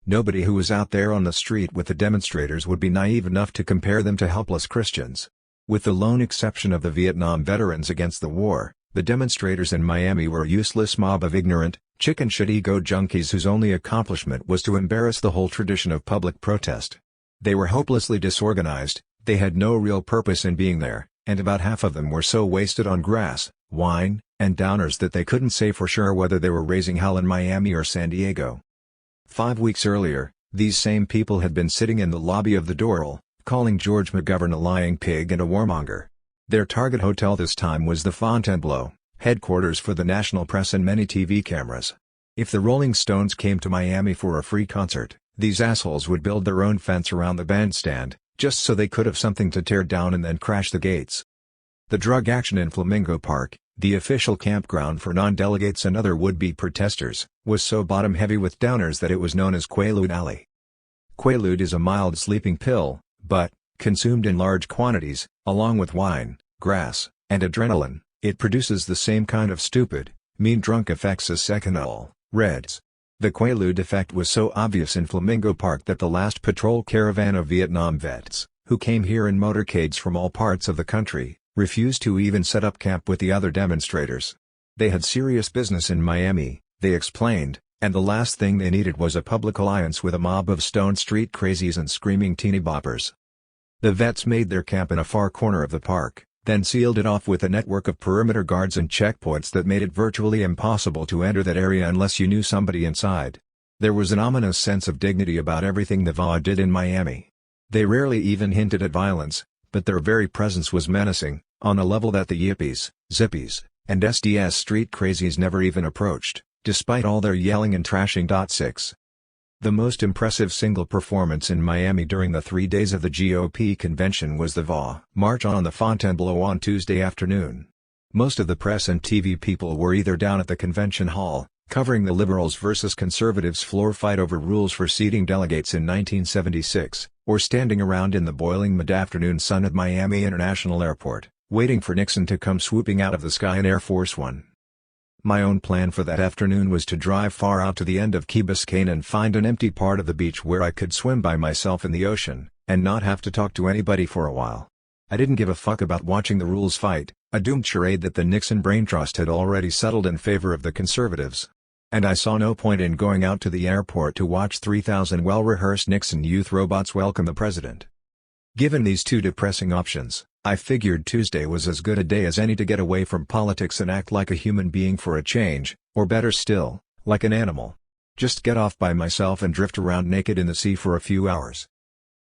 Nobody who was out there on the street with the demonstrators would be naive enough to compare them to helpless Christians. With the lone exception of the Vietnam veterans against the war, the demonstrators in Miami were a useless mob of ignorant, chicken-shit ego junkies whose only accomplishment was to embarrass the whole tradition of public protest. They were hopelessly disorganized, they had no real purpose in being there, and about half of them were so wasted on grass, wine, and downers that they couldn't say for sure whether they were raising hell in Miami or San Diego. 5 weeks earlier, these same people had been sitting in the lobby of the Doral, calling George McGovern a lying pig and a warmonger. Their target hotel this time was the Fontainebleau, headquarters for the national press and many TV cameras. If the Rolling Stones came to Miami for a free concert, these assholes would build their own fence around the bandstand, just so they could have something to tear down and then crash the gates. The drug action in Flamingo Park, the official campground for non-delegates and other would-be protesters, was so bottom-heavy with downers that it was known as Quaalude Alley. Quaalude is a mild sleeping pill, but, consumed in large quantities, along with wine, grass, and adrenaline, it produces the same kind of stupid, mean drunk effects as Seconal, Reds. The Quaalude effect was so obvious in Flamingo Park that the last patrol caravan of Vietnam vets, who came here in motorcades from all parts of the country, refused to even set up camp with the other demonstrators. They had serious business in Miami, they explained, and the last thing they needed was a public alliance with a mob of Stone Street crazies and screaming teeny boppers. The vets made their camp in a far corner of the park, then sealed it off with a network of perimeter guards and checkpoints that made it virtually impossible to enter that area unless you knew somebody inside. There was an ominous sense of dignity about everything the VA did in Miami. They rarely even hinted at violence, but their very presence was menacing, on a level that the Yippies, Zippies, and SDS street crazies never even approached, despite all their yelling and trashing. 6. The most impressive single performance in Miami during the 3 days of the GOP convention was the VA March on the Fontainebleau on Tuesday afternoon. Most of the press and TV people were either down at the convention hall, covering the Liberals versus Conservatives floor fight over rules for seating delegates in 1976, or standing around in the boiling mid-afternoon sun at Miami International Airport, waiting for Nixon to come swooping out of the sky in Air Force One. My own plan for that afternoon was to drive far out to the end of Key Biscayne and find an empty part of the beach where I could swim by myself in the ocean, and not have to talk to anybody for a while. I didn't give a fuck about watching the rules fight, a doomed charade that the Nixon brain trust had already settled in favor of the conservatives. And I saw no point in going out to the airport to watch 3,000 well-rehearsed Nixon youth robots welcome the president. Given these two depressing options, I figured Tuesday was as good a day as any to get away from politics and act like a human being for a change, or better still, like an animal. Just get off by myself and drift around naked in the sea for a few hours.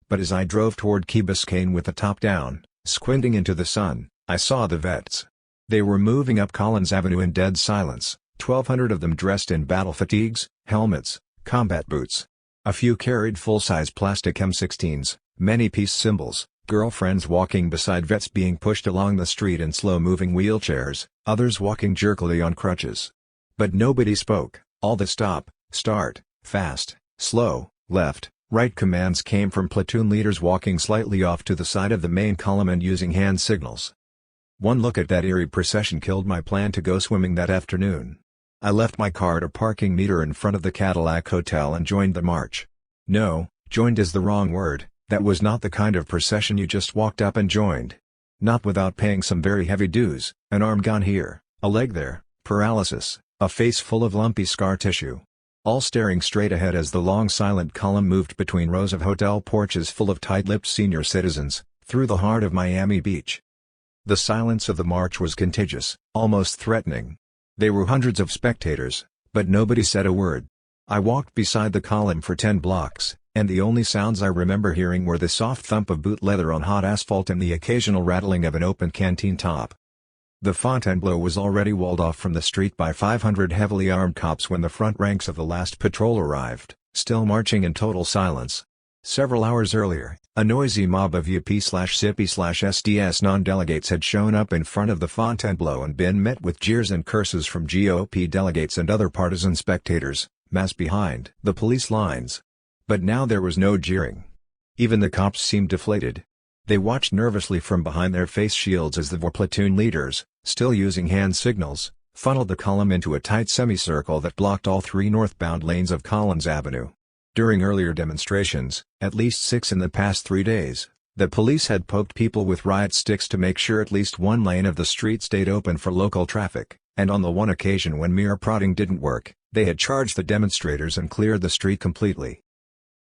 But as I drove toward Key Biscayne with the top down, squinting into the sun, I saw the vets. They were moving up Collins Avenue in dead silence, 1,200 of them dressed in battle fatigues, helmets, combat boots. A few carried full-size plastic M16s, many peace symbols, girlfriends walking beside vets being pushed along the street in slow-moving wheelchairs, others walking jerkily on crutches. But nobody spoke. All the stop, start, fast, slow, left, right commands came from platoon leaders walking slightly off to the side of the main column and using hand signals. One look at that eerie procession killed my plan to go swimming that afternoon. I left my car at a parking meter in front of the Cadillac Hotel and joined the march. No, joined is the wrong word, that was not the kind of procession you just walked up and joined. Not without paying some very heavy dues, an arm gone here, a leg there, paralysis, a face full of lumpy scar tissue. All staring straight ahead as the long silent column moved between rows of hotel porches full of tight-lipped senior citizens, through the heart of Miami Beach. The silence of the march was contagious, almost threatening. There were hundreds of spectators, but nobody said a word. I walked beside the column for 10 blocks, and the only sounds I remember hearing were the soft thump of boot leather on hot asphalt and the occasional rattling of an open canteen top. The Fontainebleau was already walled off from the street by 500 heavily armed cops when the front ranks of the last patrol arrived, still marching in total silence. Several hours earlier, a noisy mob of UP/SIPI/SDS non-delegates had shown up in front of the Fontainebleau and been met with jeers and curses from GOP delegates and other partisan spectators, massed behind the police lines. But now there was no jeering. Even the cops seemed deflated. They watched nervously from behind their face shields as the VOR platoon leaders, still using hand signals, funneled the column into a tight semicircle that blocked all 3 northbound lanes of Collins Avenue. During earlier demonstrations, at least 6 in the past 3 days, the police had poked people with riot sticks to make sure at least one lane of the street stayed open for local traffic, and on the one occasion when mere prodding didn't work, they had charged the demonstrators and cleared the street completely.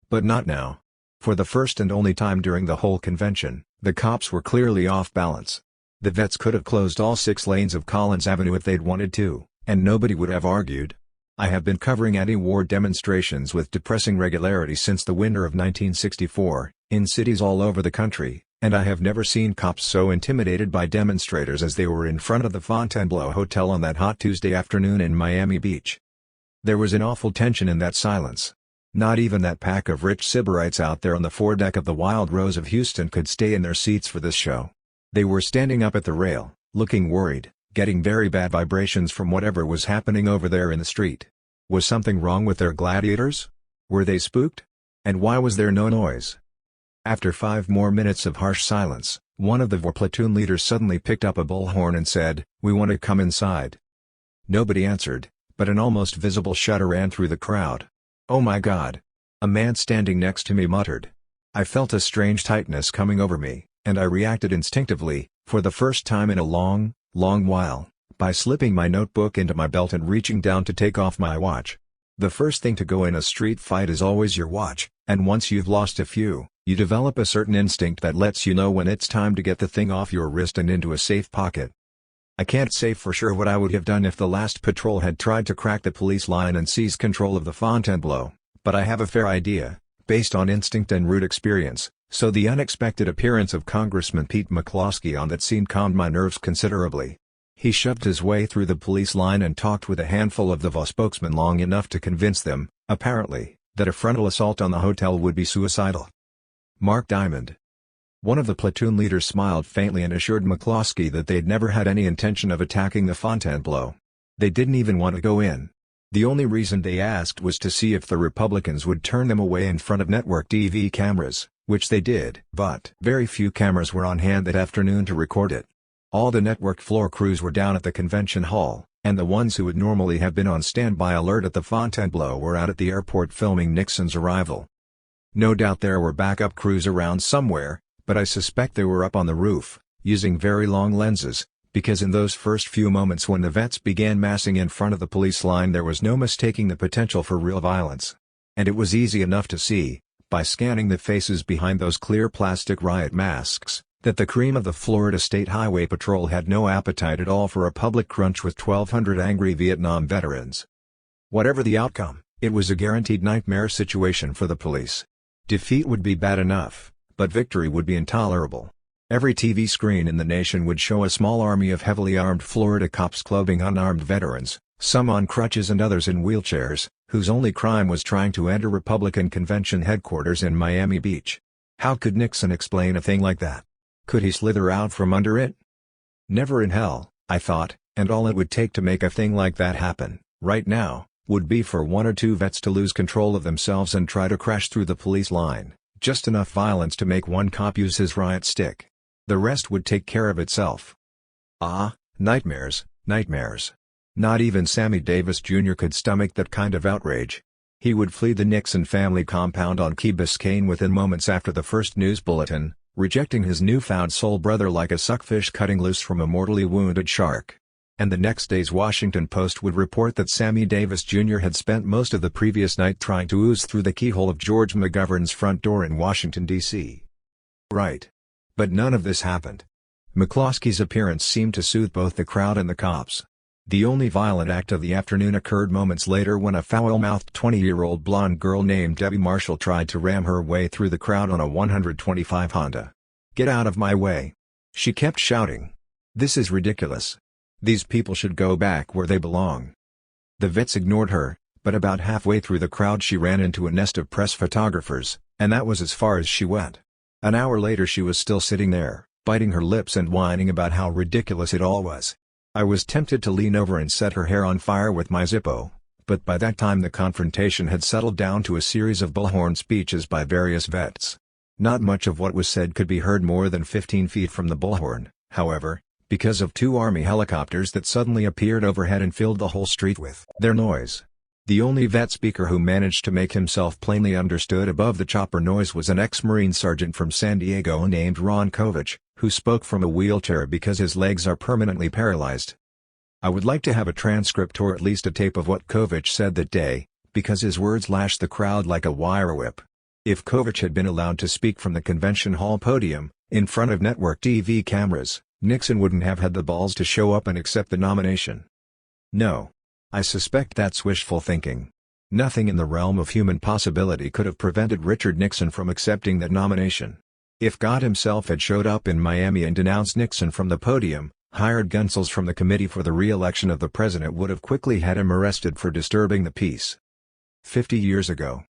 But not now. For the first and only time during the whole convention, the cops were clearly off balance. The vets could have closed all 6 lanes of Collins Avenue if they'd wanted to, and nobody would have argued. I have been covering anti-war demonstrations with depressing regularity since the winter of 1964, in cities all over the country, and I have never seen cops so intimidated by demonstrators as they were in front of the Fontainebleau Hotel on that hot Tuesday afternoon in Miami Beach. There was an awful tension in that silence. Not even that pack of rich sybarites out there on the foredeck of the Wild Rose of Houston could stay in their seats for this show. They were standing up at the rail, looking worried, getting very bad vibrations from whatever was happening over there in the street. Was something wrong with their gladiators? Were they spooked? And why was there no noise? After 5 more minutes of harsh silence, one of the VOR platoon leaders suddenly picked up a bullhorn and said, "We want to come inside." Nobody answered, but an almost visible shudder ran through the crowd. "Oh my God!" A man standing next to me muttered. I felt a strange tightness coming over me, and I reacted instinctively, for the first time in a long, long while, by slipping my notebook into my belt and reaching down to take off my watch. The first thing to go in a street fight is always your watch, and once you've lost a few, you develop a certain instinct that lets you know when it's time to get the thing off your wrist and into a safe pocket. I can't say for sure what I would have done if the last patrol had tried to crack the police line and seize control of the Fontainebleau, but I have a fair idea, based on instinct and root experience, so the unexpected appearance of Congressman Pete McCloskey on that scene calmed my nerves considerably. He shoved his way through the police line and talked with a handful of the VA spokesmen long enough to convince them, apparently, that a frontal assault on the hotel would be suicidal. Mark Diamond. One of the platoon leaders smiled faintly and assured McCloskey that they'd never had any intention of attacking the Fontainebleau. They didn't even want to go in. The only reason they asked was to see if the Republicans would turn them away in front of network TV cameras, which they did. But very few cameras were on hand that afternoon to record it. All the network floor crews were down at the convention hall, and the ones who would normally have been on standby alert at the Fontainebleau were out at the airport filming Nixon's arrival. No doubt there were backup crews around somewhere, but I suspect they were up on the roof, using very long lenses, because in those first few moments when the vets began massing in front of the police line there was no mistaking the potential for real violence. And it was easy enough to see, by scanning the faces behind those clear plastic riot masks, that the cream of the Florida State Highway Patrol had no appetite at all for a public crunch with 1,200 angry Vietnam veterans. Whatever the outcome, it was a guaranteed nightmare situation for the police. Defeat would be bad enough, but victory would be intolerable. Every TV screen in the nation would show a small army of heavily armed Florida cops clubbing unarmed veterans, some on crutches and others in wheelchairs, whose only crime was trying to enter Republican convention headquarters in Miami Beach. How could Nixon explain a thing like that? Could he slither out from under it? Never in hell, I thought, and all it would take to make a thing like that happen, right now, would be for one or two vets to lose control of themselves and try to crash through the police line, just enough violence to make one cop use his riot stick. The rest would take care of itself. Ah, nightmares, nightmares. Not even Sammy Davis Jr. could stomach that kind of outrage. He would flee the Nixon family compound on Key Biscayne within moments after the first news bulletin, rejecting his newfound soul brother like a suckfish cutting loose from a mortally wounded shark. And the next day's Washington Post would report that Sammy Davis Jr. had spent most of the previous night trying to ooze through the keyhole of George McGovern's front door in Washington, D.C. Right. But none of this happened. McCloskey's appearance seemed to soothe both the crowd and the cops. The only violent act of the afternoon occurred moments later when a foul-mouthed 20-year-old blonde girl named Debbie Marshall tried to ram her way through the crowd on a 125 Honda. "Get out of my way!" she kept shouting. "This is ridiculous. These people should go back where they belong." The vets ignored her, but about halfway through the crowd she ran into a nest of press photographers, and that was as far as she went. An hour later she was still sitting there, biting her lips and whining about how ridiculous it all was. I was tempted to lean over and set her hair on fire with my Zippo, but by that time the confrontation had settled down to a series of bullhorn speeches by various vets. Not much of what was said could be heard more than 15 feet from the bullhorn, however, because of two Army helicopters that suddenly appeared overhead and filled the whole street with their noise. The only vet speaker who managed to make himself plainly understood above the chopper noise was an ex-Marine sergeant from San Diego named Ron Kovich, who spoke from a wheelchair because his legs are permanently paralyzed. I would like to have a transcript or at least a tape of what Kovich said that day, because his words lashed the crowd like a wire whip. If Kovich had been allowed to speak from the convention hall podium, in front of network TV cameras, Nixon wouldn't have had the balls to show up and accept the nomination. No. I suspect that's wishful thinking. Nothing in the realm of human possibility could have prevented Richard Nixon from accepting that nomination. If God himself had showed up in Miami and denounced Nixon from the podium, hired gunsels from the Committee for the Re-election of the President would have quickly had him arrested for disturbing the peace. 50 years ago.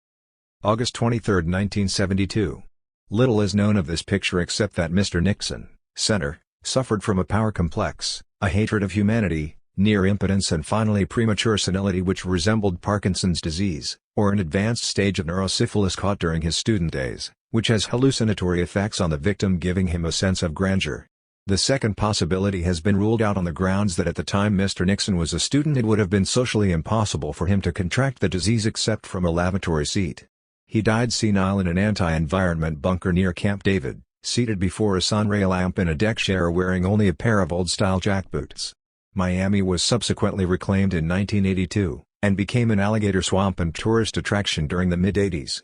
August 23, 1972. Little is known of this picture except that Mr. Nixon, Senator, suffered from a power complex, a hatred of humanity, near impotence and finally premature senility which resembled Parkinson's disease, or an advanced stage of neurosyphilis caught during his student days, which has hallucinatory effects on the victim giving him a sense of grandeur. The second possibility has been ruled out on the grounds that at the time Mr. Nixon was a student it would have been socially impossible for him to contract the disease except from a lavatory seat. He died senile in an anti-environment bunker near Camp David, seated before a sunray lamp in a deck chair wearing only a pair of old-style jackboots. Miami was subsequently reclaimed in 1982, and became an alligator swamp and tourist attraction during the mid-80s.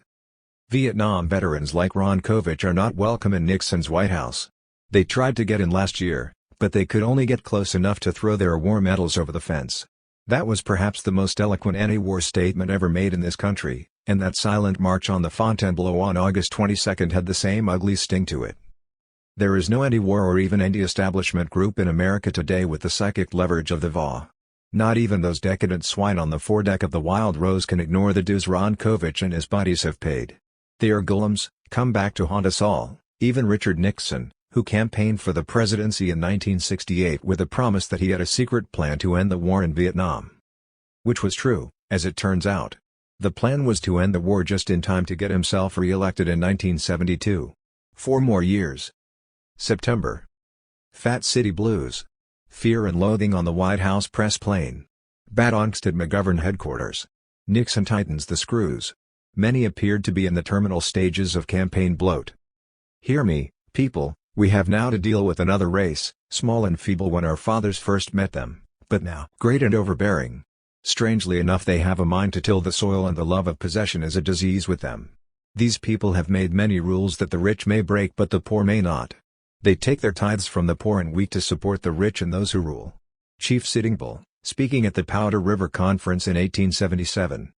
Vietnam veterans like Ron Kovich are not welcome in Nixon's White House. They tried to get in last year, but they could only get close enough to throw their war medals over the fence. That was perhaps the most eloquent anti-war statement ever made in this country, and that silent march on the Fontainebleau on August 22 had the same ugly sting to it. There is no anti-war or even anti-establishment group in America today with the psychic leverage of the VA. Not even those decadent swine on the foredeck of the Wild Rose can ignore the dues Ron Kovich and his buddies have paid. They are golems, come back to haunt us all, even Richard Nixon, who campaigned for the presidency in 1968 with a promise that he had a secret plan to end the war in Vietnam. Which was true, as it turns out. The plan was to end the war just in time to get himself re-elected in 1972. 4 more years. September. Fat City Blues. Fear and loathing on the White House press plane. Bad angst at McGovern headquarters. Nixon tightens the screws. Many appeared to be in the terminal stages of campaign bloat. Hear me, people, we have now to deal with another race, small and feeble when our fathers first met them, but now great and overbearing. Strangely enough, they have a mind to till the soil, and the love of possession is a disease with them. These people have made many rules that the rich may break but the poor may not. They take their tithes from the poor and weak to support the rich and those who rule. Chief Sitting Bull, speaking at the Powder River Conference in 1877.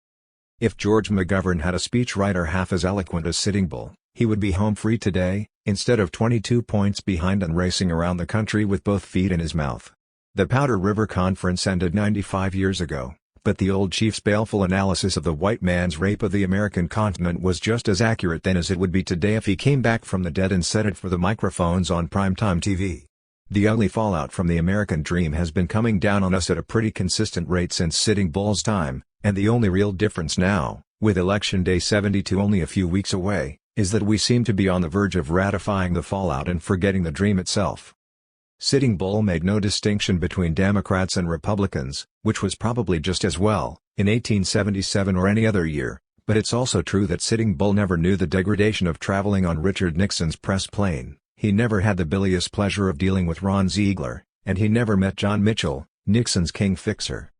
If George McGovern had a speechwriter half as eloquent as Sitting Bull, he would be home free today, instead of 22 points behind and racing around the country with both feet in his mouth. The Powder River Conference ended 95 years ago, but the old chief's baleful analysis of the white man's rape of the American continent was just as accurate then as it would be today if he came back from the dead and said it for the microphones on primetime TV. The ugly fallout from the American dream has been coming down on us at a pretty consistent rate since Sitting Bull's time, and the only real difference now, with Election Day 72 only a few weeks away, is that we seem to be on the verge of ratifying the fallout and forgetting the dream itself. Sitting Bull made no distinction between Democrats and Republicans, which was probably just as well, in 1877 or any other year, but it's also true that Sitting Bull never knew the degradation of traveling on Richard Nixon's press plane, he never had the bilious pleasure of dealing with Ron Ziegler, and he never met John Mitchell, Nixon's king fixer.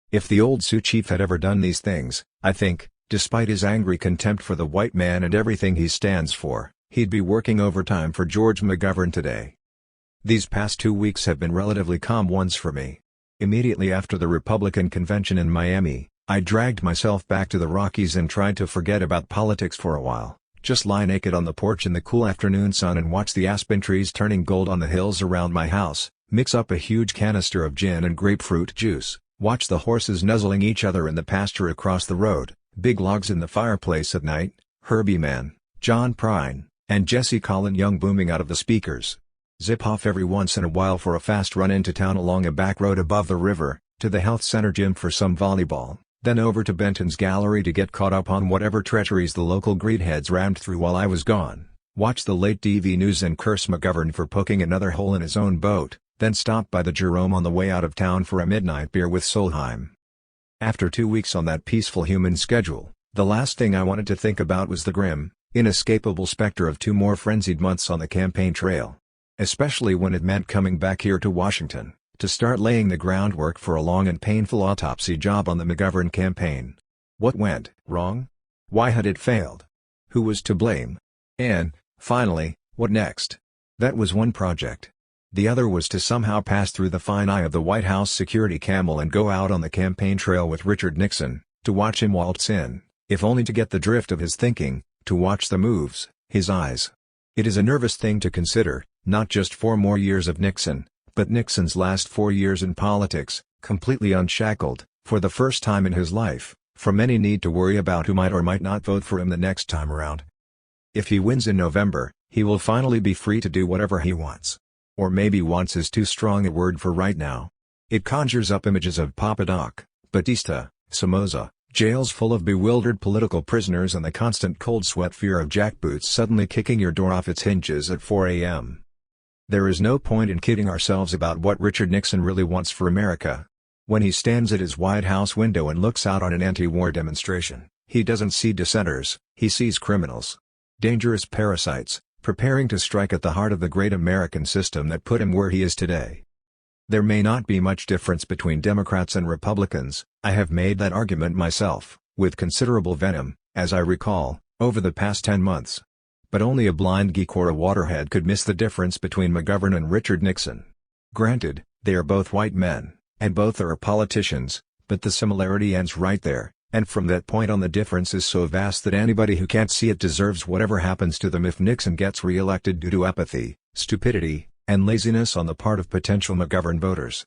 If the old Sioux chief had ever done these things, I think, despite his angry contempt for the white man and everything he stands for, he'd be working overtime for George McGovern today. These past 2 weeks have been relatively calm ones for me. Immediately after the Republican convention in Miami, I dragged myself back to the Rockies and tried to forget about politics for a while, just lie naked on the porch in the cool afternoon sun and watch the aspen trees turning gold on the hills around my house, mix up a huge canister of gin and grapefruit juice, watch the horses nuzzling each other in the pasture across the road, big logs in the fireplace at night, Herbie Mann, John Prine, and Jesse Colin Young booming out of the speakers. Zip off every once in a while for a fast run into town along a back road above the river, to the health center gym for some volleyball, then over to Benton's Gallery to get caught up on whatever treacheries the local greedheads rammed through while I was gone, watch the late TV news and curse McGovern for poking another hole in his own boat, then stop by the Jerome on the way out of town for a midnight beer with Solheim. After 2 weeks on that peaceful human schedule, the last thing I wanted to think about was the grim, inescapable specter of 2 more frenzied months on the campaign trail. Especially when it meant coming back here to Washington, to start laying the groundwork for a long and painful autopsy job on the McGovern campaign. What went wrong? Why had it failed? Who was to blame? And, finally, what next? That was one project. The other was to somehow pass through the fine eye of the White House security camel and go out on the campaign trail with Richard Nixon, to watch him waltz in, if only to get the drift of his thinking, to watch the moves, his eyes. It is a nervous thing to consider, not just 4 more years of Nixon, but Nixon's last 4 years in politics, completely unshackled, for the first time in his life, from any need to worry about who might or might not vote for him the next time around. If he wins in November, he will finally be free to do whatever he wants. Or maybe wants is too strong a word for right now. It conjures up images of Papa Doc, Batista, Somoza, jails full of bewildered political prisoners and the constant cold sweat fear of jackboots suddenly kicking your door off its hinges at 4 a.m. There is no point in kidding ourselves about what Richard Nixon really wants for America. When he stands at his White House window and looks out on an anti-war demonstration, he doesn't see dissenters, he sees criminals. Dangerous parasites, preparing to strike at the heart of the great American system that put him where he is today. There may not be much difference between Democrats and Republicans, I have made that argument myself, with considerable venom, as I recall, over the past 10 months. But only a blind geek or a waterhead could miss the difference between McGovern and Richard Nixon. Granted, they are both white men, and both are politicians, but the similarity ends right there, and from that point on the difference is so vast that anybody who can't see it deserves whatever happens to them if Nixon gets re-elected due to apathy, stupidity, and laziness on the part of potential McGovern voters.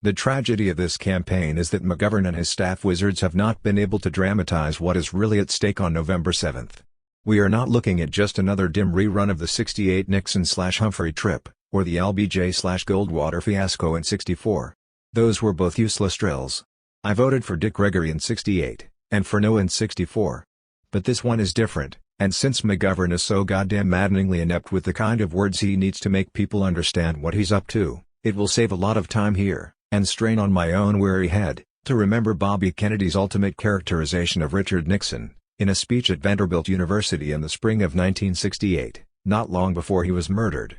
The tragedy of this campaign is that McGovern and his staff wizards have not been able to dramatize what is really at stake on November 7th. We are not looking at just another dim rerun of the '68 Nixon/Humphrey trip, or the LBJ/Goldwater fiasco in '64. Those were both useless drills. I voted for Dick Gregory in '68, and for no in '64. But this one is different, and since McGovern is so goddamn maddeningly inept with the kind of words he needs to make people understand what he's up to, it will save a lot of time here, and strain on my own weary head, to remember Bobby Kennedy's ultimate characterization of Richard Nixon, in a speech at Vanderbilt University in the spring of 1968, not long before he was murdered.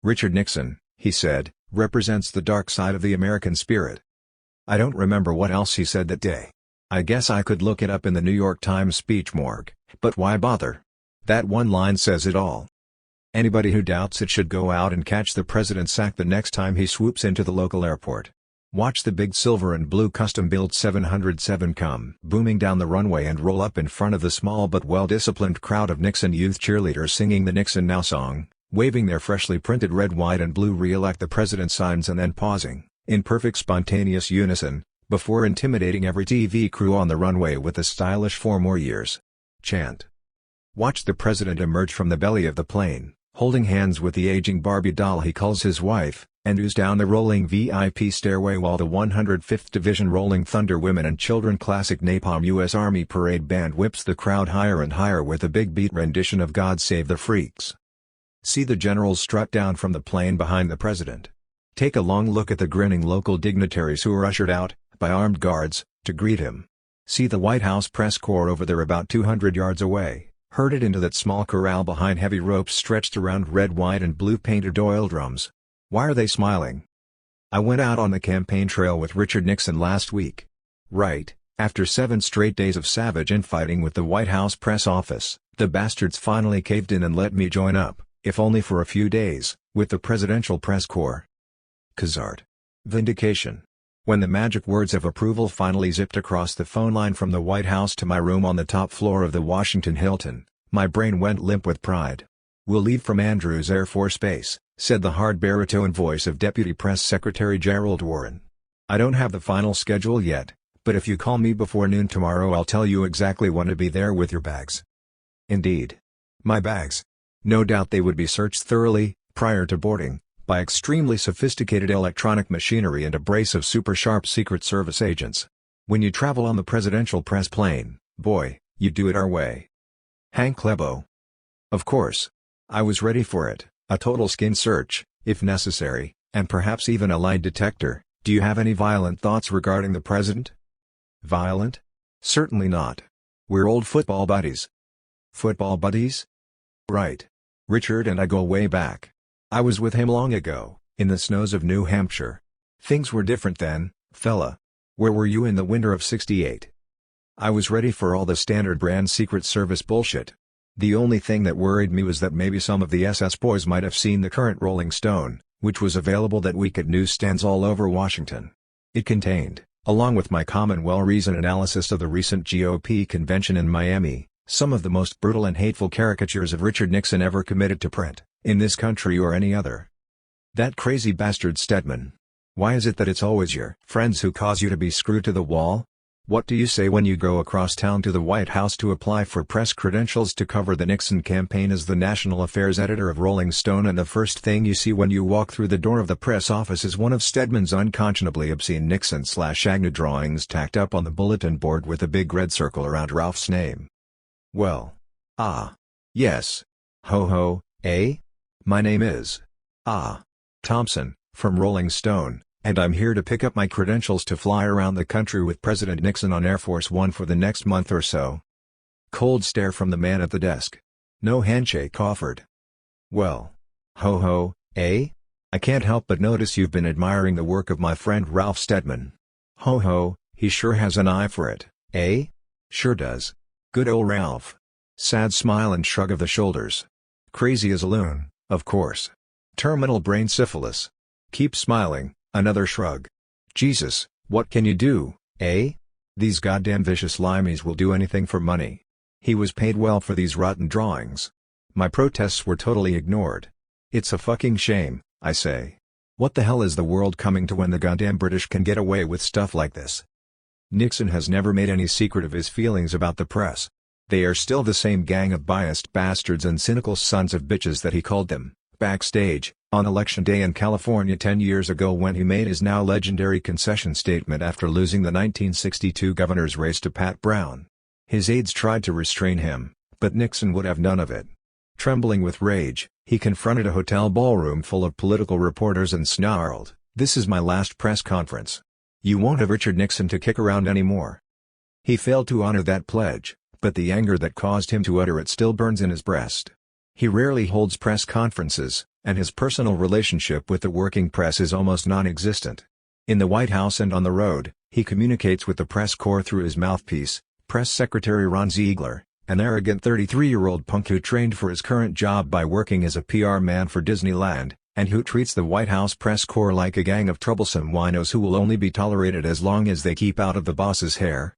Richard Nixon, he said, represents the dark side of the American spirit. I don't remember what else he said that day. I guess I could look it up in the New York Times speech morgue, but why bother? That one line says it all. Anybody who doubts it should go out and catch the president's sack the next time he swoops into the local airport. Watch the big silver and blue custom-built 707 come booming down the runway and roll up in front of the small but well-disciplined crowd of Nixon youth cheerleaders singing the Nixon Now song, waving their freshly printed red, white and blue "Re-elect the President" signs and then pausing, in perfect spontaneous unison, before intimidating every TV crew on the runway with the stylish "4 more years" chant. Watch the president emerge from the belly of the plane, holding hands with the aging Barbie doll he calls his wife, and ooze down the rolling VIP stairway while the 105th Division Rolling Thunder Women and Children Classic Napalm U.S. Army Parade Band whips the crowd higher and higher with a big beat rendition of "God Save the Freaks." See the generals strut down from the plane behind the president. Take a long look at the grinning local dignitaries who are ushered out, by armed guards, to greet him. See the White House press corps over there about 200 yards away, herded into that small corral behind heavy ropes stretched around red, white and blue painted oil drums. Why are they smiling? I went out on the campaign trail with Richard Nixon last week. Right, after 7 straight days of savage infighting with the White House press office, the bastards finally caved in and let me join up, if only for a few days, with the presidential press corps. Kazart. Vindication. When the magic words of approval finally zipped across the phone line from the White House to my room on the top floor of the Washington Hilton, my brain went limp with pride. "We'll leave from Andrews Air Force Base," said the hard baritone voice of Deputy Press Secretary Gerald Warren. "I don't have the final schedule yet, but if you call me before noon tomorrow I'll tell you exactly when to be there with your bags." Indeed. My bags. No doubt they would be searched thoroughly, prior to boarding, by extremely sophisticated electronic machinery and a brace of super-sharp Secret Service agents. When you travel on the presidential press plane, boy, you do it our way. Hank Lebo. Of course. I was ready for it, a total skin search, if necessary, and perhaps even a lie detector. Do you have any violent thoughts regarding the president? Violent? Certainly not. We're old football buddies. Football buddies? Right. Richard and I go way back. I was with him long ago, in the snows of New Hampshire. Things were different then, fella. Where were you in the winter of '68? I was ready for all the standard brand Secret Service bullshit. The only thing that worried me was that maybe some of the SS boys might have seen the current Rolling Stone, which was available that week at newsstands all over Washington. It contained, along with my common well-reasoned analysis of the recent GOP convention in Miami, some of the most brutal and hateful caricatures of Richard Nixon ever committed to print, in this country or any other. That crazy bastard Stedman. Why is it that it's always your friends who cause you to be screwed to the wall? What do you say when you go across town to the White House to apply for press credentials to cover the Nixon campaign as the national affairs editor of Rolling Stone, and the first thing you see when you walk through the door of the press office is one of Stedman's unconscionably obscene Nixon/Agnew drawings tacked up on the bulletin board with a big red circle around Ralph's name? Well. Yes. Ho ho, eh? My name is Thompson, from Rolling Stone, and I'm here to pick up my credentials to fly around the country with President Nixon on Air Force One for the next month or so. Cold stare from the man at the desk. No handshake offered. Well. Ho ho, eh? I can't help but notice you've been admiring the work of my friend Ralph Stedman. Ho ho, he sure has an eye for it, eh? Sure does. Good ol' Ralph. Sad smile and shrug of the shoulders. Crazy as a loon, of course. Terminal brain syphilis. Keep smiling, another shrug. Jesus, what can you do, eh? These goddamn vicious limeys will do anything for money. He was paid well for these rotten drawings. My protests were totally ignored. It's a fucking shame, I say. What the hell is the world coming to when the goddamn British can get away with stuff like this? Nixon has never made any secret of his feelings about the press. They are still the same gang of biased bastards and cynical sons of bitches that he called them, backstage, on Election Day in California 10 years ago when he made his now legendary concession statement after losing the 1962 governor's race to Pat Brown. His aides tried to restrain him, but Nixon would have none of it. Trembling with rage, he confronted a hotel ballroom full of political reporters and snarled, "This is my last press conference. You won't have Richard Nixon to kick around anymore." He failed to honor that pledge, but the anger that caused him to utter it still burns in his breast. He rarely holds press conferences, and his personal relationship with the working press is almost non-existent. In the White House and on the road, he communicates with the press corps through his mouthpiece, Press Secretary Ron Ziegler, an arrogant 33-year-old punk who trained for his current job by working as a PR man for Disneyland, and who treats the White House press corps like a gang of troublesome winos who will only be tolerated as long as they keep out of the boss's hair.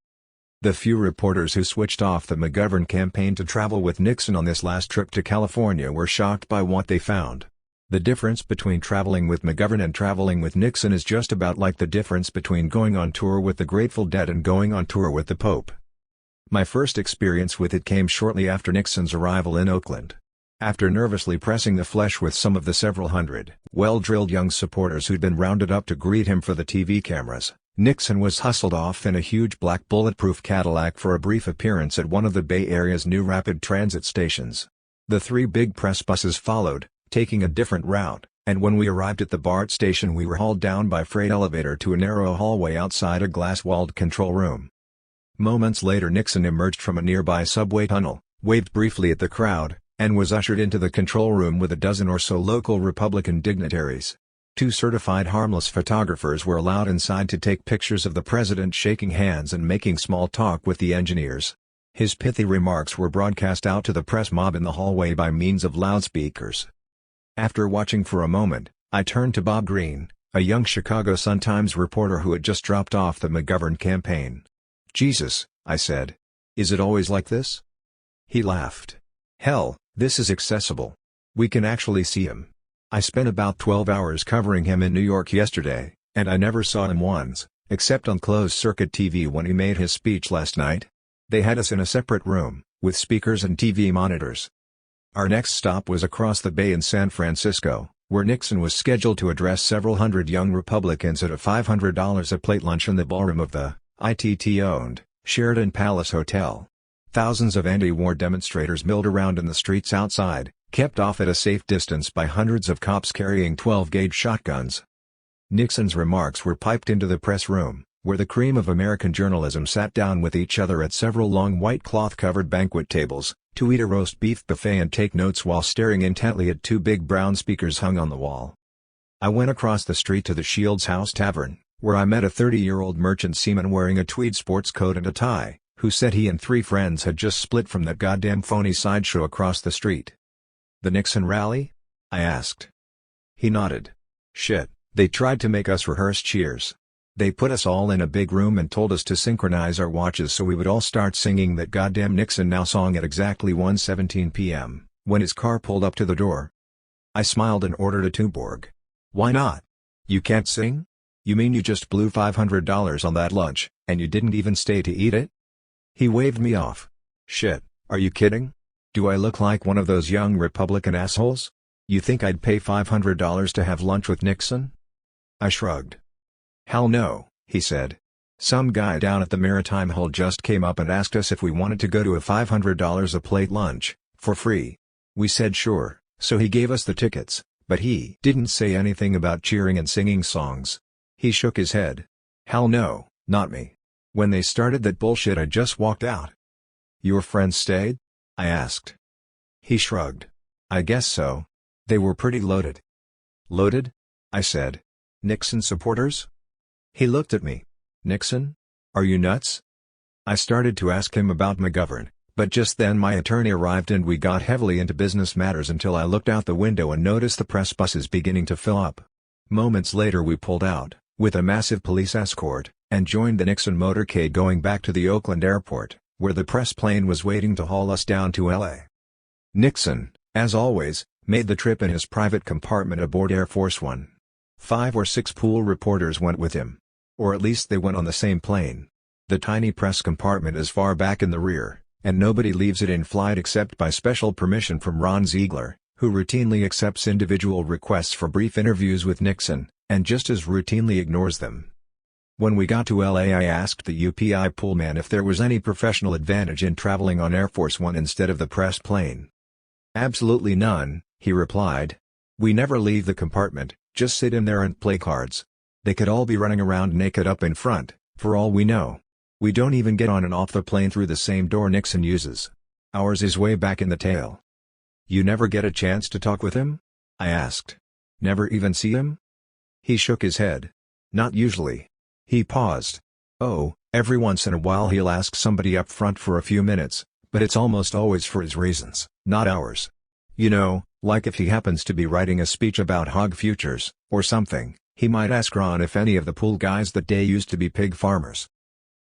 The few reporters who switched off the McGovern campaign to travel with Nixon on this last trip to California were shocked by what they found. The difference between traveling with McGovern and traveling with Nixon is just about like the difference between going on tour with the Grateful Dead and going on tour with the Pope. My first experience with it came shortly after Nixon's arrival in Oakland. After nervously pressing the flesh with some of the several hundred well-drilled young supporters who'd been rounded up to greet him for the TV cameras, Nixon was hustled off in a huge black bulletproof Cadillac for a brief appearance at one of the Bay Area's new rapid transit stations. The three big press buses followed, taking a different route, and when we arrived at the BART station we were hauled down by freight elevator to a narrow hallway outside a glass-walled control room. Moments later Nixon emerged from a nearby subway tunnel, waved briefly at the crowd, and was ushered into the control room with a dozen or so local Republican dignitaries. 2 certified harmless photographers were allowed inside to take pictures of the president shaking hands and making small talk with the engineers. His pithy remarks were broadcast out to the press mob in the hallway by means of loudspeakers. After watching for a moment, I turned to Bob Greene, a young Chicago Sun-Times reporter who had just dropped off the McGovern campaign. "Jesus," I said. "Is it always like this?" He laughed. "Hell, this is accessible. We can actually see him. I spent about 12 hours covering him in New York yesterday, and I never saw him once, except on closed-circuit TV when he made his speech last night. They had us in a separate room, with speakers and TV monitors." Our next stop was across the bay in San Francisco, where Nixon was scheduled to address several hundred young Republicans at a $500 a plate lunch in the ballroom of the ITT-owned Sheraton Palace Hotel. Thousands of anti-war demonstrators milled around in the streets outside, kept off at a safe distance by hundreds of cops carrying 12-gauge shotguns. Nixon's remarks were piped into the press room, where the cream of American journalism sat down with each other at several long white cloth-covered banquet tables, to eat a roast beef buffet and take notes while staring intently at 2 big brown speakers hung on the wall. I went across the street to the Shields House Tavern, where I met a 30-year-old merchant seaman wearing a tweed sports coat and a tie, who said he and 3 friends had just split from that goddamn phony sideshow across the street. "The Nixon rally?" I asked. He nodded. "Shit, they tried to make us rehearse cheers. They put us all in a big room and told us to synchronize our watches so we would all start singing that goddamn Nixon Now song at exactly 1:17 p.m., when his car pulled up to the door." I smiled and ordered a Tuborg. "Why not? You can't sing? You mean you just blew $500 on that lunch, and you didn't even stay to eat it?" He waved me off. "Shit, are you kidding? Do I look like one of those young Republican assholes? You think I'd pay $500 to have lunch with Nixon?" I shrugged. "Hell no," he said. "Some guy down at the Maritime Hold just came up and asked us if we wanted to go to a $500 a plate lunch, for free. We said sure, so he gave us the tickets, but he didn't say anything about cheering and singing songs." He shook his head. "Hell no, not me. When they started that bullshit I just walked out." "Your friends stayed?" I asked. He shrugged. "I guess so. They were pretty loaded." "Loaded?" I said. "Nixon supporters?" He looked at me. "Nixon? Are you nuts?" I started to ask him about McGovern, but just then my attorney arrived and we got heavily into business matters until I looked out the window and noticed the press buses beginning to fill up. Moments later we pulled out, with a massive police escort, and joined the Nixon motorcade going back to the Oakland airport, where the press plane was waiting to haul us down to LA. Nixon, as always, made the trip in his private compartment aboard Air Force One. 5 or 6 pool reporters went with him. Or at least they went on the same plane. The tiny press compartment is far back in the rear, and nobody leaves it in flight except by special permission from Ron Ziegler, who routinely accepts individual requests for brief interviews with Nixon, and just as routinely ignores them. When we got to LA, I asked the UPI poolman if there was any professional advantage in traveling on Air Force One instead of the press plane. "Absolutely none," he replied. "We never leave the compartment, just sit in there and play cards. They could all be running around naked up in front, for all we know. We don't even get on and off the plane through the same door Nixon uses. Ours is way back in the tail." "You never get a chance to talk with him?" I asked. "Never even see him?" He shook his head. "Not usually." He paused. "Oh, every once in a while he'll ask somebody up front for a few minutes, but it's almost always for his reasons, not ours. You know, like if he happens to be writing a speech about hog futures, or something, he might ask Ron if any of the pool guys that day used to be pig farmers."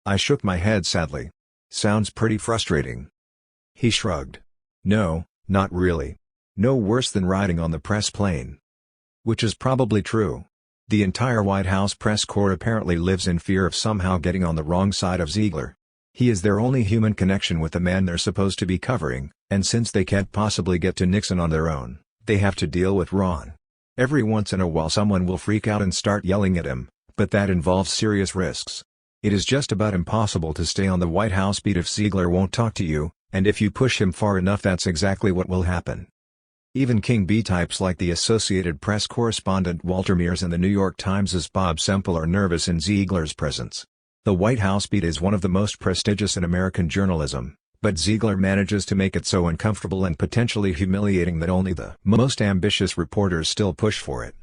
I shook my head sadly. "Sounds pretty frustrating." He shrugged. "No, not really. No worse than riding on the press plane." Which is probably true. The entire White House press corps apparently lives in fear of somehow getting on the wrong side of Ziegler. He is their only human connection with the man they're supposed to be covering, and since they can't possibly get to Nixon on their own, they have to deal with Ron. Every once in a while someone will freak out and start yelling at him, but that involves serious risks. It is just about impossible to stay on the White House beat if Ziegler won't talk to you, and if you push him far enough that's exactly what will happen. Even King B types like the Associated Press correspondent Walter Mears and the New York Times' Bob Semple are nervous in Ziegler's presence. The White House beat is one of the most prestigious in American journalism, but Ziegler manages to make it so uncomfortable and potentially humiliating that only the most ambitious reporters still push for it.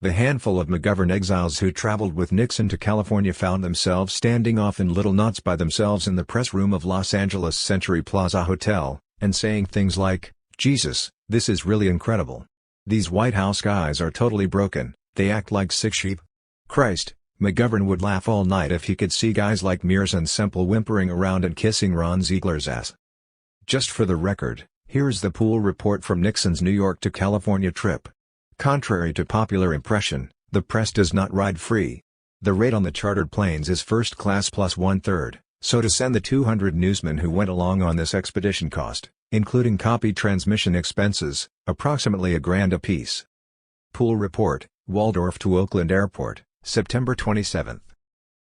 The handful of McGovern exiles who traveled with Nixon to California found themselves standing off in little knots by themselves in the press room of Los Angeles' Century Plaza Hotel, and saying things like, "Jesus, this is really incredible. These White House guys are totally broken, they act like sick sheep. Christ." McGovern would laugh all night if he could see guys like Mears and Semple whimpering around and kissing Ron Ziegler's ass. Just for the record, here's the pool report from Nixon's New York to California trip. Contrary to popular impression, the press does not ride free. The rate on the chartered planes is first class plus 1/3, so to send the 200 newsmen who went along on this expedition cost, including copy transmission expenses, approximately $1,000 apiece. Pool report, Waldorf to Oakland Airport, September 27.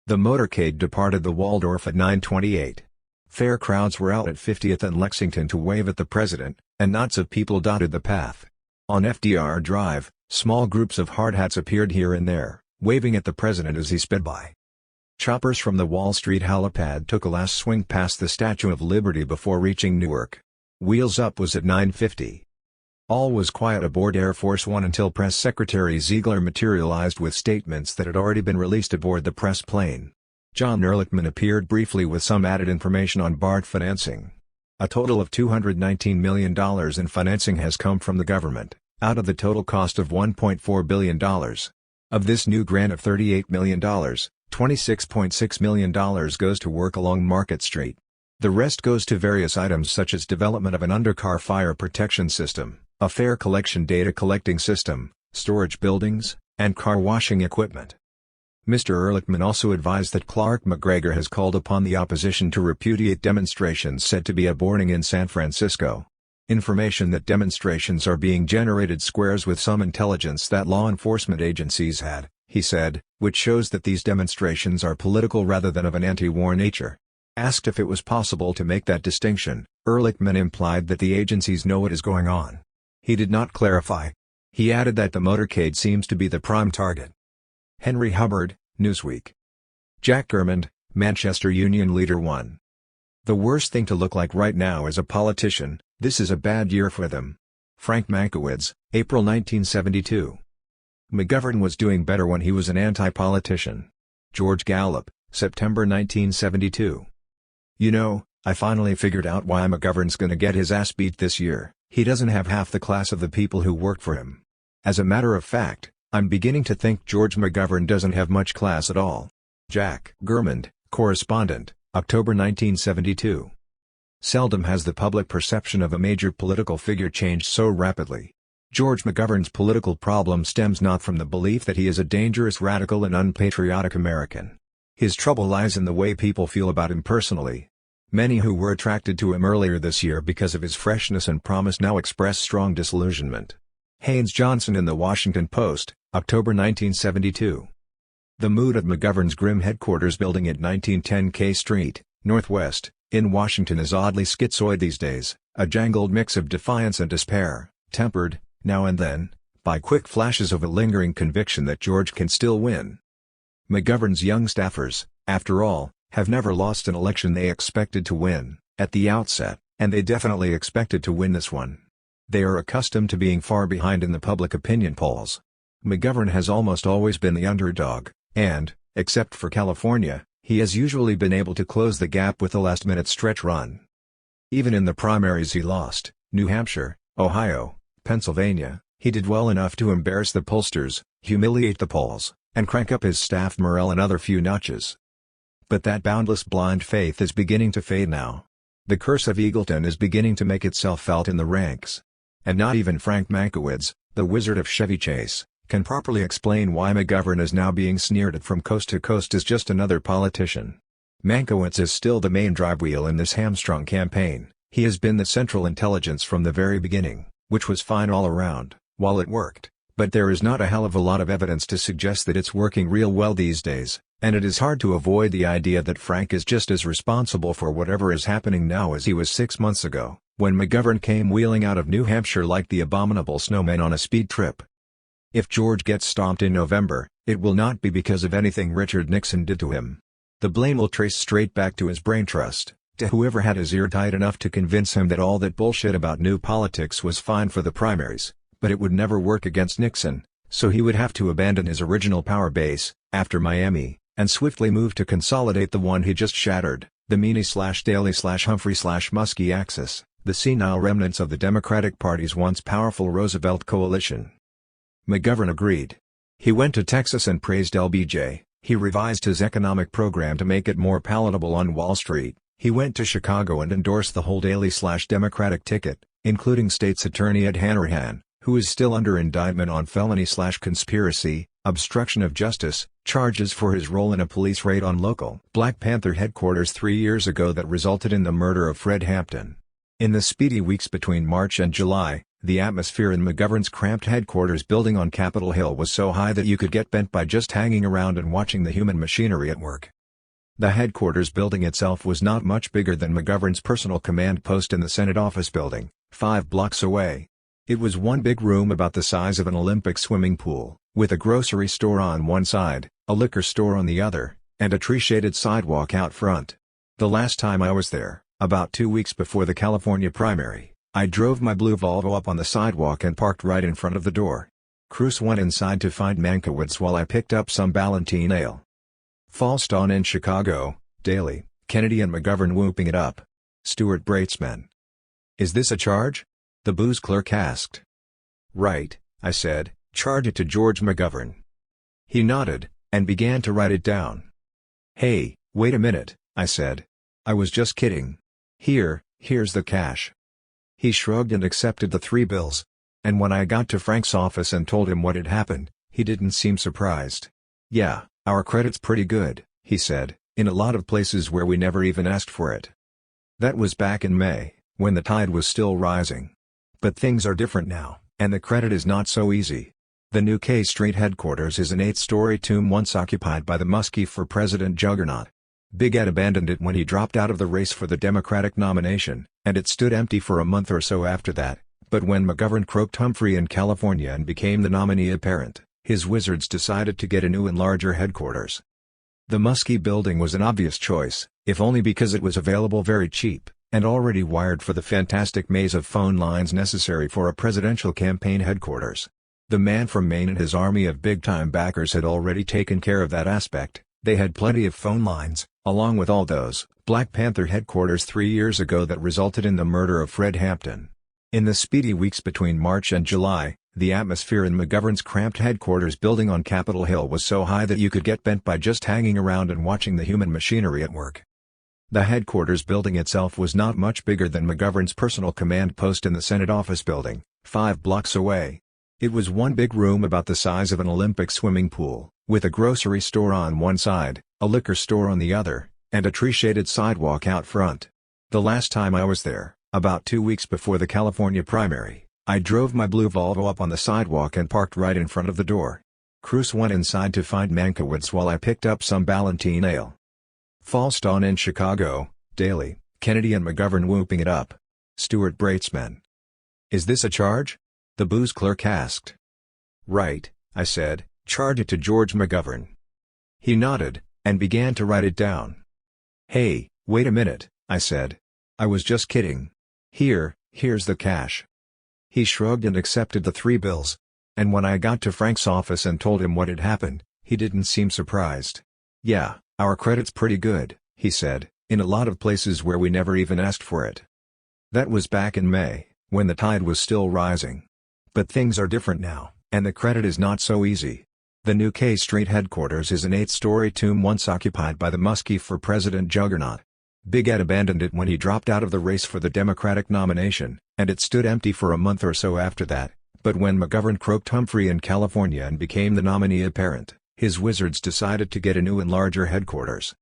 The motorcade departed the Waldorf at 9:28. Fair crowds were out at 50th and Lexington to wave at the president, and knots of people dotted the path. On FDR Drive, small groups of hardhats appeared here and there, waving at the president as he sped by. Choppers from the Wall Street helipad took a last swing past the Statue of Liberty before reaching Newark. Wheels Up was at 9:50. All was quiet aboard Air Force One until Press Secretary Ziegler materialized with statements that had already been released aboard the press plane. John Ehrlichman appeared briefly with some added information on BART financing. A total of $219 million in financing has come from the government, out of the total cost of $1.4 billion. Of this new grant of $38 million, $26.6 million goes to work along Market Street. The rest goes to various items such as development of an undercar fire protection system, a fare collection data collecting system, storage buildings, and car washing equipment. Mr. Ehrlichman also advised that Clark McGregor has called upon the opposition to repudiate demonstrations said to be aborting in San Francisco. Information that demonstrations are being generated squares with some intelligence that law enforcement agencies had, he said, which shows that these demonstrations are political rather than of an anti-war nature. Asked if it was possible to make that distinction, Ehrlichman implied that the agencies know what is going on. He did not clarify. He added that the motorcade seems to be the prime target. Henry Hubbard, Newsweek. Jack Gurmand, Manchester Union Leader 1. The worst thing to look like right now is a politician, this is a bad year for them. Frank Mankiewicz, April 1972. McGovern was doing better when he was an anti-politician. George Gallup, September 1972. You know, I finally figured out why McGovern's gonna get his ass beat this year. He doesn't have half the class of the people who work for him. As a matter of fact, I'm beginning to think George McGovern doesn't have much class at all. Jack Gurmand, correspondent, October 1972. Seldom has the public perception of a major political figure changed so rapidly. George McGovern's political problem stems not from the belief that he is a dangerous radical and unpatriotic American. His trouble lies in the way people feel about him personally. Many who were attracted to him earlier this year because of his freshness and promise now express strong disillusionment. Haynes Johnson in The Washington Post, October 1972. The mood of McGovern's grim headquarters building at 1910 K Street, Northwest, in Washington is oddly schizoid these days, a jangled mix of defiance and despair, tempered, now and then, by quick flashes of a lingering conviction that George can still win. McGovern's young staffers, after all, have never lost an election they expected to win, at the outset, and they definitely expected to win this one. They are accustomed to being far behind in the public opinion polls. McGovern has almost always been the underdog, and, except for California, he has usually been able to close the gap with a last-minute stretch run. Even in the primaries he lost, New Hampshire, Ohio, Pennsylvania, he did well enough to embarrass the pollsters, humiliate the polls, and crank up his staff morale another few notches. But that boundless blind faith is beginning to fade now. The curse of Eagleton is beginning to make itself felt in the ranks. And not even Frank Mankiewicz, the wizard of Chevy Chase, can properly explain why McGovern is now being sneered at from coast to coast as just another politician. Mankiewicz is still the main drivewheel in this hamstrung campaign. He has been the central intelligence from the very beginning, which was fine all around, while it worked, but there is not a hell of a lot of evidence to suggest that it's working real well these days, and it is hard to avoid the idea that Frank is just as responsible for whatever is happening now as he was 6 months ago, when McGovern came wheeling out of New Hampshire like the abominable snowman on a speed trip. If George gets stomped in November, it will not be because of anything Richard Nixon did to him. The blame will trace straight back to his brain trust, to whoever had his ear tight enough to convince him that all that bullshit about new politics was fine for the primaries, but it would never work against Nixon, so he would have to abandon his original power base, after Miami, and swiftly move to consolidate the one he just shattered, the Meany-Daley-Humphrey-Muskie axis, the senile remnants of the Democratic Party's once powerful Roosevelt coalition. McGovern agreed. He went to Texas and praised LBJ, he revised his economic program to make it more palatable on Wall Street, he went to Chicago and endorsed the whole Daley-Democratic ticket, including State's Attorney Ed Hanrahan, who is still under indictment on felony/conspiracy, obstruction of justice, charges for his role in a police raid on local Black Panther headquarters 3 years ago that resulted in the murder of Fred Hampton. In the speedy weeks between March and July, the atmosphere in McGovern's cramped headquarters building on Capitol Hill was so high that you could get bent by just hanging around and watching the human machinery at work. The headquarters building itself was not much bigger than McGovern's personal command post in the Senate office building, 5 blocks away. It was one big room about the size of an Olympic swimming pool, with a grocery store on one side, a liquor store on the other, and a tree-shaded sidewalk out front. The last time I was there, about 2 weeks before the California primary, I drove my blue Volvo up on the sidewalk and parked right in front of the door. Cruz went inside to find Mankiewicz while I picked up some Ballantine ale. False dawn in Chicago, Daley, Kennedy and McGovern whooping it up. Stuart Bratesman. "Is this a charge?" the booze clerk asked. "Right," I said, "charge it to George McGovern." He nodded, and began to write it down. "Hey, wait a minute," I said. "I was just kidding. Here's the cash." He shrugged and accepted the 3 bills. And when I got to Frank's office and told him what had happened, he didn't seem surprised. "Yeah, our credit's pretty good," he said, "in a lot of places where we never even asked for it." That was back in May, when the tide was still rising. But things are different now, and the credit is not so easy. The new K Street headquarters is an 8-story tomb once occupied by the Muskie for President juggernaut. Big Ed abandoned it when he dropped out of the race for the Democratic nomination, and it stood empty for a month or so after that, but when McGovern croaked Humphrey in California and became the nominee apparent, his wizards decided to get a new and larger headquarters. The Muskie building was an obvious choice, if only because it was available very cheap, and already wired for the fantastic maze of phone lines necessary for a presidential campaign headquarters. The man from Maine and his army of big-time backers had already taken care of that aspect. They had plenty of phone lines, along with all those Black Panther headquarters 3 years ago that resulted in the murder of Fred Hampton. In the speedy weeks between March and July, The atmosphere in McGovern's cramped headquarters building on Capitol Hill was so high that you could get bent by just hanging around and watching the human machinery at work. The headquarters building itself was not much bigger than McGovern's personal command post in the Senate office building, 5 blocks away. It was one big room about the size of an Olympic swimming pool, with a grocery store on one side, a liquor store on the other, and a tree-shaded sidewalk out front. The last time I was there, about 2 weeks before the California primary, I drove my blue Volvo up on the sidewalk and parked right in front of the door. Cruz went inside to find Mankiewicz while I picked up some Ballantine ale. Fallston in Chicago, Daly, Kennedy and McGovern whooping it up. Stuart Bratesman. Is this a charge? The booze clerk asked. Right, I said, charge it to George McGovern. He nodded, and began to write it down. Hey, wait a minute, I said. I was just kidding. Here's the cash. He shrugged and accepted the 3 bills. And when I got to Frank's office and told him what had happened, he didn't seem surprised. Yeah, our credit's pretty good, he said, in a lot of places where we never even asked for it. That was back in May, when the tide was still rising. But things are different now, and the credit is not so easy. The new K Street headquarters is an 8-story tomb once occupied by the Muskie for President juggernaut. Big Ed abandoned it when he dropped out of the race for the Democratic nomination, and it stood empty for a month or so after that, but when McGovern croaked Humphrey in California and became the nominee apparent, his wizards decided to get a new and larger headquarters.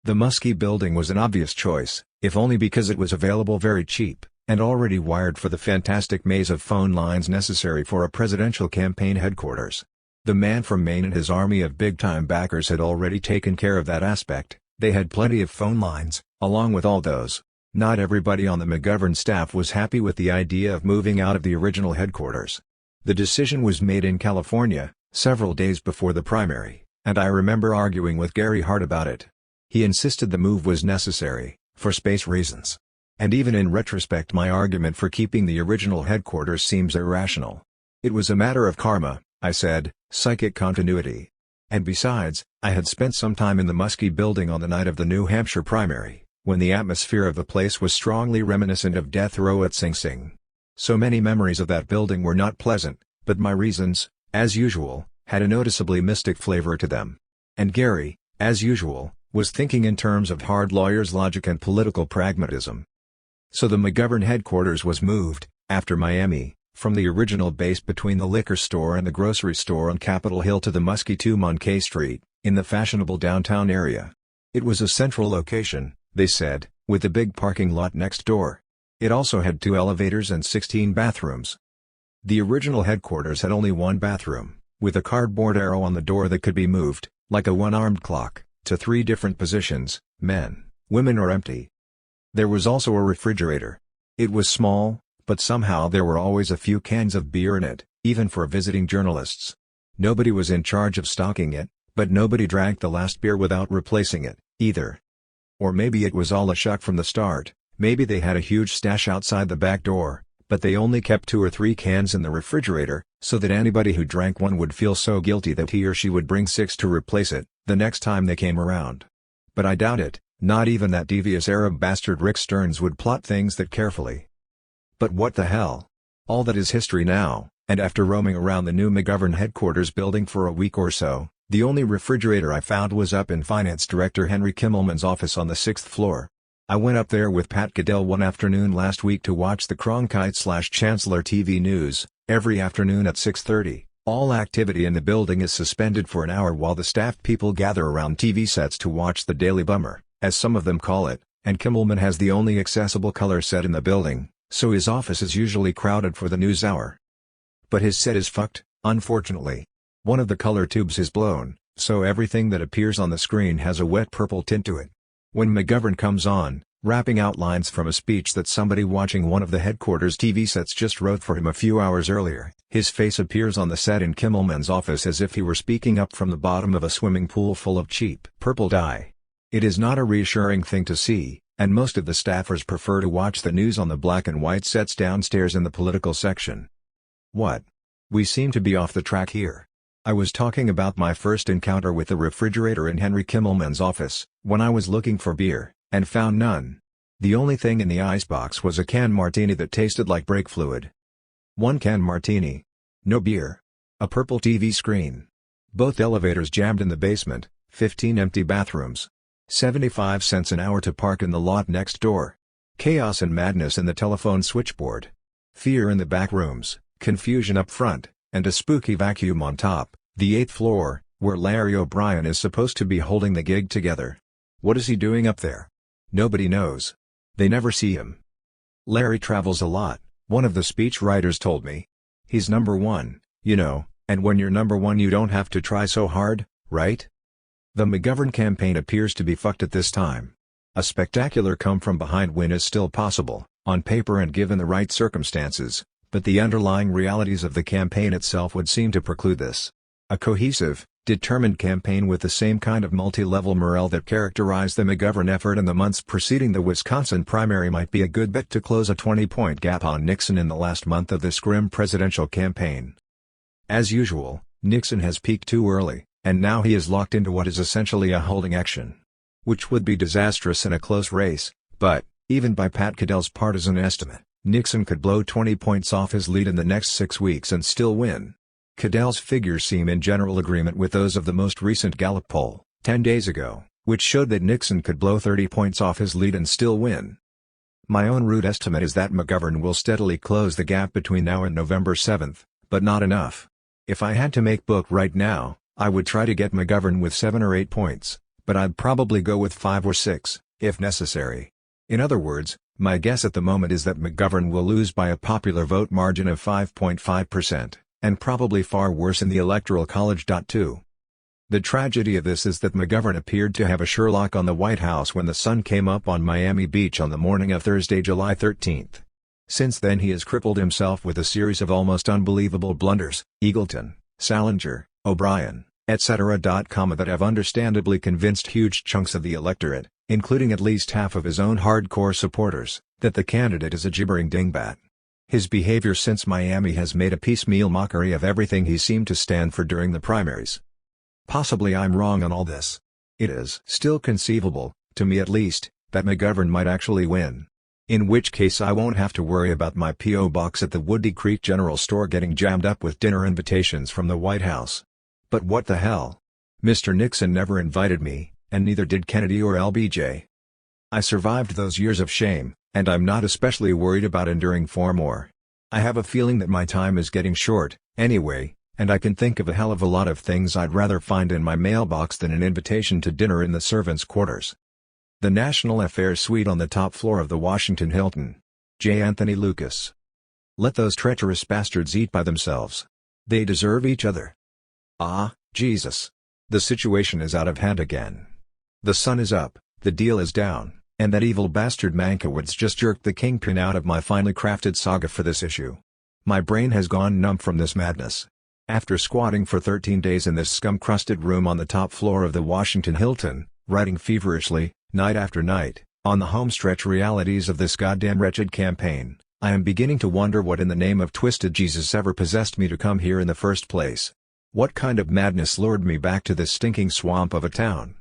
The Muskie building was an obvious choice, if only because it was available very cheap, and already wired for the fantastic maze of phone lines necessary for a presidential campaign headquarters. The man from Maine and his army of big-time backers had already taken care of that aspect. They had plenty of phone lines, along with all those. Not everybody on the McGovern staff was happy with the idea of moving out of the original headquarters. The decision was made in California, several days before the primary, and I remember arguing with Gary Hart about it. He insisted the move was necessary, for space reasons. And even in retrospect my argument for keeping the original headquarters seems irrational. It was a matter of karma, I said, psychic continuity. And besides, I had spent some time in the Muskie building on the night of the New Hampshire primary, when the atmosphere of the place was strongly reminiscent of death row at Sing Sing. So many memories of that building were not pleasant, but my reasons, as usual, had a noticeably mystic flavor to them. And Gary, as usual, was thinking in terms of hard lawyer's logic and political pragmatism. So the McGovern headquarters was moved, after Miami, from the original base between the liquor store and the grocery store on Capitol Hill to the Muskie tomb on K Street, in the fashionable downtown area. It was a central location, they said, with a big parking lot next door. It also had 2 elevators and 16 bathrooms. The original headquarters had only 1 bathroom, with a cardboard arrow on the door that could be moved, like a one-armed clock, to 3 different positions, men, women or empty. There was also a refrigerator. It was small, but somehow there were always a few cans of beer in it, even for visiting journalists. Nobody was in charge of stocking it, but nobody drank the last beer without replacing it, either. Or maybe it was all a shuck from the start, maybe they had a huge stash outside the back door, but they only kept 2 or 3 cans in the refrigerator, so that anybody who drank one would feel so guilty that he or she would bring 6 to replace it, the next time they came around. But I doubt it, not even that devious Arab bastard Rick Stearns would plot things that carefully. But what the hell? All that is history now, and after roaming around the new McGovern headquarters building for a week or so, the only refrigerator I found was up in Finance Director Henry Kimmelman's office on the 6th floor. I went up there with Pat Goodell one afternoon last week to watch the Cronkite/Chancellor TV news. Every afternoon at 6:30, all activity in the building is suspended for an hour while the staff people gather around TV sets to watch the Daily Bummer, as some of them call it, and Kimmelman has the only accessible color set in the building, so his office is usually crowded for the news hour. But his set is fucked, unfortunately. One of the color tubes is blown, so everything that appears on the screen has a wet purple tint to it. When McGovern comes on, rapping out lines from a speech that somebody watching one of the headquarters TV sets just wrote for him a few hours earlier, his face appears on the set in Kimmelman's office as if he were speaking up from the bottom of a swimming pool full of cheap purple dye. It is not a reassuring thing to see, and most of the staffers prefer to watch the news on the black and white sets downstairs in the political section. What? We seem to be off the track here. I was talking about my first encounter with the refrigerator in Henry Kimmelman's office, when I was looking for beer, and found none. The only thing in the icebox was a canned martini that tasted like brake fluid. 1 can martini. No beer. A purple TV screen. Both elevators jammed in the basement, 15 empty bathrooms. 75 cents an hour to park in the lot next door. Chaos and madness in the telephone switchboard. Fear in the back rooms, confusion up front, and a spooky vacuum on top, the 8th floor, where Larry O'Brien is supposed to be holding the gig together. What is he doing up there? Nobody knows. They never see him. Larry travels a lot, one of the speechwriters told me. He's number one, you know, and when you're number one you don't have to try so hard, right? The McGovern campaign appears to be fucked at this time. A spectacular come-from-behind win is still possible, on paper and given the right circumstances, but the underlying realities of the campaign itself would seem to preclude this. A cohesive, determined campaign with the same kind of multi-level morale that characterized the McGovern effort in the months preceding the Wisconsin primary might be a good bet to close a 20-point gap on Nixon in the last month of this grim presidential campaign. As usual, Nixon has peaked too early, and now he is locked into what is essentially a holding action. Which would be disastrous in a close race, but, even by Pat Caddell's partisan estimate, Nixon could blow 20 points off his lead in the next 6 weeks and still win. Caddell's figures seem in general agreement with those of the most recent Gallup poll, 10 days ago, which showed that Nixon could blow 30 points off his lead and still win. My own rude estimate is that McGovern will steadily close the gap between now and November 7th, but not enough. If I had to make book right now, I would try to get McGovern with 7 or 8 points, but I'd probably go with 5 or 6, if necessary. In other words, my guess at the moment is that McGovern will lose by a popular vote margin of 5.5%, and probably far worse in the Electoral College. Too. The tragedy of this is that McGovern appeared to have a Sherlock on the White House when the sun came up on Miami Beach on the morning of Thursday, July 13th. Since then he has crippled himself with a series of almost unbelievable blunders, Eagleton, Salinger, O'Brien, etc. that have understandably convinced huge chunks of the electorate, including at least half of his own hardcore supporters, that the candidate is a gibbering dingbat. His behavior since Miami has made a piecemeal mockery of everything he seemed to stand for during the primaries. Possibly I'm wrong on all this. It is still conceivable, to me at least, that McGovern might actually win. In which case I won't have to worry about my P.O. box at the Woody Creek General Store getting jammed up with dinner invitations from the White House. But what the hell? Mr. Nixon never invited me, and neither did Kennedy or LBJ. I survived those years of shame, and I'm not especially worried about enduring 4 more. I have a feeling that my time is getting short, anyway, and I can think of a hell of a lot of things I'd rather find in my mailbox than an invitation to dinner in the servants' quarters. The National Affairs Suite on the top floor of the Washington Hilton. J. Anthony Lucas. Let those treacherous bastards eat by themselves. They deserve each other. Ah, Jesus. The situation is out of hand again. The sun is up, the deal is down, and that evil bastard Mankiewicz just jerked the kingpin out of my finely crafted saga for this issue. My brain has gone numb from this madness. After squatting for 13 days in this scum-crusted room on the top floor of the Washington Hilton, writing feverishly, night after night, on the homestretch realities of this goddamn wretched campaign, I am beginning to wonder what in the name of twisted Jesus ever possessed me to come here in the first place. What kind of madness lured me back to this stinking swamp of a town?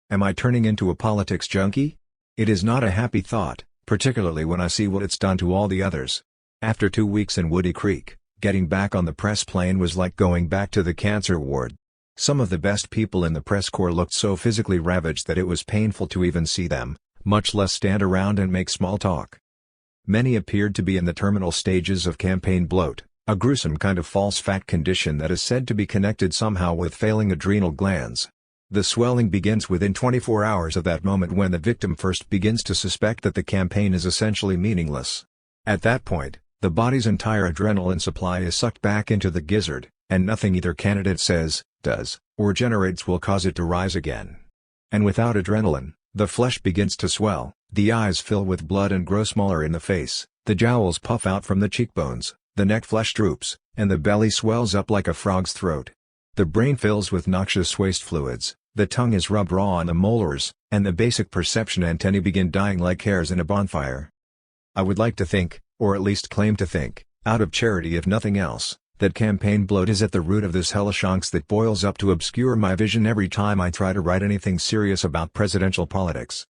Am I turning into a politics junkie? It is not a happy thought, particularly when I see what it's done to all the others. After 2 weeks in Woody Creek, getting back on the press plane was like going back to the cancer ward. Some of the best people in the press corps looked so physically ravaged that it was painful to even see them, much less stand around and make small talk. Many appeared to be in the terminal stages of campaign bloat, a gruesome kind of false fat condition that is said to be connected somehow with failing adrenal glands. The swelling begins within 24 hours of that moment when the victim first begins to suspect that the campaign is essentially meaningless. At that point, the body's entire adrenaline supply is sucked back into the gizzard, and nothing either candidate says, does, or generates will cause it to rise again. And without adrenaline, the flesh begins to swell, the eyes fill with blood and grow smaller in the face, the jowls puff out from the cheekbones, the neck flesh droops, and the belly swells up like a frog's throat. The brain fills with noxious waste fluids, the tongue is rubbed raw on the molars, and the basic perception antennae begin dying like hairs in a bonfire. I would like to think, or at least claim to think, out of charity if nothing else, that campaign bloat is at the root of this hellish angst that boils up to obscure my vision every time I try to write anything serious about presidential politics.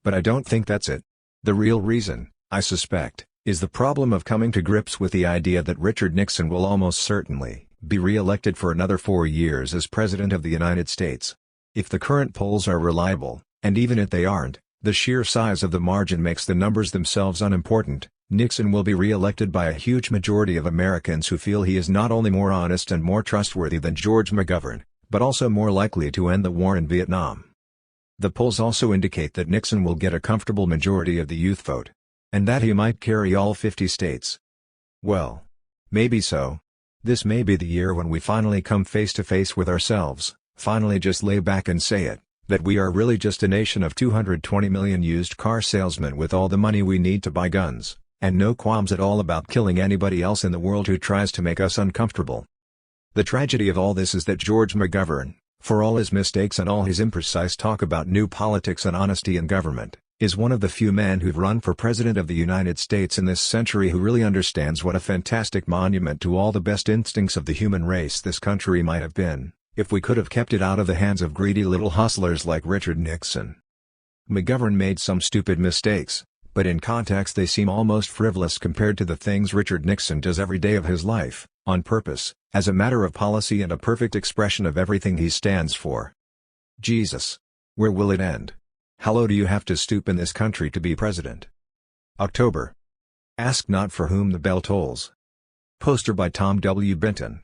But I don't think that's it. The real reason, I suspect, is the problem of coming to grips with the idea that Richard Nixon will almost certainly be re-elected for another 4 years as President of the United States. If the current polls are reliable, and even if they aren't, the sheer size of the margin makes the numbers themselves unimportant. Nixon will be re-elected by a huge majority of Americans who feel he is not only more honest and more trustworthy than George McGovern, but also more likely to end the war in Vietnam. The polls also indicate that Nixon will get a comfortable majority of the youth vote, and that he might carry all 50 states. Well, maybe so. This may be the year when we finally come face to face with ourselves, finally just lay back and say it, that we are really just a nation of 220 million used car salesmen with all the money we need to buy guns, and no qualms at all about killing anybody else in the world who tries to make us uncomfortable. The tragedy of all this is that George McGovern, for all his mistakes and all his imprecise talk about new politics and honesty in government, is one of the few men who've run for President of the United States in this century who really understands what a fantastic monument to all the best instincts of the human race this country might have been, if we could have kept it out of the hands of greedy little hustlers like Richard Nixon. McGovern made some stupid mistakes, but in context they seem almost frivolous compared to the things Richard Nixon does every day of his life, on purpose, as a matter of policy and a perfect expression of everything he stands for. Jesus! Where will it end? How low do you have to stoop in this country to be president? October. Ask not for whom the bell tolls. Poster by Tom W. Benton.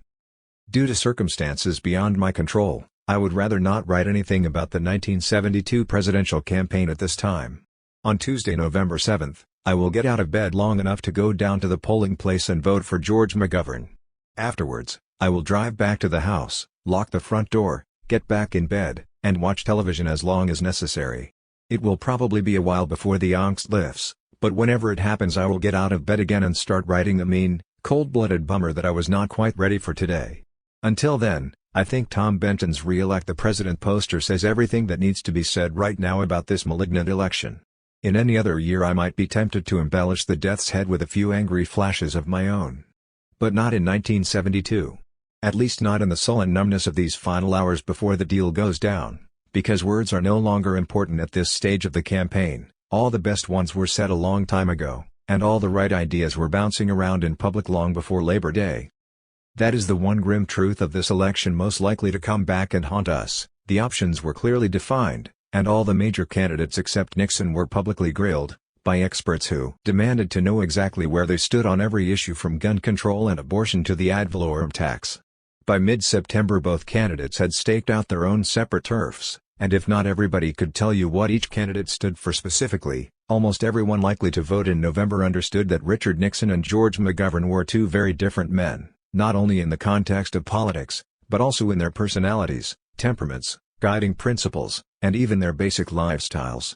Due to circumstances beyond my control, I would rather not write anything about the 1972 presidential campaign at this time. On Tuesday, November 7th, I will get out of bed long enough to go down to the polling place and vote for George McGovern. Afterwards, I will drive back to the house, lock the front door, get back in bed, and watch television as long as necessary. It will probably be a while before the angst lifts, but whenever it happens I will get out of bed again and start writing a mean, cold-blooded bummer that I was not quite ready for today. Until then, I think Tom Benton's Re-elect the President poster says everything that needs to be said right now about this malignant election. In any other year I might be tempted to embellish the death's head with a few angry flashes of my own. But not in 1972. At least not in the sullen numbness of these final hours before the deal goes down, because words are no longer important at this stage of the campaign. All the best ones were said a long time ago, and all the right ideas were bouncing around in public long before Labor Day. That is the one grim truth of this election most likely to come back and haunt us. The options were clearly defined, and all the major candidates except Nixon were publicly grilled by experts who demanded to know exactly where they stood on every issue from gun control and abortion to the ad valorem tax. By mid-September both candidates had staked out their own separate turfs, and if not everybody could tell you what each candidate stood for specifically, almost everyone likely to vote in November understood that Richard Nixon and George McGovern were two very different men, not only in the context of politics, but also in their personalities, temperaments, guiding principles, and even their basic lifestyles.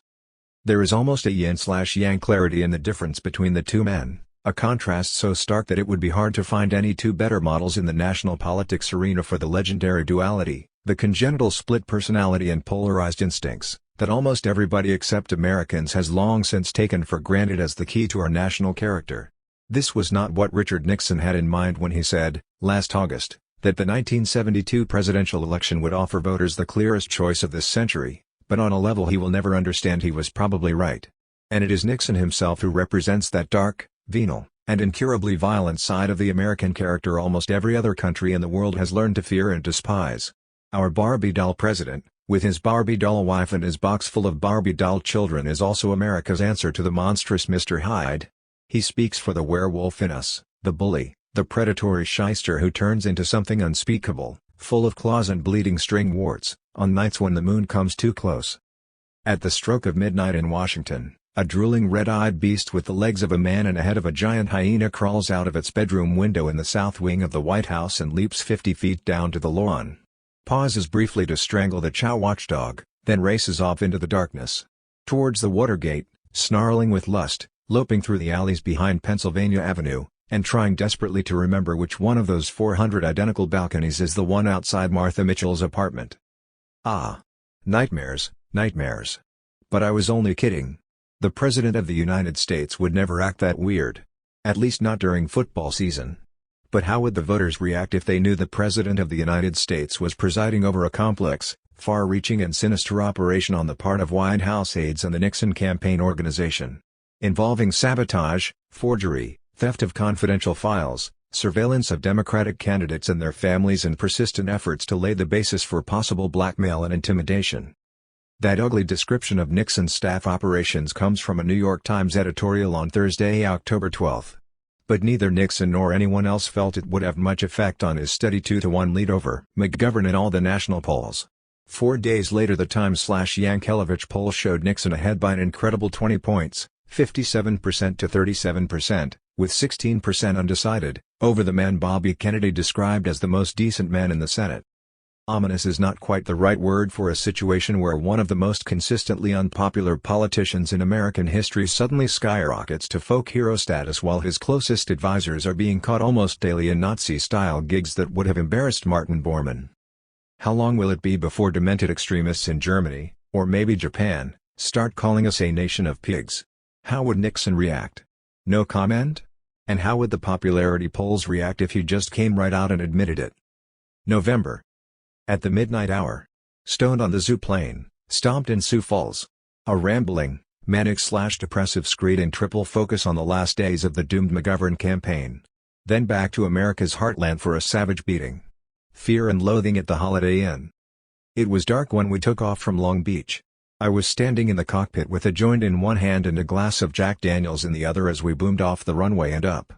There is almost a yin/yang clarity in the difference between the two men, a contrast so stark that it would be hard to find any two better models in the national politics arena for the legendary duality, the congenital split personality and polarized instincts, that almost everybody except Americans has long since taken for granted as the key to our national character. This was not what Richard Nixon had in mind when he said, last August, that the 1972 presidential election would offer voters the clearest choice of this century, but on a level he will never understand he was probably right. And it is Nixon himself who represents that dark, venal, and incurably violent side of the American character almost every other country in the world has learned to fear and despise. Our Barbie doll president, with his Barbie doll wife and his box full of Barbie doll children, is also America's answer to the monstrous Mr. Hyde. He speaks for the werewolf in us, the bully, the predatory shyster who turns into something unspeakable, full of claws and bleeding string warts, on nights when the moon comes too close. At the stroke of midnight in Washington, a drooling red-eyed beast with the legs of a man and a head of a giant hyena crawls out of its bedroom window in the south wing of the White House and leaps 50 feet down to the lawn. Pauses briefly to strangle the chow watchdog, then races off into the darkness. Towards the Watergate, snarling with lust, loping through the alleys behind Pennsylvania Avenue, and trying desperately to remember which one of those 400 identical balconies is the one outside Martha Mitchell's apartment. Ah! Nightmares, nightmares. But I was only kidding. The President of the United States would never act that weird. At least not during football season. But how would the voters react if they knew the President of the United States was presiding over a complex, far-reaching and sinister operation on the part of White House aides and the Nixon campaign organization? Involving sabotage, forgery, theft of confidential files, surveillance of Democratic candidates and their families, and persistent efforts to lay the basis for possible blackmail and intimidation. That ugly description of Nixon's staff operations comes from a New York Times editorial on Thursday, October 12. But neither Nixon nor anyone else felt it would have much effect on his steady 2-1 lead over McGovern in all the national polls. 4 days later, the Times/Yankelovich poll showed Nixon ahead by an incredible 20 points, 57% to 37%, with 16% undecided, over the man Bobby Kennedy described as the most decent man in the Senate. Ominous is not quite the right word for a situation where one of the most consistently unpopular politicians in American history suddenly skyrockets to folk hero status while his closest advisors are being caught almost daily in Nazi-style gigs that would have embarrassed Martin Bormann. How long will it be before demented extremists in Germany, or maybe Japan, start calling us a nation of pigs? How would Nixon react? No comment? And how would the popularity polls react if he just came right out and admitted it? November. At the midnight hour. Stoned on the zoo plane, stomped in Sioux Falls. A rambling, manic/depressive screed in triple focus on the last days of the doomed McGovern campaign. Then back to America's heartland for a savage beating. Fear and Loathing at the Holiday Inn. It was dark when we took off from Long Beach. I was standing in the cockpit with a joint in one hand and a glass of Jack Daniels in the other as we boomed off the runway and up,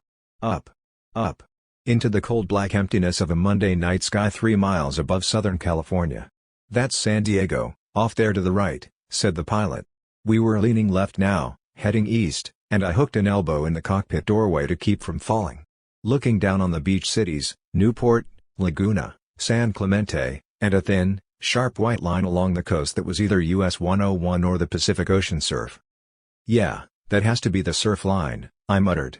into the cold black emptiness of a Monday night sky 3 miles above Southern California. "That's San Diego, off there to the right," said the pilot. We were leaning left now, heading east, and I hooked an elbow in the cockpit doorway to keep from falling. Looking down on the beach cities, Newport, Laguna, San Clemente, and a thin, sharp white line along the coast that was either US 101 or the Pacific Ocean surf. "Yeah, that has to be the surf line," I muttered.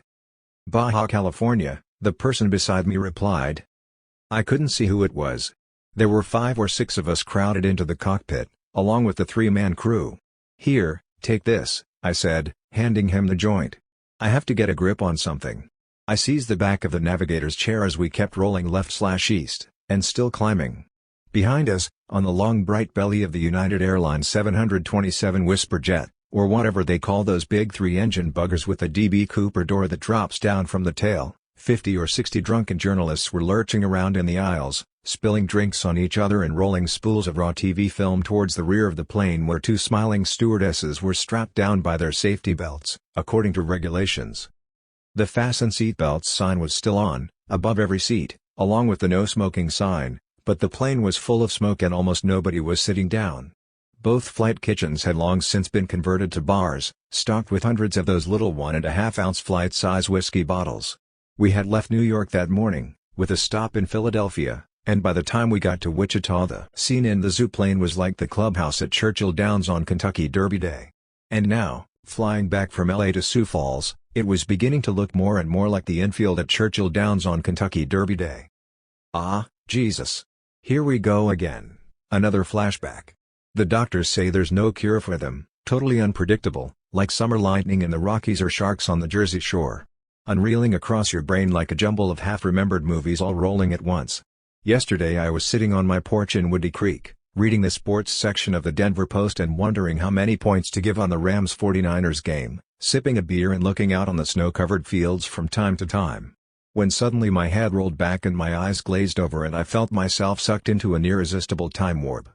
"Baja California," the person beside me replied. I couldn't see who it was. There were 5 or 6 of us crowded into the cockpit, along with the 3-man crew. "Here, take this," I said, handing him the joint. "I have to get a grip on something." I seized the back of the navigator's chair as we kept rolling left/east, and still climbing. Behind us, on the long bright belly of the United Airlines 727 Whisper Jet, or whatever they call those big 3-engine buggers with a DB Cooper door that drops down from the tail, 50 or 60 drunken journalists were lurching around in the aisles, spilling drinks on each other and rolling spools of raw TV film towards the rear of the plane where 2 smiling stewardesses were strapped down by their safety belts, according to regulations. The fasten seatbelts sign was still on, above every seat, along with the no smoking sign, but the plane was full of smoke and almost nobody was sitting down. Both flight kitchens had long since been converted to bars, stocked with hundreds of those little 1.5-ounce flight-size whiskey bottles. We had left New York that morning, with a stop in Philadelphia, and by the time we got to Wichita the scene in the zooplane was like the clubhouse at Churchill Downs on Kentucky Derby Day. And now, flying back from LA to Sioux Falls, it was beginning to look more and more like the infield at Churchill Downs on Kentucky Derby Day. Ah, Jesus. Here we go again. Another flashback. The doctors say there's no cure for them, totally unpredictable, like summer lightning in the Rockies or sharks on the Jersey Shore. Unreeling across your brain like a jumble of half-remembered movies all rolling at once. Yesterday I was sitting on my porch in Woody Creek, reading the sports section of the Denver Post and wondering how many points to give on the Rams-49ers game, sipping a beer and looking out on the snow-covered fields from time to time. When suddenly my head rolled back and my eyes glazed over and I felt myself sucked into an irresistible time warp.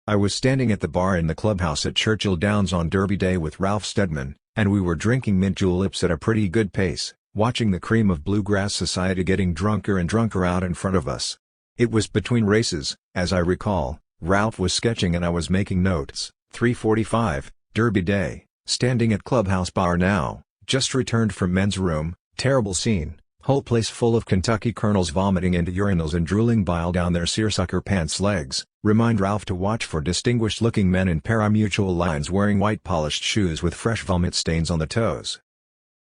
I was standing at the bar in the clubhouse at Churchill Downs on Derby Day with Ralph Steadman, and we were drinking mint juleps at a pretty good pace, watching the cream of bluegrass society getting drunker and drunker out in front of us. It was between races, as I recall. Ralph was sketching and I was making notes. 3:45, Derby Day, standing at clubhouse bar now, just returned from men's room, terrible scene, whole place full of Kentucky colonels vomiting into urinals and drooling bile down their seersucker pants legs. Remind Ralph to watch for distinguished-looking men in pari-mutuel lines wearing white polished shoes with fresh vomit stains on the toes.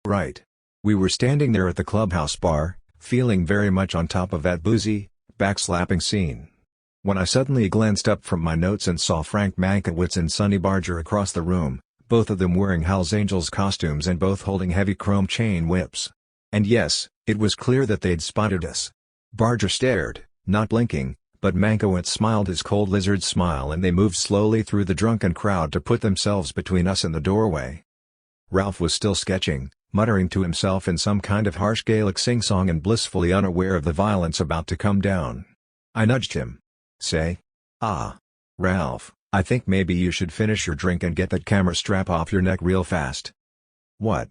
Right. We were standing there at the clubhouse bar, feeling very much on top of that boozy, backslapping scene. When I suddenly glanced up from my notes and saw Frank Mankiewicz and Sonny Barger across the room, both of them wearing Hell's Angels costumes and both holding heavy chrome chain whips. And yes, it was clear that they'd spotted us. Barger stared, not blinking, but Mankiewicz smiled his cold lizard smile and they moved slowly through the drunken crowd to put themselves between us and the doorway. Ralph was still sketching, muttering to himself in some kind of harsh Gaelic sing-song and blissfully unaware of the violence about to come down. I nudged him. Say, Ralph, I think maybe you should finish your drink and get that camera strap off your neck real fast. What?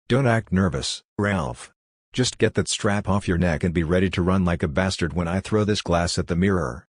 Don't act nervous, Ralph. Just get that strap off your neck and be ready to run like a bastard when I throw this glass at the mirror.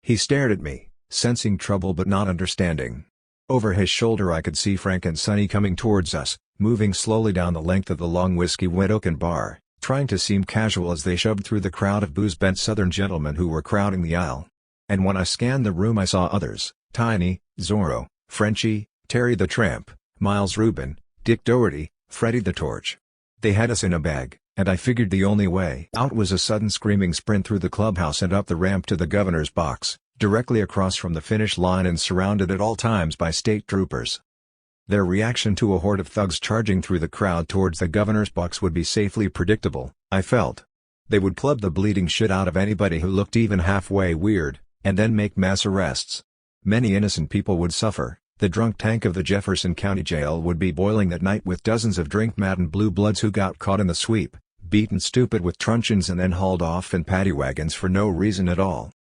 He stared at me, sensing trouble but not understanding. Over his shoulder I could see Frank and Sonny coming towards us, moving slowly down the length of the long whiskey-wet oaken bar, trying to seem casual as they shoved through the crowd of booze-bent southern gentlemen who were crowding the aisle. And when I scanned the room I saw others: Tiny, Zorro, Frenchie, Terry the Tramp, Miles Rubin, Dick Doherty, Freddie the Torch. They had us in a bag, and I figured the only way out was a sudden screaming sprint through the clubhouse and up the ramp to the governor's box, directly across from the finish line and surrounded at all times by state troopers. Their reaction to a horde of thugs charging through the crowd towards the governor's box would be safely predictable, I felt. They would club the bleeding shit out of anybody who looked even halfway weird, and then make mass arrests. Many innocent people would suffer. The drunk tank of the Jefferson County Jail would be boiling that night with dozens of drink-maddened blue bloods who got caught in the sweep, beaten stupid with truncheons and then hauled off in paddy wagons for no reason at all.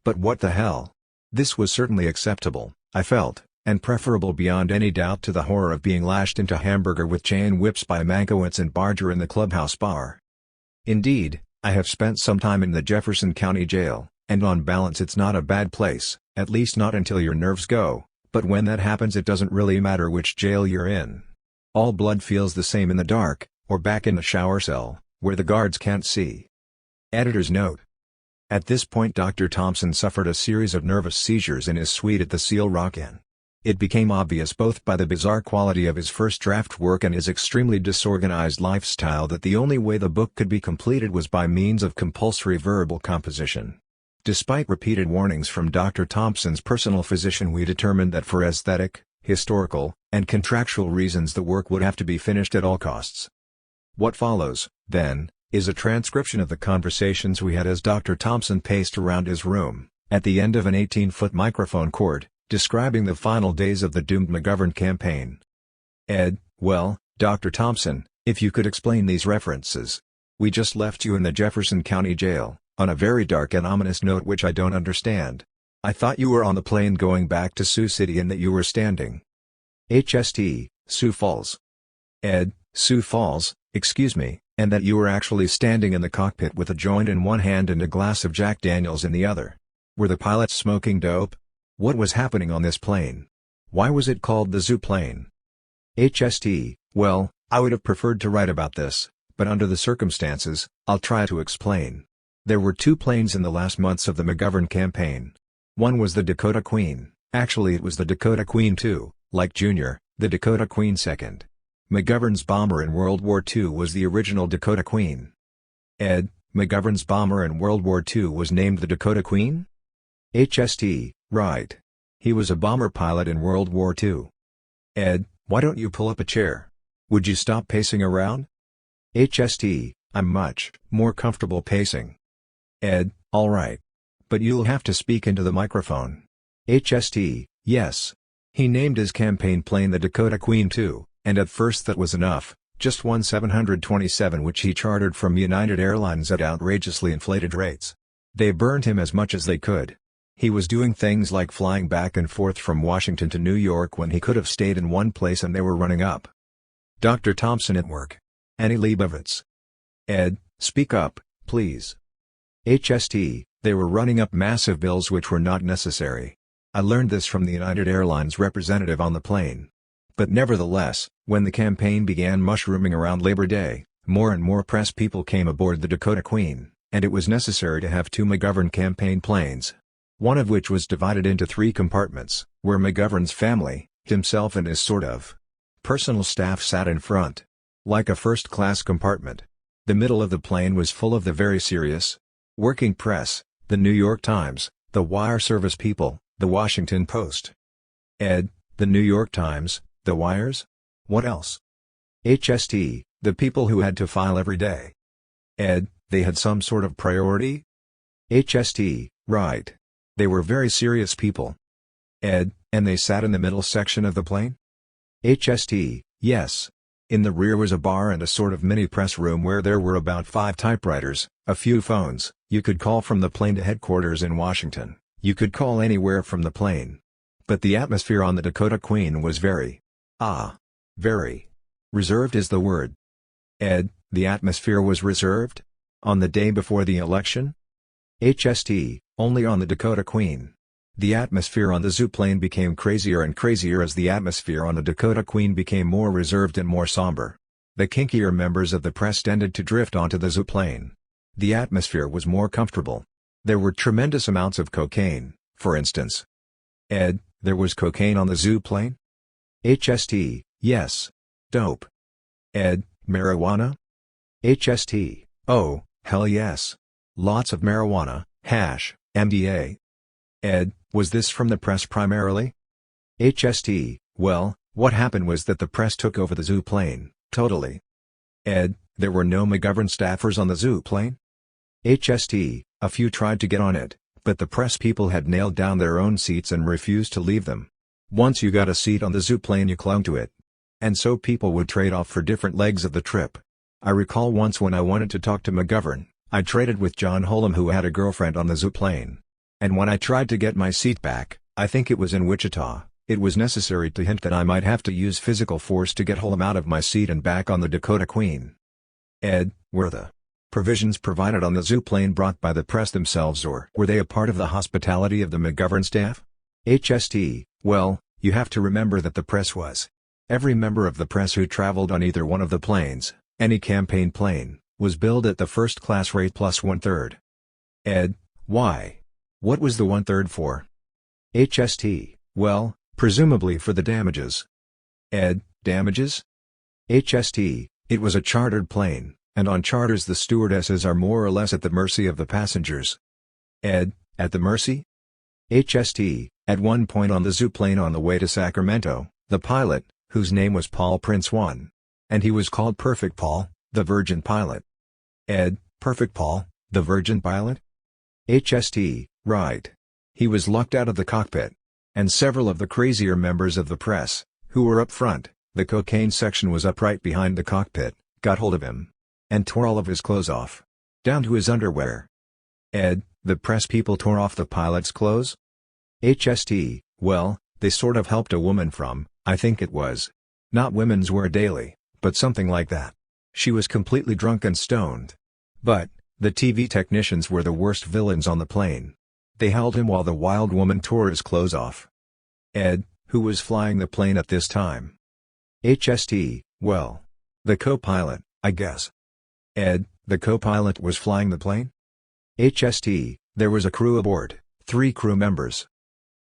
But what the hell? This was certainly acceptable, I felt, and preferable beyond any doubt to the horror of being lashed into hamburger with chain whips by Mankiewicz and Barger in the clubhouse bar. Indeed, I have spent some time in the Jefferson County Jail, and on balance it's not a bad place, at least not until your nerves go. But when that happens it doesn't really matter which jail you're in. All blood feels the same in the dark, or back in the shower cell, where the guards can't see. Editor's note. At this point Dr. Thompson suffered a series of nervous seizures in his suite at the Seal Rock Inn. It became obvious both by the bizarre quality of his first draft work and his extremely disorganized lifestyle that the only way the book could be completed was by means of compulsory verbal composition. Despite repeated warnings from Dr. Thompson's personal physician, we determined that for aesthetic, historical, and contractual reasons the work would have to be finished at all costs. What follows, then, is a transcription of the conversations we had as Dr. Thompson paced around his room, at the end of an 18-foot microphone cord, describing the final days of the doomed McGovern campaign. Ed, well, Dr. Thompson, if you could explain these references. We just left you in the Jefferson County Jail, on a very dark and ominous note which I don't understand. I thought you were on the plane going back to Sioux City and that you were standing. HST, Sioux Falls. Ed, Sioux Falls, excuse me, and that you were actually standing in the cockpit with a joint in one hand and a glass of Jack Daniels in the other. Were the pilots smoking dope? What was happening on this plane? Why was it called the Zoo plane? HST, well, I would have preferred to write about this, but under the circumstances, I'll try to explain. There were two planes in the last months of the McGovern campaign. One was the Dakota Queen, actually it was the Dakota Queen II, like Junior, the Dakota Queen II. McGovern's bomber in World War II was the original Dakota Queen. Ed, McGovern's bomber in World War II was named the Dakota Queen? HST, right. He was a bomber pilot in World War II. Ed, why don't you pull up a chair? Would you stop pacing around? HST, I'm much more comfortable pacing. Ed, all right. But you'll have to speak into the microphone. HST, yes. He named his campaign plane the Dakota Queen II, and at first that was enough, just one 727 which he chartered from United Airlines at outrageously inflated rates. They burned him as much as they could. He was doing things like flying back and forth from Washington to New York when he could have stayed in one place and they were running up. Dr. Thompson at work. Annie Leibovitz. Ed, speak up, please. HST, they were running up massive bills which were not necessary. I learned this from the United Airlines representative on the plane. But nevertheless, when the campaign began mushrooming around Labor Day, more and more press people came aboard the Dakota Queen, and it was necessary to have two McGovern campaign planes. One of which was divided into three compartments, where McGovern's family, himself and his sort of personal staff sat in front. Like a first-class compartment. The middle of the plane was full of the very serious working press, the New York Times, the wire service people, the Washington Post. Ed, the New York Times, the wires? What else? HST, the people who had to file every day. Ed, they had some sort of priority? HST, right. They were very serious people. Ed, and they sat in the middle section of the plane? HST, yes. In the rear was a bar and a sort of mini press room where there were about 5 typewriters, a few phones. You could call from the plane to headquarters in Washington. You could call anywhere from the plane. But the atmosphere on the Dakota Queen was very reserved is the word. Ed, the atmosphere was reserved? On the day before the election? HST, only on the Dakota Queen. The atmosphere on the zooplane became crazier and crazier as the atmosphere on the Dakota Queen became more reserved and more somber. The kinkier members of the press tended to drift onto the zooplane. The atmosphere was more comfortable. There were tremendous amounts of cocaine, for instance. Ed, there was cocaine on the zooplane? HST, yes. Dope. Ed, marijuana? HST, oh, hell yes. Lots of marijuana, hash, MDA. Ed, was this from the press primarily? HST, well, what happened was that the press took over the zooplane, totally. Ed, there were no McGovern staffers on the zooplane? HST, a few tried to get on it, but the press people had nailed down their own seats and refused to leave them. Once you got a seat on the zooplane you clung to it. And so people would trade off for different legs of the trip. I recall once when I wanted to talk to McGovern, I traded with John Holm who had a girlfriend on the zooplane. And when I tried to get my seat back, I think it was in Wichita, it was necessary to hint that I might have to use physical force to get Holm out of my seat and back on the Dakota Queen. Ed, were the provisions provided on the zooplane brought by the press themselves or were they a part of the hospitality of the McGovern staff? HST, well, you have to remember that the press was. Every member of the press who traveled on either one of the planes, any campaign plane, was billed at the first class rate plus 1/3. Ed, why? What was the 1/3 for? HST, well, presumably for the damages. Ed, damages? HST, it was a chartered plane, and on charters the stewardesses are more or less at the mercy of the passengers. Ed, at the mercy? HST, at one point on the zooplane on the way to Sacramento, the pilot, whose name was Paul Prince won. And he was called Perfect Paul, the Virgin Pilot. Ed, Perfect Paul, the Virgin Pilot? HST, right. He was locked out of the cockpit. And several of the crazier members of the press, who were up front, the cocaine section was up right behind the cockpit, got hold of him. And tore all of his clothes off. Down to his underwear. Ed, the press people tore off the pilot's clothes? HST, well, they sort of helped a woman from, I think it was. Not women's wear daily, but something like that. She was completely drunk and stoned. But, the TV technicians were the worst villains on the plane. They held him while the wild woman tore his clothes off. Ed, who was flying the plane at this time? HST, well. The co-pilot, I guess. Ed, the co-pilot was flying the plane? HST, there was a crew aboard, 3 crew members.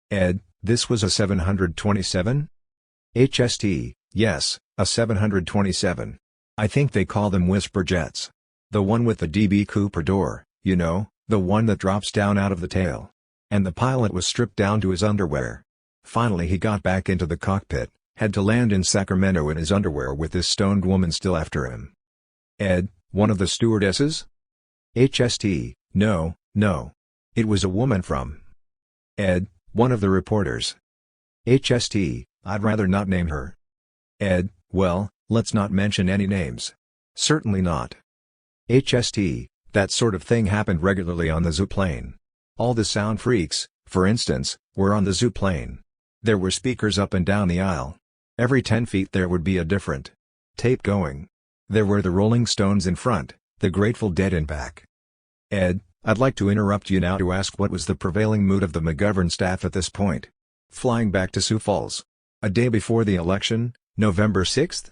Ed, this was a 727? HST, yes, a 727. I think they call them whisper jets. The one with the DB Cooper door, you know, the one that drops down out of the tail. And the pilot was stripped down to his underwear. Finally he got back into the cockpit, had to land in Sacramento in his underwear with this stoned woman still after him. Ed, one of the stewardesses? HST, no. It was a woman from. Ed, one of the reporters. HST, I'd rather not name her. Ed, well, let's not mention any names. Certainly not. HST, that sort of thing happened regularly on the zooplane. All the sound freaks, for instance, were on the zooplane. There were speakers up and down the aisle. Every 10 feet there would be a different tape going. There were the Rolling Stones in front, the Grateful Dead in back. Ed, I'd like to interrupt you now to ask what was the prevailing mood of the McGovern staff at this point. Flying back to Sioux Falls. A day before the election, November 6th?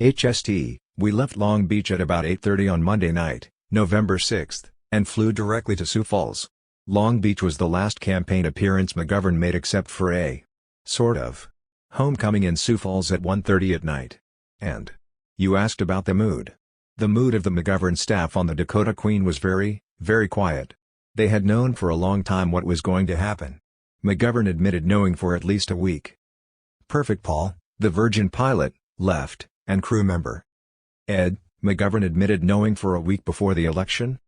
HST, we left Long Beach at about 8:30 on Monday night, November 6th, and flew directly to Sioux Falls. Long Beach was the last campaign appearance McGovern made except for a sort of homecoming in Sioux Falls at 1:30 at night. And you asked about the mood. The mood of the McGovern staff on the Dakota Queen was very quiet. They had known for a long time what was going to happen. McGovern admitted knowing for at least a week. Perfect Paul, the Virgin Pilot, left, and crew member. Ed, McGovern admitted knowing for a week before the election?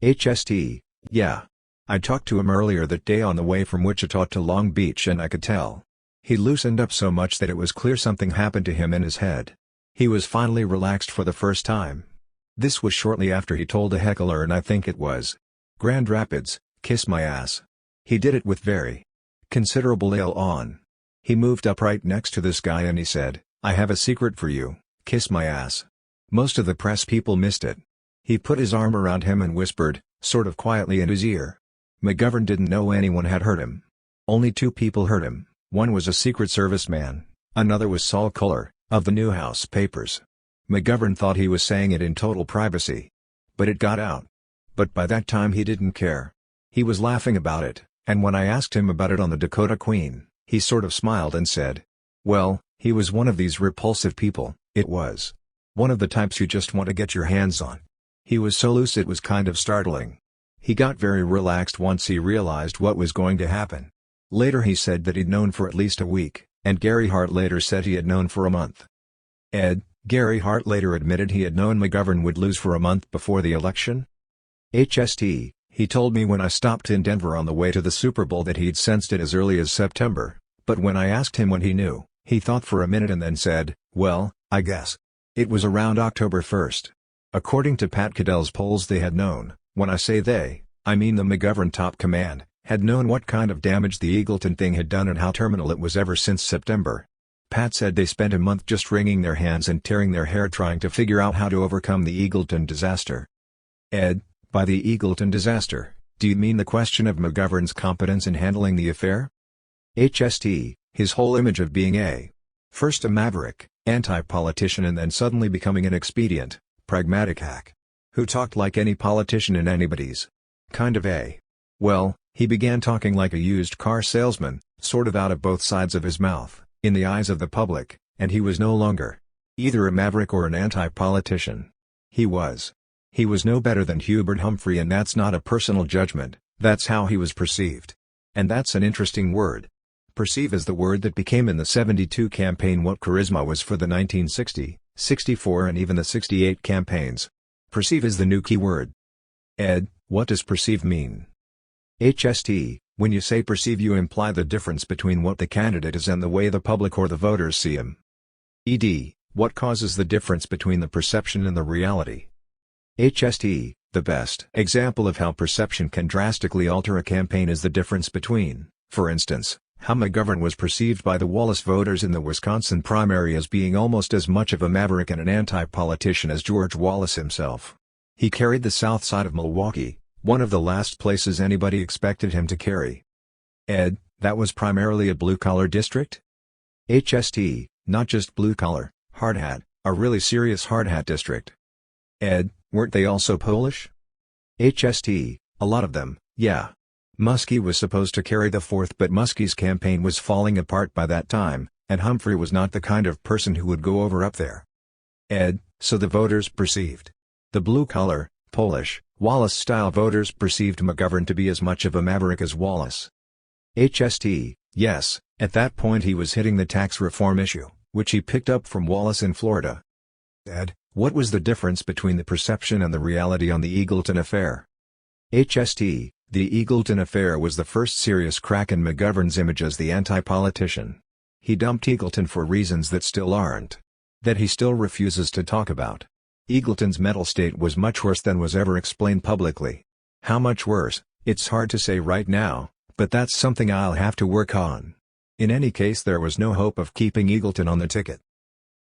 HST, yeah. I talked to him earlier that day on the way from Wichita to Long Beach and I could tell. He loosened up so much that it was clear something happened to him in his head. He was finally relaxed for the first time. This was shortly after he told a heckler, and I think it was Grand Rapids, "Kiss my ass." He did it with very considerable ale on. He moved up right next to this guy and he said, "I have a secret for you, kiss my ass." Most of the press people missed it. He put his arm around him and whispered, sort of quietly in his ear. McGovern didn't know anyone had heard him. Only two people heard him. One was a Secret Service man, another was Saul Culler, of the Newhouse papers. McGovern thought he was saying it in total privacy. But it got out. But by that time he didn't care. He was laughing about it, and when I asked him about it on the Dakota Queen, he sort of smiled and said, well, he was one of these repulsive people. It was one of the types you just want to get your hands on. He was so loose it was kind of startling. He got very relaxed once he realized what was going to happen. Later he said that he'd known for at least a week, and Gary Hart later said he had known for a month. Gary Hart later admitted he had known McGovern would lose for a month before the election. HST, he told me when I stopped in Denver on the way to the Super Bowl that he'd sensed it as early as September, but when I asked him when he knew, he thought for a minute and then said, well, I guess it was around October 1st. According to Pat Caddell's polls, they had known. When I say they, I mean the McGovern top command, had known what kind of damage the Eagleton thing had done and how terminal it was ever since September. Pat said they spent a month just wringing their hands and tearing their hair trying to figure out how to overcome the Eagleton disaster. By the Eagleton disaster, do you mean the question of McGovern's competence in handling the affair? HST, his whole image of being first a maverick, anti-politician and then suddenly becoming an expedient, pragmatic hack who talked like any politician in anybody's kind of well, he began talking like a used car salesman, sort of out of both sides of his mouth, in the eyes of the public, and he was no longer either a maverick or an anti-politician. He was no better than Hubert Humphrey, and that's not a personal judgment, that's how he was perceived. And that's an interesting word. Perceive is the word that became in the '72 campaign what charisma was for the 1960, '64 and even the '68 campaigns. Perceive is the new key word. What does perceive mean? HST, when you say perceive you imply the difference between what the candidate is and the way the public or the voters see him. What causes the difference between the perception and the reality? HST, the best example of how perception can drastically alter a campaign is the difference between, for instance, how McGovern was perceived by the Wallace voters in the Wisconsin primary as being almost as much of a maverick and an anti-politician as George Wallace himself. He carried the south side of Milwaukee, one of the last places anybody expected him to carry. That was primarily a blue-collar district? HST, not just blue-collar, hard hat, a really serious hard hat district. Weren't they also Polish? HST, a lot of them, yeah. Muskie was supposed to carry the fourth, but Muskie's campaign was falling apart by that time, and Humphrey was not the kind of person who would go over up there. So the voters perceived. The blue-collar, Polish, Wallace-style voters perceived McGovern to be as much of a maverick as Wallace. HST, yes, at that point he was hitting the tax reform issue, which he picked up from Wallace in Florida. What was the difference between the perception and the reality on the Eagleton affair? HST, the Eagleton affair was the first serious crack in McGovern's image as the anti-politician. He dumped Eagleton for reasons that still aren't. That he still refuses to talk about. Eagleton's mental state was much worse than was ever explained publicly. How much worse, it's hard to say right now, but that's something I'll have to work on. In any case, there was no hope of keeping Eagleton on the ticket.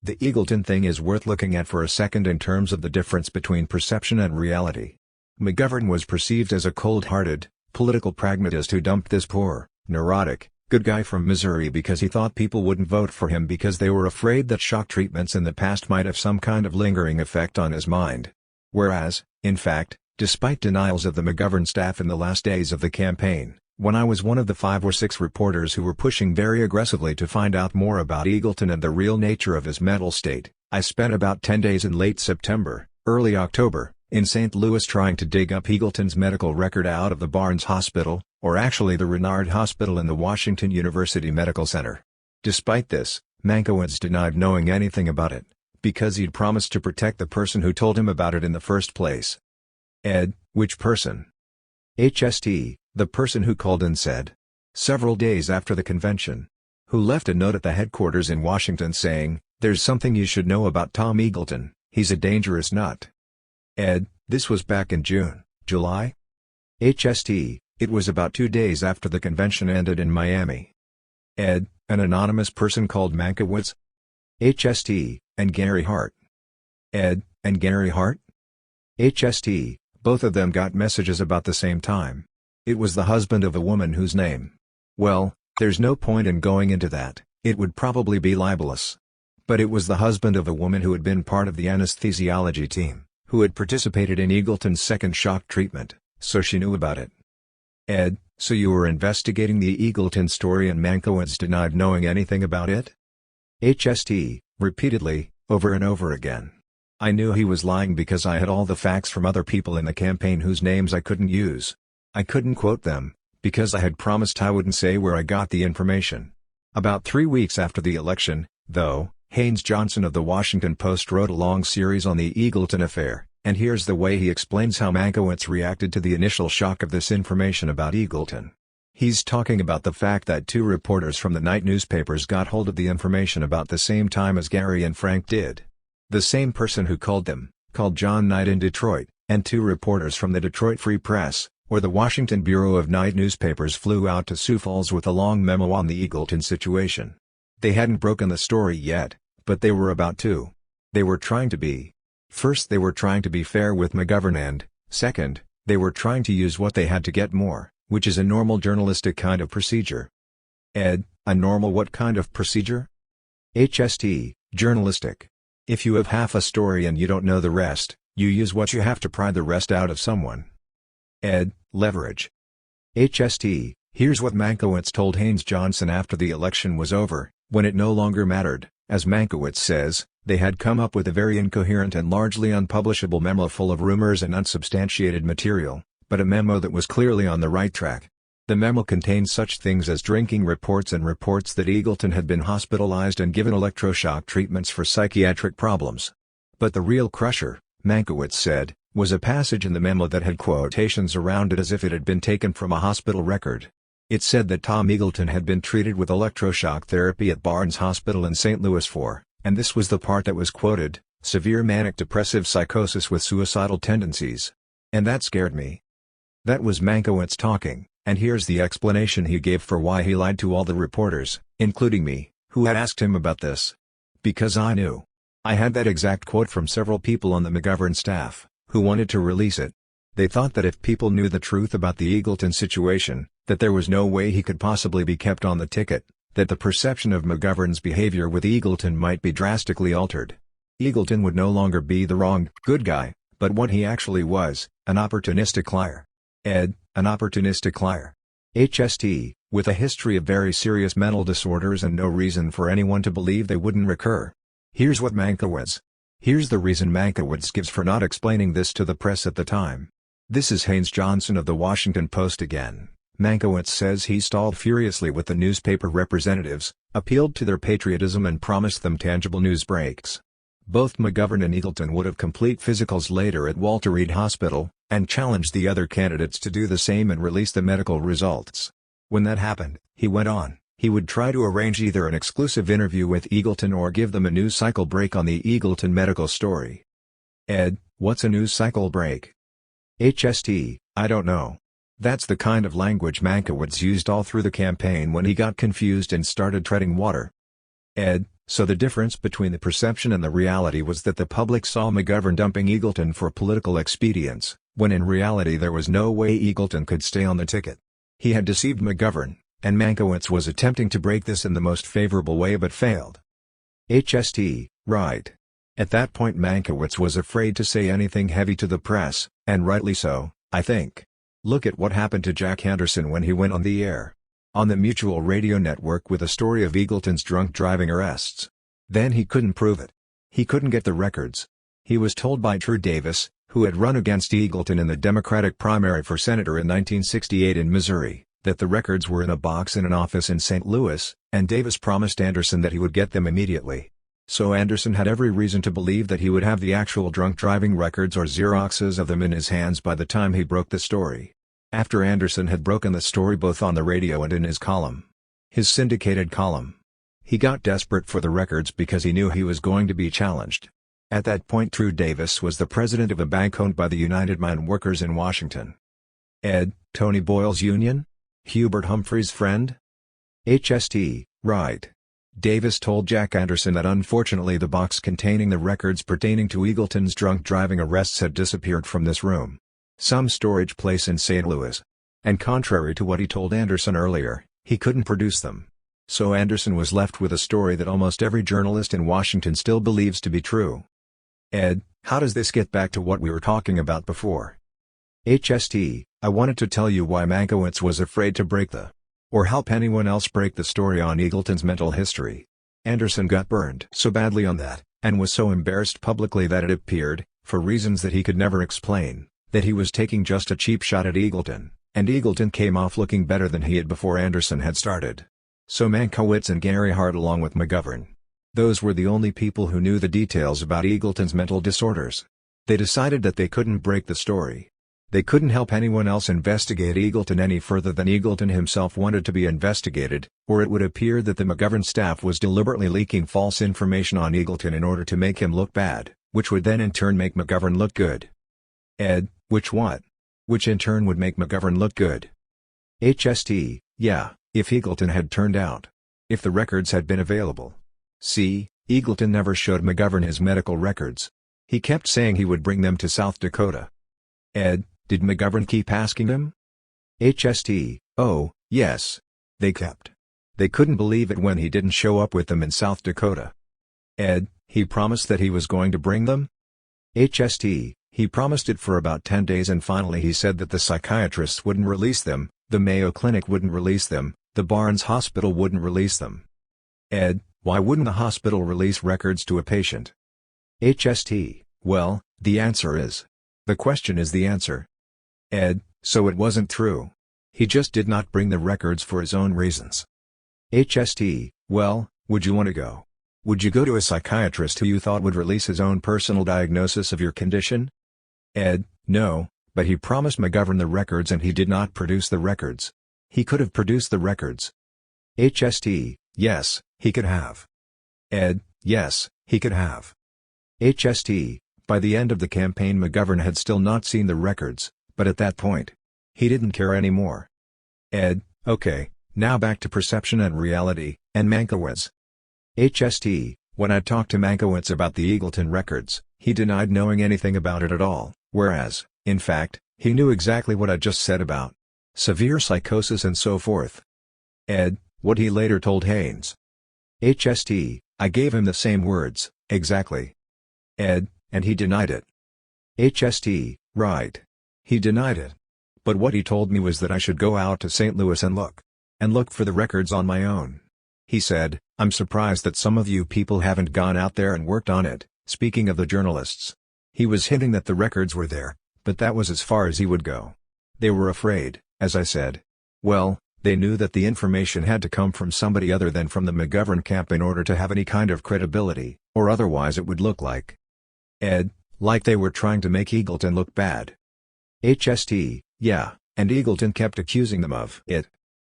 The Eagleton thing is worth looking at for a second in terms of the difference between perception and reality. McGovern was perceived as a cold-hearted, political pragmatist who dumped this poor, neurotic, good guy from Missouri because he thought people wouldn't vote for him because they were afraid that shock treatments in the past might have some kind of lingering effect on his mind. Whereas, in fact, despite denials of the McGovern staff in the last days of the campaign, when I was one of the 5 or 6 reporters who were pushing very aggressively to find out more about Eagleton and the real nature of his mental state, I spent about 10 days in late September, early October, in St. Louis trying to dig up Eagleton's medical record out of the Barnes Hospital, or actually the Renard Hospital in the Washington University Medical Center. Despite this, Mankiewicz denied knowing anything about it, because he'd promised to protect the person who told him about it in the first place. Which person? HST, the person who called and said, several days after the convention, who left a note at the headquarters in Washington saying, There's something you should know about Tom Eagleton, he's a dangerous nut. Ed, this was back in June, July? HST, it was about 2 days after the convention ended in Miami. Ed, an anonymous person called Mankiewicz? HST, and Gary Hart. Ed, and Gary Hart? HST, both of them got messages about the same time. It was the husband of a woman whose name. Well, there's no point in going into that, it would probably be libelous. But it was the husband of a woman who had been part of the anesthesiology team, who had participated in Eagleton's second shock treatment, so she knew about it. Ed, so you were investigating the Eagleton story and Mankiewicz denied knowing anything about it? HST, repeatedly, over and over again. I knew he was lying because I had all the facts from other people in the campaign whose names I couldn't use. I couldn't quote them, because I had promised I wouldn't say where I got the information. About 3 weeks after the election, though, Haynes Johnson of the Washington Post wrote a long series on the Eagleton affair, and here's the way he explains how Mankiewicz reacted to the initial shock of this information about Eagleton. He's talking about the fact that 2 reporters from the night newspapers got hold of the information about the same time as Gary and Frank did. The same person who called them, called John Knight in Detroit, and 2 reporters from the Detroit Free Press, or the Washington Bureau of Night Newspapers flew out to Sioux Falls with a long memo on the Eagleton situation. They hadn't broken the story yet, but they were about to. They were trying to be. First, they were trying to be fair with McGovern and, second, they were trying to use what they had to get more, which is a normal journalistic kind of procedure. Ed, a normal what kind of procedure? HST, journalistic. If you have half a story and you don't know the rest, you use what you have to pry the rest out of someone. Ed, leverage. HST, here's what Mankiewicz told Haynes Johnson after the election was over, when it no longer mattered. As Mankiewicz says, they had come up with a very incoherent and largely unpublishable memo full of rumors and unsubstantiated material, but a memo that was clearly on the right track. The memo contained such things as drinking reports and reports that Eagleton had been hospitalized and given electroshock treatments for psychiatric problems. But the real crusher, Mankiewicz said, was a passage in the memo that had quotations around it as if it had been taken from a hospital record. It said that Tom Eagleton had been treated with electroshock therapy at Barnes Hospital in St. Louis for, and this was the part that was quoted, severe manic-depressive psychosis with suicidal tendencies. And that scared me. That was Mankiewicz talking, and here's the explanation he gave for why he lied to all the reporters, including me, who had asked him about this. Because I knew. I had that exact quote from several people on the McGovern staff, who wanted to release it. They thought that if people knew the truth about the Eagleton situation, that there was no way he could possibly be kept on the ticket, that the perception of McGovern's behavior with Eagleton might be drastically altered. Eagleton would no longer be the wrong, good guy, but what he actually was, an opportunistic liar. Ed, an opportunistic liar. HST, with a history of very serious mental disorders and no reason for anyone to believe they wouldn't recur. Here's what Mankiewicz. Here's the reason Mankiewicz gives for not explaining this to the press at the time. This is Haynes Johnson of the Washington Post again. Mankiewicz says he stalled furiously with the newspaper representatives, appealed to their patriotism and promised them tangible news breaks. Both McGovern and Eagleton would have complete physicals later at Walter Reed Hospital, and challenged the other candidates to do the same and release the medical results. When that happened, he went on, he would try to arrange either an exclusive interview with Eagleton or give them a news cycle break on the Eagleton medical story. Ed, what's a news cycle break? HST, I don't know. That's the kind of language Mankiewicz used all through the campaign when he got confused and started treading water. Ed, so the difference between the perception and the reality was that the public saw McGovern dumping Eagleton for political expedience, when in reality there was no way Eagleton could stay on the ticket. He had deceived McGovern, and Mankiewicz was attempting to break this in the most favorable way but failed. HST, right. At that point Mankiewicz was afraid to say anything heavy to the press, and rightly so, I think. Look at what happened to Jack Anderson when he went on the air. On the Mutual Radio Network with a story of Eagleton's drunk driving arrests. Then he couldn't prove it. He couldn't get the records. He was told by Drew Davis, who had run against Eagleton in the Democratic primary for senator in 1968 in Missouri, that the records were in a box in an office in St. Louis, and Davis promised Anderson that he would get them immediately. So Anderson had every reason to believe that he would have the actual drunk driving records or Xeroxes of them in his hands by the time he broke the story. After Anderson had broken the story both on the radio and in his column. His syndicated column. He got desperate for the records because he knew he was going to be challenged. At that point Drew Davis was the president of a bank owned by the United Mine Workers in Washington. Ed, Tony Boyle's union? Hubert Humphrey's friend? HST, right. Davis told Jack Anderson that unfortunately the box containing the records pertaining to Eagleton's drunk driving arrests had disappeared from this room. Some storage place in St. Louis. And contrary to what he told Anderson earlier, he couldn't produce them. So Anderson was left with a story that almost every journalist in Washington still believes to be true. Ed, how does this get back to what we were talking about before? HST, I wanted to tell you why Mankiewicz was afraid to break or help anyone else break the story on Eagleton's mental history. Anderson got burned so badly on that, and was so embarrassed publicly that it appeared, for reasons that he could never explain, that he was taking just a cheap shot at Eagleton, and Eagleton came off looking better than he had before Anderson had started. So Mankiewicz and Gary Hart along with McGovern. Those were the only people who knew the details about Eagleton's mental disorders. They decided that they couldn't break the story. They couldn't help anyone else investigate Eagleton any further than Eagleton himself wanted to be investigated, or it would appear that the McGovern staff was deliberately leaking false information on Eagleton in order to make him look bad, which would then in turn make McGovern look good. Ed, which what? Which in turn would make McGovern look good. HST, yeah, if Eagleton had turned out. If the records had been available. See, Eagleton never showed McGovern his medical records. He kept saying he would bring them to South Dakota. Ed, did McGovern keep asking him? HST, oh, yes. They kept. They couldn't believe it when he didn't show up with them in South Dakota. Ed, he promised that he was going to bring them? HST, he promised it for about 10 days and finally he said that the psychiatrists wouldn't release them, the Mayo Clinic wouldn't release them, the Barnes Hospital wouldn't release them. Ed, why wouldn't the hospital release records to a patient? HST, well, the answer is. The question is the answer. Ed, so it wasn't true. He just did not bring the records for his own reasons. HST, well, would you want to go? Would you go to a psychiatrist who you thought would release his own personal diagnosis of your condition? Ed, no, but he promised McGovern the records and he did not produce the records. He could have produced the records. HST, yes, he could have. Ed, yes, he could have. HST, by the end of the campaign McGovern had still not seen the records, but at that point, he didn't care anymore. Ed, okay, now back to perception and reality, and Mankiewicz. HST, when I talked to Mankiewicz about the Eagleton records, he denied knowing anything about it at all, whereas, in fact, he knew exactly what I just said about severe psychosis and so forth. Ed, what he later told Haynes. HST, I gave him the same words, exactly. Ed, and he denied it. HST, right. He denied it. But what he told me was that I should go out to St. Louis and look for the records on my own. He said, I'm surprised that some of you people haven't gone out there and worked on it, speaking of the journalists. He was hinting that the records were there, but that was as far as he would go. They were afraid, as I said. Well, they knew that the information had to come from somebody other than from the McGovern camp in order to have any kind of credibility, or otherwise it would look like. Ed, like they were trying to make Eagleton look bad. HST, yeah, and Eagleton kept accusing them of it.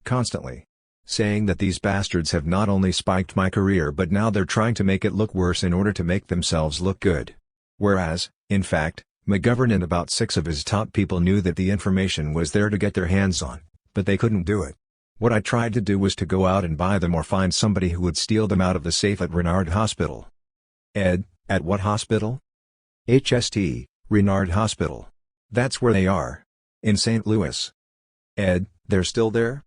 Constantly. Saying that these bastards have not only spiked my career but now they're trying to make it look worse in order to make themselves look good. Whereas, in fact, McGovern and about 6 of his top people knew that the information was there to get their hands on, but they couldn't do it. What I tried to do was to go out and buy them or find somebody who would steal them out of the safe at Renard Hospital. Ed, at what hospital? HST, Renard Hospital. That's where they are. In St. Louis. Ed, they're still there?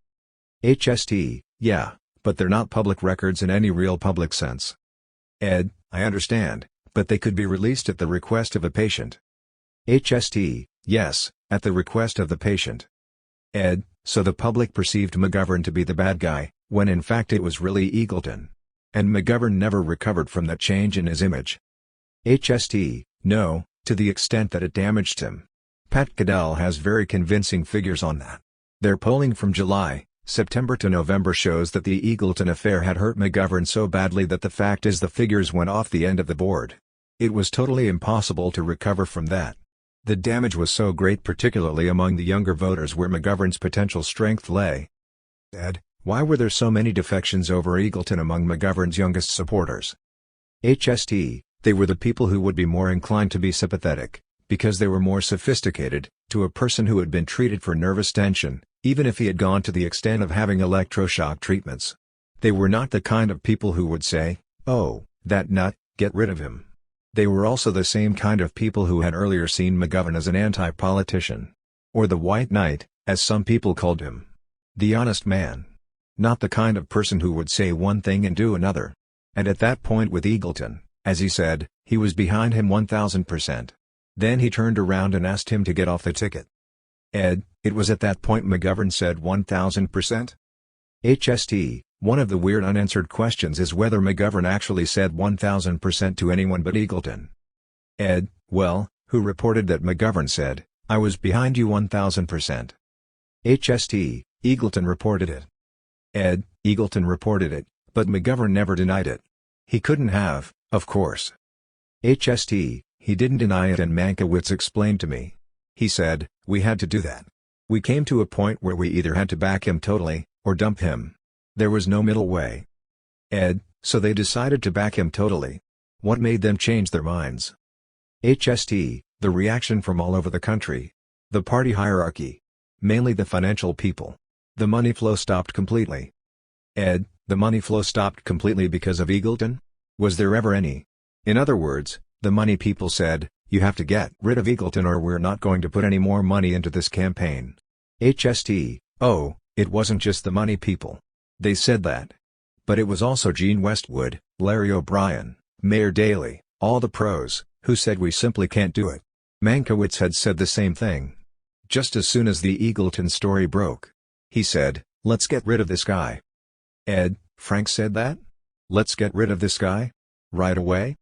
HST, yeah, but they're not public records in any real public sense. Ed, I understand, but they could be released at the request of a patient. HST, yes, at the request of the patient. Ed, so the public perceived McGovern to be the bad guy, when in fact it was really Eagleton. And McGovern never recovered from that change in his image. HST, no, to the extent that it damaged him. Pat Goodell has very convincing figures on that. Their polling from July, September to November shows that the Eagleton affair had hurt McGovern so badly that the fact is the figures went off the end of the board. It was totally impossible to recover from that. The damage was so great particularly among the younger voters where McGovern's potential strength lay. Ed, Why were there so many defections over Eagleton among McGovern's youngest supporters? HST, they were the people who would be more inclined to be sympathetic, because they were more sophisticated, to a person who had been treated for nervous tension, even if he had gone to the extent of having electroshock treatments. They were not the kind of people who would say, "Oh, that nut, get rid of him." They were also the same kind of people who had earlier seen McGovern as an anti-politician. Or the White Knight, as some people called him. The honest man. Not the kind of person who would say one thing and do another. And at that point with Eagleton, as he said, he was behind him 1000%. Then he turned around and asked him to get off the ticket. Ed, it was at that point McGovern said 1000%? HST, one of the weird unanswered questions is whether McGovern actually said 1000% to anyone but Eagleton. Ed, well, who reported that McGovern said, "I was behind you 1000%. HST, Eagleton reported it. Ed, Eagleton reported it, but McGovern never denied it. He couldn't have, of course. HST, he didn't deny it and Mankiewicz explained to me. He said, we had to do that. We came to a point where we either had to back him totally, or dump him. There was no middle way. Ed, so they decided to back him totally. What made them change their minds? HST, the reaction from all over the country. The party hierarchy. Mainly the financial people. The money flow stopped completely. Ed, the money flow stopped completely because of Eagleton? Was there ever any? In other words, the money people said, you have to get rid of Eagleton or we're not going to put any more money into this campaign. HST, oh, it wasn't just the money people. They said that. But it was also Gene Westwood, Larry O'Brien, Mayor Daley, all the pros, who said we simply can't do it. Mankiewicz had said the same thing. Just as soon as the Eagleton story broke. He said, let's get rid of this guy. Ed, Frank said that? Let's get rid of this guy? Right away?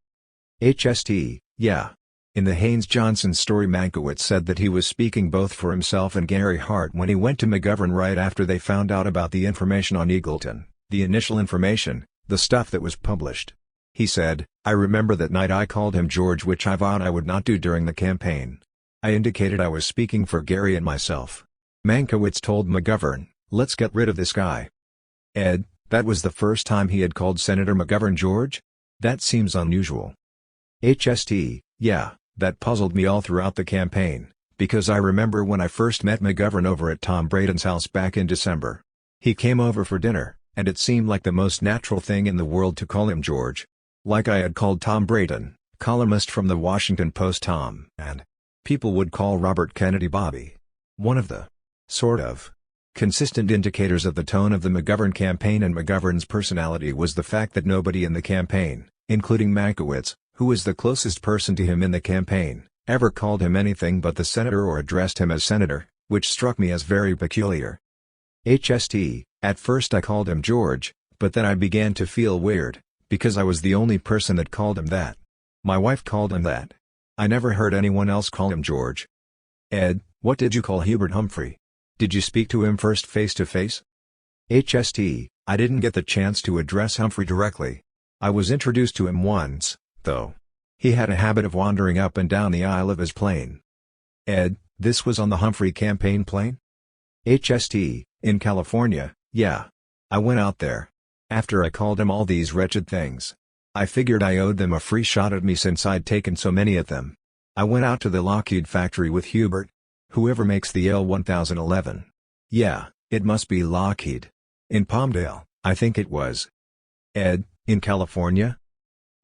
HST, yeah. In the Haynes Johnson story Mankiewicz said that he was speaking both for himself and Gary Hart when he went to McGovern right after they found out about the information on Eagleton, the initial information, the stuff that was published. He said, I remember that night I called him George, which I vowed I would not do during the campaign. I indicated I was speaking for Gary and myself. Mankiewicz told McGovern, let's get rid of this guy. Ed, that was the first time he had called Senator McGovern George? That seems unusual. HST, yeah, that puzzled me all throughout the campaign, because I remember when I first met McGovern over at Tom Braden's house back in December. He came over for dinner, and it seemed like the most natural thing in the world to call him George. Like I had called Tom Braden, columnist from the Washington Post Tom, and people would call Robert Kennedy Bobby. One of the sort of consistent indicators of the tone of the McGovern campaign and McGovern's personality was the fact that nobody in the campaign, including Mankiewicz, who was the closest person to him in the campaign, ever called him anything but the senator or addressed him as senator, which struck me as very peculiar. HST, at first I called him George, but then I began to feel weird, because I was the only person that called him that. My wife called him that. I never heard anyone else call him George. Ed, what did you call Hubert Humphrey? Did you speak to him first face to face? HST, I didn't get the chance to address Humphrey directly. I was introduced to him once, though. He had a habit of wandering up and down the aisle of his plane. Ed, this was on the Humphrey campaign plane? HST, in California, yeah. I went out there. After I called him all these wretched things. I figured I owed them a free shot at me since I'd taken so many of them. I went out to the Lockheed factory with Hubert. Whoever makes the L-1011. Yeah, it must be Lockheed. In Palmdale, I think it was. Ed, in California?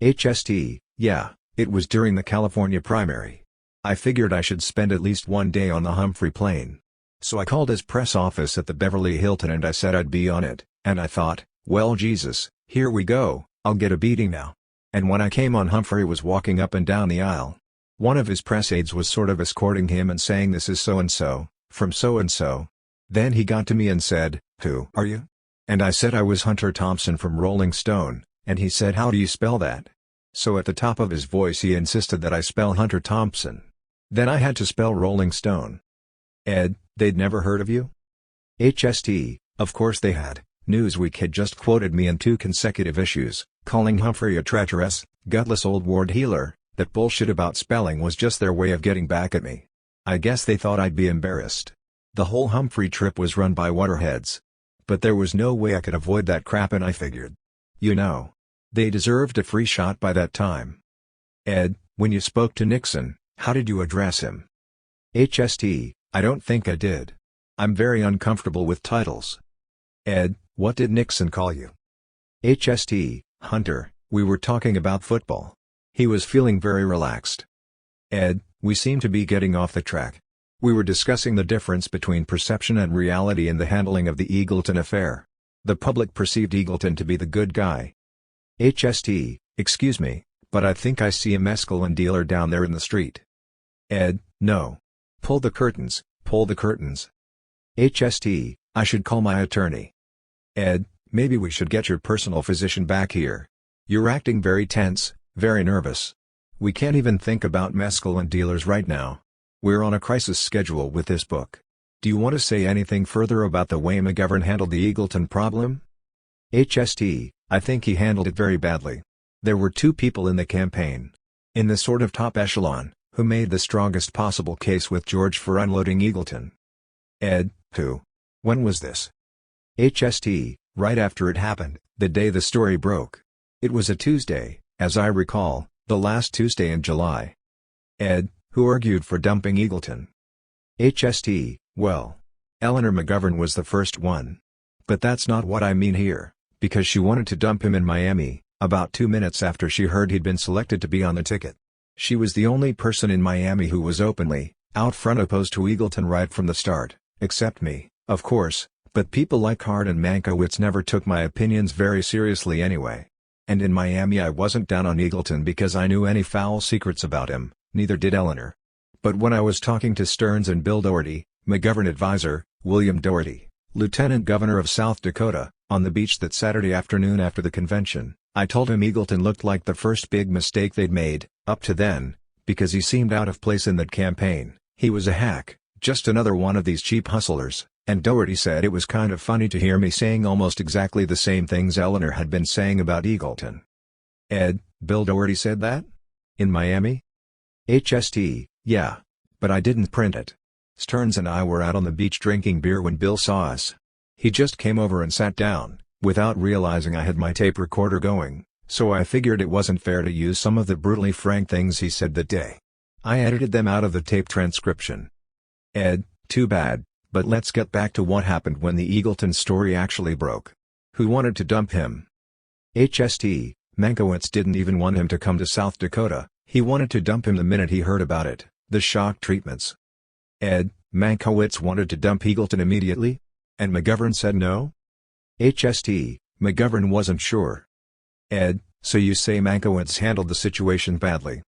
HST, yeah, it was during the California primary. I figured I should spend at least one day on the Humphrey plane. So I called his press office at the Beverly Hilton and I said I'd be on it, and I thought, well Jesus, here we go, I'll get a beating now. And when I came on, Humphrey was walking up and down the aisle. One of his press aides was sort of escorting him and saying this is so-and-so, from so-and-so. Then he got to me and said, who are you? And I said I was Hunter Thompson from Rolling Stone, and he said how do you spell that? So at the top of his voice he insisted that I spell Hunter Thompson. Then I had to spell Rolling Stone. Ed, they'd never heard of you? HST, of course they had. Newsweek had just quoted me in 2 consecutive issues, calling Humphrey a treacherous, gutless old ward healer. That bullshit about spelling was just their way of getting back at me. I guess they thought I'd be embarrassed. The whole Humphrey trip was run by waterheads. But there was no way I could avoid that crap, and I figured. You know. They deserved a free shot by that time. Ed, when you spoke to Nixon, how did you address him? HST, I don't think I did. I'm very uncomfortable with titles. Ed, what did Nixon call you? HST, Hunter, we were talking about football. He was feeling very relaxed. Ed, we seem to be getting off the track. We were discussing the difference between perception and reality in the handling of the Eagleton affair. The public perceived Eagleton to be the good guy. HST, excuse me, but I think I see a mescaline dealer down there in the street. Ed, no. Pull the curtains, pull the curtains. HST, I should call my attorney. Ed, maybe we should get your personal physician back here. You're acting very tense, very nervous. We can't even think about mescaline dealers right now. We're on a crisis schedule with this book. Do you want to say anything further about the way McGovern handled the Eagleton problem? HST, I think he handled it very badly. There were two people in the campaign, in the sort of top echelon, who made the strongest possible case with George for unloading Eagleton. Ed, who? When was this? HST, right after it happened, the day the story broke. It was a Tuesday, as I recall, the last Tuesday in July. Ed, who argued for dumping Eagleton? HST, well, Eleanor McGovern was the first one. But that's not what I mean here, because she wanted to dump him in Miami, about 2 minutes after she heard he'd been selected to be on the ticket. She was the only person in Miami who was openly, out front opposed to Eagleton right from the start, except me, of course, but people like Hart and Mankiewicz never took my opinions very seriously anyway. And in Miami I wasn't down on Eagleton because I knew any foul secrets about him, neither did Eleanor. But when I was talking to Stearns and Bill Doherty, McGovern advisor, William Doherty, Lieutenant Governor of South Dakota, on the beach that Saturday afternoon after the convention, I told him Eagleton looked like the first big mistake they'd made, up to then, because he seemed out of place in that campaign. He was a hack, just another one of these cheap hustlers, and Doherty said it was kind of funny to hear me saying almost exactly the same things Eleanor had been saying about Eagleton. Ed, Bill Doherty said that? In Miami? HST, yeah. But I didn't print it. Stearns and I were out on the beach drinking beer when Bill saw us. He just came over and sat down, without realizing I had my tape recorder going, so I figured it wasn't fair to use some of the brutally frank things he said that day. I edited them out of the tape transcription. Ed, too bad, but let's get back to what happened when the Eagleton story actually broke. Who wanted to dump him? HST, Mankiewicz didn't even want him to come to South Dakota, he wanted to dump him the minute he heard about it, the shock treatments. Ed, Mankiewicz wanted to dump Eagleton immediately? And McGovern said no? HST, McGovern wasn't sure. Ed, so you say Mankiewicz handled the situation badly?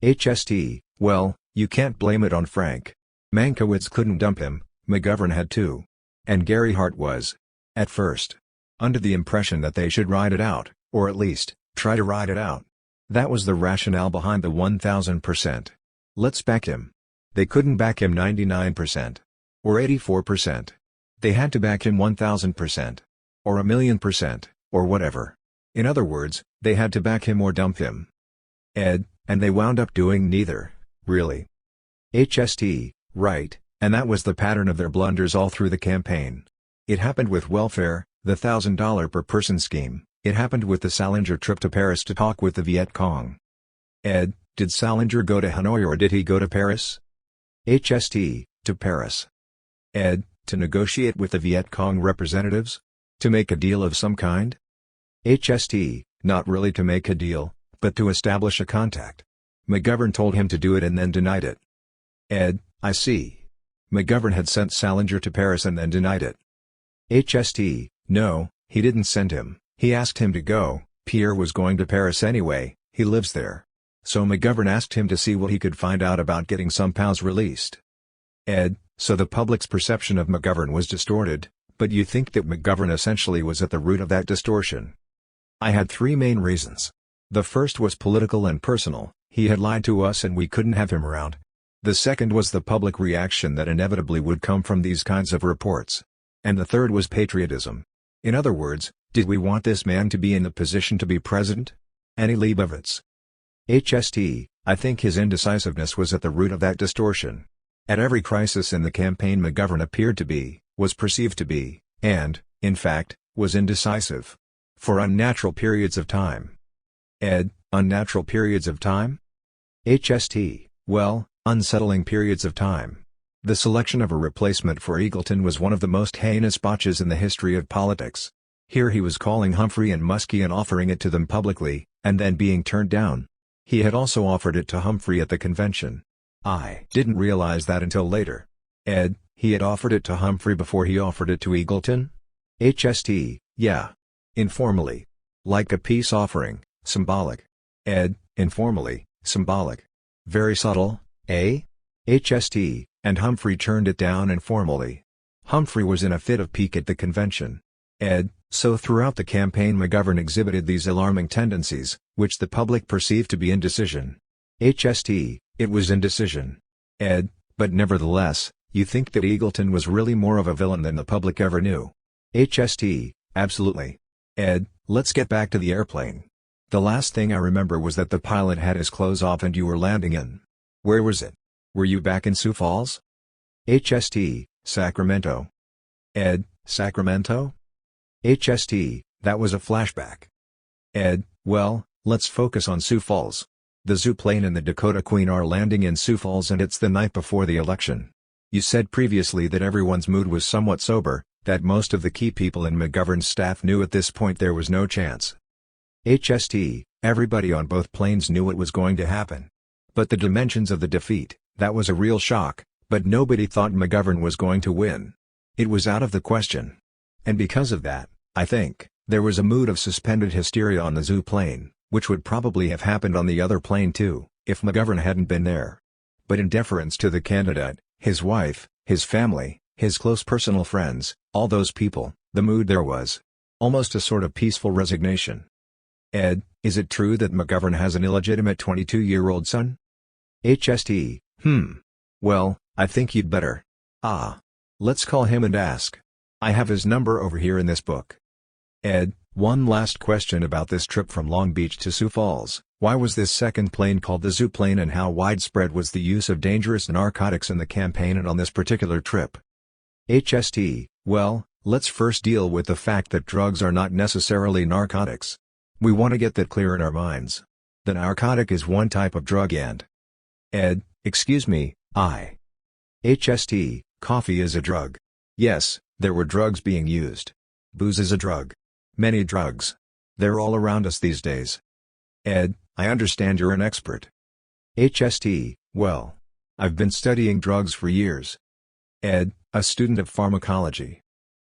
HST, well, you can't blame it on Frank. Mankiewicz couldn't dump him, McGovern had to. And Gary Hart was, at first, under the impression that they should ride it out, or at least, try to ride it out. That was the rationale behind the 1000%. Let's back him. They couldn't back him 99%. Or 84%. They had to back him 1000%. Or 1,000,000%, or whatever. In other words, they had to back him or dump him. Ed, and they wound up doing neither, really. HST, right, and that was the pattern of their blunders all through the campaign. It happened with welfare, the $1,000 per person scheme, it happened with the Salinger trip to Paris to talk with the Viet Cong. Ed, did Salinger go to Hanoi or did he go to Paris? HST, to Paris. Ed, to negotiate with the Viet Cong representatives? To make a deal of some kind? HST, not really to make a deal, but to establish a contact. McGovern told him to do it and then denied it. Ed, I see. McGovern had sent Salinger to Paris and then denied it. HST, no, he didn't send him, he asked him to go. Pierre was going to Paris anyway, he lives there. So McGovern asked him to see what he could find out about getting some pals released. Ed, so the public's perception of McGovern was distorted, but you think that McGovern essentially was at the root of that distortion? I had three main reasons. The first was political and personal, he had lied to us and we couldn't have him around. The second was the public reaction that inevitably would come from these kinds of reports. And the third was patriotism. In other words, did we want this man to be in the position to be president? Annie Leibovitz. HST, I think his indecisiveness was at the root of that distortion. At every crisis in the campaign McGovern appeared to be, was perceived to be, and, in fact, was indecisive. For unnatural periods of time. Ed, unnatural periods of time? HST, well, unsettling periods of time. The selection of a replacement for Eagleton was one of the most heinous botches in the history of politics. Here he was calling Humphrey and Muskie and offering it to them publicly, and then being turned down. He had also offered it to Humphrey at the convention. I didn't realize that until later. Ed, he had offered it to Humphrey before he offered it to Eagleton? HST, yeah. Informally. Like a peace offering, symbolic. Ed, informally, symbolic. Very subtle, eh? HST, and Humphrey turned it down informally. Humphrey was in a fit of pique at the convention. Ed, so throughout the campaign McGovern exhibited these alarming tendencies, which the public perceived to be indecision. HST, it was indecision. Ed, but nevertheless, you think that Eagleton was really more of a villain than the public ever knew? HST, absolutely. Ed, let's get back to the airplane. The last thing I remember was that the pilot had his clothes off and you were landing in. Where was it? Were you back in Sioux Falls? HST, Sacramento. Ed, Sacramento? HST, that was a flashback. Ed, well, let's focus on Sioux Falls. The zooplane and the Dakota Queen are landing in Sioux Falls and it's the night before the election. You said previously that everyone's mood was somewhat sober, that most of the key people in McGovern's staff knew at this point there was no chance. HST, everybody on both planes knew it was going to happen. But the dimensions of the defeat, that was a real shock, but nobody thought McGovern was going to win. It was out of the question. And because of that, I think, there was a mood of suspended hysteria on the zooplane, which would probably have happened on the other plane too, if McGovern hadn't been there. But in deference to the candidate, his wife, his family, his close personal friends, all those people, the mood there was almost a sort of peaceful resignation. Ed, is it true that McGovern has an illegitimate 22-year-old son? HST, well, I think you'd better. Let's call him and ask. I have his number over here in this book. Ed, one last question about this trip from Long Beach to Sioux Falls. Why was this second plane called the zooplane and how widespread was the use of dangerous narcotics in the campaign and on this particular trip? HST, well, let's first deal with the fact that drugs are not necessarily narcotics. We want to get that clear in our minds. The narcotic is one type of drug and Ed, excuse me, HST, coffee is a drug. Yes, there were drugs being used. Booze is a drug. Many drugs. They're all around us these days. Ed, I understand you're an expert. HST, well, I've been studying drugs for years. Ed, a student of pharmacology.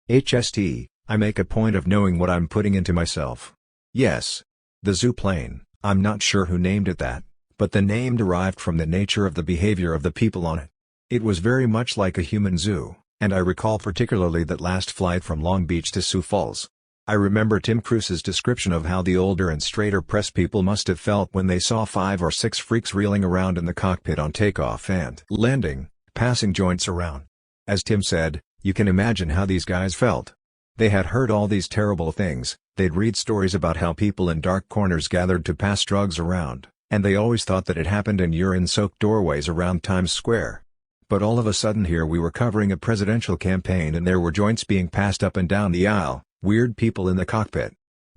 HST, I make a point of knowing what I'm putting into myself. Yes. The zooplane, I'm not sure who named it that, but the name derived from the nature of the behavior of the people on it. It was very much like a human zoo, and I recall particularly that last flight from Long Beach to Sioux Falls. I remember Tim Cruise's description of how the older and straighter press people must have felt when they saw 5 or 6 freaks reeling around in the cockpit on takeoff and landing, passing joints around. As Tim said, you can imagine how these guys felt. They had heard all these terrible things, they'd read stories about how people in dark corners gathered to pass drugs around, and they always thought that it happened in urine-soaked doorways around Times Square. But all of a sudden here we were covering a presidential campaign and there were joints being passed up and down the aisle, weird people in the cockpit.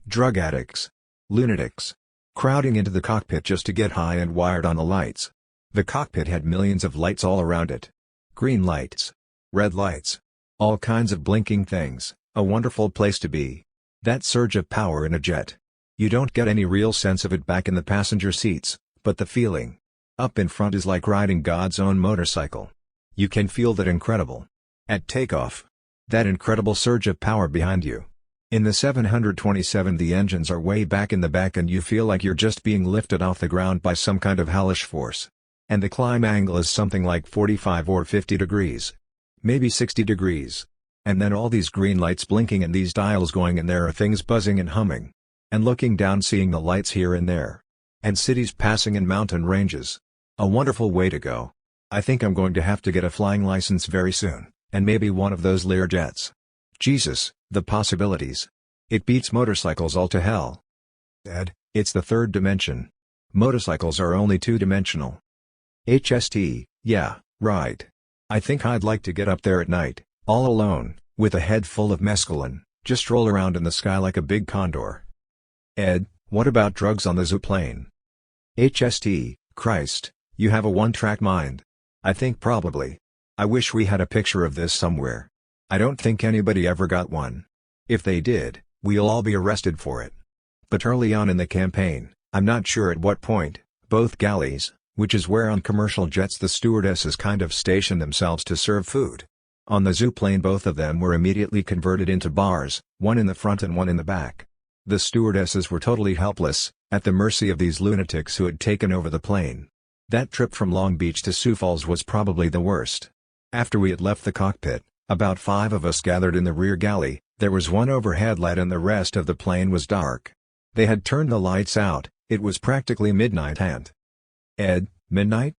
Drug addicts. Lunatics. Crowding into the cockpit just to get high and wired on the lights. The cockpit had millions of lights all around it. Green lights. Red lights. All kinds of blinking things, a wonderful place to be. That surge of power in a jet. You don't get any real sense of it back in the passenger seats, but the feeling up in front is like riding God's own motorcycle. You can feel that incredible. At takeoff. That incredible surge of power behind you. In the 727 the engines are way back in the back and you feel like you're just being lifted off the ground by some kind of hellish force. And the climb angle is something like 45 or 50 degrees. Maybe 60 degrees. And then all these green lights blinking and these dials going and there are things buzzing and humming. And looking down seeing the lights here and there. And cities passing and mountain ranges. A wonderful way to go. I think I'm going to have to get a flying license very soon, and maybe one of those Lear jets. Jesus, the possibilities. It beats motorcycles all to hell. Ed, it's the third dimension. Motorcycles are only two-dimensional. HST, yeah, right. I think I'd like to get up there at night, all alone, with a head full of mescaline, Just roll around in the sky like a big condor. Ed, what about drugs on the zooplane? HST, Christ, you have a one-track mind. I think probably. I wish we had a picture of this somewhere. I don't think anybody ever got one. If they did, we'll all be arrested for it. But early on in the campaign, I'm not sure at what point, both galleys, which is where on commercial jets the stewardesses kind of station themselves to serve food. On the zooplane both of them were immediately converted into bars, one in the front and one in the back. The stewardesses were totally helpless, at the mercy of these lunatics who had taken over the plane. That trip from Long Beach to Sioux Falls was probably the worst. After we had left the cockpit, about 5 of us gathered in the rear galley. There was one overhead light and the rest of the plane was dark. They had turned the lights out. It was practically midnight and... Ed, midnight?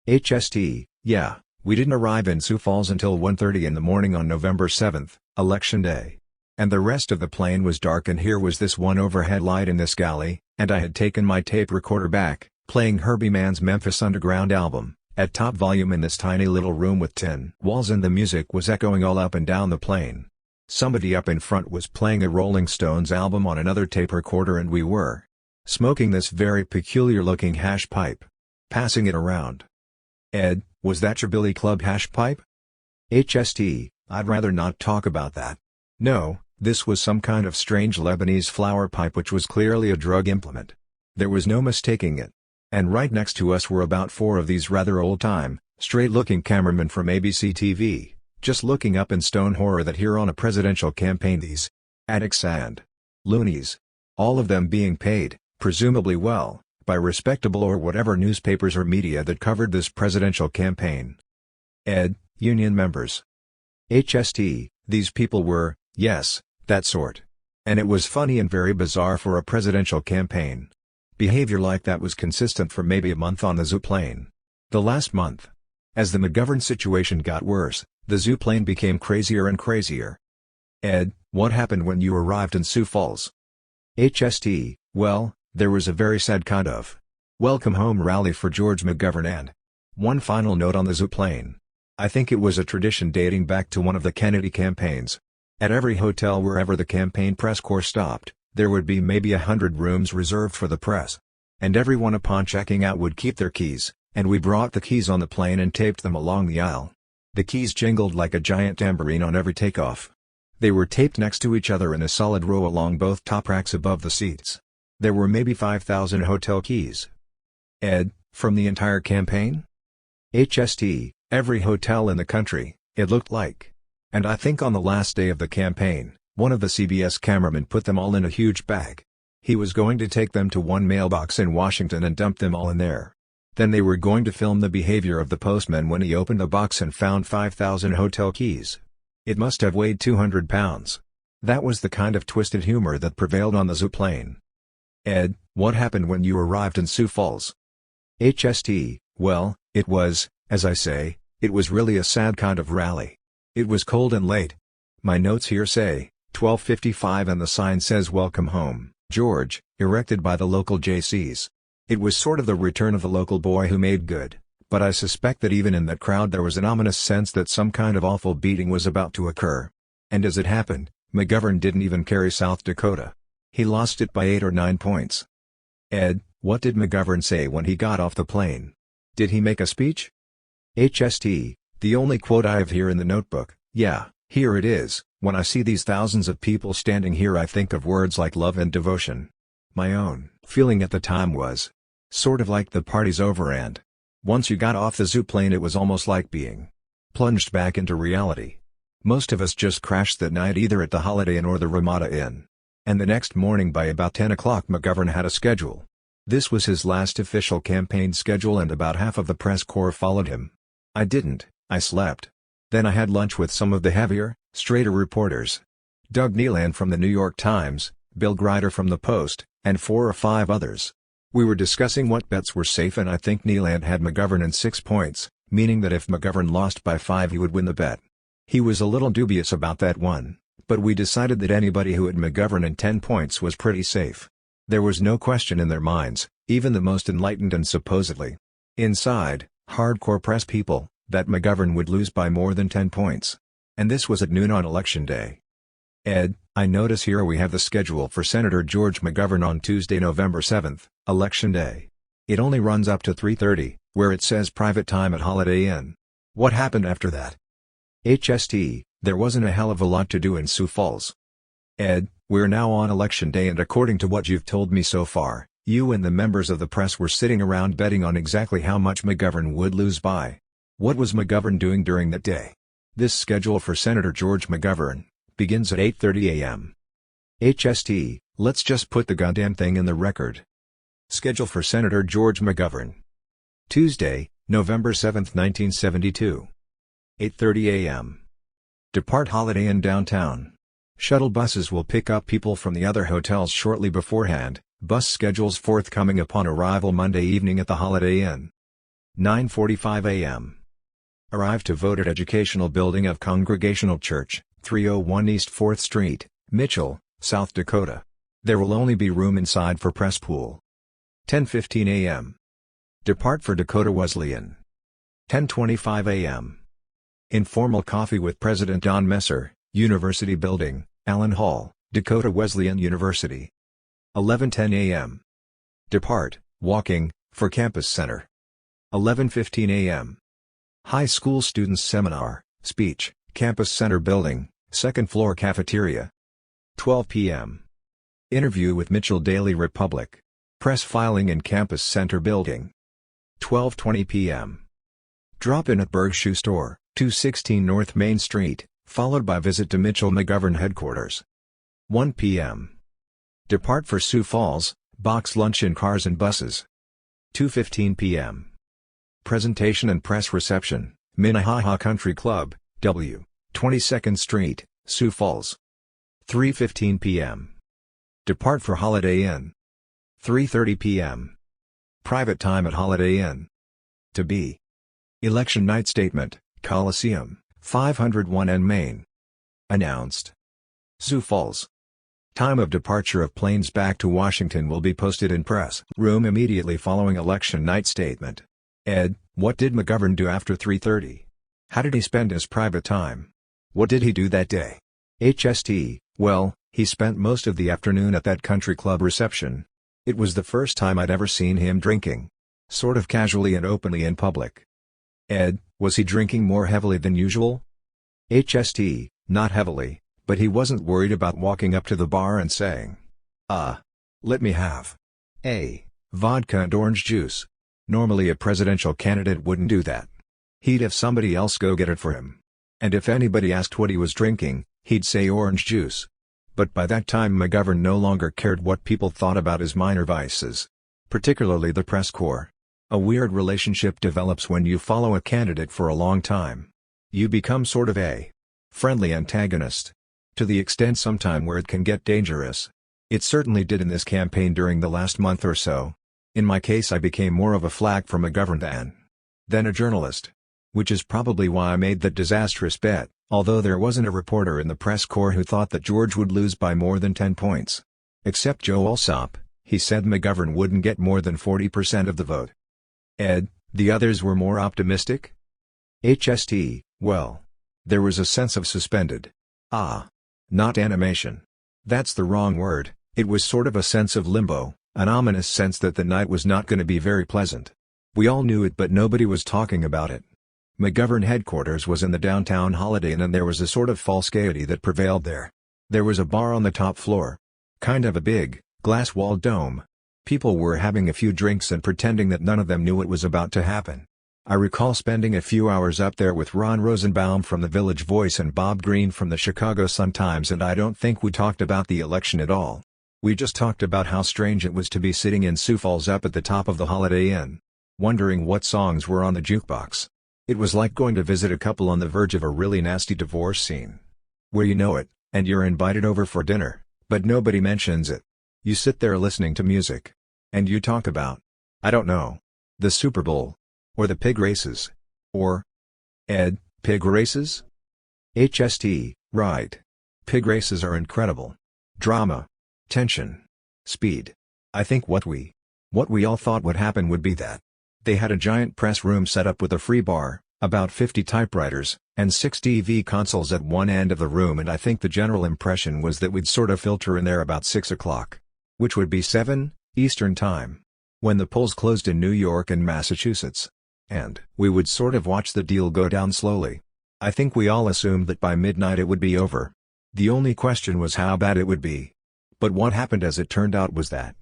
HST, yeah, we didn't arrive in Sioux Falls until 1:30 in the morning on November 7th, Election Day. And the rest of the plane was dark and here was this one overhead light in this galley, and I had taken my tape recorder back, playing Herbie Mann's Memphis Underground album, at top volume in this tiny little room with tin walls and the music was echoing all up and down the plane. Somebody up in front was playing a Rolling Stones album on another tape recorder and we were smoking this very peculiar looking hash pipe. Passing it around. Ed, was that your Billy Club hash pipe? HST, I'd rather not talk about that. No, this was some kind of strange Lebanese flower pipe which was clearly a drug implement. There was no mistaking it. And right next to us were about 4 of these rather old-time, straight-looking cameramen from ABC TV. Just looking up in stone horror that here on a presidential campaign these addicts and loonies, all of them being paid, presumably well, by respectable or whatever newspapers or media that covered this presidential campaign. Ed, union members. HST, these people were, yes, that sort. And it was funny and very bizarre for a presidential campaign. Behavior like that was consistent for maybe a month on the zooplane. The last month. As the McGovern situation got worse, the zooplane became crazier and crazier. Ed, what happened when you arrived in Sioux Falls? HST, well, there was a very sad kind of welcome home rally for George McGovern and one final note on the zooplane. I think it was a tradition dating back to one of the Kennedy campaigns. At every hotel wherever the campaign press corps stopped, there would be maybe 100 rooms reserved for the press. And everyone upon checking out would keep their keys, and we brought the keys on the plane and taped them along the aisle. The keys jingled like a giant tambourine on every takeoff. They were taped next to each other in a solid row along both top racks above the seats. There were maybe 5,000 hotel keys. Ed, from the entire campaign? HST, every hotel in the country, it looked like. And I think on the last day of the campaign, one of the CBS cameramen put them all in a huge bag. He was going to take them to one mailbox in Washington and dump them all in there. Then they were going to film the behavior of the postman when he opened the box and found 5,000 hotel keys. It must have weighed 200 pounds. That was the kind of twisted humor that prevailed on the zooplane. Ed, what happened when you arrived in Sioux Falls? HST, well, it was, as I say, it was really a sad kind of rally. It was cold and late. My notes here say, 12:55 and the sign says Welcome Home, George, erected by the local JCs. It was sort of the return of the local boy who made good, but I suspect that even in that crowd there was an ominous sense that some kind of awful beating was about to occur. And as it happened, McGovern didn't even carry South Dakota. He lost it by 8 or 9 points. Ed, what did McGovern say when he got off the plane? Did he make a speech? HST, the only quote I have here in the notebook, yeah, here it is, when I see these thousands of people standing here I think of words like love and devotion. My own feeling at the time was sort of like the party's over and once you got off the zooplane it was almost like being plunged back into reality. Most of us just crashed that night either at the Holiday Inn or the Ramada Inn. And the next morning by about 10 o'clock McGovern had a schedule. This was his last official campaign schedule and about half of the press corps followed him. I didn't, I slept. Then I had lunch with some of the heavier, straighter reporters. Doug Neeland from the New York Times, Bill Grider from the Post, and 4 or 5 others. We were discussing what bets were safe and I think Neeland had McGovern in 6 points, meaning that if McGovern lost by 5 he would win the bet. He was a little dubious about that one, but we decided that anybody who had McGovern in 10 points was pretty safe. There was no question in their minds, even the most enlightened and supposedly inside, hardcore press people, that McGovern would lose by more than 10 points. And this was at noon on Election Day. Ed, I notice here we have the schedule for Senator George McGovern on Tuesday, November 7th, Election Day. It only runs up to 3:30, where it says private time at Holiday Inn. What happened after that? HST, there wasn't a hell of a lot to do in Sioux Falls. Ed, we're now on Election Day, and according to what you've told me so far, you and the members of the press were sitting around betting on exactly how much McGovern would lose by. What was McGovern doing during that day? This schedule for Senator George McGovern begins at 8:30 a.m. HST, let's just put the goddamn thing in the record. Schedule for Senator George McGovern. Tuesday, November 7, 1972. 8:30 a.m. Depart Holiday Inn downtown. Shuttle buses will pick up people from the other hotels shortly beforehand. Bus schedules forthcoming upon arrival Monday evening at the Holiday Inn. 9:45 a.m. Arrive to vote at Educational Building of Congregational Church, 301 East 4th Street, Mitchell, South Dakota. There will only be room inside for press pool. 10:15 a.m. Depart for Dakota Wesleyan. 10:25 a.m. Informal coffee with President Don Messer, University Building, Allen Hall, Dakota Wesleyan University. 11:10 a.m. Depart, walking, for Campus Center. 11:15 a.m. High School Students Seminar, Speech, Campus Center Building, 2nd floor cafeteria. 12 p.m. Interview with Mitchell Daily Republic. Press filing in Campus Center Building. 12:20 p.m. Drop in at Berg Shoe Store, 216 North Main Street, followed by visit to Mitchell McGovern headquarters. 1 p.m. Depart for Sioux Falls, box lunch in cars and buses. 2:15 p.m. Presentation and press reception, Minnehaha Country Club, W. 22nd Street, Sioux Falls. 3:15 p.m. Depart for Holiday Inn. 3:30 p.m. Private time at Holiday Inn. To be. Election night statement, Coliseum, 501 N Main. Announced. Sioux Falls. Time of departure of planes back to Washington will be posted in press room immediately following election night statement. Ed, what did McGovern do after 3:30? How did he spend his private time? What did he do that day? HST, well, he spent most of the afternoon at that country club reception. It was the first time I'd ever seen him drinking. Sort of casually and openly in public. Ed, was he drinking more heavily than usual? HST, not heavily, but he wasn't worried about walking up to the bar and saying, let me have a vodka and orange juice. Normally a presidential candidate wouldn't do that. He'd have somebody else go get it for him. And if anybody asked what he was drinking, he'd say orange juice. But by that time McGovern no longer cared what people thought about his minor vices. Particularly the press corps. A weird relationship develops when you follow a candidate for a long time. You become sort of a friendly antagonist. To the extent sometime where it can get dangerous. It certainly did in this campaign during the last month or so. In my case I became more of a flag for McGovern than a journalist. Which is probably why I made that disastrous bet, although there wasn't a reporter in the press corps who thought that George would lose by more than 10 points. Except Joe Alsop, he said McGovern wouldn't get more than 40% of the vote. Ed, the others were more optimistic? HST, well. There was a sense of suspended. Not animation. That's the wrong word, it was sort of a sense of limbo, an ominous sense that the night was not going to be very pleasant. We all knew it but nobody was talking about it. McGovern headquarters was in the downtown Holiday Inn and there was a sort of false gaiety that prevailed there. There was a bar on the top floor. Kind of a big, glass-walled dome. People were having a few drinks and pretending that none of them knew what was about to happen. I recall spending a few hours up there with Ron Rosenbaum from the Village Voice and Bob Green from the Chicago Sun-Times, and I don't think we talked about the election at all. We just talked about how strange it was to be sitting in Sioux Falls up at the top of the Holiday Inn. Wondering what songs were on the jukebox. It was like going to visit a couple on the verge of a really nasty divorce scene. Where you know it, and you're invited over for dinner, but nobody mentions it. You sit there listening to music. And you talk about, I don't know, the Super Bowl. Or the pig races. Or, Ed, pig races? HST, right. Pig races are incredible. Drama. Tension. Speed. I think what we all thought would happen would be that they had a giant press room set up with a free bar, About 50 typewriters, and 6 TV consoles at one end of the room, and I think the general impression was that we'd sort of filter in there about 6 o'clock. Which would be 7, Eastern Time. When the polls closed in New York and Massachusetts. And we would sort of watch the deal go down slowly. I think we all assumed that by midnight it would be over. The only question was how bad it would be. But what happened as it turned out was that,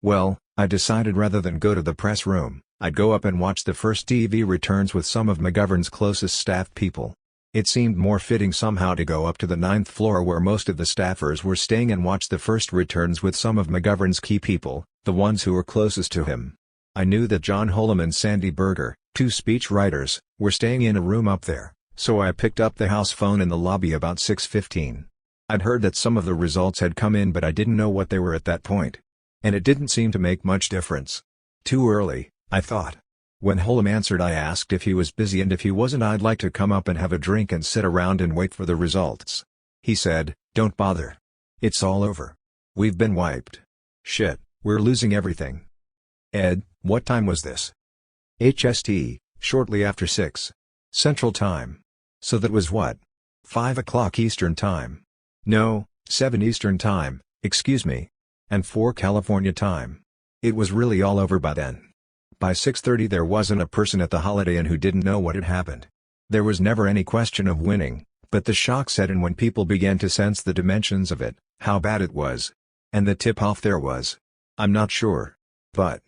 well, I decided rather than go to the press room, I'd go up and watch the first TV returns with some of McGovern's closest staff people. It seemed more fitting somehow to go up to the 9th floor where most of the staffers were staying and watch the first returns with some of McGovern's key people, the ones who were closest to him. I knew that John Hollom and Sandy Berger, 2 speech writers, were staying in a room up there, so I picked up the house phone in the lobby about 6:15. I'd heard that some of the results had come in, but I didn't know what they were at that point. And it didn't seem to make much difference. Too early, I thought. When Hollom answered, I asked if he was busy, and if he wasn't, I'd like to come up and have a drink and sit around and wait for the results. He said, "Don't bother. It's all over. We've been wiped. Shit, we're losing everything." Ed, what time was this? HST, shortly after 6. Central Time. So that was what? 5 o'clock Eastern Time. No, 7 Eastern Time, excuse me. And 4 California Time. It was really all over by then. By 6:30 there wasn't a person at the Holiday Inn who didn't know what had happened. There was never any question of winning, but the shock set in when people began to sense the dimensions of it, how bad it was. And the tip-off there was, I'm not sure. But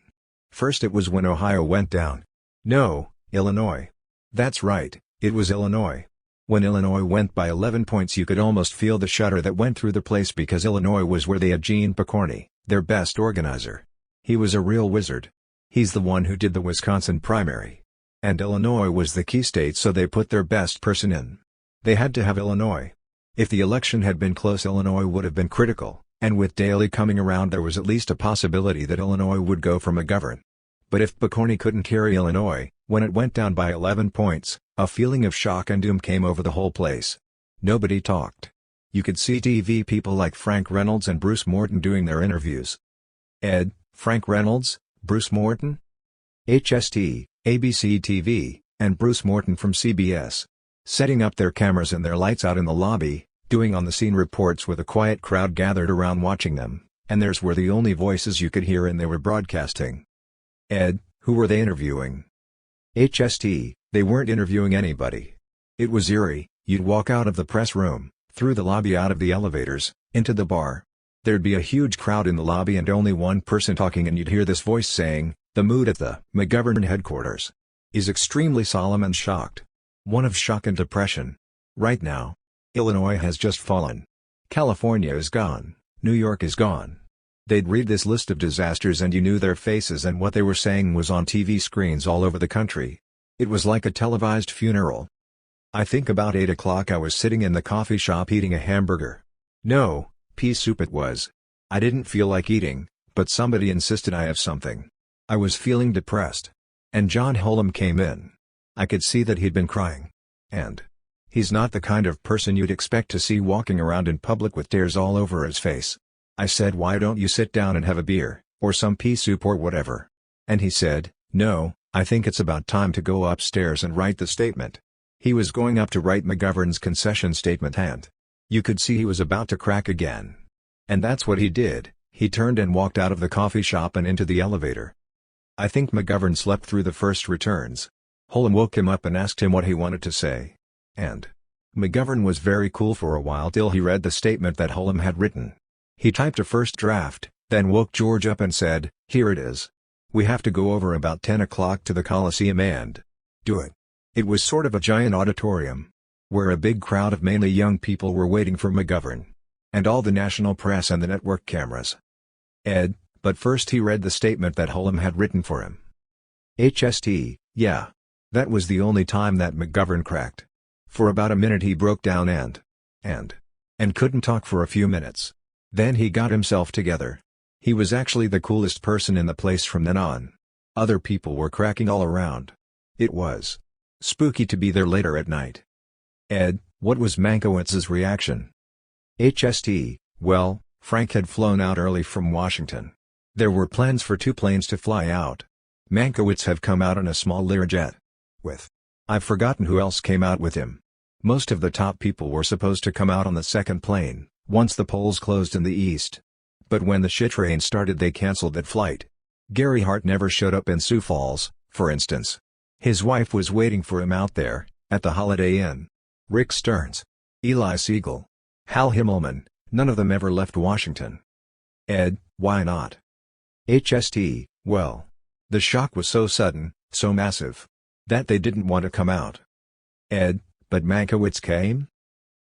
first it was when Ohio went down. No, Illinois. That's right, it was Illinois. When Illinois went by 11 points, you could almost feel the shudder that went through the place, because Illinois was where they had Gene Pokorny, their best organizer. He was a real wizard. He's the one who did the Wisconsin primary. And Illinois was the key state, so they put their best person in. They had to have Illinois. If the election had been close, Illinois would have been critical, and with Daley coming around there was at least a possibility that Illinois would go for McGovern. But if Pokorny couldn't carry Illinois, when it went down by 11 points, a feeling of shock and doom came over the whole place. Nobody talked. You could see TV people like Frank Reynolds and Bruce Morton doing their interviews. Ed, Frank Reynolds, Bruce Morton? HST, ABC TV, and Bruce Morton from CBS. Setting up their cameras and their lights out in the lobby, doing on-the-scene reports with a quiet crowd gathered around watching them, and theirs were the only voices you could hear, and they were broadcasting. Ed, who were they interviewing? HST, they weren't interviewing anybody. It was eerie. You'd walk out of the press room, through the lobby, out of the elevators, into the bar. There'd be a huge crowd in the lobby and only one person talking, and you'd hear this voice saying, "The mood at the McGovern headquarters is extremely solemn and shocked. One of shock and depression. Right now. Illinois has just fallen. California is gone. New York is gone." They'd read this list of disasters and you knew their faces, and what they were saying was on TV screens all over the country. It was like a televised funeral. I think about 8 o'clock I was sitting in the coffee shop eating a hamburger. No, pea soup it was. I didn't feel like eating, but somebody insisted I have something. I was feeling depressed. And John Hollom came in. I could see that he'd been crying. And he's not the kind of person you'd expect to see walking around in public with tears all over his face. I said, "Why don't you sit down and have a beer, or some pea soup or whatever?" And he said, "No, I think it's about time to go upstairs and write the statement." He was going up to write McGovern's concession statement, and you could see he was about to crack again. And that's what he did. He turned and walked out of the coffee shop and into the elevator. I think McGovern slept through the first returns. Hollom woke him up and asked him what he wanted to say. And McGovern was very cool for a while till he read the statement that Hollom had written. He typed a first draft, then woke George up and said, "Here it is. We have to go over about 10 o'clock to the Coliseum and do it." It was sort of a giant auditorium, where a big crowd of mainly young people were waiting for McGovern. And all the national press and the network cameras. Ed, but first he read the statement that Hollom had written for him. HST, yeah. That was the only time that McGovern cracked. For about a minute he broke down and couldn't talk for a few minutes. Then he got himself together. He was actually the coolest person in the place from then on. Other people were cracking all around. It was spooky to be there later at night. Ed, what was Mankiewicz's reaction? HST, well, Frank had flown out early from Washington. There were plans for 2 planes to fly out. Mankiewicz had come out on a small Learjet. With I've forgotten who else came out with him. Most of the top people were supposed to come out on the second plane, once the polls closed in the east. But when the shit rain started they cancelled that flight. Gary Hart never showed up in Sioux Falls, for instance. His wife was waiting for him out there, at the Holiday Inn. Rick Stearns, Eli Siegel, Hal Himmelman, none of them ever left Washington. Ed, why not? HST, well. The shock was so sudden, so massive, that they didn't want to come out. Ed, but Mankiewicz came?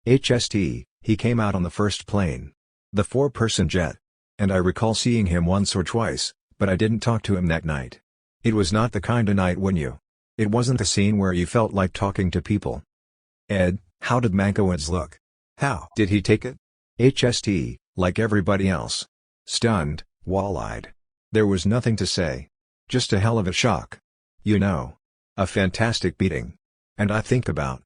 HST, he came out on the first plane. The 4-person jet. And I recall seeing him once or twice, but I didn't talk to him that night. It was not the kind of night when you... It wasn't the scene where you felt like talking to people. Ed, how did Mankiewicz look? How did he take it? HST, like everybody else. Stunned, wall-eyed. There was nothing to say. Just a hell of a shock. You know. A fantastic beating. And I think about...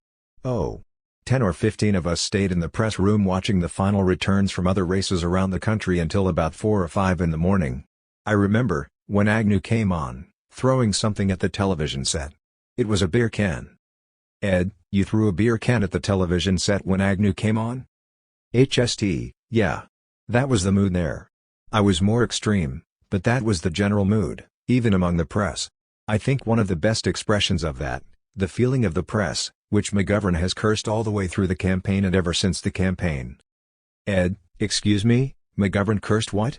10 or 15 of us stayed in the press room watching the final returns from other races around the country until about 4 or 5 in the morning. I remember, when Agnew came on, throwing something at the television set. It was a beer can. Ed, you threw a beer can at the television set when Agnew came on? HST, yeah. That was the mood there. I was more extreme, but that was the general mood, even among the press. I think one of the best expressions of that, the feeling of the press, which McGovern has cursed all the way through the campaign and ever since the campaign. Ed, excuse me, McGovern cursed what?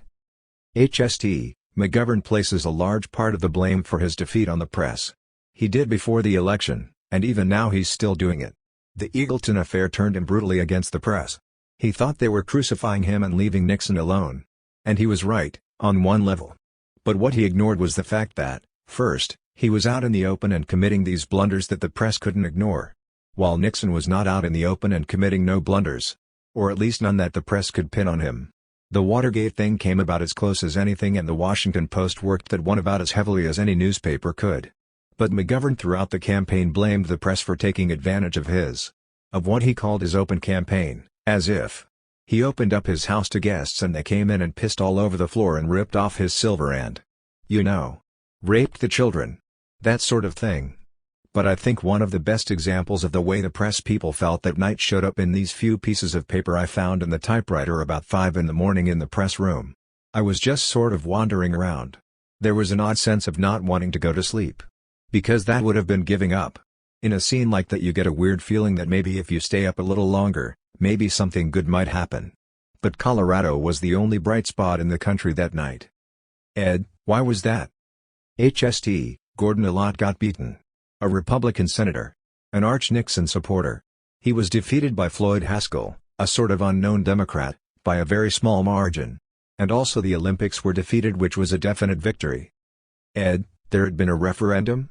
HST, McGovern places a large part of the blame for his defeat on the press. He did before the election, and even now he's still doing it. The Eagleton affair turned him brutally against the press. He thought they were crucifying him and leaving Nixon alone. And he was right, on one level. But what he ignored was the fact that, first, he was out in the open and committing these blunders that the press couldn't ignore. While Nixon was not out in the open and committing no blunders. Or at least none that the press could pin on him. The Watergate thing came about as close as anything and the Washington Post worked that one about as heavily as any newspaper could. But McGovern throughout the campaign blamed the press for taking advantage of what he called his open campaign, as if he opened up his house to guests and they came in and pissed all over the floor and ripped off his silver and, raped the children. That sort of thing. But I think one of the best examples of the way the press people felt that night showed up in these few pieces of paper I found in the typewriter about 5 in the morning in the press room. I was just sort of wandering around. There was an odd sense of not wanting to go to sleep. Because that would have been giving up. In a scene like that you get a weird feeling that maybe if you stay up a little longer, maybe something good might happen. But Colorado was the only bright spot in the country that night. Ed, why was that? HST, Gordon Allott got beaten. A Republican senator. An arch-Nixon supporter. He was defeated by Floyd Haskell, a sort of unknown Democrat, by a very small margin. And also the Olympics were defeated, which was a definite victory. Ed, there had been a referendum?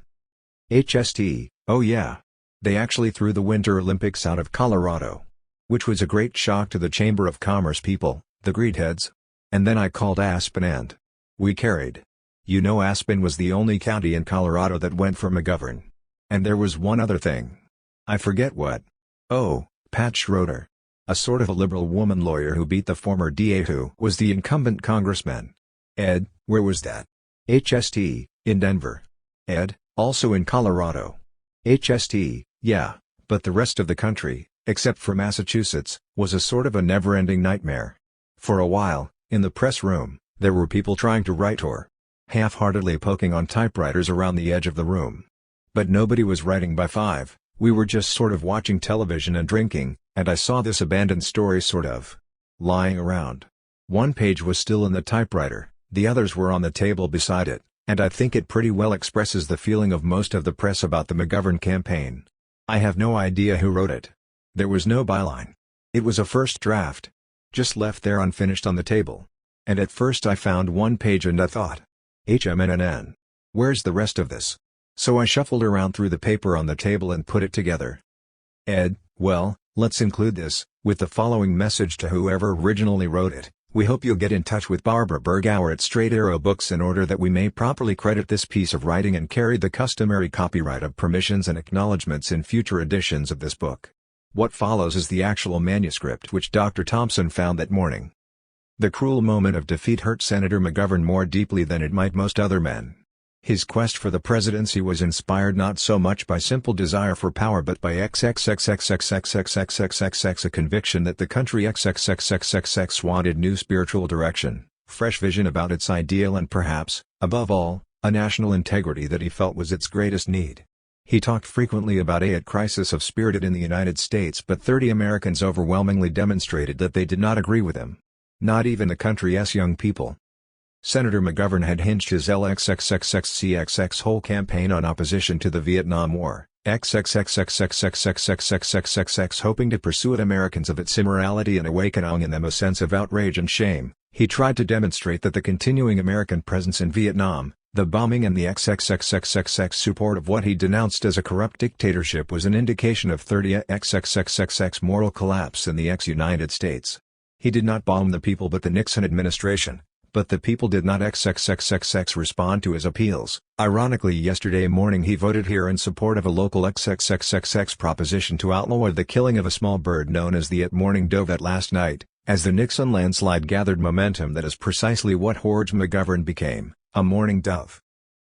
HST, oh yeah. They actually threw the Winter Olympics out of Colorado. Which was a great shock to the Chamber of Commerce people, the greedheads. And then I called Aspen and we carried. You know, Aspen was the only county in Colorado that went for McGovern. And there was one other thing. I forget what. Oh, Pat Schroeder. A sort of a liberal woman lawyer who beat the former DA who was the incumbent congressman. Ed, where was that? HST, in Denver. Ed, also in Colorado. HST, yeah, but the rest of the country, except for Massachusetts, was a sort of a never-ending nightmare. For a while, in the press room, there were people trying to write or half-heartedly poking on typewriters around the edge of the room. But nobody was writing by 5, we were just sort of watching television and drinking, and I saw this abandoned story sort of lying around. One page was still in the typewriter, the others were on the table beside it, and I think it pretty well expresses the feeling of most of the press about the McGovern campaign. I have no idea who wrote it. There was no byline. It was a first draft. Just left there unfinished on the table. And at first I found one page and I thought, HMNNN. Where's the rest of this? So I shuffled around through the paper on the table and put it together. Ed, well, let's include this, with the following message to whoever originally wrote it. We hope you'll get in touch with Barbara Bergauer at Straight Arrow Books in order that we may properly credit this piece of writing and carry the customary copyright of permissions and acknowledgments in future editions of this book. What follows is the actual manuscript which Dr. Thompson found that morning. The cruel moment of defeat hurt Senator McGovern more deeply than it might most other men. His quest for the presidency was inspired not so much by simple desire for power but by a conviction that the country wanted new spiritual direction, fresh vision about its ideal and perhaps, above all, a national integrity that he felt was its greatest need. He talked frequently about a crisis of spirit in the United States, but 30 Americans overwhelmingly demonstrated that they did not agree with him. Not even the country's young people. Senator McGovern had hinged his LXXXXCXX whole campaign on opposition to the Vietnam War, hoping to persuade Americans of its immorality and awakening in them a sense of outrage and shame. He tried to demonstrate that the continuing American presence in Vietnam, the bombing and the support of what he denounced as a corrupt dictatorship was an indication of 30 moral collapse in the ex-United States. He did not bomb the people but the Nixon administration. But the people did not respond to his appeals. Ironically, yesterday morning he voted here in support of a local proposition to outlaw the killing of a small bird known as the morning dove that last night, as the Nixon landslide gathered momentum. That is precisely what George McGovern became, a mourning dove.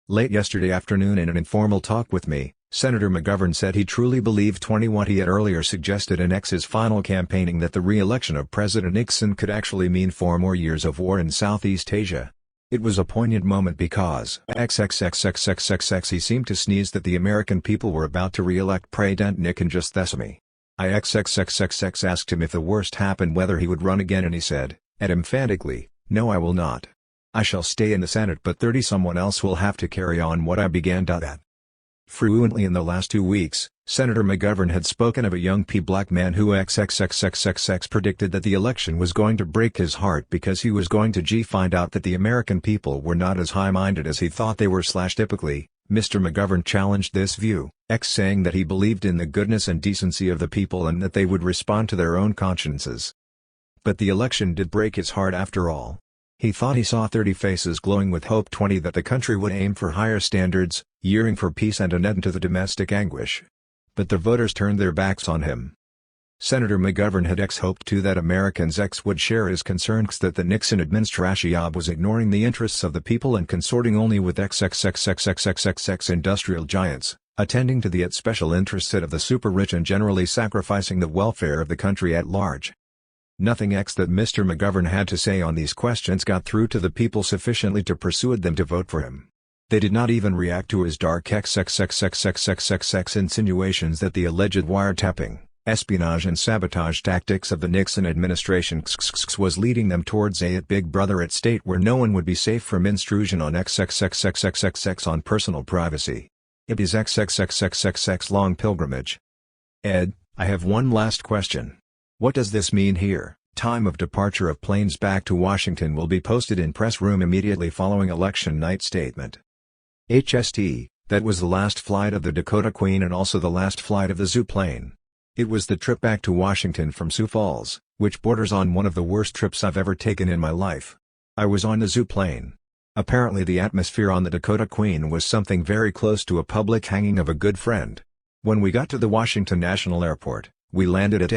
Late yesterday afternoon in an informal talk with me, Senator McGovern said he truly believed what he had earlier suggested in his final campaigning, that the re-election of President Nixon could actually mean 4 more years of war in Southeast Asia. It was a poignant moment because he seemed to sneeze that the American people were about to re-elect President Nixon just thesame. I asked him if the worst happened whether he would run again, and he said, emphatically, "No, I will not. I shall stay in the Senate, but 30 someone else will have to carry on what I began." Frequently in the last 2 weeks, Senator McGovern had spoken of a young black man who predicted that the election was going to break his heart because he was going to find out that the American people were not as high-minded as he thought they were. Typically, Mr. McGovern challenged this view, saying that he believed in the goodness and decency of the people and that they would respond to their own consciences. But the election did break his heart after all. He thought he saw 30 faces glowing with hope, 20 that the country would aim for higher standards, yearning for peace and an end to the domestic anguish. But the voters turned their backs on him. Senator McGovern had hoped too that Americans would share his concerns that the Nixon administration was ignoring the interests of the people and consorting only with industrial giants, attending to the special interests of the super-rich and generally sacrificing the welfare of the country at large. Nothing that Mr. McGovern had to say on these questions got through to the people sufficiently to persuade them to vote for him. They did not even react to his dark insinuations that the alleged wiretapping, espionage and sabotage tactics of the Nixon administration was leading them towards a big brother at state where no one would be safe from intrusion on on personal privacy. It is long pilgrimage. Ed, I have one last question. What does this mean here? Time of departure of planes back to Washington will be posted in press room immediately following election night statement. HST, that was the last flight of the Dakota Queen and also the last flight of the Zoo plane. It was the trip back to Washington from Sioux Falls, which borders on one of the worst trips I've ever taken in my life. I was on the Zoo plane. Apparently the atmosphere on the Dakota Queen was something very close to a public hanging of a good friend. When we got to the Washington National Airport, we landed at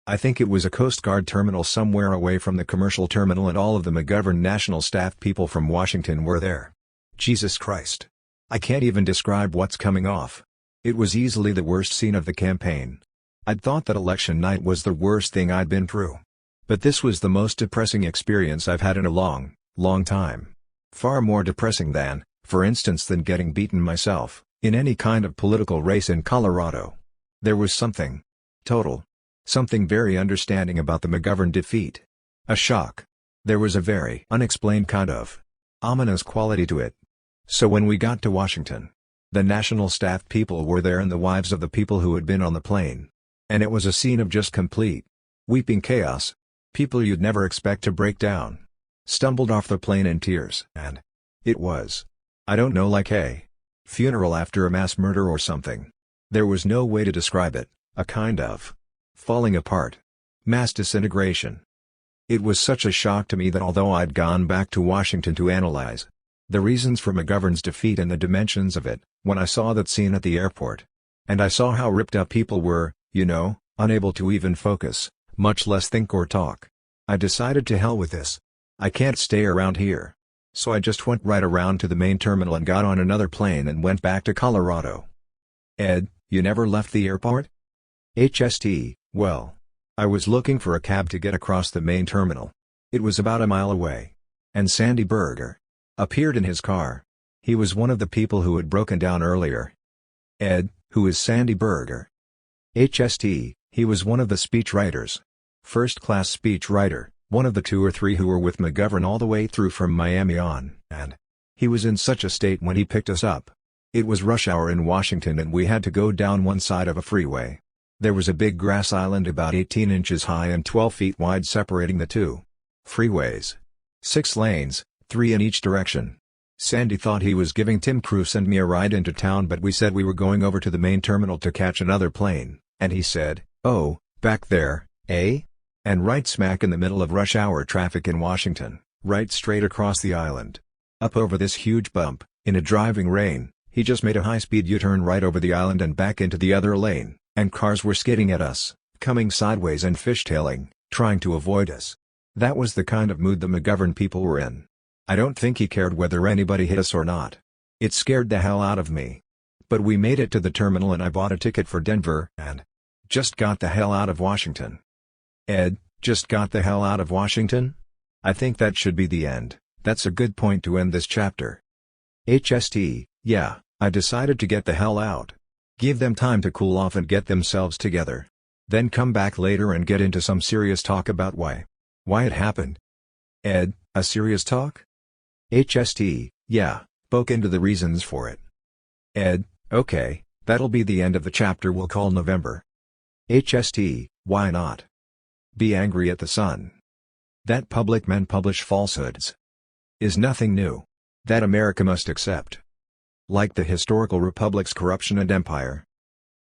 I think it was a Coast Guard terminal somewhere away from the commercial terminal, and all of the McGovern National Staff people from Washington were there. Jesus Christ. I can't even describe what's coming off. It was easily the worst scene of the campaign. I'd thought that election night was the worst thing I'd been through. But this was the most depressing experience I've had in a long, long time. Far more depressing than, for instance, than getting beaten myself, in any kind of political race in Colorado. There was something something very understanding about the McGovern defeat. A shock. There was a very unexplained kind of ominous quality to it. So when we got to Washington, the National Staff people were there and the wives of the people who had been on the plane. And it was a scene of just complete weeping chaos. People you'd never expect to break down stumbled off the plane in tears, and it was, I don't know, like a funeral after a mass murder or something. There was no way to describe it, a kind of falling apart, mass disintegration. It was such a shock to me that although I'd gone back to Washington to analyze the reasons for McGovern's defeat and the dimensions of it, when I saw that scene at the airport, and I saw how ripped up people were, unable to even focus, much less think or talk, I decided to hell with this. I can't stay around here. So I just went right around to the main terminal and got on another plane and went back to Colorado. Ed, you never left the airport? HST, well. I was looking for a cab to get across the main terminal. It was about a mile away. And Sandy Berger appeared in his car. He was one of the people who had broken down earlier. Ed, who is Sandy Berger? HST, he was one of the speechwriters. First-class speechwriter, one of the 2 or 3 who were with McGovern all the way through from Miami on, and he was in such a state when he picked us up. It was rush hour in Washington and we had to go down one side of a freeway. There was a big grass island about 18 inches high and 12 feet wide separating the 2 freeways. 6 lanes, 3 in each direction. Sandy thought he was giving Tim Cruise and me a ride into town, but we said we were going over to the main terminal to catch another plane, and he said, "Oh, back there, eh?" And right smack in the middle of rush hour traffic in Washington, right straight across the island. Up over this huge bump, in a driving rain, he just made a high-speed U-turn right over the island and back into the other lane, and cars were skidding at us, coming sideways and fishtailing, trying to avoid us. That was the kind of mood the McGovern people were in. I don't think he cared whether anybody hit us or not. It scared the hell out of me. But we made it to the terminal and I bought a ticket for Denver and just got the hell out of Washington. Ed, just got the hell out of Washington? I think that should be the end. That's a good point to end this chapter. HST, yeah, I decided to get the hell out. Give them time to cool off and get themselves together. Then come back later and get into some serious talk about why it happened. Ed, a serious talk? HST, yeah, poke into the reasons for it. Ed, okay, that'll be the end of the chapter we'll call November. HST, why not? Be angry at the sun. That public men publish falsehoods is nothing new. That America must accept. Like the historical republic's corruption and empire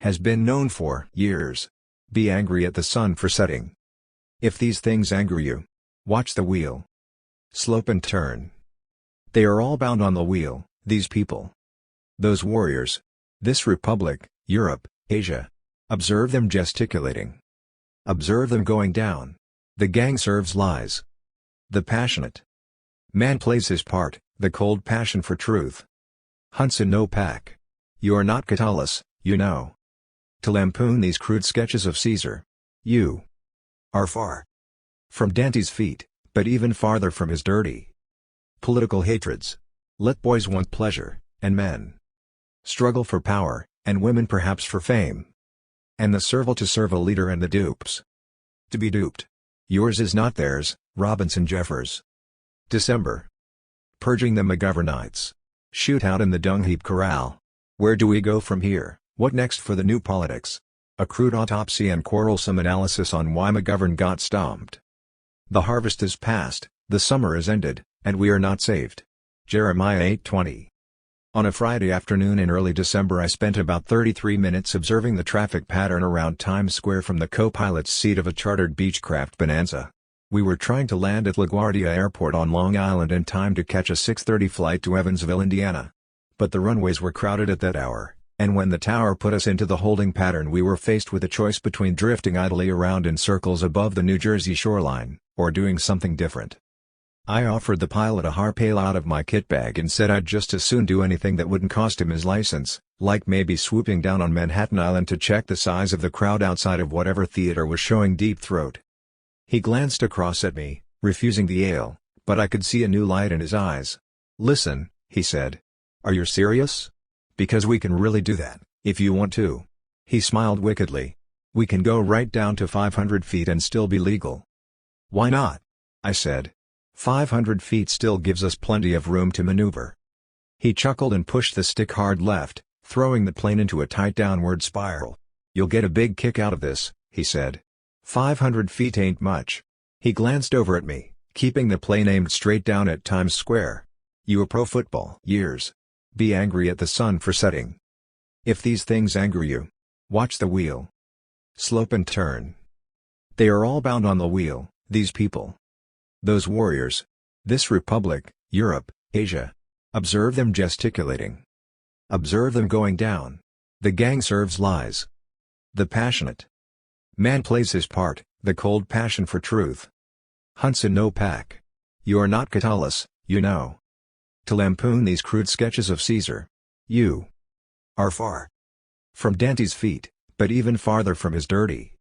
has been known for years. Be angry at the sun for setting. If these things anger you, watch the wheel. Slope and turn. They are all bound on the wheel, these people. Those warriors. This republic, Europe, Asia. Observe them gesticulating. Observe them going down. The gang serves lies. The passionate man plays his part, the cold passion for truth. Hunts in no pack. You are not Catullus, you know. To lampoon these crude sketches of Caesar. You are far from Dante's feet, but even farther from his dirty political hatreds. Let boys want pleasure, and men struggle for power, and women perhaps for fame. And the servile to serve a leader and the dupes to be duped. Yours is not theirs, Robinson Jeffers. December. Purging the McGovernites. Shoot out in the dung heap corral. Where do we go from here? What next for the new politics? A crude autopsy and quarrelsome analysis on why McGovern got stomped. The harvest is past, the summer is ended, and we are not saved. Jeremiah 8:20. On a Friday afternoon in early December I spent about 33 minutes observing the traffic pattern around Times Square from the co-pilot's seat of a chartered Beechcraft Bonanza. We were trying to land at LaGuardia Airport on Long Island in time to catch a 6:30 flight to Evansville, Indiana. But the runways were crowded at that hour, and when the tower put us into the holding pattern we were faced with a choice between drifting idly around in circles above the New Jersey shoreline, or doing something different. I offered the pilot a harpail out of my kit bag and said I'd just as soon do anything that wouldn't cost him his license, like maybe swooping down on Manhattan Island to check the size of the crowd outside of whatever theater was showing Deep Throat. He glanced across at me, refusing the ale, but I could see a new light in his eyes. "Listen," he said. "Are you serious? Because we can really do that, if you want to." He smiled wickedly. "We can go right down to 500 feet and still be legal." "Why not?" I said. 500 feet still gives us plenty of room to maneuver." He chuckled and pushed the stick hard left, throwing the plane into a tight downward spiral. "You'll get a big kick out of this," he said. 500 feet ain't much." He glanced over at me, keeping the plane aimed straight down at Times Square. "You were pro football years. Be angry at the sun for setting. If these things anger you, watch the wheel. Slope and turn. They are all bound on the wheel, these people. Those warriors. This republic, Europe, Asia. Observe them gesticulating. Observe them going down. The gang serves lies. The passionate man plays his part, the cold passion for truth. Hunts in no pack. You are not Catullus, you know. to lampoon these crude sketches of Caesar. You are far from Dante's feet, but even farther from his dirty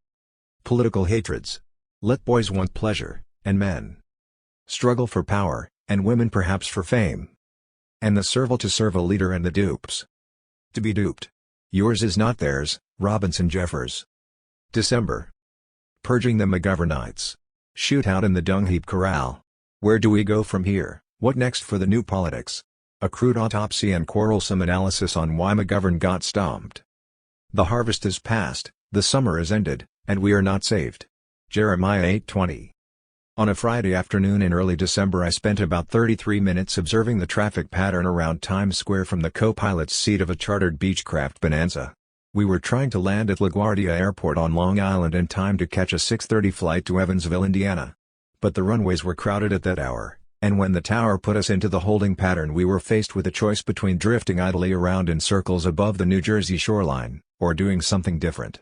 political hatreds. Let boys want pleasure, and men struggle for power, and women perhaps for fame. And the servile to serve a leader and the dupes to be duped. Yours is not theirs, Robinson Jeffers. December. Purging the McGovernites. Shoot out in the dung heap corral. Where do we go from here? What next for the new politics? A crude autopsy and quarrelsome analysis on why McGovern got stomped. The harvest is past, the summer is ended, and we are not saved. Jeremiah 8:20. On a Friday afternoon in early December I spent about 33 minutes observing the traffic pattern around Times Square from the co-pilot's seat of a chartered Beechcraft Bonanza. We were trying to land at LaGuardia Airport on Long Island in time to catch a 6:30 flight to Evansville, Indiana. But the runways were crowded at that hour, and when the tower put us into the holding pattern we were faced with a choice between drifting idly around in circles above the New Jersey shoreline, or doing something different.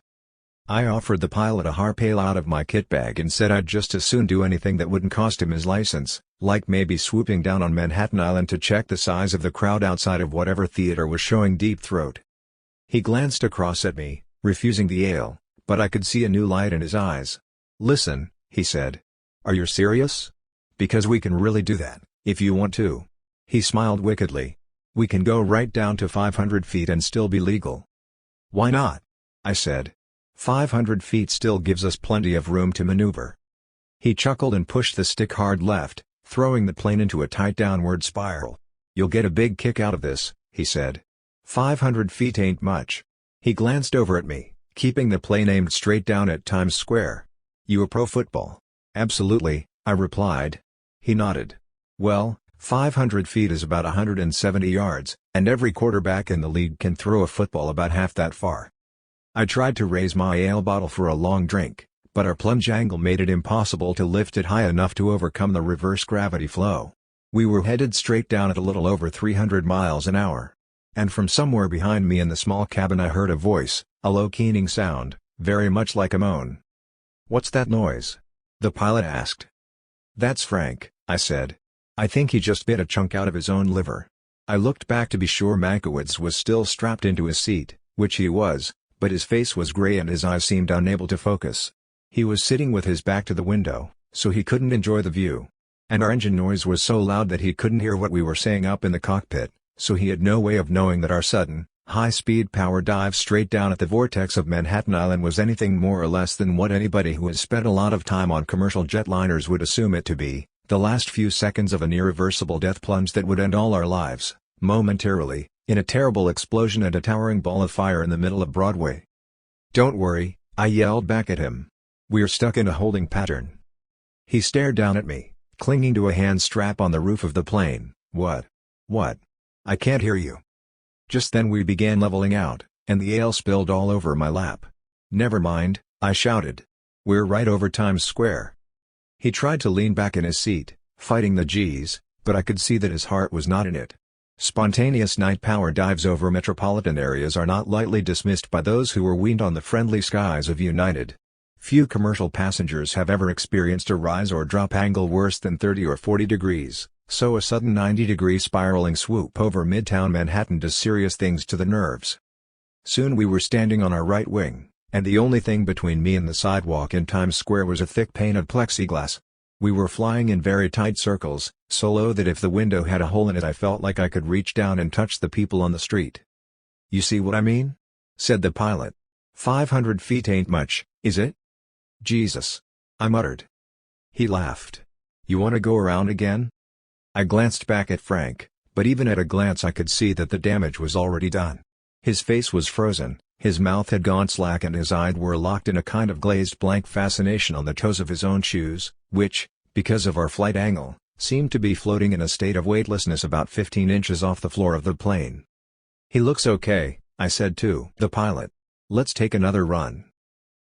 I offered the pilot a harpail out of my kit bag and said I'd just as soon do anything that wouldn't cost him his license, like maybe swooping down on Manhattan Island to check the size of the crowd outside of whatever theater was showing Deep Throat. He glanced across at me, refusing the ale, but I could see a new light in his eyes. "Listen," he said. "Are you serious? Because we can really do that, if you want to." He smiled wickedly. "We can go right down to 500 feet and still be legal." "Why not?" I said. 500 feet still gives us plenty of room to maneuver." He chuckled and pushed the stick hard left, throwing the plane into a tight downward spiral. "You'll get a big kick out of this," he said. 500 feet ain't much." He glanced over at me, keeping the plane aimed straight down at Times Square. "You a pro football?" "Absolutely," I replied. He nodded. "Well, 500 feet is about 170 yards, and every quarterback in the league can throw a football about half that far." I tried to raise my ale bottle for a long drink, but our plunge angle made it impossible to lift it high enough to overcome the reverse gravity flow. We were headed straight down at a little over 300 miles an hour. And from somewhere behind me in the small cabin I heard a voice, a low keening sound, very much like a moan. "What's that noise?" the pilot asked. "That's Frank," I said. "I think he just bit a chunk out of his own liver." I looked back to be sure Mankiewicz was still strapped into his seat, which he was, but his face was gray and his eyes seemed unable to focus. He was sitting with his back to the window, so he couldn't enjoy the view. And our engine noise was so loud that he couldn't hear what we were saying up in the cockpit, so he had no way of knowing that our sudden, high-speed power dive straight down at the vortex of Manhattan Island was anything more or less than what anybody who has spent a lot of time on commercial jetliners would assume it to be, the last few seconds of an irreversible death plunge that would end all our lives, momentarily, in a terrible explosion and a towering ball of fire in the middle of Broadway. "Don't worry," I yelled back at him. "We're stuck in a holding pattern." He stared down at me, clinging to a hand strap on the roof of the plane. What? I can't hear you." Just then we began leveling out, and the ale spilled all over my lap. "Never mind," I shouted. "We're right over Times Square." He tried to lean back in his seat, fighting the G's, but I could see that his heart was not in it. Spontaneous night power dives over metropolitan areas are not lightly dismissed by those who were weaned on the friendly skies of United. Few commercial passengers have ever experienced a rise or drop angle worse than 30 or 40 degrees, so a sudden 90-degree spiraling swoop over Midtown Manhattan does serious things to the nerves. Soon we were standing on our right wing, and the only thing between me and the sidewalk in Times Square was a thick pane of plexiglass. We were flying in very tight circles, so low that if the window had a hole in it I felt like I could reach down and touch the people on the street. "You see what I mean?" said the pilot. 500 feet ain't much, is it?" "Jesus," I muttered. He laughed. "You want to go around again?" I glanced back at Frank, but even at a glance I could see that the damage was already done. His face was frozen, his mouth had gone slack and his eyes were locked in a kind of glazed blank fascination on the toes of his own shoes, which, because of our flight angle, seemed to be floating in a state of weightlessness about 15 inches off the floor of the plane. "He looks okay," I said to the pilot. "Let's take another run."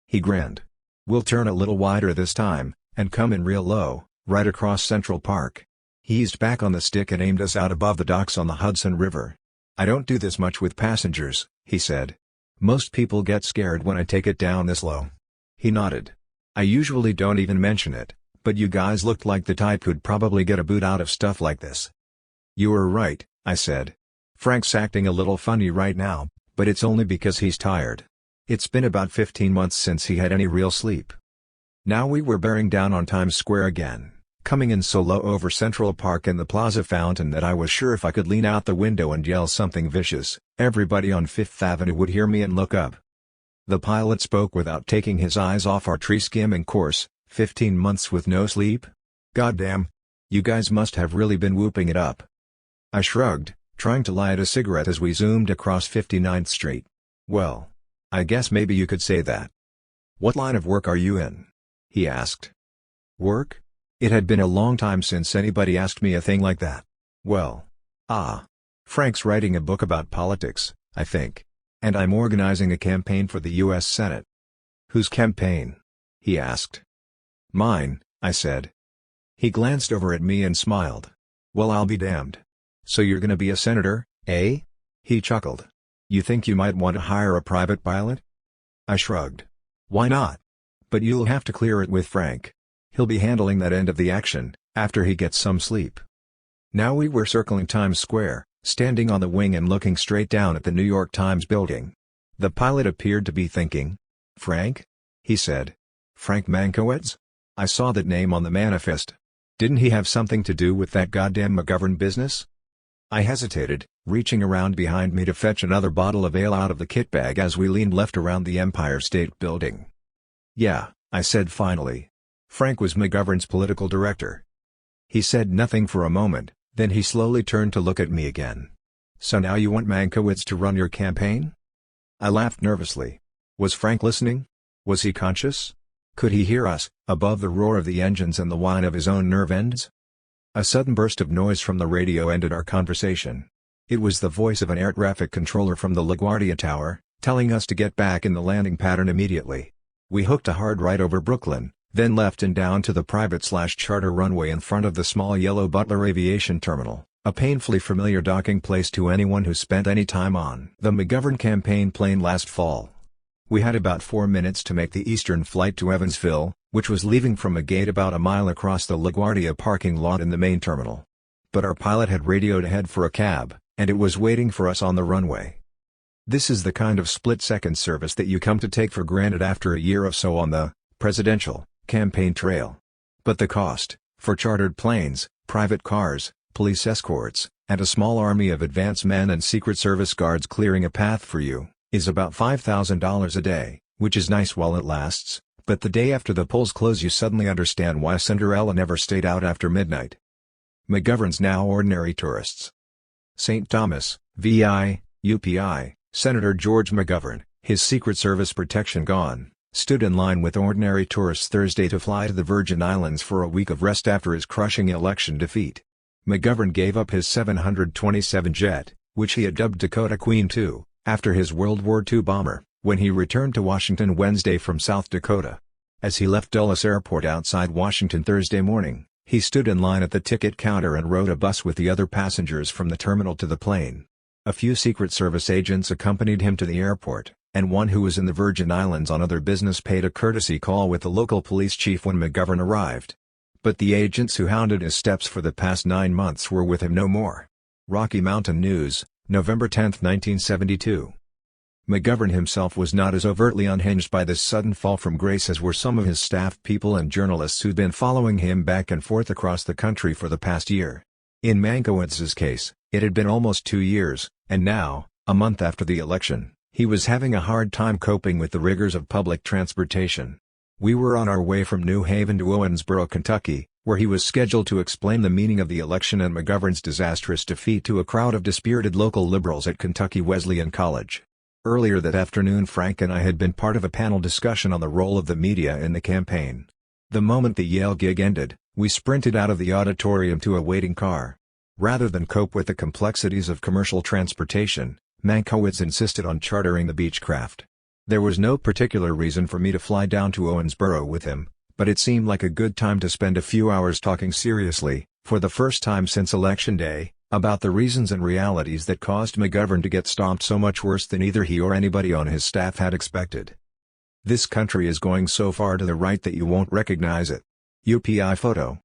He grinned. "We'll turn a little wider this time, and come in real low, right across Central Park." He eased back on the stick and aimed us out above the docks on the Hudson River. "I don't do this much with passengers," he said. "Most people get scared when I take it down this low." He nodded. "I usually don't even mention it, but you guys looked like the type who'd probably get a boot out of stuff like this." You were right, I said. Frank's acting a little funny right now, but it's only because he's tired. It's been about 15 months since he had any real sleep. Now we were bearing down on Times Square again, coming in so low over Central Park and the Plaza Fountain that I was sure if I could lean out the window and yell something vicious, everybody on Fifth Avenue would hear me and look up. The pilot spoke without taking his eyes off our tree-skimming course. 15 months with no sleep? Goddamn. You guys must have really been whooping it up. I shrugged, trying to light a cigarette as we zoomed across 59th Street. Well, I guess maybe you could say that. What line of work are you in? He asked. Work? It had been a long time since anybody asked me a thing like that. Well. Frank's writing a book about politics, I think. And I'm organizing a campaign for the U.S. Senate. Whose campaign? He asked. Mine, I said. He glanced over at me and smiled. Well, I'll be damned. So you're gonna be a senator, eh? He chuckled. You think you might want to hire a private pilot? I shrugged. Why not? But you'll have to clear it with Frank. He'll be handling that end of the action, after he gets some sleep. Now we were circling Times Square, standing on the wing and looking straight down at the New York Times building. The pilot appeared to be thinking. Frank? He said. Frank Mankiewicz? I saw that name on the manifest. Didn't he have something to do with that goddamn McGovern business? I hesitated, reaching around behind me to fetch another bottle of ale out of the kit bag as we leaned left around the Empire State Building. Yeah, I said finally. Frank was McGovern's political director. He said nothing for a moment, then he slowly turned to look at me again. So now you want Mankiewicz to run your campaign? I laughed nervously. Was Frank listening? Was he conscious? Could he hear us, above the roar of the engines and the whine of his own nerve ends? A sudden burst of noise from the radio ended our conversation. It was the voice of an air traffic controller from the LaGuardia Tower, telling us to get back in the landing pattern immediately. We hooked a hard right over Brooklyn, then left and down to the private/charter runway in front of the small yellow Butler Aviation Terminal, a painfully familiar docking place to anyone who spent any time on the McGovern campaign plane last fall. We had about 4 minutes to make the Eastern flight to Evansville, which was leaving from a gate about a mile across the LaGuardia parking lot in the main terminal. But our pilot had radioed ahead for a cab, and it was waiting for us on the runway. This is the kind of split-second service that you come to take for granted after a year or so on the presidential campaign trail. But the cost, for chartered planes, private cars, police escorts, and a small army of advance men and Secret Service guards clearing a path for you, is about $5,000 a day, which is nice while it lasts, but the day after the polls close you suddenly understand why Cinderella never stayed out after midnight. McGovern's now ordinary tourists. St. Thomas, VI, UPI, Senator George McGovern, his Secret Service protection gone, stood in line with ordinary tourists Thursday to fly to the Virgin Islands for a week of rest after his crushing election defeat. McGovern gave up his 727 jet, which he had dubbed Dakota Queen II, after his World War II bomber, when he returned to Washington Wednesday from South Dakota. As he left Dulles Airport outside Washington Thursday morning, he stood in line at the ticket counter and rode a bus with the other passengers from the terminal to the plane. A few Secret Service agents accompanied him to the airport, and one who was in the Virgin Islands on other business paid a courtesy call with the local police chief when McGovern arrived. But the agents who hounded his steps for the past 9 months were with him no more. Rocky Mountain News, November 10, 1972. McGovern himself was not as overtly unhinged by this sudden fall from grace as were some of his staff people and journalists who'd been following him back and forth across the country for the past year. In Mankiewicz's case, it had been almost 2 years, and now, a month after the election, he was having a hard time coping with the rigors of public transportation. We were on our way from New Haven to Owensboro, Kentucky, where he was scheduled to explain the meaning of the election and McGovern's disastrous defeat to a crowd of dispirited local liberals at Kentucky Wesleyan College. Earlier that afternoon Frank and I had been part of a panel discussion on the role of the media in the campaign. The moment the Yale gig ended, we sprinted out of the auditorium to a waiting car. Rather than cope with the complexities of commercial transportation, Mankiewicz insisted on chartering the Beechcraft. There was no particular reason for me to fly down to Owensboro with him, but it seemed like a good time to spend a few hours talking seriously, for the first time since Election Day, about the reasons and realities that caused McGovern to get stomped so much worse than either he or anybody on his staff had expected. This country is going so far to the right that you won't recognize it. UPI photo.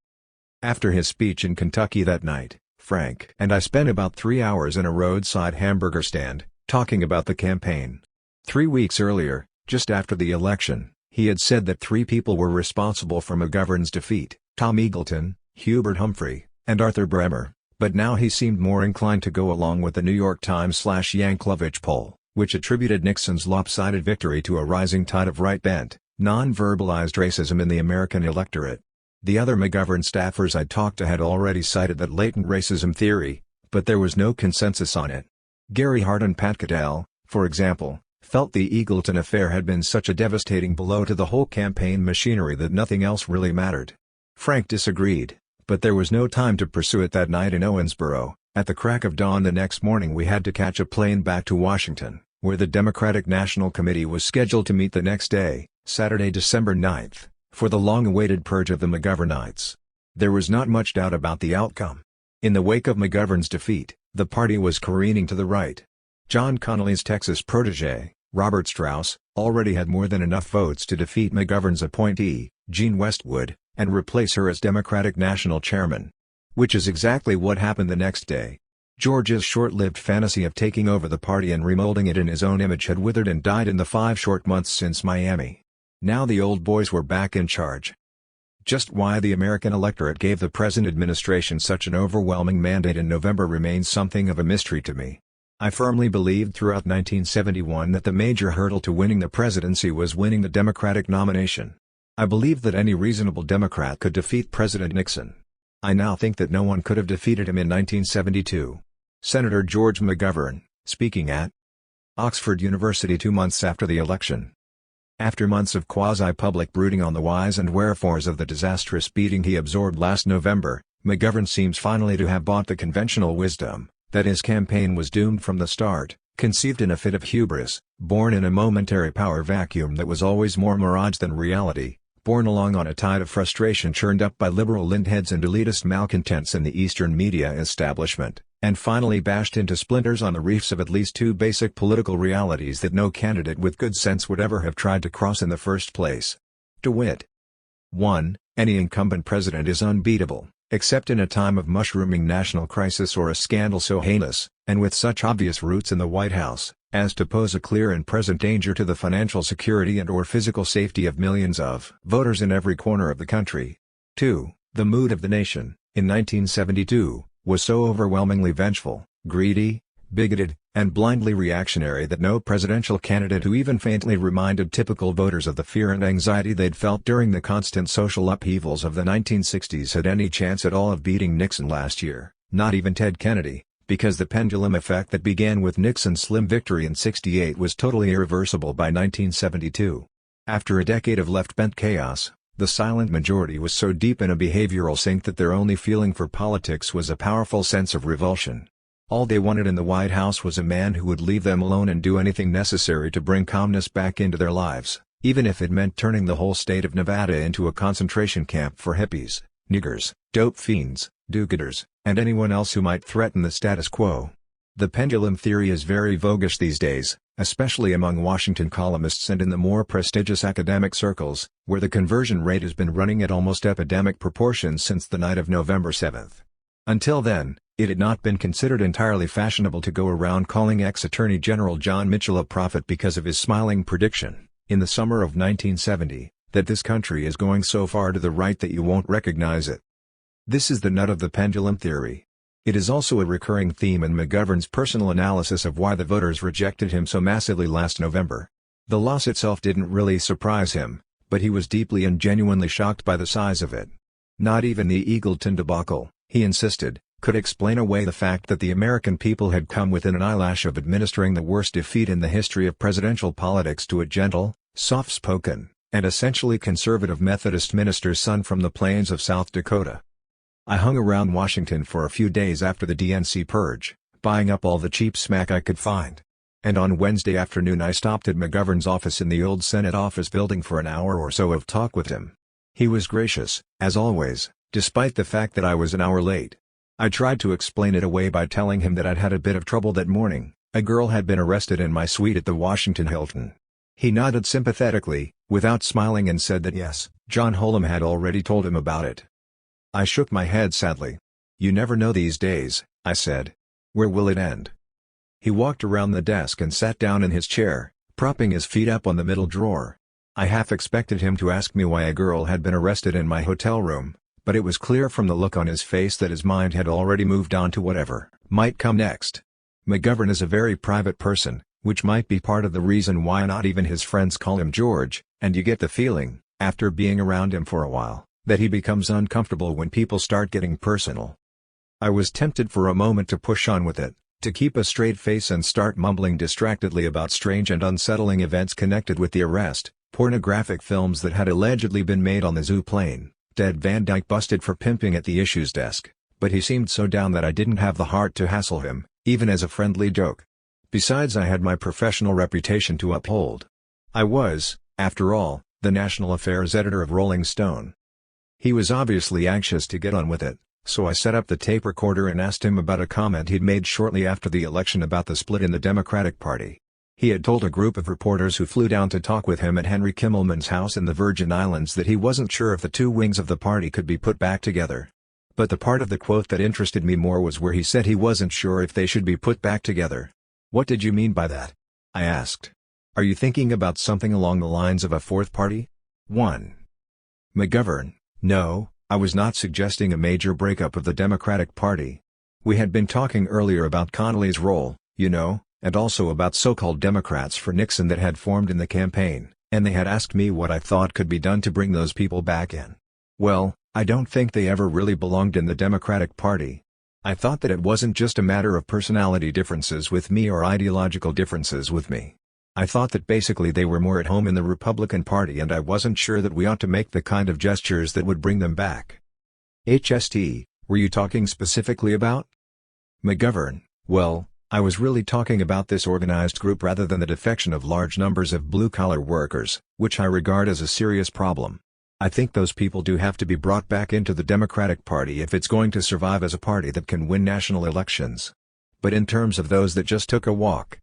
After his speech in Kentucky that night, Frank and I spent about 3 hours in a roadside hamburger stand, talking about the campaign. 3 weeks earlier, just after the election, he had said that 3 people were responsible for McGovern's defeat: Tom Eagleton, Hubert Humphrey, and Arthur Bremer, but now he seemed more inclined to go along with the New York Times/Yankelovich poll, which attributed Nixon's lopsided victory to a rising tide of right-bent, non-verbalized racism in the American electorate. The other McGovern staffers I talked to had already cited that latent racism theory, but there was no consensus on it. Gary Hart and Pat Caddell, for example, felt the Eagleton affair had been such a devastating blow to the whole campaign machinery that nothing else really mattered. Frank disagreed, but there was no time to pursue it that night in Owensboro. At the crack of dawn the next morning we had to catch a plane back to Washington, where the Democratic National Committee was scheduled to meet the next day, Saturday, December 9, for the long-awaited purge of the McGovernites. There was not much doubt about the outcome. In the wake of McGovern's defeat, the party was careening to the right. John Connolly's Texas protege, Robert Strauss, already had more than enough votes to defeat McGovern's appointee, Jean Westwood, and replace her as Democratic National Chairman. Which is exactly what happened the next day. George's short-lived fantasy of taking over the party and remolding it in his own image had withered and died in the 5 short months since Miami. Now the old boys were back in charge. Just why the American electorate gave the present administration such an overwhelming mandate in November remains something of a mystery to me. I firmly believed throughout 1971 that the major hurdle to winning the presidency was winning the Democratic nomination. I believed that any reasonable Democrat could defeat President Nixon. I now think that no one could have defeated him in 1972. Senator George McGovern, speaking at Oxford University 2 months after the election. After months of quasi-public brooding on the whys and wherefores of the disastrous beating he absorbed last November, McGovern seems finally to have bought the conventional wisdom that his campaign was doomed from the start, conceived in a fit of hubris, born in a momentary power vacuum that was always more mirage than reality, borne along on a tide of frustration churned up by liberal lindheads and elitist malcontents in the Eastern media establishment, and finally bashed into splinters on the reefs of at least 2 basic political realities that no candidate with good sense would ever have tried to cross in the first place. To wit: 1. Any incumbent president is unbeatable, except in a time of mushrooming national crisis or a scandal so heinous, and with such obvious roots in the White House, as to pose a clear and present danger to the financial security and/or physical safety of millions of voters in every corner of the country. 2. The mood of the nation, in 1972, was so overwhelmingly vengeful, greedy, bigoted, and blindly reactionary that no presidential candidate who even faintly reminded typical voters of the fear and anxiety they'd felt during the constant social upheavals of the 1960s had any chance at all of beating Nixon last year, not even Ted Kennedy, because the pendulum effect that began with Nixon's slim victory in '68 was totally irreversible by 1972. After a decade of left-bent chaos, the silent majority was so deep in a behavioral sink that their only feeling for politics was a powerful sense of revulsion. All they wanted in the White House was a man who would leave them alone and do anything necessary to bring calmness back into their lives, even if it meant turning the whole state of Nevada into a concentration camp for hippies, niggers, dope fiends, do-gooders, and anyone else who might threaten the status quo. The pendulum theory is very voguish these days, especially among Washington columnists and in the more prestigious academic circles, where the conversion rate has been running at almost epidemic proportions since the night of November 7. Until then, it had not been considered entirely fashionable to go around calling ex-Attorney General John Mitchell a prophet because of his smiling prediction, in the summer of 1970, that this country is going so far to the right that you won't recognize it. This is the nut of the pendulum theory. It is also a recurring theme in McGovern's personal analysis of why the voters rejected him so massively last November. The loss itself didn't really surprise him, but he was deeply and genuinely shocked by the size of it. Not even the Eagleton debacle, he insisted, could explain away the fact that the American people had come within an eyelash of administering the worst defeat in the history of presidential politics to a gentle, soft-spoken, and essentially conservative Methodist minister's son from the plains of South Dakota. I hung around Washington for a few days after the DNC purge, buying up all the cheap smack I could find. And on Wednesday afternoon I stopped at McGovern's office in the old Senate office building for an hour or so of talk with him. He was gracious, as always, despite the fact that I was an hour late. I tried to explain it away by telling him that I'd had a bit of trouble that morning. A girl had been arrested in my suite at the Washington Hilton. He nodded sympathetically, without smiling, and said that yes, John Holm had already told him about it. I shook my head sadly. You never know these days, I said. Where will it end? He walked around the desk and sat down in his chair, propping his feet up on the middle drawer. I half expected him to ask me why a girl had been arrested in my hotel room, but it was clear from the look on his face that his mind had already moved on to whatever might come next. McGovern is a very private person, which might be part of the reason why not even his friends call him George, and you get the feeling, after being around him for a while, that he becomes uncomfortable when people start getting personal. I was tempted for a moment to push on with it, to keep a straight face and start mumbling distractedly about strange and unsettling events connected with the arrest, pornographic films that had allegedly been made on the zoo plane, Ted Van Dyke busted for pimping at the issues desk, but he seemed so down that I didn't have the heart to hassle him, even as a friendly joke. Besides, I had my professional reputation to uphold. I was, after all, the national affairs editor of Rolling Stone. He was obviously anxious to get on with it, so I set up the tape recorder and asked him about a comment he'd made shortly after the election about the split in the Democratic Party. He had told a group of reporters who flew down to talk with him at Henry Kimmelman's house in the Virgin Islands that he wasn't sure if the two wings of the party could be put back together. But the part of the quote that interested me more was where he said he wasn't sure if they should be put back together. What did you mean by that? I asked. Are you thinking about something along the lines of a fourth party? 1. McGovern: No, I was not suggesting a major breakup of the Democratic Party. We had been talking earlier about Connolly's role, and also about so-called Democrats for Nixon that had formed in the campaign, and they had asked me what I thought could be done to bring those people back in. Well, I don't think they ever really belonged in the Democratic Party. I thought that it wasn't just a matter of personality differences with me or ideological differences with me. I thought that basically they were more at home in the Republican Party, and I wasn't sure that we ought to make the kind of gestures that would bring them back. HST, were you talking specifically about? McGovern: Well, I was really talking about this organized group rather than the defection of large numbers of blue-collar workers, which I regard as a serious problem. I think those people do have to be brought back into the Democratic Party if it's going to survive as a party that can win national elections. But in terms of those that just took a walk,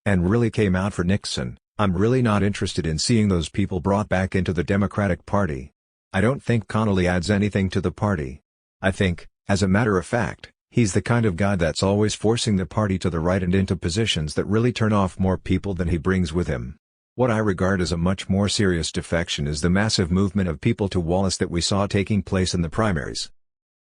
and really came out for Nixon, I'm really not interested in seeing those people brought back into the Democratic Party. I don't think Connolly adds anything to the party. I think, as a matter of fact, he's the kind of guy that's always forcing the party to the right and into positions that really turn off more people than he brings with him. What I regard as a much more serious defection is the massive movement of people to Wallace that we saw taking place in the primaries.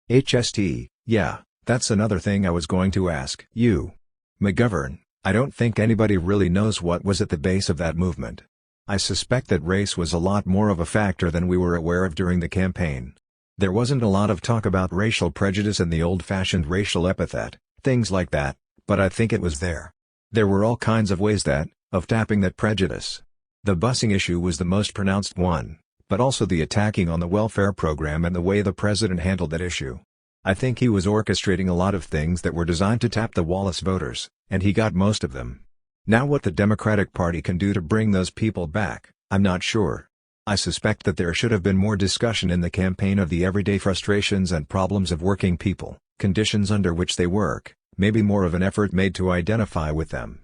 HST: Yeah, that's another thing I was going to ask you. McGovern: I don't think anybody really knows what was at the base of that movement. I suspect that race was a lot more of a factor than we were aware of during the campaign. There wasn't a lot of talk about racial prejudice and the old-fashioned racial epithet, things like that, but I think it was there. There were all kinds of ways of tapping that prejudice. The busing issue was the most pronounced one, but also the attacking on the welfare program and the way the president handled that issue. I think he was orchestrating a lot of things that were designed to tap the Wallace voters, and he got most of them. Now what the Democratic Party can do to bring those people back, I'm not sure. I suspect that there should have been more discussion in the campaign of the everyday frustrations and problems of working people, conditions under which they work, maybe more of an effort made to identify with them.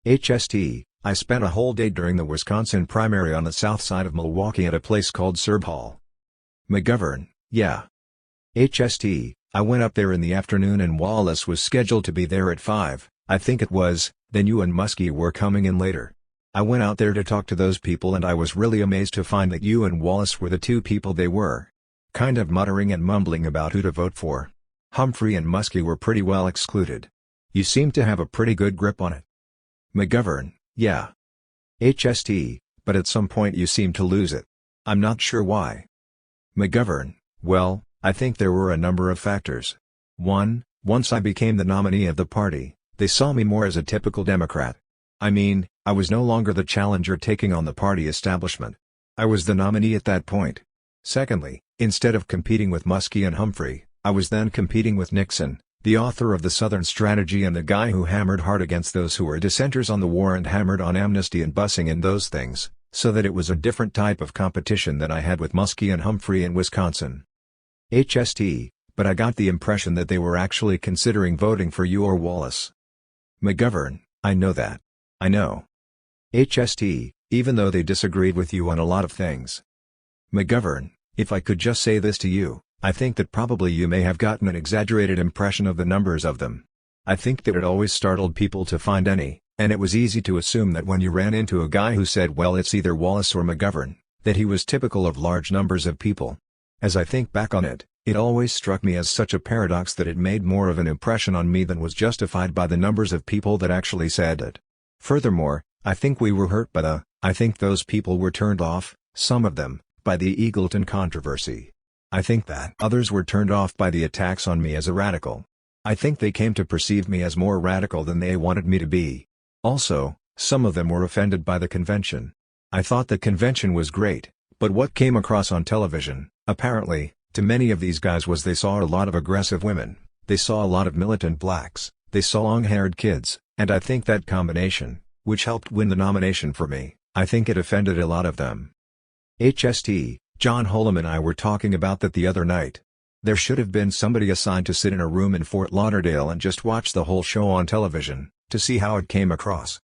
HST: I spent a whole day during the Wisconsin primary on the south side of Milwaukee at a place called Serb Hall. McGovern: Yeah. HST: I went up there in the afternoon and Wallace was scheduled to be there at 5, I think it was, then you and Muskie were coming in later. I went out there to talk to those people and I was really amazed to find that you and Wallace were the two people they were. Kind of muttering and mumbling about who to vote for. Humphrey and Muskie were pretty well excluded. You seem to have a pretty good grip on it. McGovern: Yeah. HST: But at some point you seem to lose it. I'm not sure why. McGovern: Well, I think there were a number of factors. 1, once I became the nominee of the party, they saw me more as a typical Democrat. I mean, I was no longer the challenger taking on the party establishment. I was the nominee at that point. Secondly, instead of competing with Muskie and Humphrey, I was then competing with Nixon, the author of the Southern Strategy and the guy who hammered hard against those who were dissenters on the war and hammered on amnesty and busing and those things, so that it was a different type of competition than I had with Muskie and Humphrey in Wisconsin. HST: But I got the impression that they were actually considering voting for you or Wallace. McGovern: I know that. I know. HST: Even though they disagreed with you on a lot of things. McGovern: If I could just say this to you, I think that probably you may have gotten an exaggerated impression of the numbers of them. I think that it always startled people to find any, and it was easy to assume that when you ran into a guy who said well it's either Wallace or McGovern, that he was typical of large numbers of people. As I think back on it, it always struck me as such a paradox that it made more of an impression on me than was justified by the numbers of people that actually said it. Furthermore, I think we were hurt by I think those people were turned off, some of them, by the Eagleton controversy. I think that others were turned off by the attacks on me as a radical. I think they came to perceive me as more radical than they wanted me to be. Also, some of them were offended by the convention. I thought the convention was great, but what came across on television, apparently, to many of these guys was they saw a lot of aggressive women, they saw a lot of militant blacks, they saw long-haired kids, and I think that combination, which helped win the nomination for me, I think it offended a lot of them. HST, John Holm and I were talking about that the other night. There should have been somebody assigned to sit in a room in Fort Lauderdale and just watch the whole show on television, to see how it came across.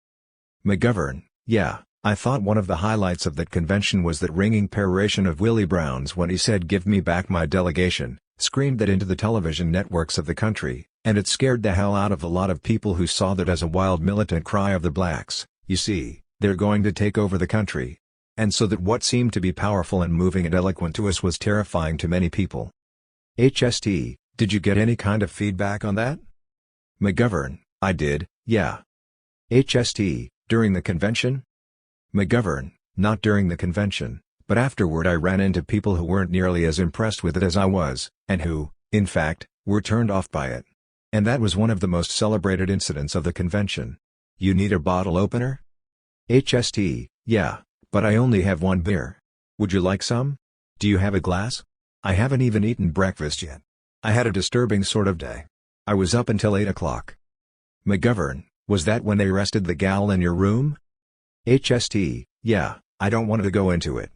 McGovern, yeah, I thought one of the highlights of that convention was that ringing peroration of Willie Brown's when he said "Give me back my delegation," screamed that into the television networks of the country, and it scared the hell out of a lot of people who saw that as a wild militant cry of the blacks. You see, they're going to take over the country. And so that what seemed to be powerful and moving and eloquent to us was terrifying to many people. HST, did you get any kind of feedback on that? McGovern, I did, yeah. HST, during the convention? McGovern, not during the convention, but afterward I ran into people who weren't nearly as impressed with it as I was, and who, in fact, were turned off by it. And that was one of the most celebrated incidents of the convention. You need a bottle opener? HST, yeah, but I only have one beer. Would you like some? Do you have a glass? I haven't even eaten breakfast yet. I had a disturbing sort of day. I was up until 8 o'clock. McGovern, was that when they arrested the gal in your room? HST, yeah, I don't want to go into it.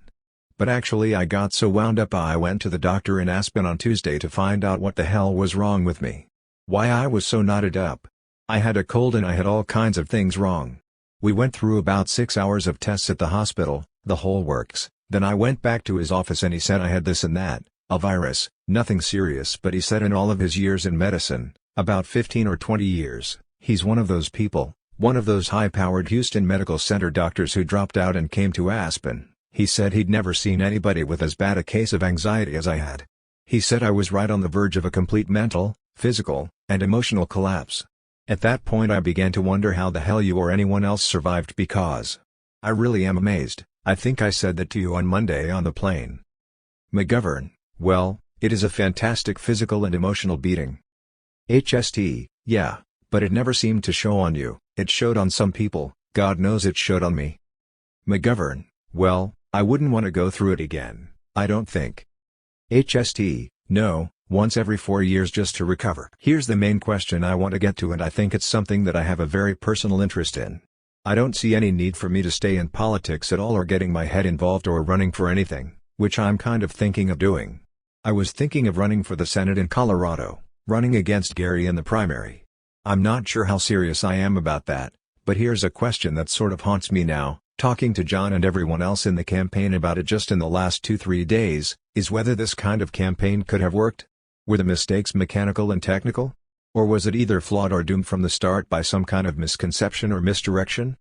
But actually I got so wound up I went to the doctor in Aspen on Tuesday to find out what the hell was wrong with me. Why I was so knotted up. I had a cold and I had all kinds of things wrong. We went through about 6 hours of tests at the hospital, the whole works, then I went back to his office and he said I had this and that, a virus, nothing serious, but he said in all of his years in medicine, about 15 or 20 years, he's one of those people, one of those high-powered Houston Medical Center doctors who dropped out and came to Aspen. He said he'd never seen anybody with as bad a case of anxiety as I had. He said I was right on the verge of a complete mental, physical, and emotional collapse. At that point I began to wonder how the hell you or anyone else survived because I really am amazed. I think I said that to you on Monday on the plane. McGovern, well, it is a fantastic physical and emotional beating. HST, yeah, but it never seemed to show on you, it showed on some people, God knows it showed on me. McGovern, well, I wouldn't want to go through it again, I don't think. HST, no, once every 4 years just to recover. Here's the main question I want to get to and I think it's something that I have a very personal interest in. I don't see any need for me to stay in politics at all or getting my head involved or running for anything, which I'm kind of thinking of doing. I was thinking of running for the Senate in Colorado, running against Gary in the primary. I'm not sure how serious I am about that, but here's a question that sort of haunts me now, talking to John and everyone else in the campaign about it just in the last 2-3 days, is whether this kind of campaign could have worked? Were the mistakes mechanical and technical? Or was it either flawed or doomed from the start by some kind of misconception or misdirection?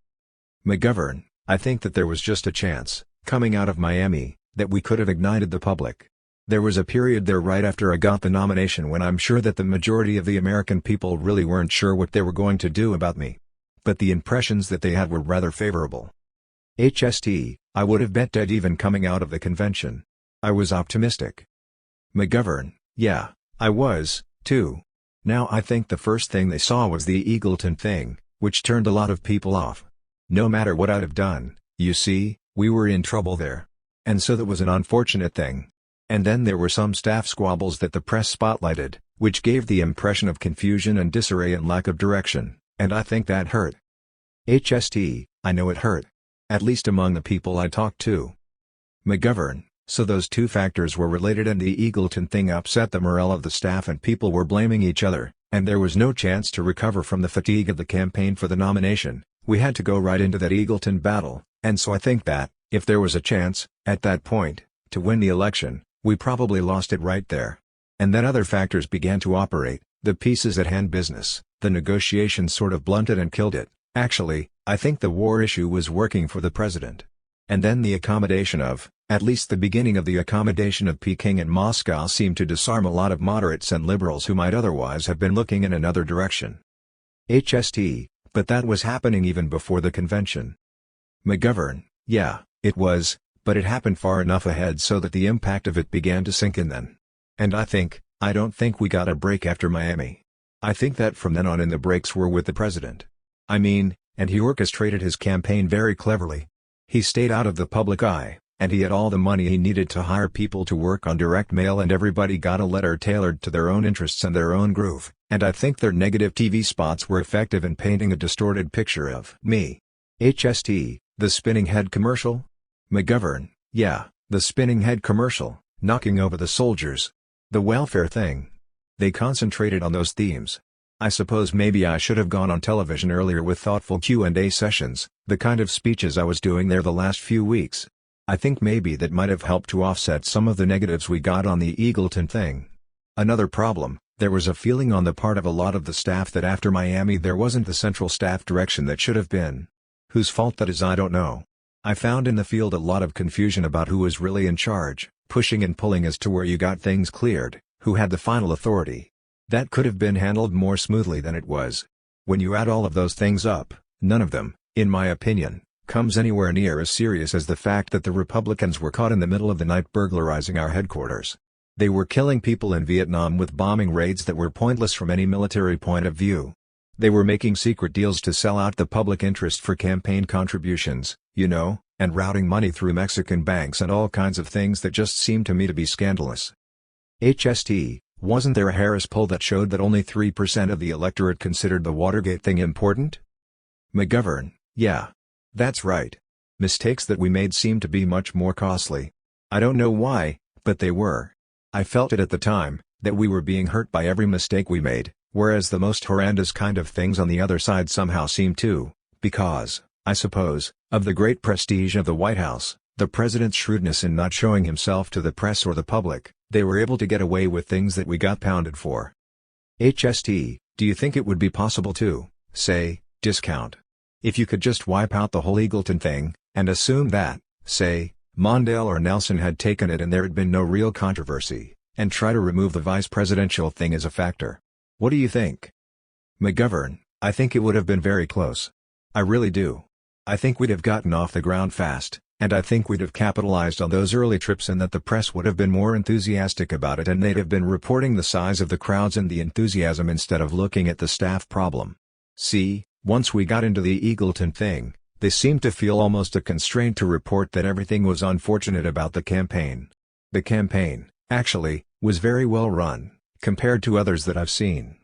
McGovern, I think that there was just a chance, coming out of Miami, that we could have ignited the public. There was a period there right after I got the nomination when I'm sure that the majority of the American people really weren't sure what they were going to do about me. But the impressions that they had were rather favorable. HST, I would have bet dead even coming out of the convention. I was optimistic. McGovern, yeah, I was, too. Now I think the first thing they saw was the Eagleton thing, which turned a lot of people off. No matter what I'd have done, you see, we were in trouble there. And so that was an unfortunate thing. And then there were some staff squabbles that the press spotlighted, which gave the impression of confusion and disarray and lack of direction, and I think that hurt. HST, I know it hurt. At least among the people I talked to. McGovern, so those two factors were related and the Eagleton thing upset the morale of the staff and people were blaming each other, and there was no chance to recover from the fatigue of the campaign for the nomination. We had to go right into that Eagleton battle, and so I think that, if there was a chance, at that point, to win the election, we probably lost it right there. And then other factors began to operate, the pieces at hand business, the negotiations sort of blunted and killed it. Actually, I think the war issue was working for the president. And then the accommodation of, at least the beginning of the accommodation of Peking and Moscow seemed to disarm a lot of moderates and liberals who might otherwise have been looking in another direction. HST, but that was happening even before the convention. McGovern, yeah, it was, but it happened far enough ahead so that the impact of it began to sink in then. And I don't think we got a break after Miami. I think that from then on the breaks were with the president. I mean, and he orchestrated his campaign very cleverly. He stayed out of the public eye, and he had all the money he needed to hire people to work on direct mail, and everybody got a letter tailored to their own interests and their own groove, and I think their negative TV spots were effective in painting a distorted picture of me. HST, the spinning head commercial? McGovern, yeah, the spinning head commercial, knocking over the soldiers. The welfare thing. They concentrated on those themes. I suppose maybe I should have gone on television earlier with thoughtful Q&A sessions, the kind of speeches I was doing there the last few weeks. I think maybe that might have helped to offset some of the negatives we got on the Eagleton thing. Another problem, there was a feeling on the part of a lot of the staff that after Miami there wasn't the central staff direction that should have been. Whose fault that is I don't know. I found in the field a lot of confusion about who was really in charge, pushing and pulling as to where you got things cleared, who had the final authority. That could have been handled more smoothly than it was. When you add all of those things up, none of them, in my opinion, comes anywhere near as serious as the fact that the Republicans were caught in the middle of the night burglarizing our headquarters. They were killing people in Vietnam with bombing raids that were pointless from any military point of view. They were making secret deals to sell out the public interest for campaign contributions, and routing money through Mexican banks and all kinds of things that just seemed to me to be scandalous. HST, wasn't there a Harris poll that showed that only 3% of the electorate considered the Watergate thing important? McGovern, yeah. That's right. Mistakes that we made seemed to be much more costly. I don't know why, but they were. I felt it at the time, that we were being hurt by every mistake we made, whereas the most horrendous kind of things on the other side somehow seemed to, because, I suppose, of the great prestige of the White House, the president's shrewdness in not showing himself to the press or the public, they were able to get away with things that we got pounded for. HST, do you think it would be possible to, say, discount? If you could just wipe out the whole Eagleton thing, and assume that, say, Mondale or Nelson had taken it and there had been no real controversy, and try to remove the vice presidential thing as a factor. What do you think? McGovern, I think it would have been very close. I really do. I think we'd have gotten off the ground fast, and I think we'd have capitalized on those early trips and that the press would have been more enthusiastic about it and they'd have been reporting the size of the crowds and the enthusiasm instead of looking at the staff problem. See, once we got into the Eagleton thing, they seemed to feel almost a constraint to report that everything was unfortunate about the campaign. The campaign, actually, was very well run, compared to others that I've seen.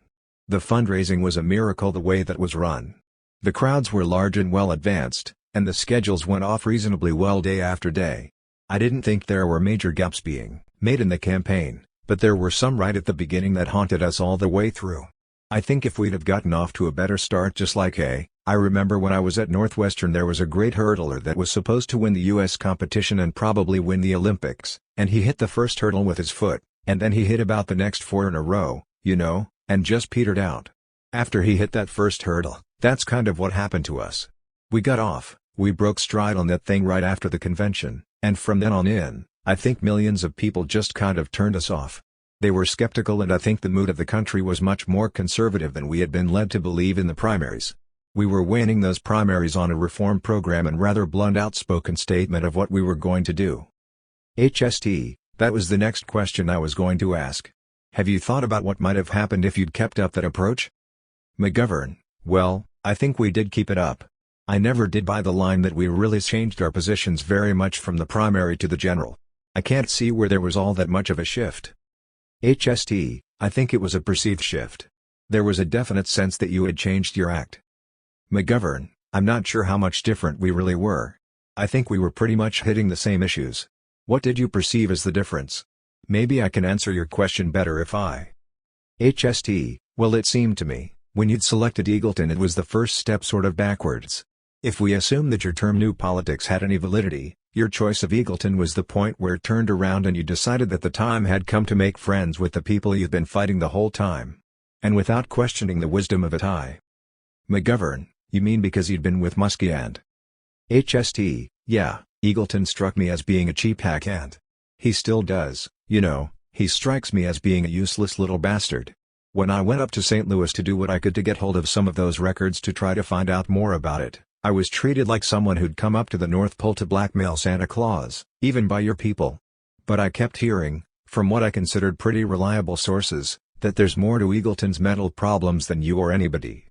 The fundraising was a miracle the way that was run. The crowds were large and well advanced, and the schedules went off reasonably well day after day. I didn't think there were major gaps being made in the campaign, but there were some right at the beginning that haunted us all the way through. I think if we'd have gotten off to a better start just like I remember when I was at Northwestern there was a great hurdler that was supposed to win the U.S. competition and probably win the Olympics, and he hit the first hurdle with his foot, and then he hit about the next 4 in a row, and just petered out. After he hit that first hurdle, that's kind of what happened to us. We got off, we broke stride on that thing right after the convention, and from then on in, I think millions of people just kind of turned us off. They were skeptical and I think the mood of the country was much more conservative than we had been led to believe in the primaries. We were winning those primaries on a reform program and rather blunt outspoken statement of what we were going to do. HST, that was the next question I was going to ask. Have you thought about what might have happened if you'd kept up that approach? McGovern, well, I think we did keep it up. I never did buy the line that we really changed our positions very much from the primary to the general. I can't see where there was all that much of a shift. HST, I think it was a perceived shift. There was a definite sense that you had changed your act. McGovern, I'm not sure how much different we really were. I think we were pretty much hitting the same issues. What did you perceive as the difference? Maybe I can answer your question better if I. HST, well it seemed to me, when you'd selected Eagleton it was the first step sort of backwards. If we assume that your term new politics had any validity, your choice of Eagleton was the point where it turned around and you decided that the time had come to make friends with the people you've been fighting the whole time. And without questioning the wisdom of it. McGovern, you mean because you'd been with Muskie and HST? Yeah, Eagleton struck me as being a cheap hack and he still does, you know, he strikes me as being a useless little bastard. When I went up to St. Louis to do what I could to get hold of some of those records to try to find out more about it, I was treated like someone who'd come up to the North Pole to blackmail Santa Claus, even by your people. But I kept hearing, from what I considered pretty reliable sources, that there's more to Eagleton's mental problems than you or anybody.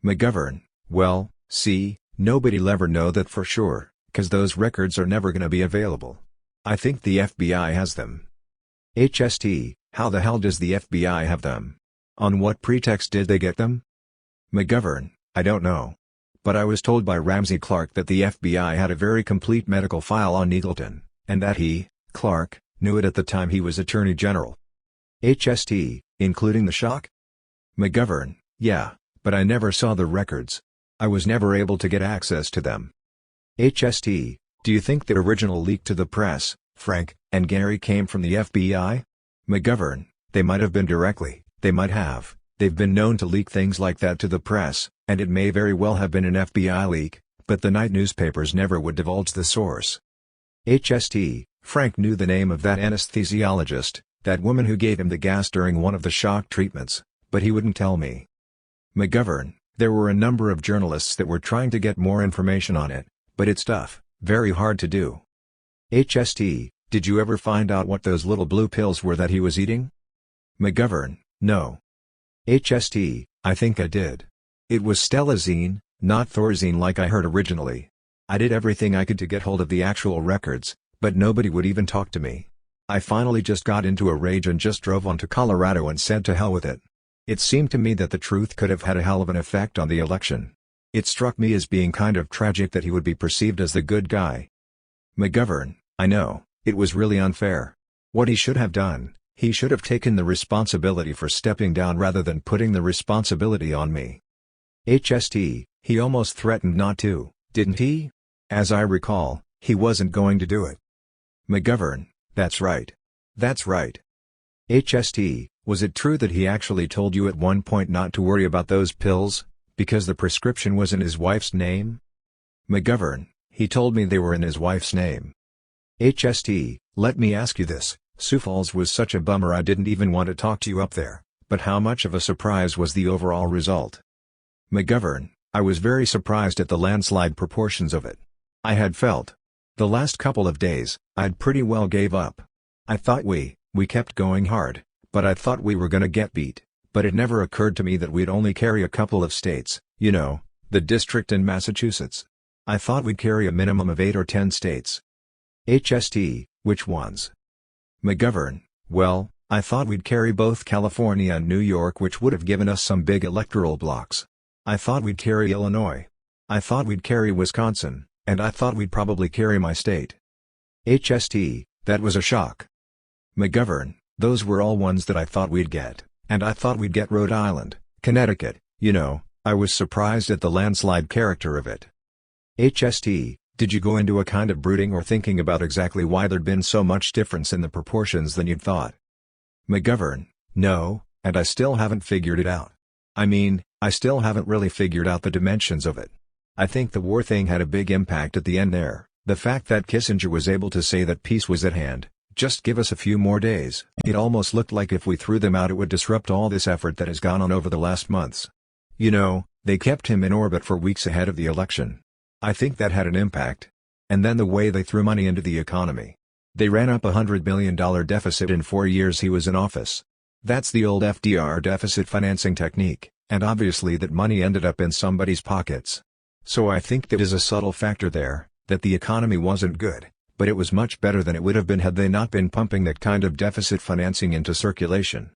McGovern, well, see, nobody'll ever know that for sure, 'cause those records are never gonna be available. I think the FBI has them. HST, how the hell does the FBI have them? On what pretext did they get them? McGovern, I don't know. But I was told by Ramsey Clark that the FBI had a very complete medical file on Eagleton, and that he, Clark, knew it at the time he was Attorney General. HST, including the shock? McGovern, yeah, but I never saw the records. I was never able to get access to them. HST, do you think the original leak to the press, Frank and Gary, came from the FBI? McGovern, they might have been directly, they might have. They've been known to leak things like that to the press, and it may very well have been an FBI leak, but the night newspapers never would divulge the source. HST, Frank knew the name of that anesthesiologist, that woman who gave him the gas during one of the shock treatments, but he wouldn't tell me. McGovern, there were a number of journalists that were trying to get more information on it, but it's tough, very hard to do. HST, did you ever find out what those little blue pills were that he was eating? McGovern, no. HST, I think I did. It was stelazine, not thorazine like I heard originally. I did everything I could to get hold of the actual records, but nobody would even talk to me. I finally just got into a rage and just drove on to Colorado and said to hell with it. It seemed to me that the truth could have had a hell of an effect on the election. It struck me as being kind of tragic that he would be perceived as the good guy. McGovern, I know, it was really unfair. What he should have done, he should have taken the responsibility for stepping down rather than putting the responsibility on me. HST, he almost threatened not to, didn't he? As I recall, he wasn't going to do it. McGovern, that's right. That's right. HST, was it true that he actually told you at one point not to worry about those pills, because the prescription was in his wife's name? McGovern, he told me they were in his wife's name. HST, let me ask you this. Sioux Falls was such a bummer I didn't even want to talk to you up there, but how much of a surprise was the overall result? McGovern, I was very surprised at the landslide proportions of it. I had felt. The last couple of days, I'd pretty well gave up. I thought we kept going hard, but I thought we were gonna get beat, but it never occurred to me that we'd only carry a couple of states, you know, the district and Massachusetts. I thought we'd carry a minimum of 8 or 10 states. HST, which ones? McGovern, well, I thought we'd carry both California and New York, which would have given us some big electoral blocks. I thought we'd carry Illinois. I thought we'd carry Wisconsin, and I thought we'd probably carry my state. HST, that was a shock. McGovern, those were all ones that I thought we'd get, and I thought we'd get Rhode Island, Connecticut, you know, I was surprised at the landslide character of it. HST, did you go into a kind of brooding or thinking about exactly why there'd been so much difference in the proportions than you'd thought? McGovern, no, and I still haven't figured it out. I mean, I still haven't really figured out the dimensions of it. I think the war thing had a big impact at the end there, the fact that Kissinger was able to say that peace was at hand, just give us a few more days. It almost looked like if we threw them out it would disrupt all this effort that has gone on over the last months. You know, they kept him in orbit for weeks ahead of the election. I think that had an impact. And then the way they threw money into the economy. They ran up $100 billion deficit in 4 years he was in office. That's the old FDR deficit financing technique, and obviously that money ended up in somebody's pockets. So I think that is a subtle factor there, that the economy wasn't good, but it was much better than it would have been had they not been pumping that kind of deficit financing into circulation.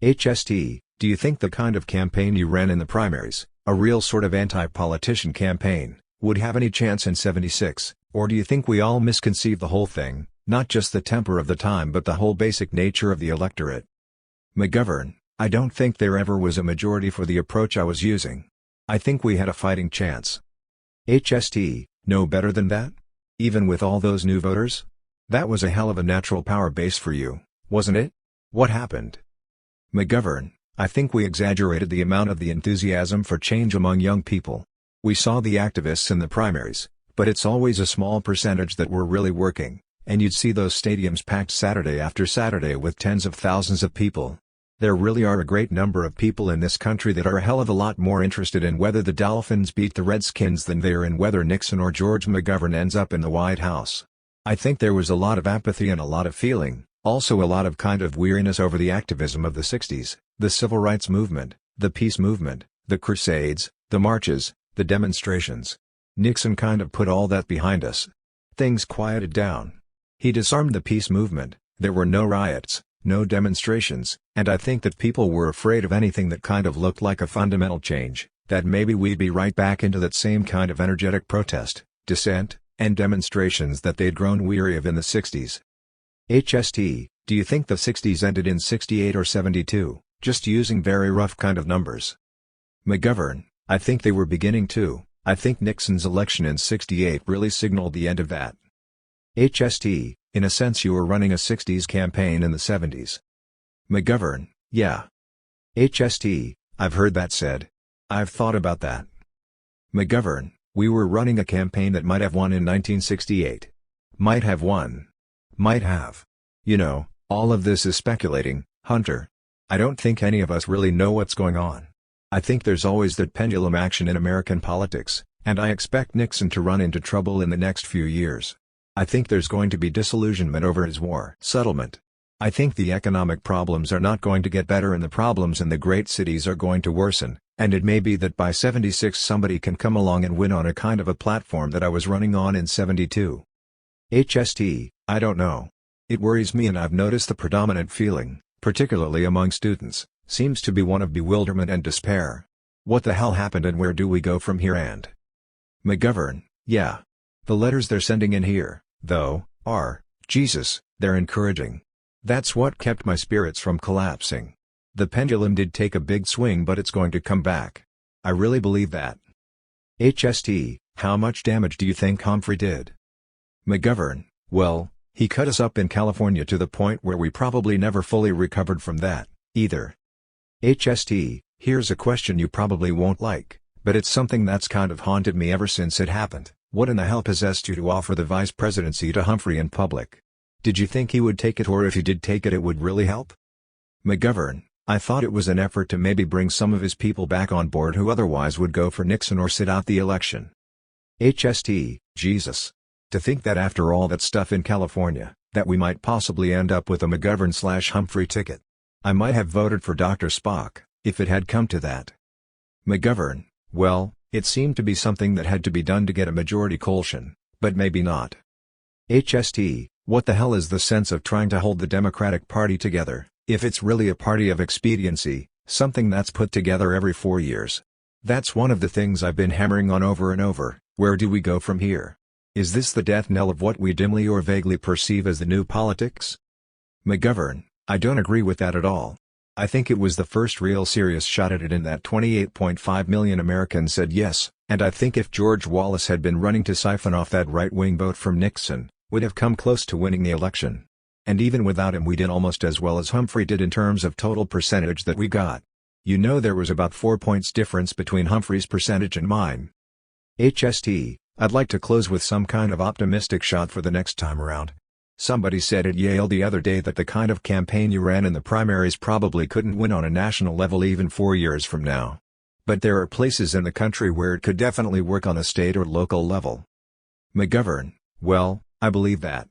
HST, do you think the kind of campaign you ran in the primaries, a real sort of anti-politician campaign, would have any chance in '76, or do you think we all misconceive the whole thing, not just the temper of the time but the whole basic nature of the electorate? McGovern, I don't think there ever was a majority for the approach I was using. I think we had a fighting chance. HST, no better than that? Even with all those new voters? That was a hell of a natural power base for you, wasn't it? What happened? McGovern, I think we exaggerated the amount of the enthusiasm for change among young people. We saw the activists in the primaries, but it's always a small percentage that were really working, and you'd see those stadiums packed Saturday after Saturday with tens of thousands of people. There really are a great number of people in this country that are a hell of a lot more interested in whether the Dolphins beat the Redskins than they are in whether Nixon or George McGovern ends up in the White House. I think there was a lot of apathy and a lot of feeling, also a lot of kind of weariness over the activism of the 60s, the civil rights movement, the peace movement, the crusades, the marches, the demonstrations. Nixon kind of put all that behind us. Things quieted down. He disarmed the peace movement, there were no riots, no demonstrations, and I think that people were afraid of anything that kind of looked like a fundamental change, that maybe we'd be right back into that same kind of energetic protest, dissent, and demonstrations that they'd grown weary of in the 60s. HST, do you think the 60s ended in 68 or 72, just using very rough kind of numbers? McGovern, I think they were beginning to. I think Nixon's election in 68 really signaled the end of that. HST, in a sense you were running a 60s campaign in the 70s. McGovern, yeah. HST, I've heard that said. I've thought about that. McGovern, we were running a campaign that might have won in 1968. Might have won. Might have. You know, all of this is speculating, Hunter. I don't think any of us really know what's going on. I think there's always that pendulum action in American politics, and I expect Nixon to run into trouble in the next few years. I think there's going to be disillusionment over his war settlement. I think the economic problems are not going to get better and the problems in the great cities are going to worsen, and it may be that by 76 somebody can come along and win on a kind of a platform that I was running on in 72. HST, I don't know. It worries me and I've noticed the predominant feeling, particularly among students, seems to be one of bewilderment and despair. What the hell happened and where do we go from here? And McGovern, yeah. The letters they're sending in here, though, are, Jesus, they're encouraging. That's what kept my spirits from collapsing. The pendulum did take a big swing but it's going to come back. I really believe that. HST, how much damage do you think Humphrey did? McGovern, well, he cut us up in California to the point where we probably never fully recovered from that, either. HST, here's a question you probably won't like, but it's something that's kind of haunted me ever since it happened. What in the hell possessed you to offer the vice presidency to Humphrey in public? Did you think he would take it, or if he did take it, it would really help? McGovern, I thought it was an effort to maybe bring some of his people back on board who otherwise would go for Nixon or sit out the election. HST, Jesus. To think that after all that stuff in California, that we might possibly end up with a McGovern/Humphrey ticket. I might have voted for Dr. Spock, if it had come to that. McGovern, well, it seemed to be something that had to be done to get a majority coalition, but maybe not. HST, what the hell is the sense of trying to hold the Democratic Party together, if it's really a party of expediency, something that's put together every 4 years? That's one of the things I've been hammering on over and over. Where do we go from here? Is this the death knell of what we dimly or vaguely perceive as the new politics? McGovern, I don't agree with that at all. I think it was the first real serious shot at it in that 28.5 million Americans said yes, and I think if George Wallace had been running to siphon off that right-wing vote from Nixon, would have come close to winning the election. And even without him we did almost as well as Humphrey did in terms of total percentage that we got. You know, there was about 4 points difference between Humphrey's percentage and mine. HST, I'd like to close with some kind of optimistic shot for the next time around. Somebody said at Yale the other day that the kind of campaign you ran in the primaries probably couldn't win on a national level even 4 years from now. But there are places in the country where it could definitely work on a state or local level. McGovern, well, I believe that.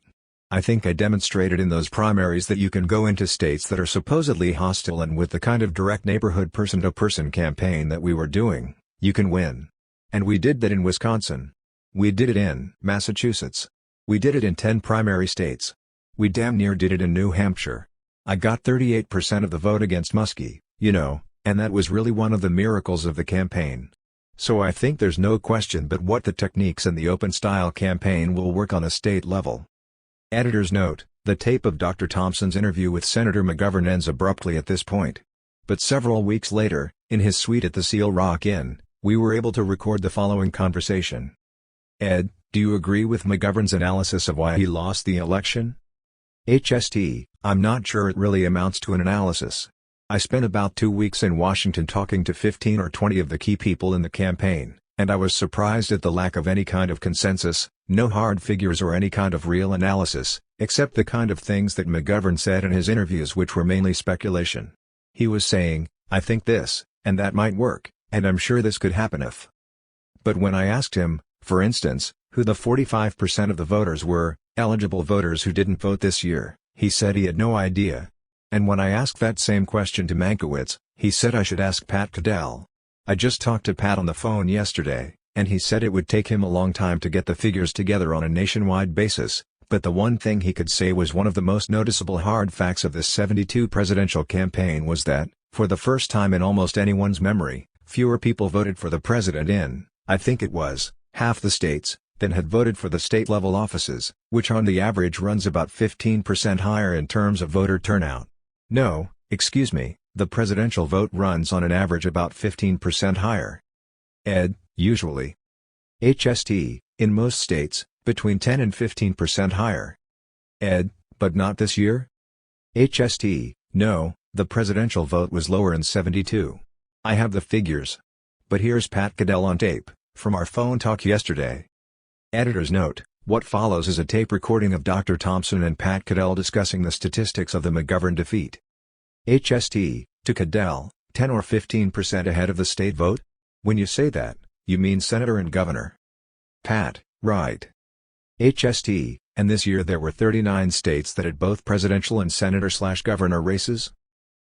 I think I demonstrated in those primaries that you can go into states that are supposedly hostile, and with the kind of direct neighborhood person-to-person campaign that we were doing, you can win. And we did that in Wisconsin. We did it in Massachusetts. We did it in 10 primary states. We damn near did it in New Hampshire. I got 38% of the vote against Muskie, you know, and that was really one of the miracles of the campaign. So I think there's no question but what the techniques in the open-style campaign will work on a state level. Editor's note: the tape of Dr. Thompson's interview with Senator McGovern ends abruptly at this point. But several weeks later, in his suite at the Seal Rock Inn, we were able to record the following conversation. Ed, do you agree with McGovern's analysis of why he lost the election? HST, I'm not sure it really amounts to an analysis. I spent about 2 weeks in Washington talking to 15 or 20 of the key people in the campaign, and I was surprised at the lack of any kind of consensus, no hard figures or any kind of real analysis, except the kind of things that McGovern said in his interviews, which were mainly speculation. He was saying, I think this, and that might work, and I'm sure this could happen if. But when I asked him, for instance, who the 45% of the voters were, eligible voters who didn't vote this year, he said he had no idea. And when I asked that same question to Mankiewicz, he said I should ask Pat Caddell. I just talked to Pat on the phone yesterday, and he said it would take him a long time to get the figures together on a nationwide basis, but the one thing he could say was one of the most noticeable hard facts of this '72 presidential campaign was that, for the first time in almost anyone's memory, fewer people voted for the president in, I think it was, half the states, than had voted for the state-level offices, which on the average runs about 15% higher in terms of voter turnout. No, excuse me, the presidential vote runs on an average about 15% higher. Ed, usually. HST, in most states, between 10 and 15% higher. Ed, but not this year? HST, no, the presidential vote was lower in '72. I have the figures. But here's Pat Caddell on tape, from our phone talk yesterday. Editor's note: what follows is a tape recording of Dr. Thompson and Pat Caddell discussing the statistics of the McGovern defeat. HST, to Caddell, 10 or 15% ahead of the state vote? When you say that, you mean senator and governor. Pat, right. HST, and this year there were 39 states that had both presidential and senator/governor races?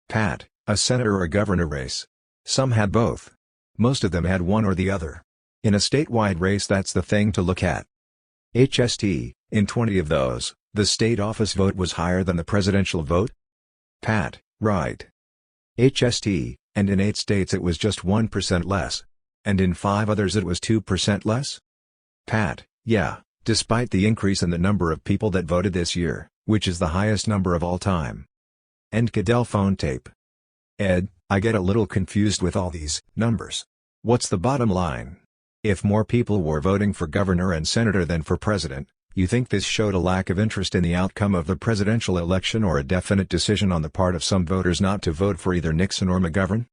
Pat, a senator or a governor race. Some had both. Most of them had one or the other. In a statewide race, that's the thing to look at. HST, in 20 of those, the state office vote was higher than the presidential vote? Pat, right. HST, and in 8 states it was just 1% less. And in 5 others it was 2% less? Pat, yeah, despite the increase in the number of people that voted this year, which is the highest number of all time. End Caddell phone tape. Ed, I get a little confused with all these numbers. What's the bottom line? If more people were voting for governor and senator than for president, you think this showed a lack of interest in the outcome of the presidential election or a definite decision on the part of some voters not to vote for either Nixon or McGovern?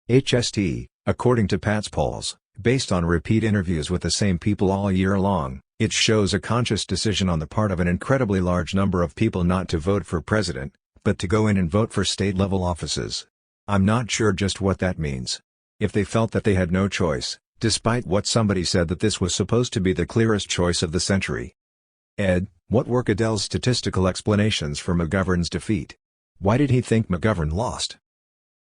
HST, according to Pat's polls, based on repeat interviews with the same people all year long, it shows a conscious decision on the part of an incredibly large number of people not to vote for president, but to go in and vote for state-level offices. I'm not sure just what that means. If they felt that they had no choice, despite what somebody said that this was supposed to be the clearest choice of the century. Ed, what were Caddell's statistical explanations for McGovern's defeat? Why did he think McGovern lost?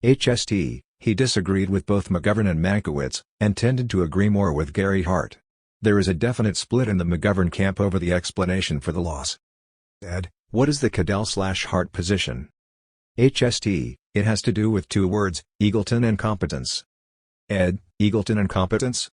HST, he disagreed with both McGovern and Mankiewicz, and tended to agree more with Gary Hart. There is a definite split in the McGovern camp over the explanation for the loss. Ed, what is the Caddell/Hart position? HST, it has to do with 2 words, Eagleton and competence. Ed, Eagleton and competence?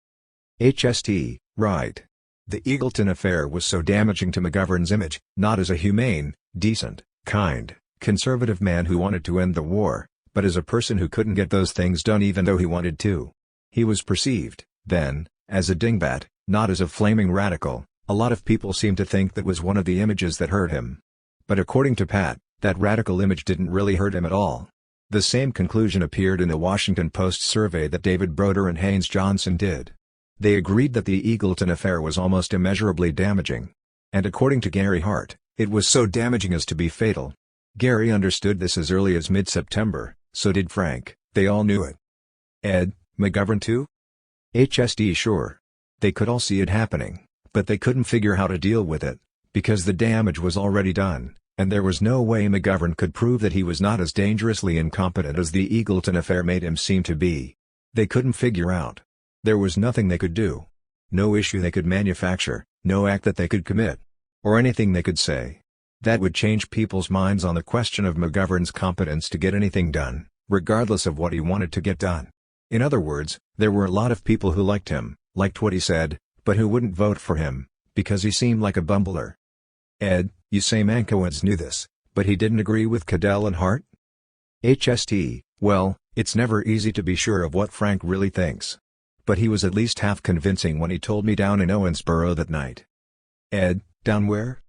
HST, right. The Eagleton affair was so damaging to McGovern's image, not as a humane, decent, kind, conservative man who wanted to end the war, but as a person who couldn't get those things done even though he wanted to. He was perceived, then, as a dingbat, not as a flaming radical. A lot of people seem to think that was one of the images that hurt him. But according to Pat, that radical image didn't really hurt him at all. The same conclusion appeared in the Washington Post survey that David Broder and Haynes Johnson did. They agreed that the Eagleton affair was almost immeasurably damaging. And according to Gary Hart, it was so damaging as to be fatal. Gary understood this as early as mid-September, so did Frank. They all knew it. Ed, McGovern too? HSD, sure. They could all see it happening, but they couldn't figure how to deal with it, because the damage was already done. And there was no way McGovern could prove that he was not as dangerously incompetent as the Eagleton affair made him seem to be. They couldn't figure out. There was nothing they could do. No issue they could manufacture, no act that they could commit. Or anything they could say. That would change people's minds on the question of McGovern's competence to get anything done, regardless of what he wanted to get done. In other words, there were a lot of people who liked him, liked what he said, but who wouldn't vote for him, because he seemed like a bumbler. Ed, you say Mankiewicz knew this, but he didn't agree with Caddell and Hart? HST, well, it's never easy to be sure of what Frank really thinks. but he was at least half convincing when he told me down in Owensboro that night. Ed, down where?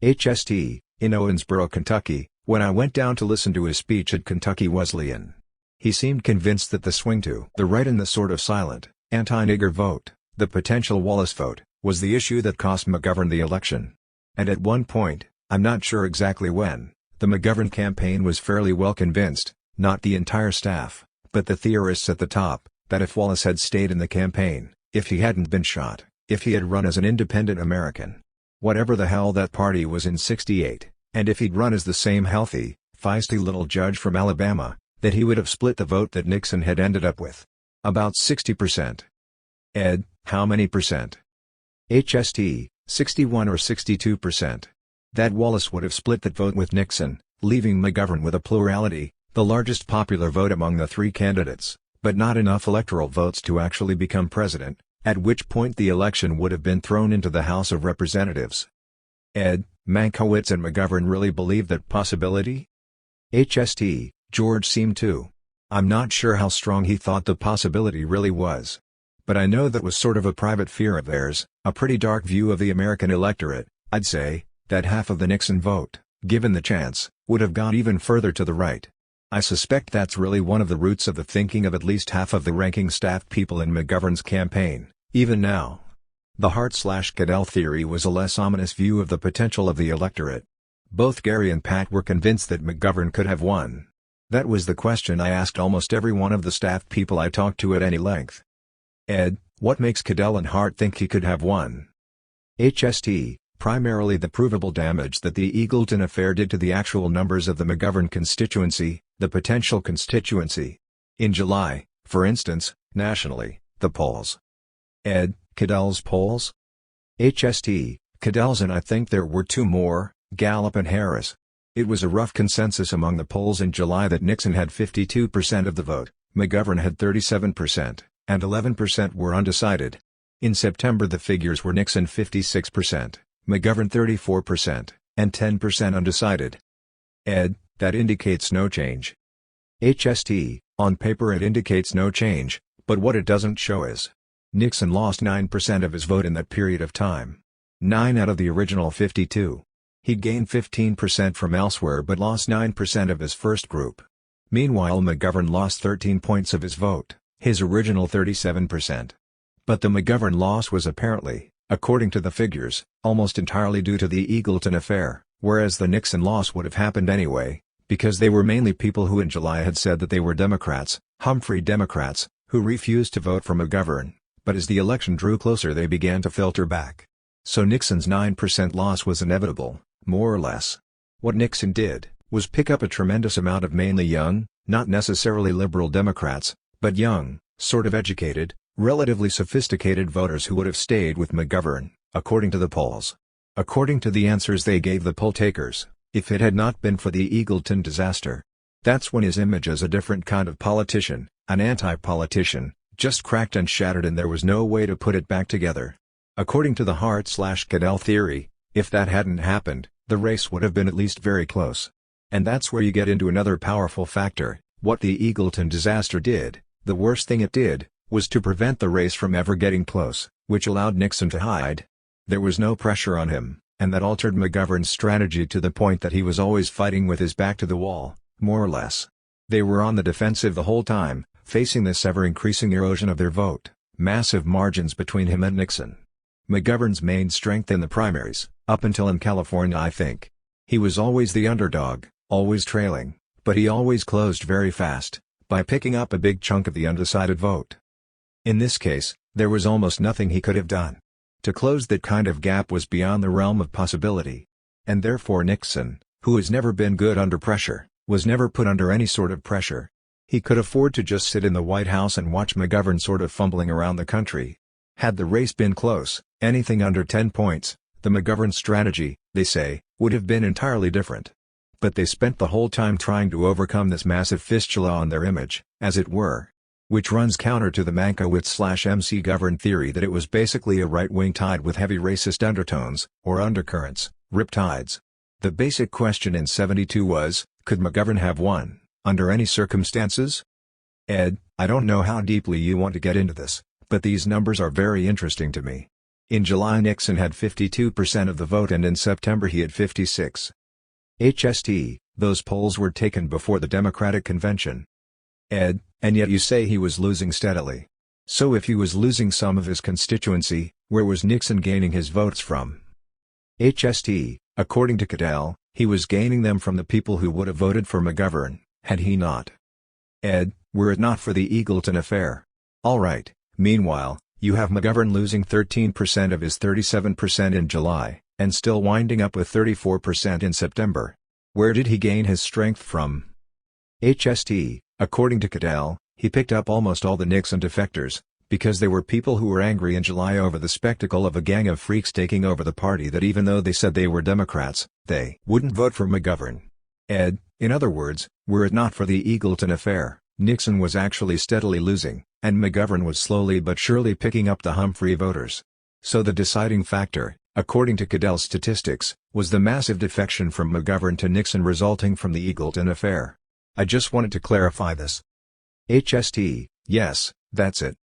HST, in Owensboro, Kentucky, when I went down to listen to his speech at Kentucky Wesleyan. He seemed convinced that the swing to the right and the sort of silent, anti-nigger vote, the potential Wallace vote, was the issue that cost McGovern the election. And at one point, I'm not sure exactly when, the McGovern campaign was fairly well convinced, not the entire staff, but the theorists at the top, that if Wallace had stayed in the campaign, if he hadn't been shot, if he had run as an independent American, whatever the hell that party was in '68, and if he'd run as the same healthy, feisty little judge from Alabama, that he would have split the vote that Nixon had ended up with. About 60%. Ed, how many percent? HST, 61 or 62%. That Wallace would have split that vote with Nixon, leaving McGovern with a plurality, the largest popular vote among the three candidates, but not enough electoral votes to actually become president, at which point the election would have been thrown into the House of Representatives. Ed, Mankiewicz and McGovern really believed that possibility? HST, George seemed to. I'm not sure how strong he thought the possibility really was. But I know that was sort of a private fear of theirs, a pretty dark view of the American electorate, I'd say, that half of the Nixon vote, given the chance, would have gone even further to the right. I suspect that's really one of the roots of the thinking of at least half of the ranking staff people in McGovern's campaign, even now. The Hart/Cadell theory was a less ominous view of the potential of the electorate. Both Gary and Pat were convinced that McGovern could have won. That was the question I asked almost every one of the staff people I talked to at any length. Ed, what makes Cadell and Hart think he could have won? HST, primarily the provable damage that the Eagleton affair did to the actual numbers of the McGovern constituency, the potential constituency. In July, for instance, nationally, the polls. Ed, Cadell's polls? HST, Cadell's, and I think there were two more, Gallup and Harris. It was a rough consensus among the polls in July that Nixon had 52% of the vote, McGovern had 37%, and 11% were undecided. In September the figures were Nixon 56%, McGovern 34%, and 10% undecided. Ed, that indicates no change. HST, on paper it indicates no change, but what it doesn't show is Nixon lost 9% of his vote in that period of time. 9 out of the original 52. He gained 15% from elsewhere but lost 9% of his first group. Meanwhile McGovern lost 13 points of his vote, his original 37%. But the McGovern loss was apparently, according to the figures, almost entirely due to the Eagleton affair, whereas the Nixon loss would have happened anyway, because they were mainly people who in July had said that they were Democrats, Humphrey Democrats, who refused to vote for McGovern, but as the election drew closer they began to filter back. So Nixon's 9% loss was inevitable, more or less. What Nixon did, was pick up a tremendous amount of mainly young, not necessarily liberal Democrats, but young, sort of educated, relatively sophisticated voters who would have stayed with McGovern, according to the polls. According to the answers they gave the poll takers, if it had not been for the Eagleton disaster. That's when his image as a different kind of politician, an anti-politician, just cracked and shattered and there was no way to put it back together. According to the Hart/Cadell theory, if that hadn't happened, the race would have been at least very close. And that's where you get into another powerful factor. What the Eagleton disaster did, the worst thing it did, was to prevent the race from ever getting close, which allowed Nixon to hide. There was no pressure on him, and that altered McGovern's strategy to the point that he was always fighting with his back to the wall, more or less. They were on the defensive the whole time, facing this ever-increasing erosion of their vote, massive margins between him and Nixon. McGovern's main strength in the primaries, up until in California I think. He was always the underdog, always trailing, but he always closed very fast, by picking up a big chunk of the undecided vote. In this case, there was almost nothing he could have done. To close that kind of gap was beyond the realm of possibility. And therefore Nixon, who has never been good under pressure, was never put under any sort of pressure. He could afford to just sit in the White House and watch McGovern sort of fumbling around the country. Had the race been close, anything under 10 points, the McGovern strategy, they say, would have been entirely different. But they spent the whole time trying to overcome this massive fistula on their image, as it were. Which runs counter to the Mankiewicz/MC Govern theory that it was basically a right-wing tide with heavy racist undertones, or undercurrents, riptides. The basic question in '72 was, could McGovern have won, under any circumstances? Ed, I don't know how deeply you want to get into this, But these numbers are very interesting to me. In July Nixon had 52% of the vote and in September he had 56. HST, those polls were taken before the Democratic Convention. Ed, and yet you say he was losing steadily. So if he was losing some of his constituency, where was Nixon gaining his votes from? HST, according to Cadell, he was gaining them from the people who would have voted for McGovern, had he not. Ed, were it not for the Eagleton affair. Alright, meanwhile, you have McGovern losing 13% of his 37% in July, and still winding up with 34% in September. Where did he gain his strength from? HST, according to Cadell, he picked up almost all the Nixon defectors, because they were people who were angry in July over the spectacle of a gang of freaks taking over the party that even though they said they were Democrats, they wouldn't vote for McGovern. Ed, in other words, were it not for the Eagleton affair, Nixon was actually steadily losing, and McGovern was slowly but surely picking up the Humphrey voters. So the deciding factor, according to Cadell's statistics, was the massive defection from McGovern to Nixon resulting from the Eagleton affair. I just wanted to clarify this. HST, yes, that's it.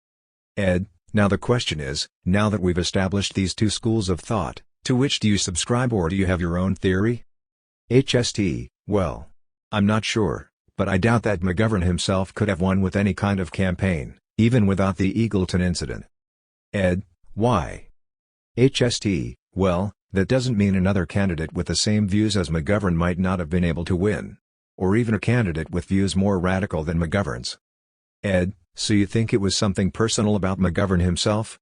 Ed, now the question is, now that we've established these two schools of thought, to which do you subscribe or do you have your own theory? HST, well, I'm not sure, but I doubt that McGovern himself could have won with any kind of campaign, even without the Eagleton incident. Ed, why? HST, well, that doesn't mean another candidate with the same views as McGovern might not have been able to win. Or even a candidate with views more radical than McGovern's. Ed, so you think it was something personal about McGovern himself?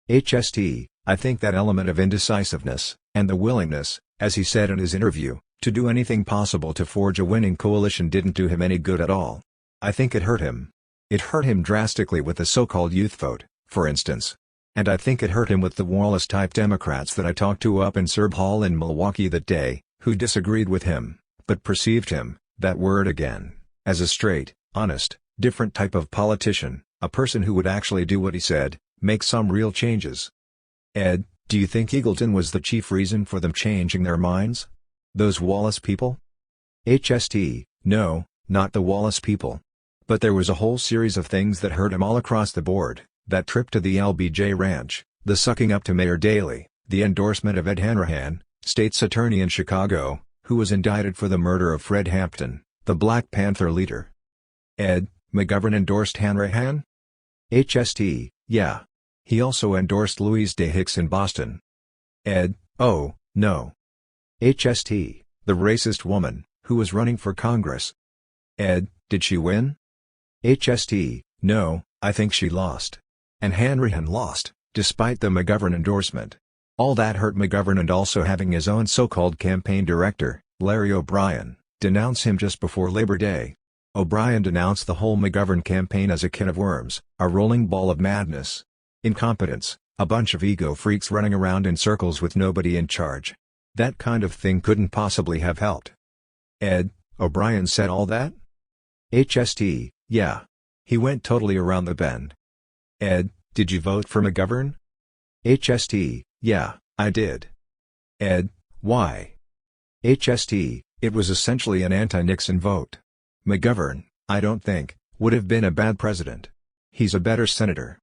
HST, I think that element of indecisiveness, and the willingness, as he said in his interview, to do anything possible to forge a winning coalition didn't do him any good at all. I think it hurt him. It hurt him drastically with the so-called youth vote, for instance. And I think it hurt him with the Wallace-type Democrats that I talked to up in Serb Hall in Milwaukee that day, who disagreed with him, but perceived him, that word again, as a straight, honest, different type of politician, a person who would actually do what he said, make some real changes. Ed, do you think Eagleton was the chief reason for them changing their minds? Those Wallace people? HST, no, not the Wallace people. But there was a whole series of things that hurt him all across the board, that trip to the LBJ Ranch, the sucking up to Mayor Daley, the endorsement of Ed Hanrahan, state's attorney in Chicago, who was indicted for the murder of Fred Hampton, the Black Panther leader. Ed, McGovern endorsed Hanrahan? HST, yeah. He also endorsed Louise Day Hicks in Boston. Ed, oh, no. HST, the racist woman, who was running for Congress. Ed, did she win? HST, no, I think she lost. And Hanrahan lost, despite the McGovern endorsement. All that hurt McGovern, and also having his own so-called campaign director, Larry O'Brien, denounce him just before Labor Day. O'Brien denounced the whole McGovern campaign as a can of worms, a rolling ball of madness. Incompetence, a bunch of ego freaks running around in circles with nobody in charge. That kind of thing couldn't possibly have helped. Ed, O'Brien said all that? HST, yeah. He went totally around the bend. Ed, did you vote for McGovern? HST, yeah, I did. Ed, why? HST, it was essentially an anti-Nixon vote. McGovern, I don't think, would have been a bad president. He's a better senator.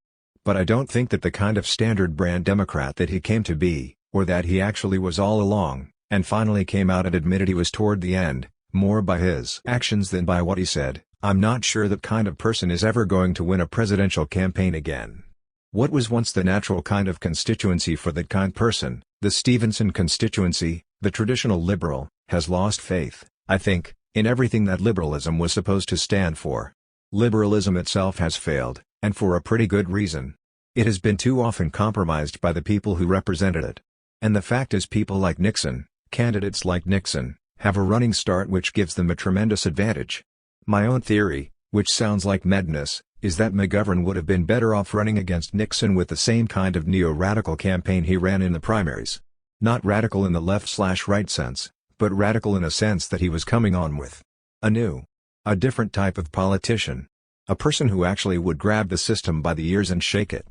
But I don't think that the kind of standard brand Democrat that he came to be, or that he actually was all along, and finally came out and admitted he was toward the end, more by his actions than by what he said. I'm not sure that kind of person is ever going to win a presidential campaign again. What was once the natural kind of constituency for that kind person, the Stevenson constituency, the traditional liberal, has lost faith, I think, in everything that liberalism was supposed to stand for. Liberalism itself has failed, and for a pretty good reason. It has been too often compromised by the people who represented it. And the fact is, people like Nixon, candidates like Nixon, have a running start which gives them a tremendous advantage. My own theory, which sounds like madness, is that McGovern would have been better off running against Nixon with the same kind of neo-radical campaign he ran in the primaries. Not radical in the left/right sense, but radical in a sense that he was coming on with a different type of politician. A person who actually would grab the system by the ears and shake it.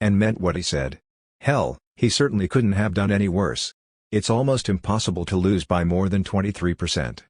And meant what he said. Hell, he certainly couldn't have done any worse. It's almost impossible to lose by more than 23%.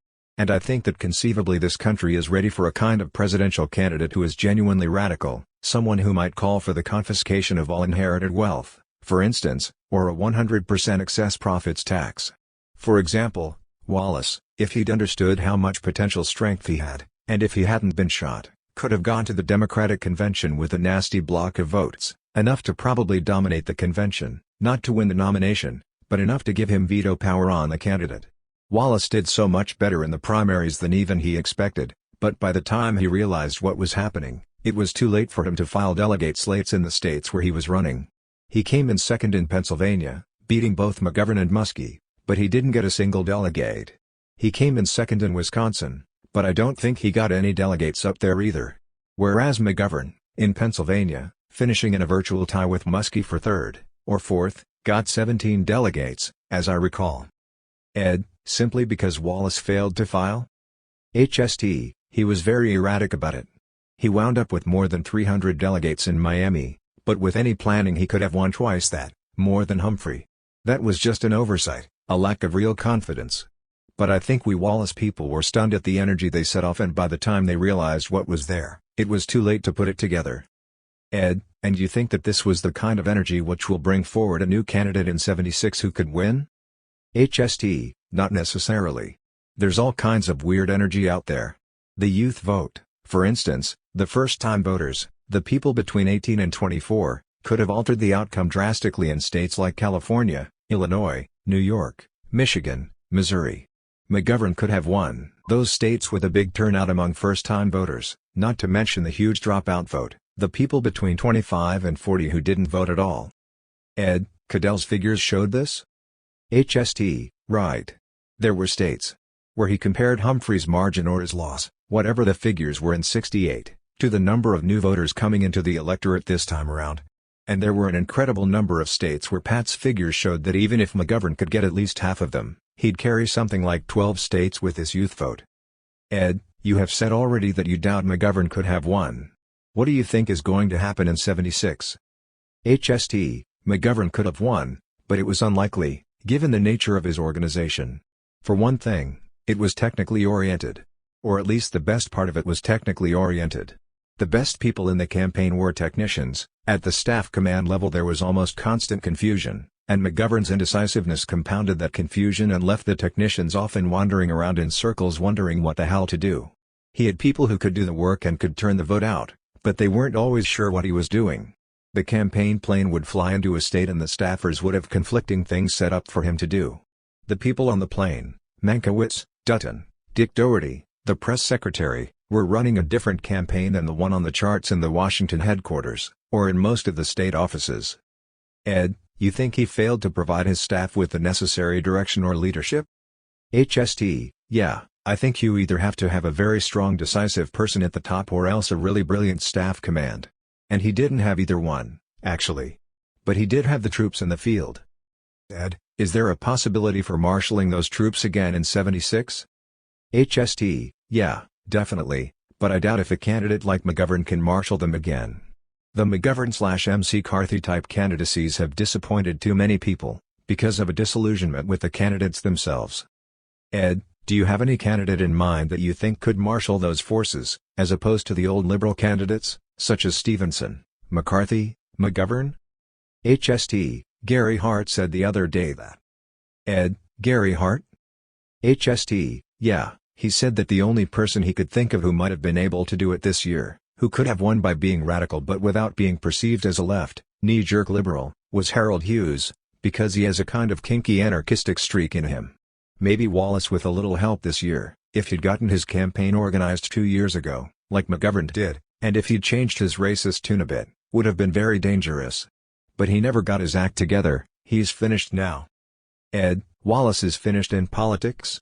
And I think that conceivably this country is ready for a kind of presidential candidate who is genuinely radical, someone who might call for the confiscation of all inherited wealth, for instance, or a 100% excess profits tax. For example, Wallace, if he'd understood how much potential strength he had, and if he hadn't been shot, could have gone to the Democratic convention with a nasty block of votes, enough to probably dominate the convention, not to win the nomination, but enough to give him veto power on the candidate. Wallace did so much better in the primaries than even he expected, but by the time he realized what was happening, it was too late for him to file delegate slates in the states where he was running. He came in second in Pennsylvania, beating both McGovern and Muskie, but he didn't get a single delegate. He came in second in Wisconsin, but I don't think he got any delegates up there either. Whereas McGovern, in Pennsylvania, finishing in a virtual tie with Muskie for third, or fourth, got 17 delegates, as I recall. Ed, simply because Wallace failed to file? HST, he was very erratic about it. He wound up with more than 300 delegates in Miami, but with any planning he could have won twice that, more than Humphrey. That was just an oversight, a lack of real confidence. But I think we Wallace people were stunned at the energy they set off, and by the time they realized what was there, it was too late to put it together. Ed, and you think that this was the kind of energy which will bring forward a new candidate in '76 who could win? HST, not necessarily. There's all kinds of weird energy out there. The youth vote, for instance, the first-time voters, the people between 18 and 24, could have altered the outcome drastically in states like California, Illinois, New York, Michigan, Missouri. McGovern could have won those states with a big turnout among first-time voters, not to mention the huge dropout vote, the people between 25 and 40 who didn't vote at all. Ed, Cadell's figures showed this? HST, right. There were states where he compared Humphrey's margin or his loss, whatever the figures were in '68, to the number of new voters coming into the electorate this time around. And there were an incredible number of states where Pat's figures showed that even if McGovern could get at least half of them, he'd carry something like 12 states with his youth vote. Ed, you have said already that you doubt McGovern could have won. What do you think is going to happen in '76? HST, McGovern could have won, but it was unlikely, given the nature of his organization. For one thing, it was technically oriented. Or at least the best part of it was technically oriented. The best people in the campaign were technicians. At the staff command level there was almost constant confusion, and McGovern's indecisiveness compounded that confusion and left the technicians often wandering around in circles wondering what the hell to do. He had people who could do the work and could turn the vote out, but they weren't always sure what he was doing. The campaign plane would fly into a state and the staffers would have conflicting things set up for him to do. The people on the plane, Mankiewicz, Dutton, Dick Doherty, the press secretary, were running a different campaign than the one on the charts in the Washington headquarters, or in most of the state offices. Ed, you think he failed to provide his staff with the necessary direction or leadership? HST, yeah, I think you either have to have a very strong decisive person at the top or else a really brilliant staff command. And he didn't have either one, actually. But he did have the troops in the field. Ed, is there a possibility for marshalling those troops again in '76? HST, yeah, definitely, but I doubt if a candidate like McGovern can marshal them again. The McGovern/MC Carthy type candidacies have disappointed too many people, because of a disillusionment with the candidates themselves. Ed, do you have any candidate in mind that you think could marshal those forces, as opposed to the old liberal candidates, such as Stevenson, McCarthy, McGovern? HST, Gary Hart said the other day that. Ed, Gary Hart? HST, yeah, he said that the only person he could think of who might have been able to do it this year, who could have won by being radical but without being perceived as a left, knee-jerk liberal, was Harold Hughes, because he has a kind of kinky anarchistic streak in him. Maybe Wallace with a little help this year, if he'd gotten his campaign organized 2 years ago, like McGovern did, and if he'd changed his racist tune a bit, would have been very dangerous. But he never got his act together. He's finished now. Ed, Wallace is finished in politics?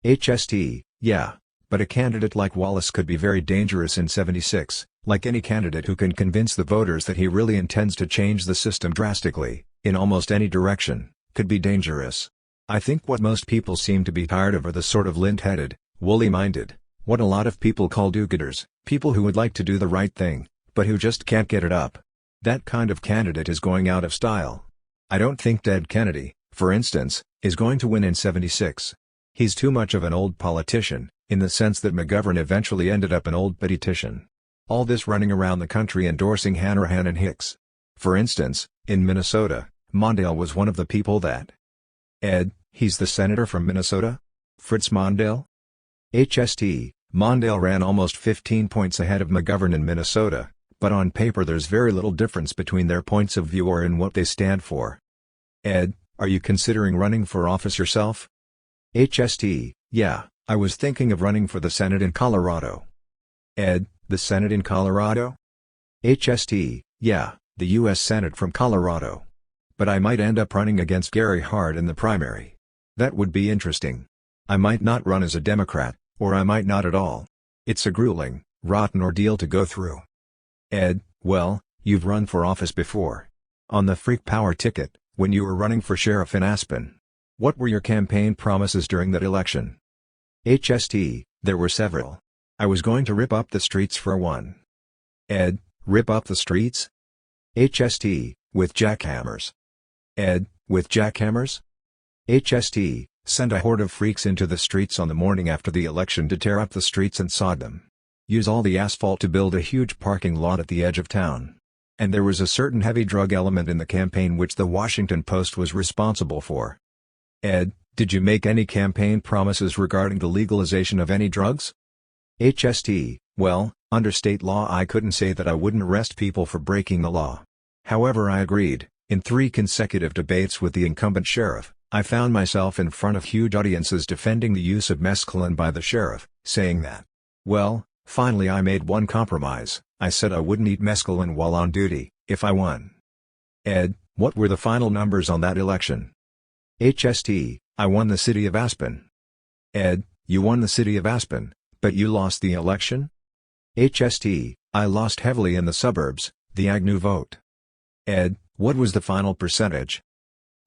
HST, yeah, but a candidate like Wallace could be very dangerous in '76, like any candidate who can convince the voters that he really intends to change the system drastically, in almost any direction, could be dangerous. I think what most people seem to be tired of are the sort of lint-headed, woolly-minded, what a lot of people call do-gooders, people who would like to do the right thing, but who just can't get it up. That kind of candidate is going out of style. I don't think Ted Kennedy, for instance, is going to win in '76. He's too much of an old politician, in the sense that McGovern eventually ended up an old politician. All this running around the country endorsing Hanrahan and Hicks. For instance, in Minnesota, Mondale was one of the people that... Ed, he's the senator from Minnesota? Fritz Mondale? HST, Mondale ran almost 15 points ahead of McGovern in Minnesota, but on paper there's very little difference between their points of view or in what they stand for. Ed, are you considering running for office yourself? HST, yeah, I was thinking of running for the Senate in Colorado. Ed, the Senate in Colorado? HST, yeah, the U.S. Senate from Colorado. But I might end up running against Gary Hart in the primary. That would be interesting. I might not run as a Democrat, or I might not at all. It's a grueling, rotten ordeal to go through. Ed, well, you've run for office before. On the Freak Power ticket, when you were running for sheriff in Aspen. What were your campaign promises during that election? HST, there were several. I was going to rip up the streets for one. Ed, rip up the streets? HST, with jackhammers. Ed, with jackhammers? HST, send a horde of freaks into the streets on the morning after the election to tear up the streets and sod them. Use all the asphalt to build a huge parking lot at the edge of town. And there was a certain heavy drug element in the campaign which the Washington Post was responsible for. Ed, did you make any campaign promises regarding the legalization of any drugs? HST, well, under state law I couldn't say that I wouldn't arrest people for breaking the law. However, I agreed. In 3 consecutive debates with the incumbent sheriff, I found myself in front of huge audiences defending the use of mescaline by the sheriff, saying that. Well, finally I made one compromise. I said I wouldn't eat mescaline while on duty, if I won. Ed, what were the final numbers on that election? HST, I won the city of Aspen. Ed, you won the city of Aspen, but you lost the election? HST, I lost heavily in the suburbs, the Agnew vote. Ed, what was the final percentage?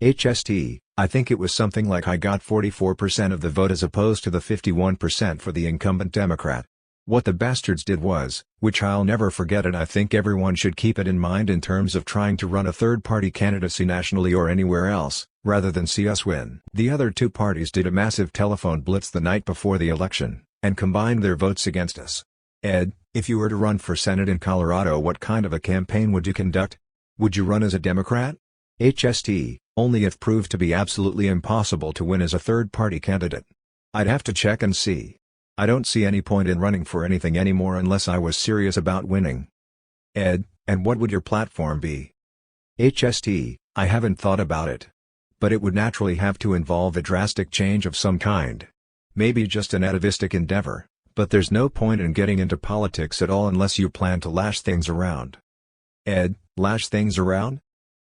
HST, I think it was something like I got 44% of the vote as opposed to the 51% for the incumbent Democrat. What the bastards did was, which I'll never forget and I think everyone should keep it in mind in terms of trying to run a third-party candidacy nationally or anywhere else, rather than see us win. The other 2 parties did a massive telephone blitz the night before the election, and combined their votes against us. Ed, if you were to run for Senate in Colorado, what kind of a campaign would you conduct? Would you run as a Democrat? HST, only if proved to be absolutely impossible to win as a third-party candidate. I'd have to check and see. I don't see any point in running for anything anymore unless I was serious about winning. Ed, and what would your platform be? HST, I haven't thought about it. But it would naturally have to involve a drastic change of some kind. Maybe just an atavistic endeavor, but there's no point in getting into politics at all unless you plan to lash things around. Ed, lash things around?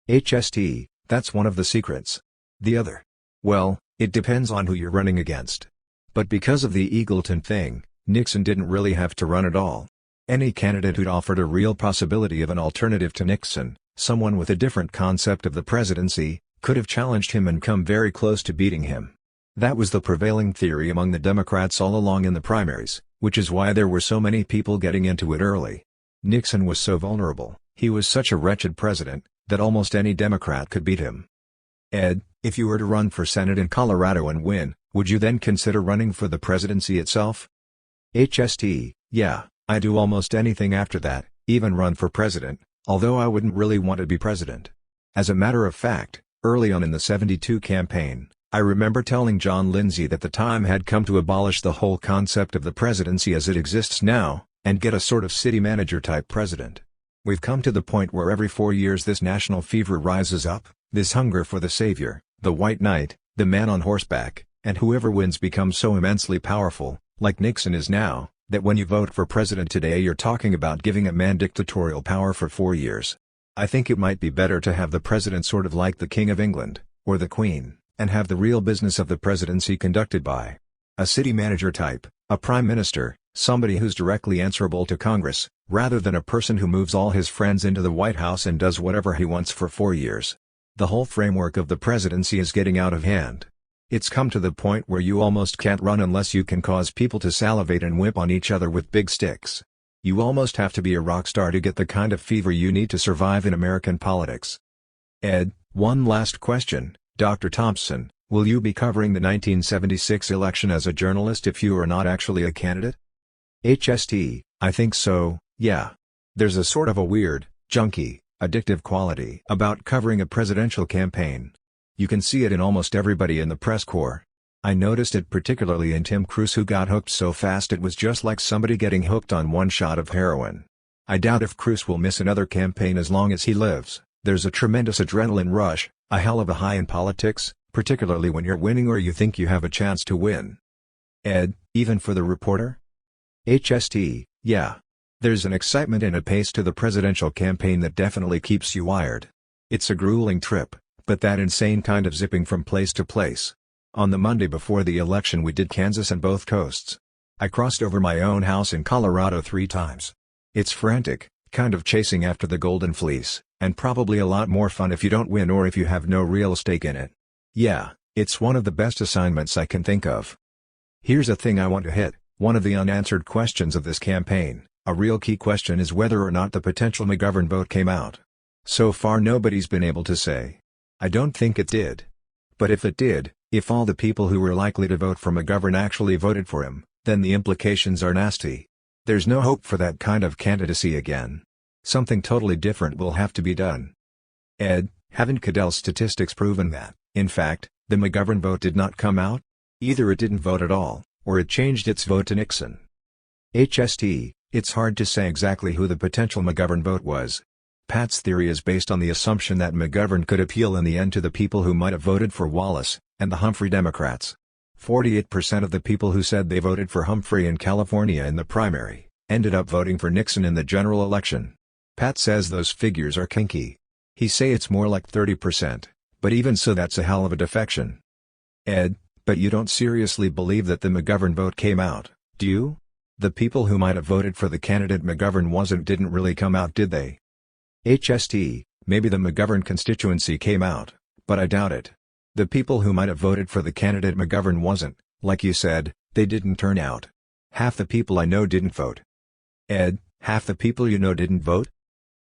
HST, that's one of the secrets. The other? Well, it depends on who you're running against. But because of the Eagleton thing, Nixon didn't really have to run at all. Any candidate who'd offered a real possibility of an alternative to Nixon, someone with a different concept of the presidency, could have challenged him and come very close to beating him. That was the prevailing theory among the Democrats all along in the primaries, which is why there were so many people getting into it early. Nixon was so vulnerable, he was such a wretched president, that almost any Democrat could beat him. Ed, if you were to run for Senate in Colorado and win, would you then consider running for the presidency itself? HST, yeah, I'd do almost anything after that, even run for president, although I wouldn't really want to be president. As a matter of fact, early on in the '72 campaign, I remember telling John Lindsay that the time had come to abolish the whole concept of the presidency as it exists now, and get a sort of city manager type president. We've come to the point where every 4 years this national fever rises up, this hunger for the savior, the white knight, the man on horseback, and whoever wins becomes so immensely powerful, like Nixon is now, that when you vote for president today you're talking about giving a man dictatorial power for 4 years. I think it might be better to have the president sort of like the King of England, or the Queen, and have the real business of the presidency conducted by a city manager type, a prime minister, somebody who's directly answerable to Congress, rather than a person who moves all his friends into the White House and does whatever he wants for 4 years. The whole framework of the presidency is getting out of hand. It's come to the point where you almost can't run unless you can cause people to salivate and whip on each other with big sticks. You almost have to be a rock star to get the kind of fever you need to survive in American politics. Ed, one last question, Dr. Thompson, Will you be covering the 1976 election as a journalist if you are not actually a candidate? HST, I think so, yeah. There's a sort of a weird, junky, addictive quality about covering a presidential campaign. You can see it in almost everybody in the press corps. I noticed it particularly in Tim Cruz, who got hooked so fast it was just like somebody getting hooked on one shot of heroin. I doubt if Cruz will miss another campaign as long as he lives. There's a tremendous adrenaline rush, a hell of a high in politics, particularly when you're winning or you think you have a chance to win. Ed, even for the reporter? HST, yeah. There's an excitement and a pace to the presidential campaign that definitely keeps you wired. It's a grueling trip, but that insane kind of zipping from place to place. On the Monday before the election we did Kansas and both coasts. I crossed over my own house in Colorado 3 times. It's frantic, kind of chasing after the golden fleece, and probably a lot more fun if you don't win or if you have no real stake in it. Yeah, it's one of the best assignments I can think of. Here's a thing I want to hit, one of the unanswered questions of this campaign. A real key question is whether or not the potential McGovern vote came out. So far nobody's been able to say. I don't think it did. But if it did, if all the people who were likely to vote for McGovern actually voted for him, then the implications are nasty. There's no hope for that kind of candidacy again. Something totally different will have to be done. Ed, haven't Cadell's statistics proven that, in fact, the McGovern vote did not come out? Either it didn't vote at all, or it changed its vote to Nixon. HST, it's hard to say exactly who the potential McGovern vote was. Pat's theory is based on the assumption that McGovern could appeal in the end to the people who might have voted for Wallace, and the Humphrey Democrats. 48% of the people who said they voted for Humphrey in California in the primary, ended up voting for Nixon in the general election. Pat says those figures are kinky. He say it's more like 30%, but even so that's a hell of a defection. Ed, but you don't seriously believe that the McGovern vote came out, do you? The people who might have voted for the candidate McGovern didn't really come out, did they? HST, maybe the McGovern constituency came out, but I doubt it. The people who might have voted for the candidate McGovern like you said, they didn't turn out. Half the people I know didn't vote. Ed, half the people you know didn't vote?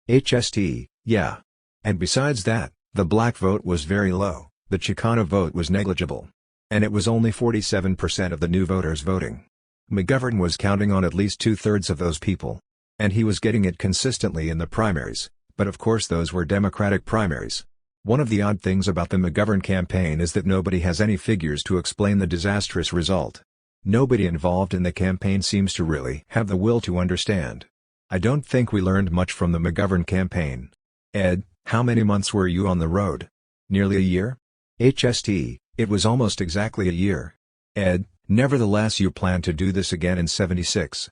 HST, yeah. And besides that, the black vote was very low, the Chicano vote was negligible. And it was only 47% of the new voters voting. McGovern was counting on at least 2/3 of those people. And he was getting it consistently in the primaries, but of course those were Democratic primaries. One of the odd things about the McGovern campaign is that nobody has any figures to explain the disastrous result. Nobody involved in the campaign seems to really have the will to understand. I don't think we learned much from the McGovern campaign. Ed, how many months were you on the road? Nearly a year? HST, it was almost exactly a year. Ed, nevertheless you plan to do this again in '76.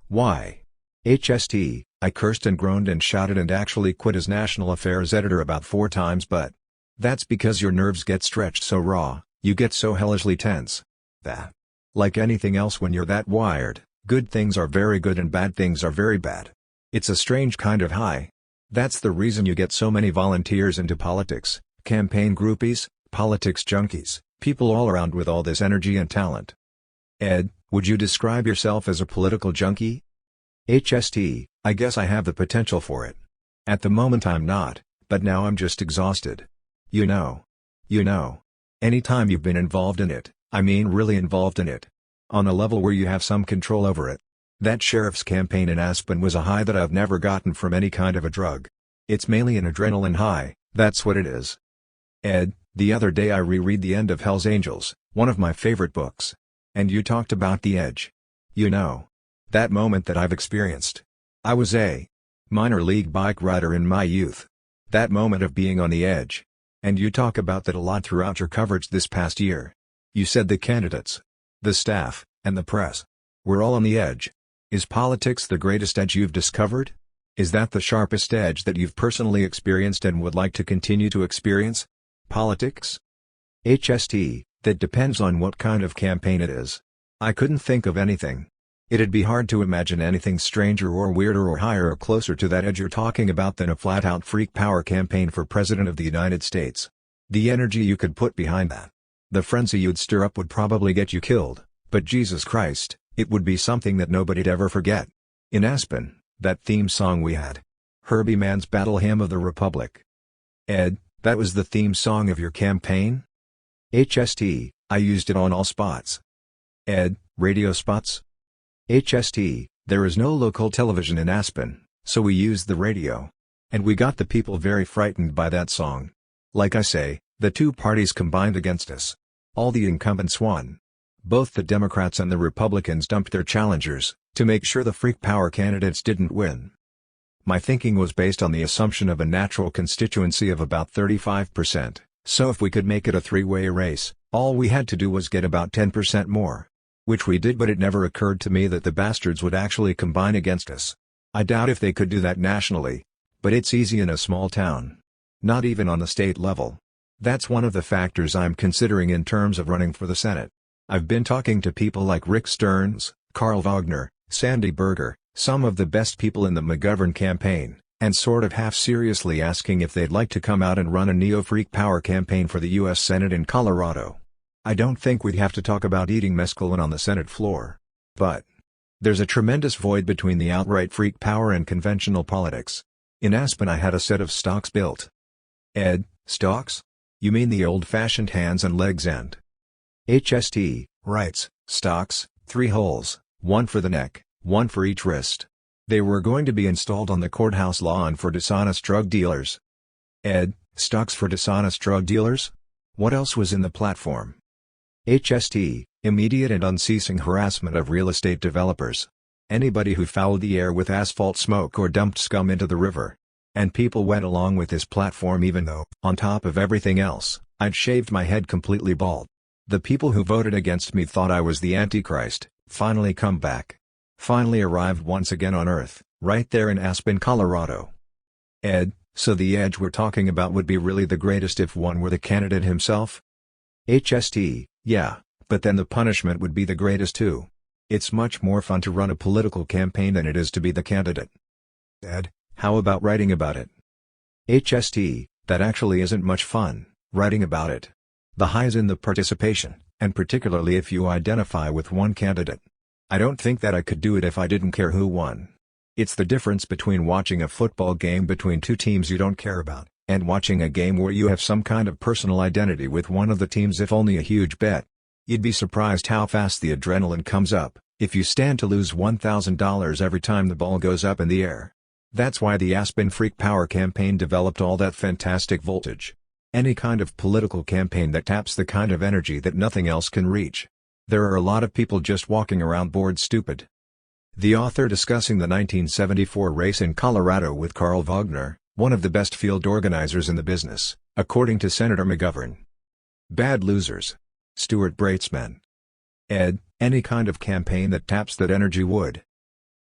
Why? HST, I cursed and groaned and shouted and actually quit as national affairs editor about 4 times, but that's because your nerves get stretched so raw, you get so hellishly tense. That, like anything else when you're that wired, good things are very good and bad things are very bad. It's a strange kind of high. That's the reason you get so many volunteers into politics, campaign groupies, politics junkies, people all around with all this energy and talent. Ed, would you describe yourself as a political junkie? HST, I guess I have the potential for it. At the moment I'm not, but now I'm just exhausted. You know. Anytime you've been involved in it, I mean really involved in it. On a level where you have some control over it. That sheriff's campaign in Aspen was a high that I've never gotten from any kind of a drug. It's mainly an adrenaline high, that's what it is. Ed, the other day I reread The End of Hell's Angels, one of my favorite books. And you talked about the edge. You know. That moment that I've experienced. I was a minor league bike rider in my youth. That moment of being on the edge. And you talk about that a lot throughout your coverage this past year. You said the candidates, the staff, and the press were all on the edge. Is politics the greatest edge you've discovered? Is that the sharpest edge that you've personally experienced and would like to continue to experience? Politics? HST, that depends on what kind of campaign it is. I couldn't think of anything. It'd be hard to imagine anything stranger or weirder or higher or closer to that edge you're talking about than a flat-out freak power campaign for President of the United States. The energy you could put behind that. The frenzy you'd stir up would probably get you killed, but Jesus Christ, it would be something that nobody'd ever forget. In Aspen, that theme song we had. Herbie Mann's Battle Hymn of the Republic. Ed, that was the theme song of your campaign? HST, I used it on all spots. Ed, radio spots? HST, there is no local television in Aspen, so we used the radio. And we got the people very frightened by that song. Like I say, the two parties combined against us. All the incumbents won. Both the Democrats and the Republicans dumped their challengers, to make sure the freak power candidates didn't win. My thinking was based on the assumption of a natural constituency of about 35%, so if we could make it a three-way race, all we had to do was get about 10% more. Which we did, but it never occurred to me that the bastards would actually combine against us. I doubt if they could do that nationally. But it's easy in a small town. Not even on the state level. That's one of the factors I'm considering in terms of running for the Senate. I've been talking to people like Rick Stearns, Carl Wagner, Sandy Berger, some of the best people in the McGovern campaign, and sort of half-seriously asking if they'd like to come out and run a neo-freak power campaign for the U.S. Senate in Colorado. I don't think we'd have to talk about eating mescaline on the Senate floor. But there's a tremendous void between the outright freak power and conventional politics. In Aspen I had a set of stocks built. Ed, stocks? You mean the old-fashioned hands and legs end? HST, writes, stocks, 3 holes, 1 for the neck, 1 for each wrist. They were going to be installed on the courthouse lawn for dishonest drug dealers. Ed, stocks for dishonest drug dealers? What else was in the platform? HST, immediate and unceasing harassment of real estate developers. Anybody who fouled the air with asphalt smoke or dumped scum into the river. And people went along with this platform even though, on top of everything else, I'd shaved my head completely bald. The people who voted against me thought I was the Antichrist, finally come back. Finally arrived once again on Earth, right there in Aspen, Colorado. Ed, so the edge we're talking about would be really the greatest if one were the candidate himself? HST, yeah, but then the punishment would be the greatest too. It's much more fun to run a political campaign than it is to be the candidate. Ed, how about writing about it? HST, that actually isn't much fun, writing about it. The high's in the participation, and particularly if you identify with one candidate. I don't think that I could do it if I didn't care who won. It's the difference between watching a football game between two teams you don't care about, and watching a game where you have some kind of personal identity with one of the teams, if only a huge bet. You'd be surprised how fast the adrenaline comes up, if you stand to lose $1,000 every time the ball goes up in the air. That's why the Aspen Freak Power campaign developed all that fantastic voltage. Any kind of political campaign that taps the kind of energy that nothing else can reach. There are a lot of people just walking around bored stupid. The author discussing the 1974 race in Colorado with Carl Wagner, one of the best field organizers in the business, according to Senator McGovern. Bad losers. Stuart Bratesman. Ed, any kind of campaign that taps that energy would.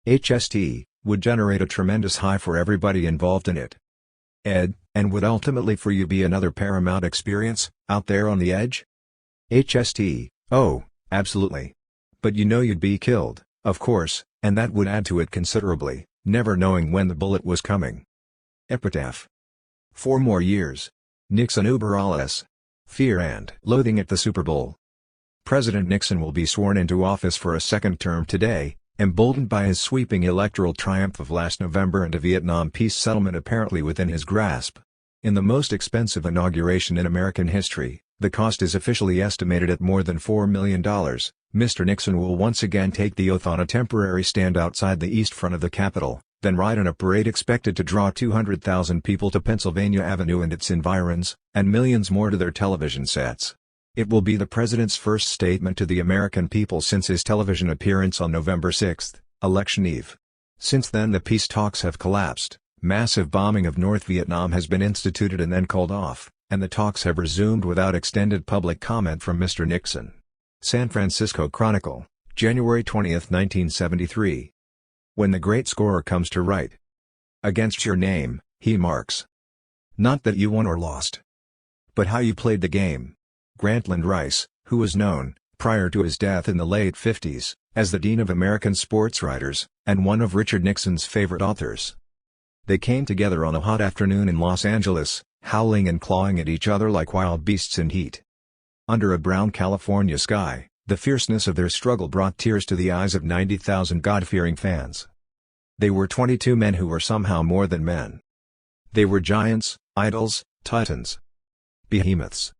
HST, would generate a tremendous high for everybody involved in it. Ed, and would ultimately for you be another Paramount experience, out there on the edge? HST, oh, absolutely. But you know you'd be killed, of course, and that would add to it considerably, never knowing when the bullet was coming. Epitaph. 4 more years. Nixon über alles. Fear and loathing at the Super Bowl. President Nixon will be sworn into office for a second term today, emboldened by his sweeping electoral triumph of last November and a Vietnam peace settlement apparently within his grasp. In the most expensive inauguration in American history, the cost is officially estimated at more than $4 million. Mr. Nixon will once again take the oath on a temporary stand outside the east front of the Capitol, then ride in a parade expected to draw 200,000 people to Pennsylvania Avenue and its environs, and millions more to their television sets. It will be the president's first statement to the American people since his television appearance on November 6, Election Eve. Since then the peace talks have collapsed, massive bombing of North Vietnam has been instituted and then called off, and the talks have resumed without extended public comment from Mr. Nixon. San Francisco Chronicle, January 20, 1973. When the great scorer comes to write against your name, he marks. Not that you won or lost, but how you played the game. Grantland Rice, who was known, prior to his death in the late 50s, as the Dean of American Sports Writers, and one of Richard Nixon's favorite authors. They came together on a hot afternoon in Los Angeles, howling and clawing at each other like wild beasts in heat. Under a brown California sky, the fierceness of their struggle brought tears to the eyes of 90,000 God-fearing fans. They were 22 men who were somehow more than men. They were giants, idols, titans, behemoths.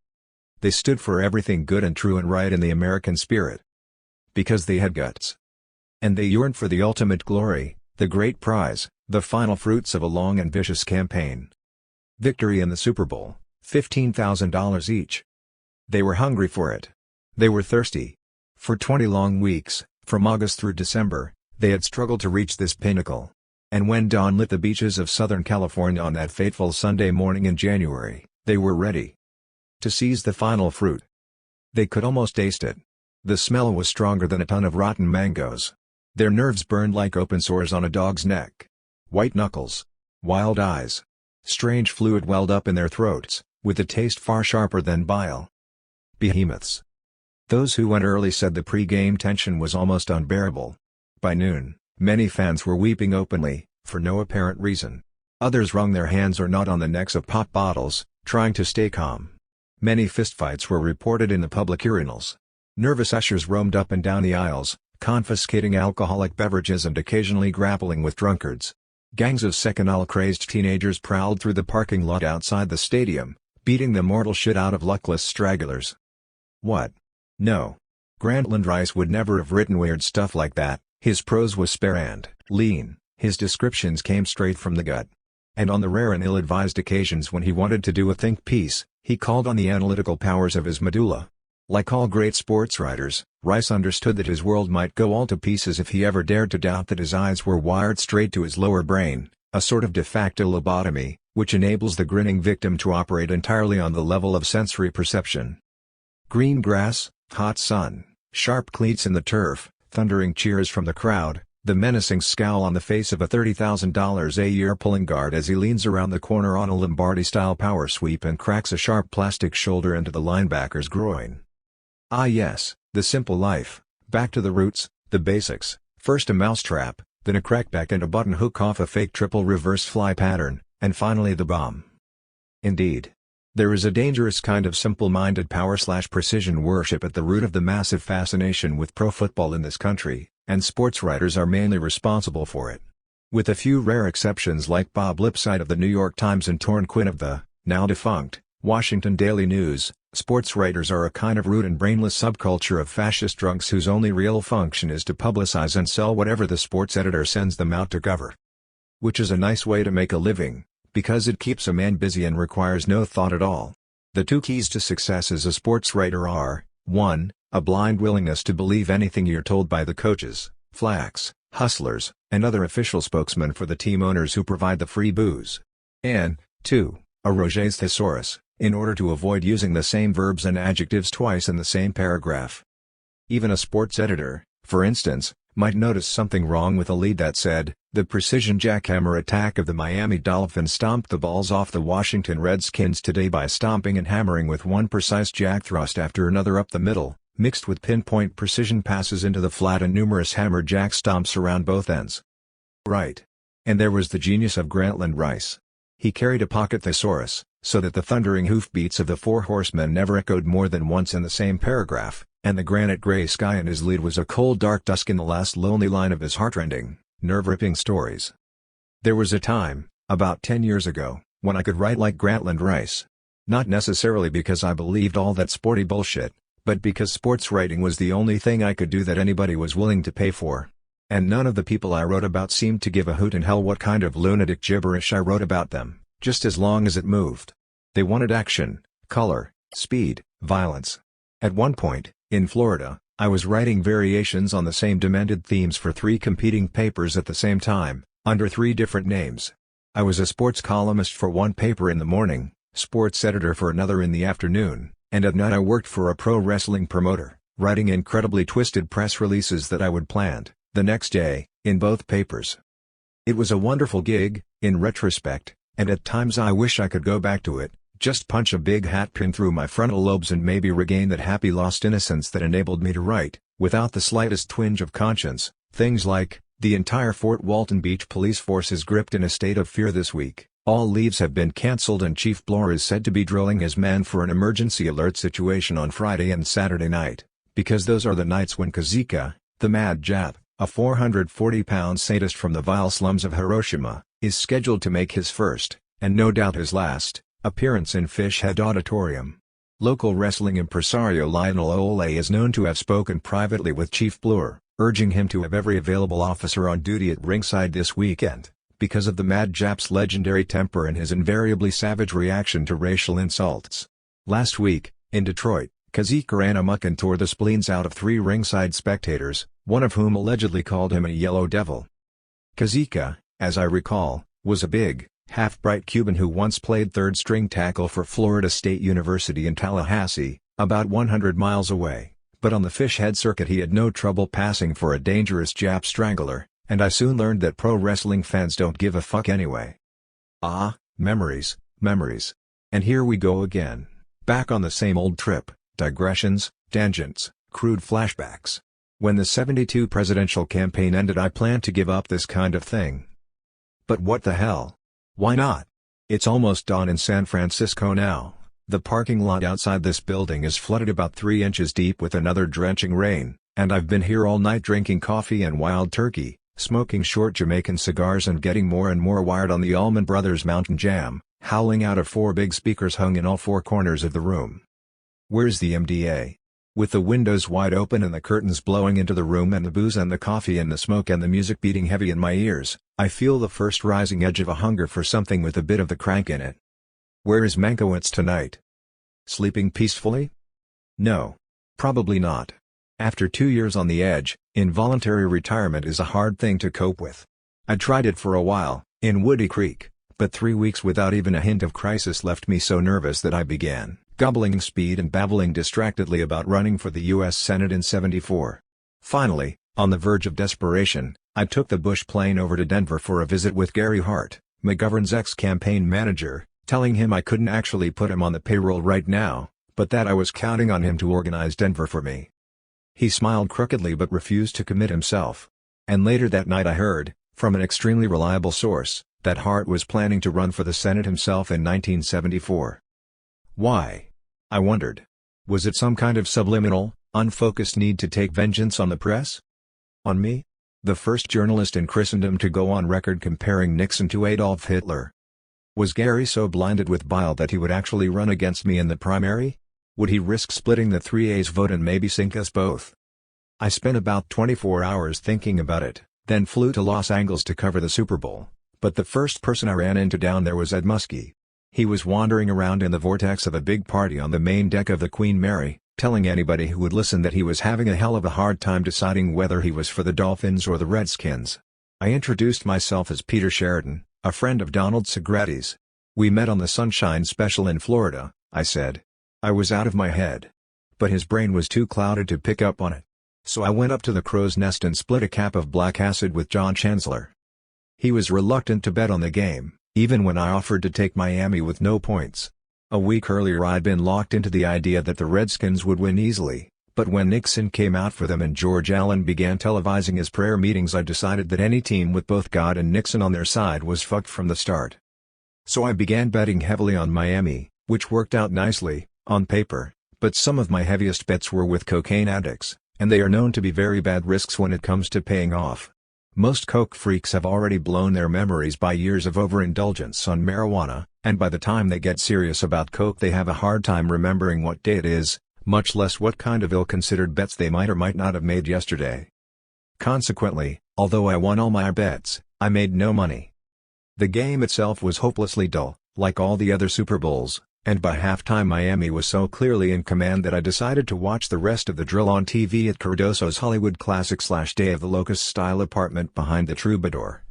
They stood for everything good and true and right in the American spirit. Because they had guts. And they yearned for the ultimate glory, the great prize, the final fruits of a long and vicious campaign. Victory in the Super Bowl, $15,000 each. They were hungry for it. They were thirsty. For 20 long weeks, from August through December, they had struggled to reach this pinnacle. And when dawn lit the beaches of Southern California on that fateful Sunday morning in January, they were ready to seize the final fruit. They could almost taste it. The smell was stronger than a ton of rotten mangoes. Their nerves burned like open sores on a dog's neck. White knuckles. Wild eyes. Strange fluid welled up in their throats, with a taste far sharper than bile. Behemoths. Those who went early said the pre-game tension was almost unbearable. By noon, many fans were weeping openly, for no apparent reason. Others wrung their hands or gnawed on the necks of pop bottles, trying to stay calm. Many fistfights were reported in the public urinals. Nervous ushers roamed up and down the aisles, confiscating alcoholic beverages and occasionally grappling with drunkards. Gangs of Seconal-crazed teenagers prowled through the parking lot outside the stadium, beating the mortal shit out of luckless stragglers. What? No. Grantland Rice would never have written weird stuff like that. His prose was spare and lean, his descriptions came straight from the gut. And on the rare and ill-advised occasions when he wanted to do a think piece, he called on the analytical powers of his medulla. Like all great sports writers, Rice understood that his world might go all to pieces if he ever dared to doubt that his eyes were wired straight to his lower brain, a sort of de facto lobotomy, which enables the grinning victim to operate entirely on the level of sensory perception. Green grass, hot sun, sharp cleats in the turf, thundering cheers from the crowd, the menacing scowl on the face of a $30,000 a year pulling guard as he leans around the corner on a Lombardi-style power sweep and cracks a sharp plastic shoulder into the linebacker's groin. Ah yes, the simple life, back to the roots, the basics, first a mousetrap, then a crackback and a button hook off a fake triple reverse fly pattern, and finally the bomb. Indeed. There is a dangerous kind of simple-minded power/precision worship at the root of the massive fascination with pro football in this country, and sports writers are mainly responsible for it. With a few rare exceptions like Bob Lipsyte of the New York Times and Torn Quinn of the, now defunct, Washington Daily News, sports writers are a kind of rude and brainless subculture of fascist drunks whose only real function is to publicize and sell whatever the sports editor sends them out to cover. Which is a nice way to make a living, because it keeps a man busy and requires no thought at all. The two keys to success as a sports writer are, 1. A blind willingness to believe anything you're told by the coaches, flacks, hustlers, and other official spokesmen for the team owners who provide the free booze. And, 2. A Roget's thesaurus, in order to avoid using the same verbs and adjectives twice in the same paragraph. Even a sports editor, for instance, might notice something wrong with a lead that said, "The precision jackhammer attack of the Miami Dolphins stomped the balls off the Washington Redskins today by stomping and hammering with one precise jack thrust after another up the middle, mixed with pinpoint precision passes into the flat and numerous hammer jack stomps around both ends." Right. And there was the genius of Grantland Rice. He carried a pocket thesaurus, so that the thundering hoofbeats of the Four Horsemen never echoed more than once in the same paragraph, and the granite gray sky in his lead was a cold dark dusk in the last lonely line of his heartrending, nerve-ripping stories. There was a time, about 10 years ago, when I could write like Grantland Rice. Not necessarily because I believed all that sporty bullshit, but because sports writing was the only thing I could do that anybody was willing to pay for. And none of the people I wrote about seemed to give a hoot in hell what kind of lunatic gibberish I wrote about them, just as long as it moved. They wanted action, color, speed, violence. At one point, in Florida, I was writing variations on the same demented themes for 3 competing papers at the same time, under 3 different names. I was a sports columnist for one paper in the morning, sports editor for another in the afternoon, and at night I worked for a pro wrestling promoter, writing incredibly twisted press releases that I would plant, the next day, in both papers. It was a wonderful gig, in retrospect, and at times I wish I could go back to it, just punch a big hat pin through my frontal lobes and maybe regain that happy lost innocence that enabled me to write, without the slightest twinge of conscience, things like, "The entire Fort Walton Beach police force is gripped in a state of fear this week. All leaves have been cancelled and Chief Bloor is said to be drilling his men for an emergency alert situation on Friday and Saturday night, because those are the nights when Kazika, the mad Jap, a 440-pound sadist from the vile slums of Hiroshima, is scheduled to make his first, and no doubt his last, appearance in Fish Head Auditorium. Local wrestling impresario Lionel Ole is known to have spoken privately with Chief Bloor, urging him to have every available officer on duty at ringside this weekend, because of the Mad Jap's legendary temper and his invariably savage reaction to racial insults. Last week, in Detroit, Kazuchika ran amok and tore the spleens out of 3 ringside spectators, one of whom allegedly called him a yellow devil. Kazuchika, as I recall, was a big, half-bright Cuban who once played third-string tackle for Florida State University in Tallahassee, about 100 miles away, but on the fish head circuit he had no trouble passing for a dangerous Jap strangler, and I soon learned that pro wrestling fans don't give a fuck anyway. Ah, memories, memories. And here we go again, back on the same old trip, digressions, tangents, crude flashbacks. When the '72 presidential campaign ended I planned to give up this kind of thing. But what the hell? Why not? It's almost dawn in San Francisco now. The parking lot outside this building is flooded about 3 inches deep with another drenching rain, and I've been here all night drinking coffee and wild turkey, smoking short Jamaican cigars and getting more and more wired on the Allman Brothers Mountain Jam, howling out of 4 big speakers hung in all 4 corners of the room. Where's the MDA? With the windows wide open and the curtains blowing into the room and the booze and the coffee and the smoke and the music beating heavy in my ears, I feel the first rising edge of a hunger for something with a bit of the crank in it. Where is Mankiewicz tonight? Sleeping peacefully? No. Probably not. After 2 years on the edge, involuntary retirement is a hard thing to cope with. I tried it for a while, in Woody Creek, but 3 weeks without even a hint of crisis left me so nervous that I began gobbling speed and babbling distractedly about running for the U.S. Senate in '74. Finally, on the verge of desperation, I took the Bush plane over to Denver for a visit with Gary Hart, McGovern's ex-campaign manager, telling him I couldn't actually put him on the payroll right now, but that I was counting on him to organize Denver for me. He smiled crookedly but refused to commit himself. And later that night I heard, from an extremely reliable source, that Hart was planning to run for the Senate himself in 1974. Why? I wondered. Was it some kind of subliminal, unfocused need to take vengeance on the press? On me? The first journalist in Christendom to go on record comparing Nixon to Adolf Hitler. Was Gary so blinded with bile that he would actually run against me in the primary? Would he risk splitting the 3A's vote and maybe sink us both? I spent about 24 hours thinking about it, then flew to Los Angeles to cover the Super Bowl, but the first person I ran into down there was Ed Muskie. He was wandering around in the vortex of a big party on the main deck of the Queen Mary, telling anybody who would listen that he was having a hell of a hard time deciding whether he was for the Dolphins or the Redskins. I introduced myself as Peter Sheridan, a friend of Donald Segretti's. We met on the Sunshine Special in Florida, I said. I was out of my head. But his brain was too clouded to pick up on it. So I went up to the crow's nest and split a cap of black acid with John Chancellor. He was reluctant to bet on the game, even when I offered to take Miami with no points. A week earlier I'd been locked into the idea that the Redskins would win easily, but when Nixon came out for them and George Allen began televising his prayer meetings I decided that any team with both God and Nixon on their side was fucked from the start. So I began betting heavily on Miami, which worked out nicely, on paper, but some of my heaviest bets were with cocaine addicts, and they are known to be very bad risks when it comes to paying off. Most coke freaks have already blown their memories by years of overindulgence on marijuana, and by the time they get serious about coke they have a hard time remembering what day it is, much less what kind of ill-considered bets they might or might not have made yesterday. Consequently, although I won all my bets, I made no money. The game itself was hopelessly dull, like all the other Super Bowls, and by halftime Miami was so clearly in command that I decided to watch the rest of the drill on TV at Cardoso's Hollywood Classic/Day of the Locust-style apartment behind the Troubadour.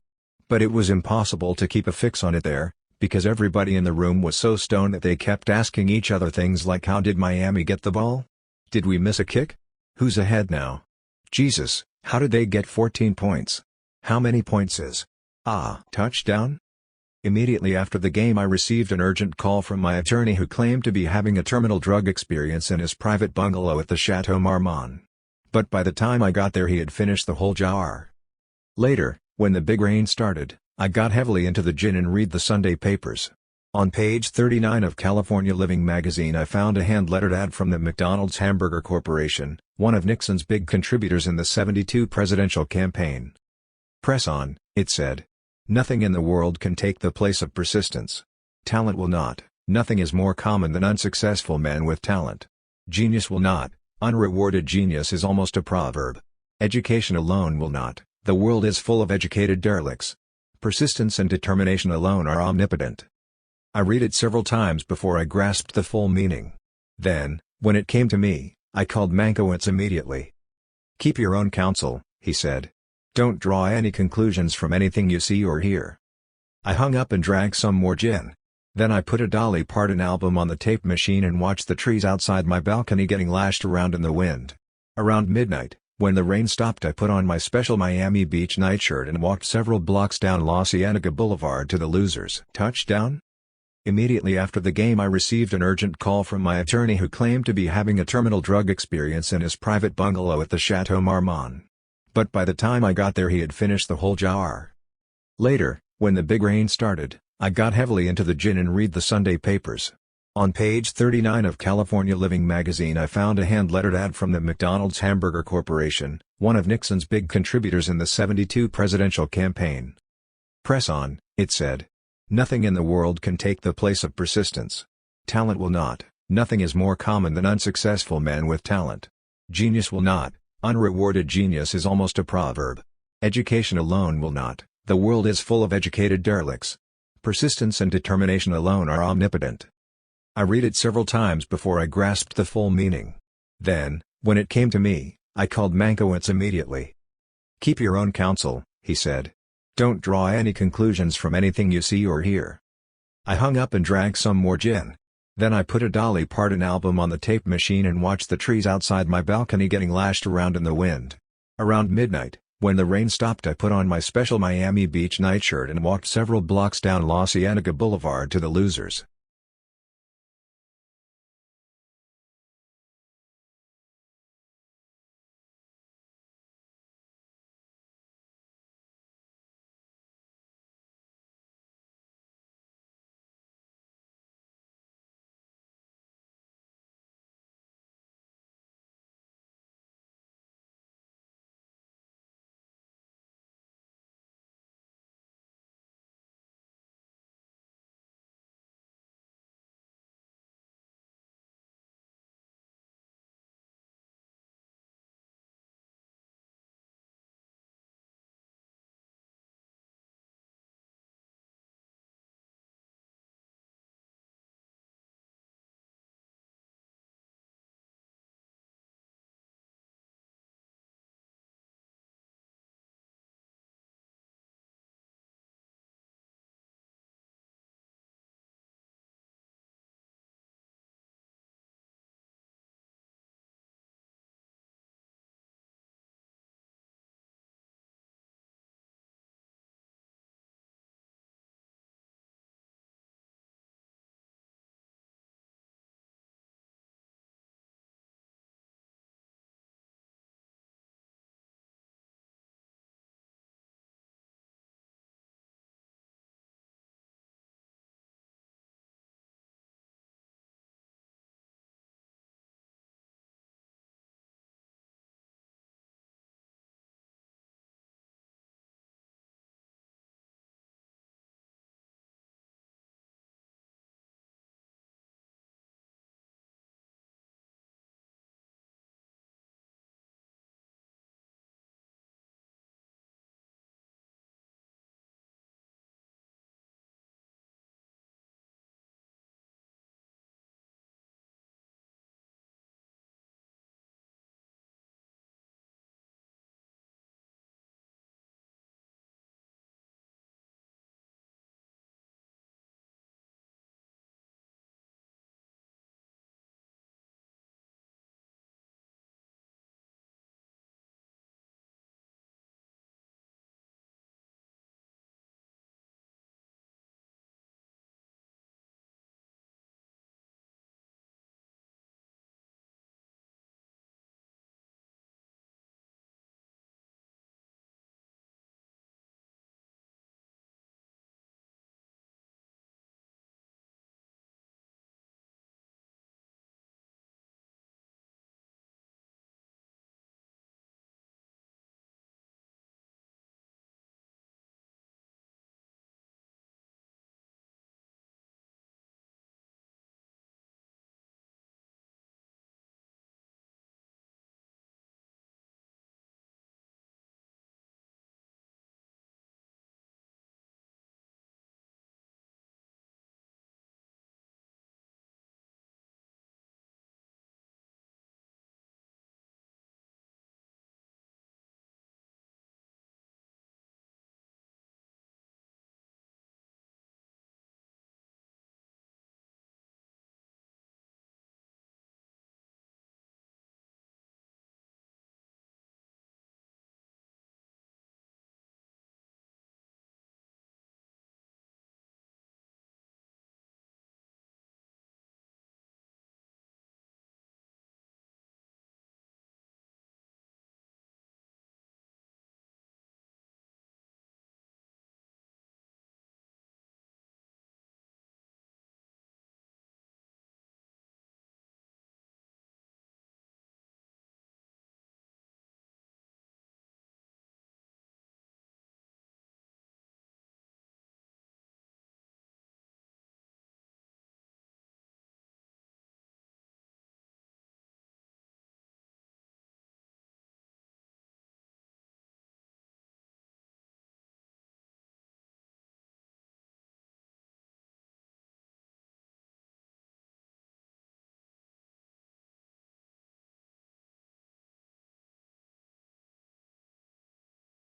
But it was impossible to keep a fix on it there, because everybody in the room was so stoned that they kept asking each other things like how did Miami get the ball? Did we miss a kick? Who's ahead now? Jesus, how did they get 14 points? How many points is touchdown? Immediately after the game I received an urgent call from my attorney who claimed to be having a terminal drug experience in his private bungalow at the Chateau Marmont. But by the time I got there he had finished the whole jar. Later, when the big rain started, I got heavily into the gin and read the Sunday papers. On page 39 of California Living magazine I found a hand-lettered ad from the McDonald's Hamburger Corporation, one of Nixon's big contributors in the '72 presidential campaign. Press on, it said. Nothing in the world can take the place of persistence. Talent will not. Nothing is more common than unsuccessful men with talent. Genius will not. Unrewarded genius is almost a proverb. Education alone will not. The world is full of educated derelicts. Persistence and determination alone are omnipotent. I read it several times before I grasped the full meaning. Then, when it came to me, I called Mankiewicz immediately. "Keep your own counsel," he said. "Don't draw any conclusions from anything you see or hear." I hung up and drank some more gin. Then I put a Dolly Parton album on the tape machine and watched the trees outside my balcony getting lashed around in the wind. Around midnight, when the rain stopped, I put on my special Miami Beach nightshirt and walked several blocks down La Cienega Boulevard to the Losers' touchdown. Immediately after the game I received an urgent call from my attorney, who claimed to be having a terminal drug experience in his private bungalow at the Chateau Marmont. But by the time I got there he had finished the whole jar. Later, when the big rain started, I got heavily into the gin and read the Sunday papers. On page 39 of California Living magazine I found a hand-lettered ad from the McDonald's Hamburger Corporation, one of Nixon's big contributors in the '72 presidential campaign. "Press on," it said. "Nothing in the world can take the place of persistence. Talent will not. Nothing is more common than unsuccessful men with talent. Genius will not. Unrewarded genius is almost a proverb. Education alone will not. The world is full of educated derelicts. Persistence and determination alone are omnipotent." I read it several times before I grasped the full meaning. Then, when it came to me, I called Mankiewicz immediately. "Keep your own counsel," he said. "Don't draw any conclusions from anything you see or hear." I hung up and drank some more gin. Then I put a Dolly Parton album on the tape machine and watched the trees outside my balcony getting lashed around in the wind. Around midnight, when the rain stopped, I put on my special Miami Beach nightshirt and walked several blocks down La Cienega Boulevard to the Losers'